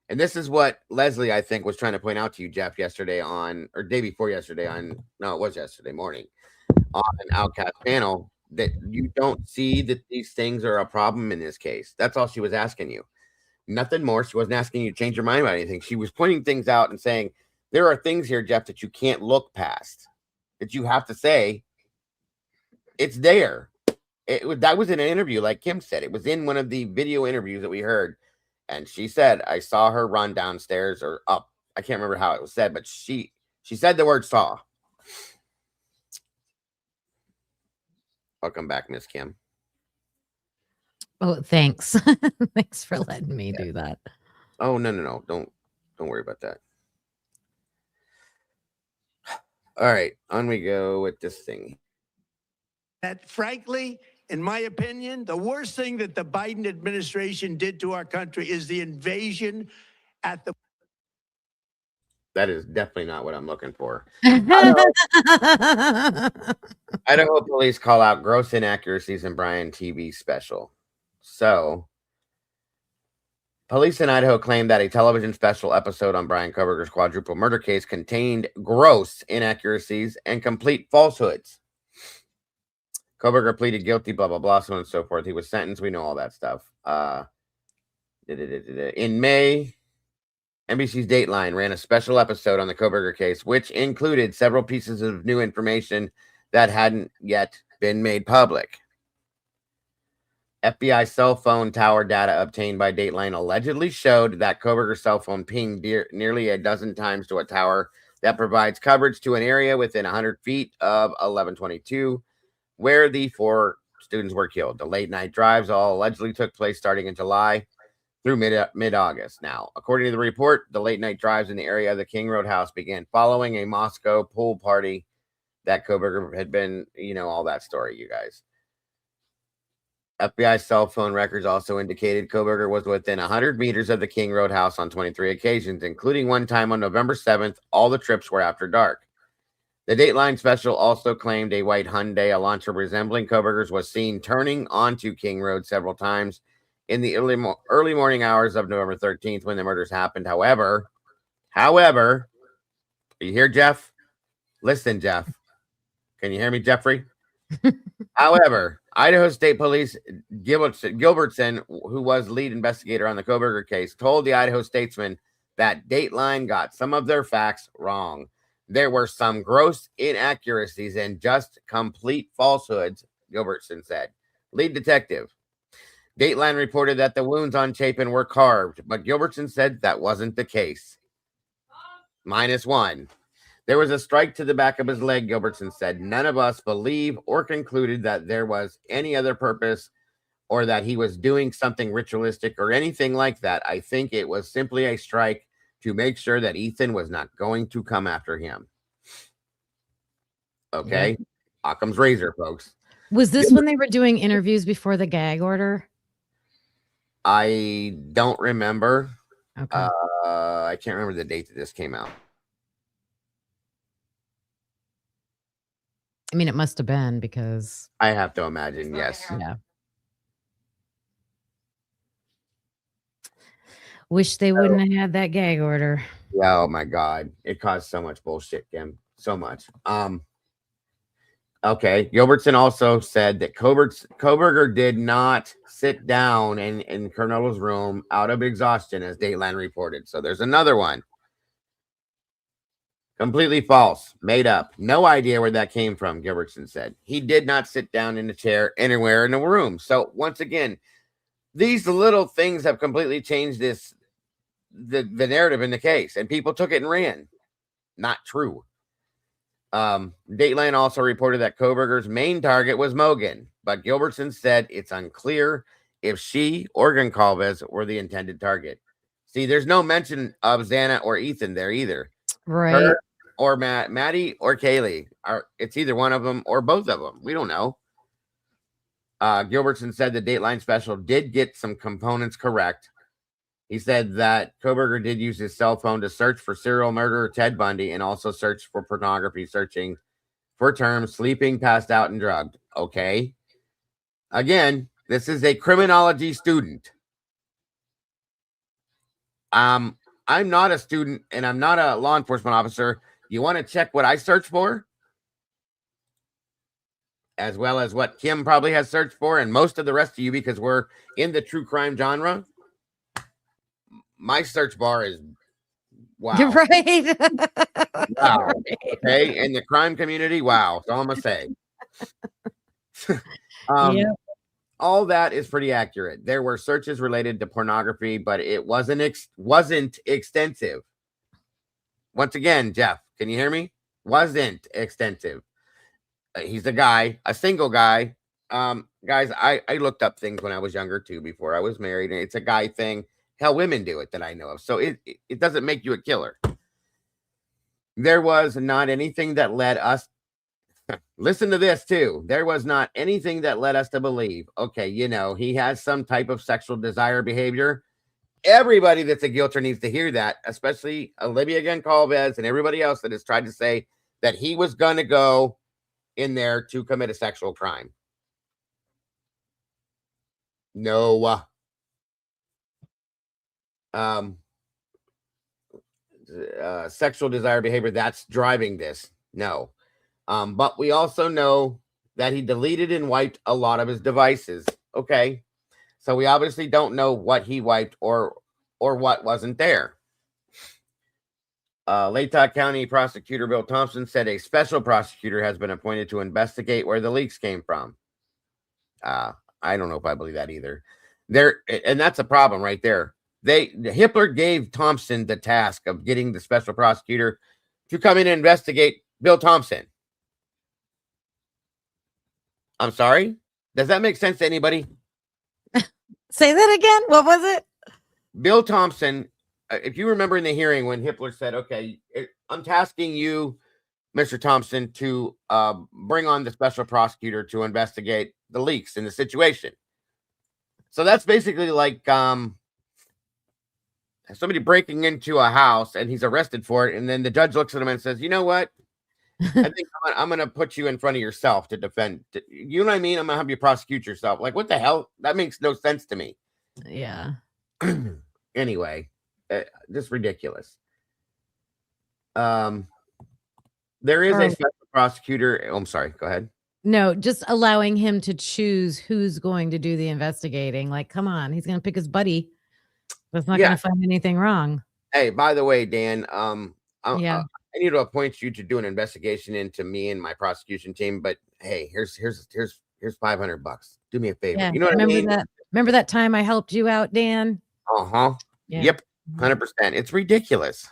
And this is what Leslie, I think, was trying to point out to you, Jeff, yesterday or day before yesterday it was yesterday morning on an Outcast panel, that you don't see that these things are a problem in this case. That's all she was asking you. Nothing more. She wasn't asking you to change your mind about anything. She was pointing things out and saying, there are things here, Jeff, that you can't look past, that you have to say, it's there. That was in an interview, like Kim said. It was in one of the video interviews that we heard. And she said, I saw her run downstairs or up. I can't remember how it was said, but she said the word saw. Welcome back, Miss Kim. Oh, thanks. Thanks for letting me do that. Oh, no. Don't worry about that. All right, on we go with this thing. That, frankly, in my opinion, the worst thing that the Biden administration did to our country is the invasion at the... That is definitely not what I'm looking for. Idaho police call out gross inaccuracies in Brian TV special. So, police in Idaho claim that a television special episode on Brian Koberger's quadruple murder case contained gross inaccuracies and complete falsehoods. Koberger pleaded guilty, blah, blah, blah, so on and so forth. He was sentenced. We know all that stuff. In May, NBC's Dateline ran a special episode on the Koberger case, which included several pieces of new information that hadn't yet been made public. FBI cell phone tower data obtained by Dateline allegedly showed that Koberger's cell phone pinged nearly a dozen times to a tower that provides coverage to an area within 100 feet of 1122, where the 4 students were killed. The late night drives all allegedly took place starting in July through mid-August. Now, according to the report, the late night drives in the area of the King Road house began following a Moscow pool party that Koberger had been, all that story, you guys. FBI cell phone records also indicated Koberger was within 100 meters of the King Road house on 23 occasions, including one time on November 7th. All the trips were after dark. The Dateline special also claimed a white Hyundai Elantra resembling Koberger's was seen turning onto King Road several times in the early morning hours of November 13th when the murders happened. However, you hear Jeff? Listen, Jeff. Can you hear me, Jeffrey? However, Idaho State Police Gilbertson, who was lead investigator on the Koberger case, told the Idaho Statesman that Dateline got some of their facts wrong. There were some gross inaccuracies and just complete falsehoods, Gilbertson said. Lead detective. Dateline reported that the wounds on Chapin were carved, but Gilbertson said that wasn't the case. -1. There was a strike to the back of his leg, Gilbertson said. None of us believe or concluded that there was any other purpose or that he was doing something ritualistic or anything like that. I think it was simply a strike to make sure that Ethan was not going to come after him. Okay. Yeah. Occam's razor, folks. Was this when they were doing interviews before the gag order? I don't remember. Okay. I can't remember the date that this came out. I mean, it must have been because I have to imagine, yes. Yeah. Wish they wouldn't have had that gag order. Yeah, oh my God. It caused so much bullshit, Kim. So much. Okay. Gilbertson also said that Koberger did not sit down in Carnelo's room out of exhaustion, as Dateline reported. So there's another one. Completely false. Made up. No idea where that came from, Gilbertson said. He did not sit down in a chair anywhere in the room. So once again, these little things have completely changed the narrative in the case, and people took it and ran. Not true. Dateline also reported that Koberger's main target was Mogan, but Gilbertson said it's unclear if she or Goncalves were the intended target. See, there's no mention of Xana or Ethan there either. Right. Her or Maddie or Kaylee. It's either one of them or both of them. We don't know. Gilbertson said the Dateline special did get some components correct. He said that Koberger did use his cell phone to search for serial murderer Ted Bundy and also search for pornography, searching for terms sleeping, passed out, and drugged. Okay. Again, this is a criminology student. I'm not a student and I'm not a law enforcement officer. You want to check what I search for? As well as what Kim probably has searched for, and most of the rest of you, because we're in the true crime genre. My search bar is wow. You're right. Wow. Okay. In the crime community, wow. That's all I'm gonna say. Yep. All that is pretty accurate. There were searches related to pornography, but it wasn't extensive. Once again, Jeff, can you hear me? Wasn't extensive. He's a single guy. Guys, I looked up things when I was younger too, before I was married, and it's a guy thing. Hell, women do it that I know of. So it doesn't make you a killer. There was not anything that led us. Listen to this too. There was not anything that led us to believe, okay, he has some type of sexual desire behavior. Everybody that's a guilter needs to hear that, especially Olivia Goncalves and everybody else that has tried to say that he was going to go in there to commit a sexual crime. No. Sexual desire behavior that's driving this. No. But we also know that he deleted and wiped a lot of his devices. Okay. So we obviously don't know what he wiped or what wasn't there. Latah County Prosecutor Bill Thompson said a special prosecutor has been appointed to investigate where the leaks came from. I don't know if I believe that either. And that's a problem right there. Hitler gave Thompson the task of getting the special prosecutor to come in and investigate Bill Thompson. I'm sorry? Does that make sense to anybody? Say that again. What was it? Bill Thompson, if you remember in the hearing when Hitler said, okay, I'm tasking you, Mr. Thompson, to bring on the special prosecutor to investigate the leaks in the situation. So that's basically like somebody breaking into a house and he's arrested for it, and then the judge looks at him and says, "You know what? I think I'm going to put you in front of yourself to defend. You know what I mean? I'm going to have you prosecute yourself." Like, what the hell? That makes no sense to me. Yeah. Anyway, just ridiculous. There is a special prosecutor. Oh, I'm sorry. Go ahead. No, just allowing him to choose who's going to do the investigating. Like, come on, he's going to pick his buddy. That's not going to find anything wrong. Hey, by the way, Dan, Yeah. I need to appoint you to do an investigation into me and my prosecution team. But hey, here's $500. Do me a favor. Yeah. You know what I mean? Remember that time I helped you out, Dan? Yeah. Yep. 100%. It's ridiculous.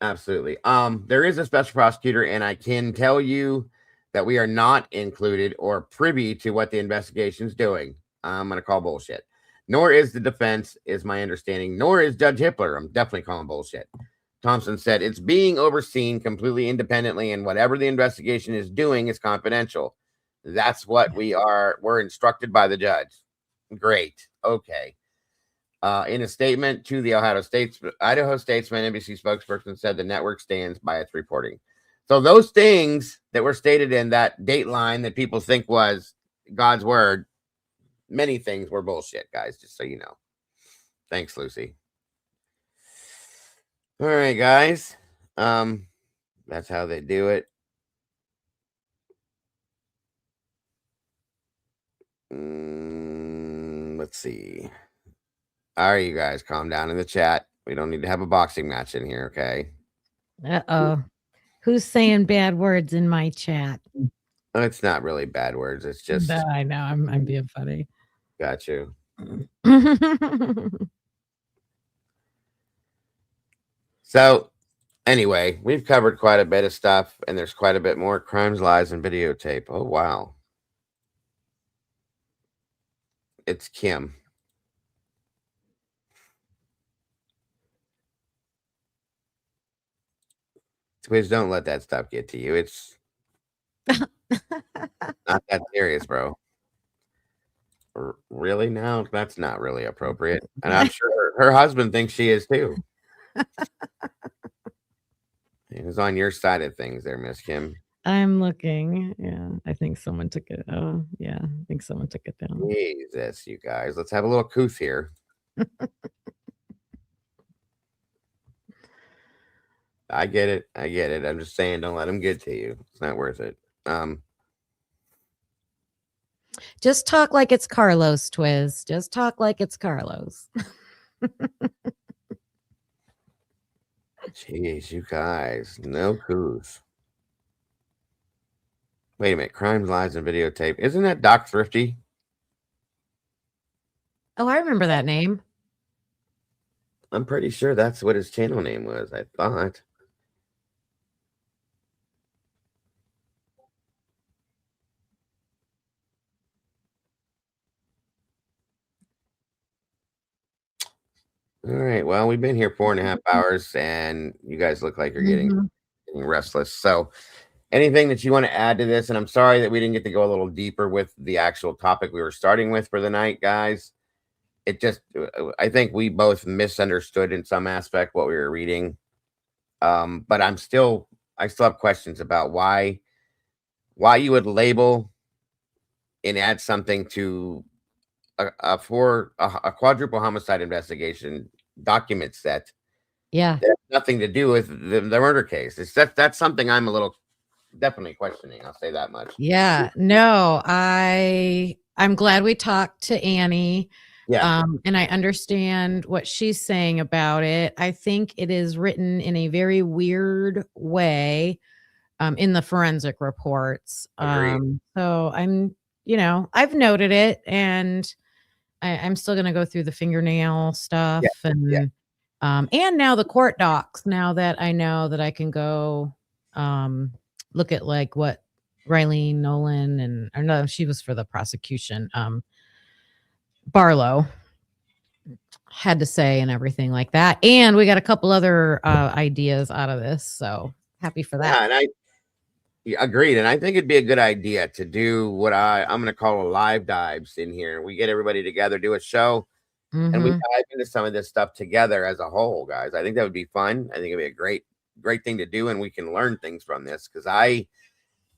Absolutely. There is a special prosecutor, and I can tell you that we are not included or privy to what the investigation's doing. I'm going to call bullshit. Nor is the defense, is my understanding, nor is Judge Hippler. I'm definitely calling bullshit. Thompson said it's being overseen completely independently, and whatever the investigation is doing is confidential. That's what we're instructed by the judge. Great. Okay. In a statement to the Idaho Statesman, NBC spokesperson said the network stands by its reporting. So those things that were stated in that dateline that people think was God's word, many things were bullshit, guys, just so you know. Thanks, Lucy. All right, guys. That's how they do it. Let's see. All right, you guys, calm down in the chat. We don't need to have a boxing match in here, okay? Uh-oh. Who's saying bad words in my chat? It's not really bad words. It's just... I know. I'm being funny. Got you. So, anyway, we've covered quite a bit of stuff, and there's quite a bit more crimes, lies, and videotape. Oh, wow. It's Kim. Please don't let that stuff get to you. It's not that serious, bro. Really? Now? That's not really appropriate. And I'm sure her husband thinks she is too. He's on your side of things there, Miss Kim. I'm looking. Yeah, I think someone took it. Oh, yeah, I think someone took it down. Jesus, you guys. Let's have a little couth here. I get it. I'm just saying, don't let them get to you. It's not worth it. Just talk like it's Carlos, Twiz. Just talk like it's Carlos. Jeez, you guys. No couth. Wait a minute. Crimes, lies, and videotape. Isn't that Doc Thrifty? Oh, I remember that name. I'm pretty sure that's what his channel name was. I thought. All right. Well, we've been here 4.5 hours, and you guys look like you're getting restless. So, anything that you want to add to this? And I'm sorry that we didn't get to go a little deeper with the actual topic we were starting with for the night, guys. It just, I think we both misunderstood in some aspect what we were reading. But I still have questions about why you would label and add something to a quadruple homicide investigation document set. Yeah, that has nothing to do with the murder case. That's something I'm a little definitely questioning. I'll say that much. Yeah, no, I'm glad we talked to Annie. Yeah. And I understand what she's saying about it. I think it is written in a very weird way in the forensic reports. So I've noted it, and I'm still going to go through the fingernail stuff and now the court docs, now that I know that I can go look at like what Riley Nolan or no, she was for the prosecution. Barlow had to say and everything like that. And we got a couple other ideas out of this. So happy for that. Yeah, and Yeah, agreed. And I think it'd be a good idea to do what I'm going to call a live dives in here. We get everybody together, do a show, and we dive into some of this stuff together as a whole, guys. I think that would be fun. I think it'd be a great thing to do, and we can learn things from this because I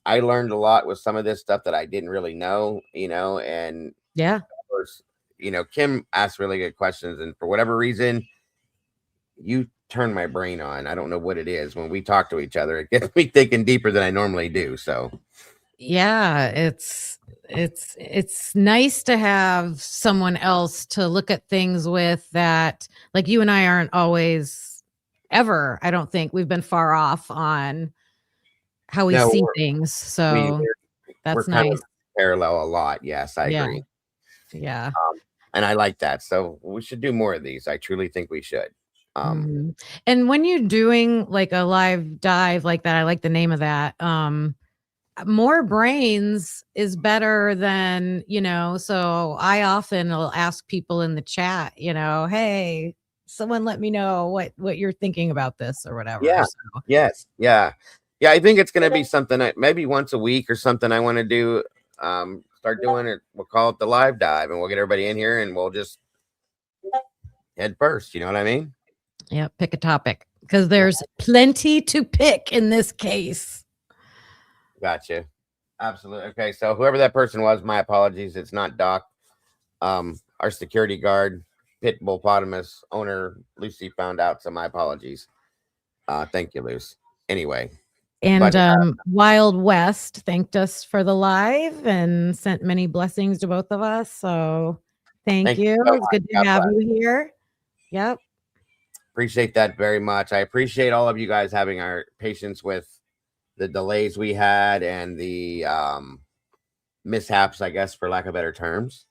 learned a lot with some of this stuff that I didn't really know, and Yeah. of course, Kim asked really good questions, and for whatever reason, you turn my brain on. I don't know what it is. When we talk to each other, it gets me thinking deeper than I normally do. So yeah, it's nice to have someone else to look at things with, that like you and I aren't always ever, I don't think we've been far off on how we no, see things. we So we're that's kind nice. of parallel a lot. Yes, I Yeah. agree. Yeah. And I like that. So we should do more of these. I truly think we should. Mhm. And when you're doing like a live dive like that, I like the name of that. More brains is better than, so I often will ask people in the chat, hey, someone let me know what you're thinking about this or whatever. Yeah. So Yes. Yeah. Yeah. I think it's going to be something maybe once a week or something I want to do. Start doing it. We'll call it the live dive, and we'll get everybody in here and we'll just head first. You know what I mean? yeah, pick a topic because there's plenty to pick in this case. Gotcha. Absolutely. Okay. So whoever that person was, my apologies. It's not Doc. Our security guard, pit bullpotamus owner, Lucy found out. So my apologies. Thank you, Luce. Anyway. And But, Wild West thanked us for the live and sent many blessings to both of us. So thank you. so It's much. good to God have bless. you here. Yep. Appreciate that very much. I appreciate all of you guys having our patience with the delays we had and the mishaps, I guess, for lack of better terms.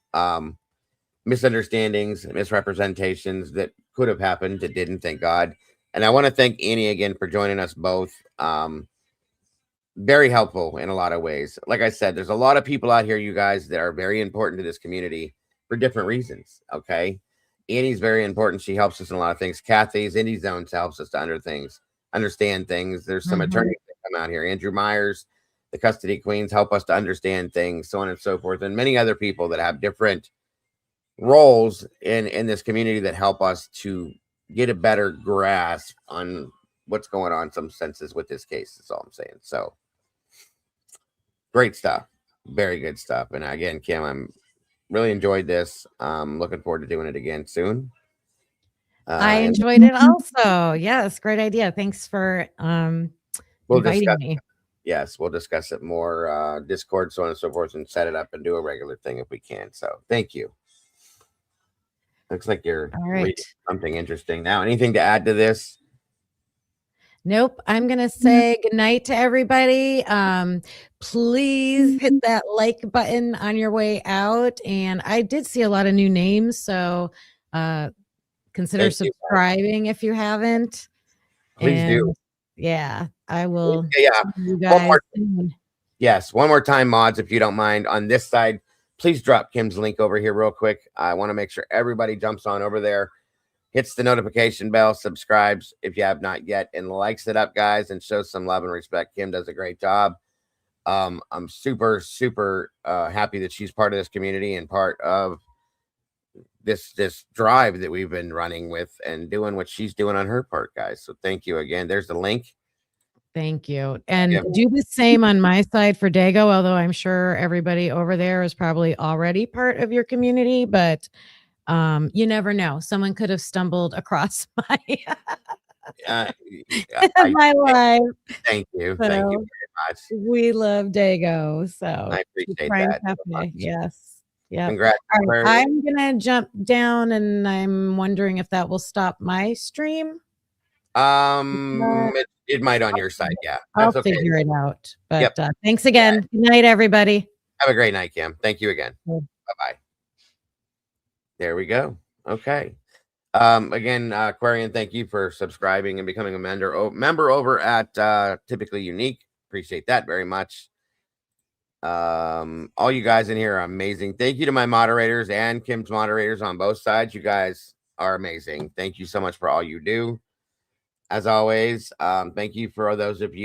Misunderstandings, misrepresentations that could have happened that didn't, thank God. And I want to thank Annie again for joining us both. Very helpful in a lot of ways. Like I said, there's a lot of people out here, you guys, that are very important to this community for different reasons. Okay. Annie's very important. She helps us in a lot of things. Kathy's Indie Zones helps us to understand things. There's some attorneys that come out here. Andrew Myers, the custody queens, help us to understand things, so on and so forth. And many other people that have different roles in this community that help us to get a better grasp on what's going on in some senses with this case. That's all I'm saying. So great stuff. Very good stuff. And again, Kim, I'm really enjoyed this. Looking forward to doing it again soon. I enjoyed it also. Yes, great idea. Thanks for inviting me. Yes, we'll discuss it more. Discord, so on and so forth, and set it up and do a regular thing if we can. So thank you. Looks like you're reading something interesting now. Anything to add to this? Nope. I'm going to say goodnight to everybody. Please hit that like button on your way out. And I did see a lot of new names. So consider subscribing if you haven't. Please do. Yeah, I will. Yeah. You guys yes. One more time, mods, if you don't mind, on this side, please drop Kim's link over here real quick. I want to make sure everybody jumps on over there, hits the notification bell, subscribes if you have not yet, and likes it up, guys, and shows some love and respect. Kim does a great job. I'm super, super happy that she's part of this community and part of this drive that we've been running with and doing what she's doing on her part, guys. So thank you again. There's the link. Thank you. And do the same on my side for Dago, although I'm sure everybody over there is probably already part of your community, but you never know. Someone could have stumbled across my my life. Thank you. So thank you very much. We love Dago. So I appreciate that. So yes. Yeah. Congrats. Right, I'm gonna jump down and I'm wondering if that will stop my stream. It might on your side. Yeah. I'll figure it out. But thanks again. Good night, everybody. Have a great night, Kim. Thank you again. Bye-bye. There we go. Okay. Again, Aquarian, thank you for subscribing and becoming a member over at Typically Unique. Appreciate that very much. All you guys in here are amazing. Thank you to my moderators and Kim's moderators on both sides. You guys are amazing. Thank you so much for all you do. As always, thank you for all those of you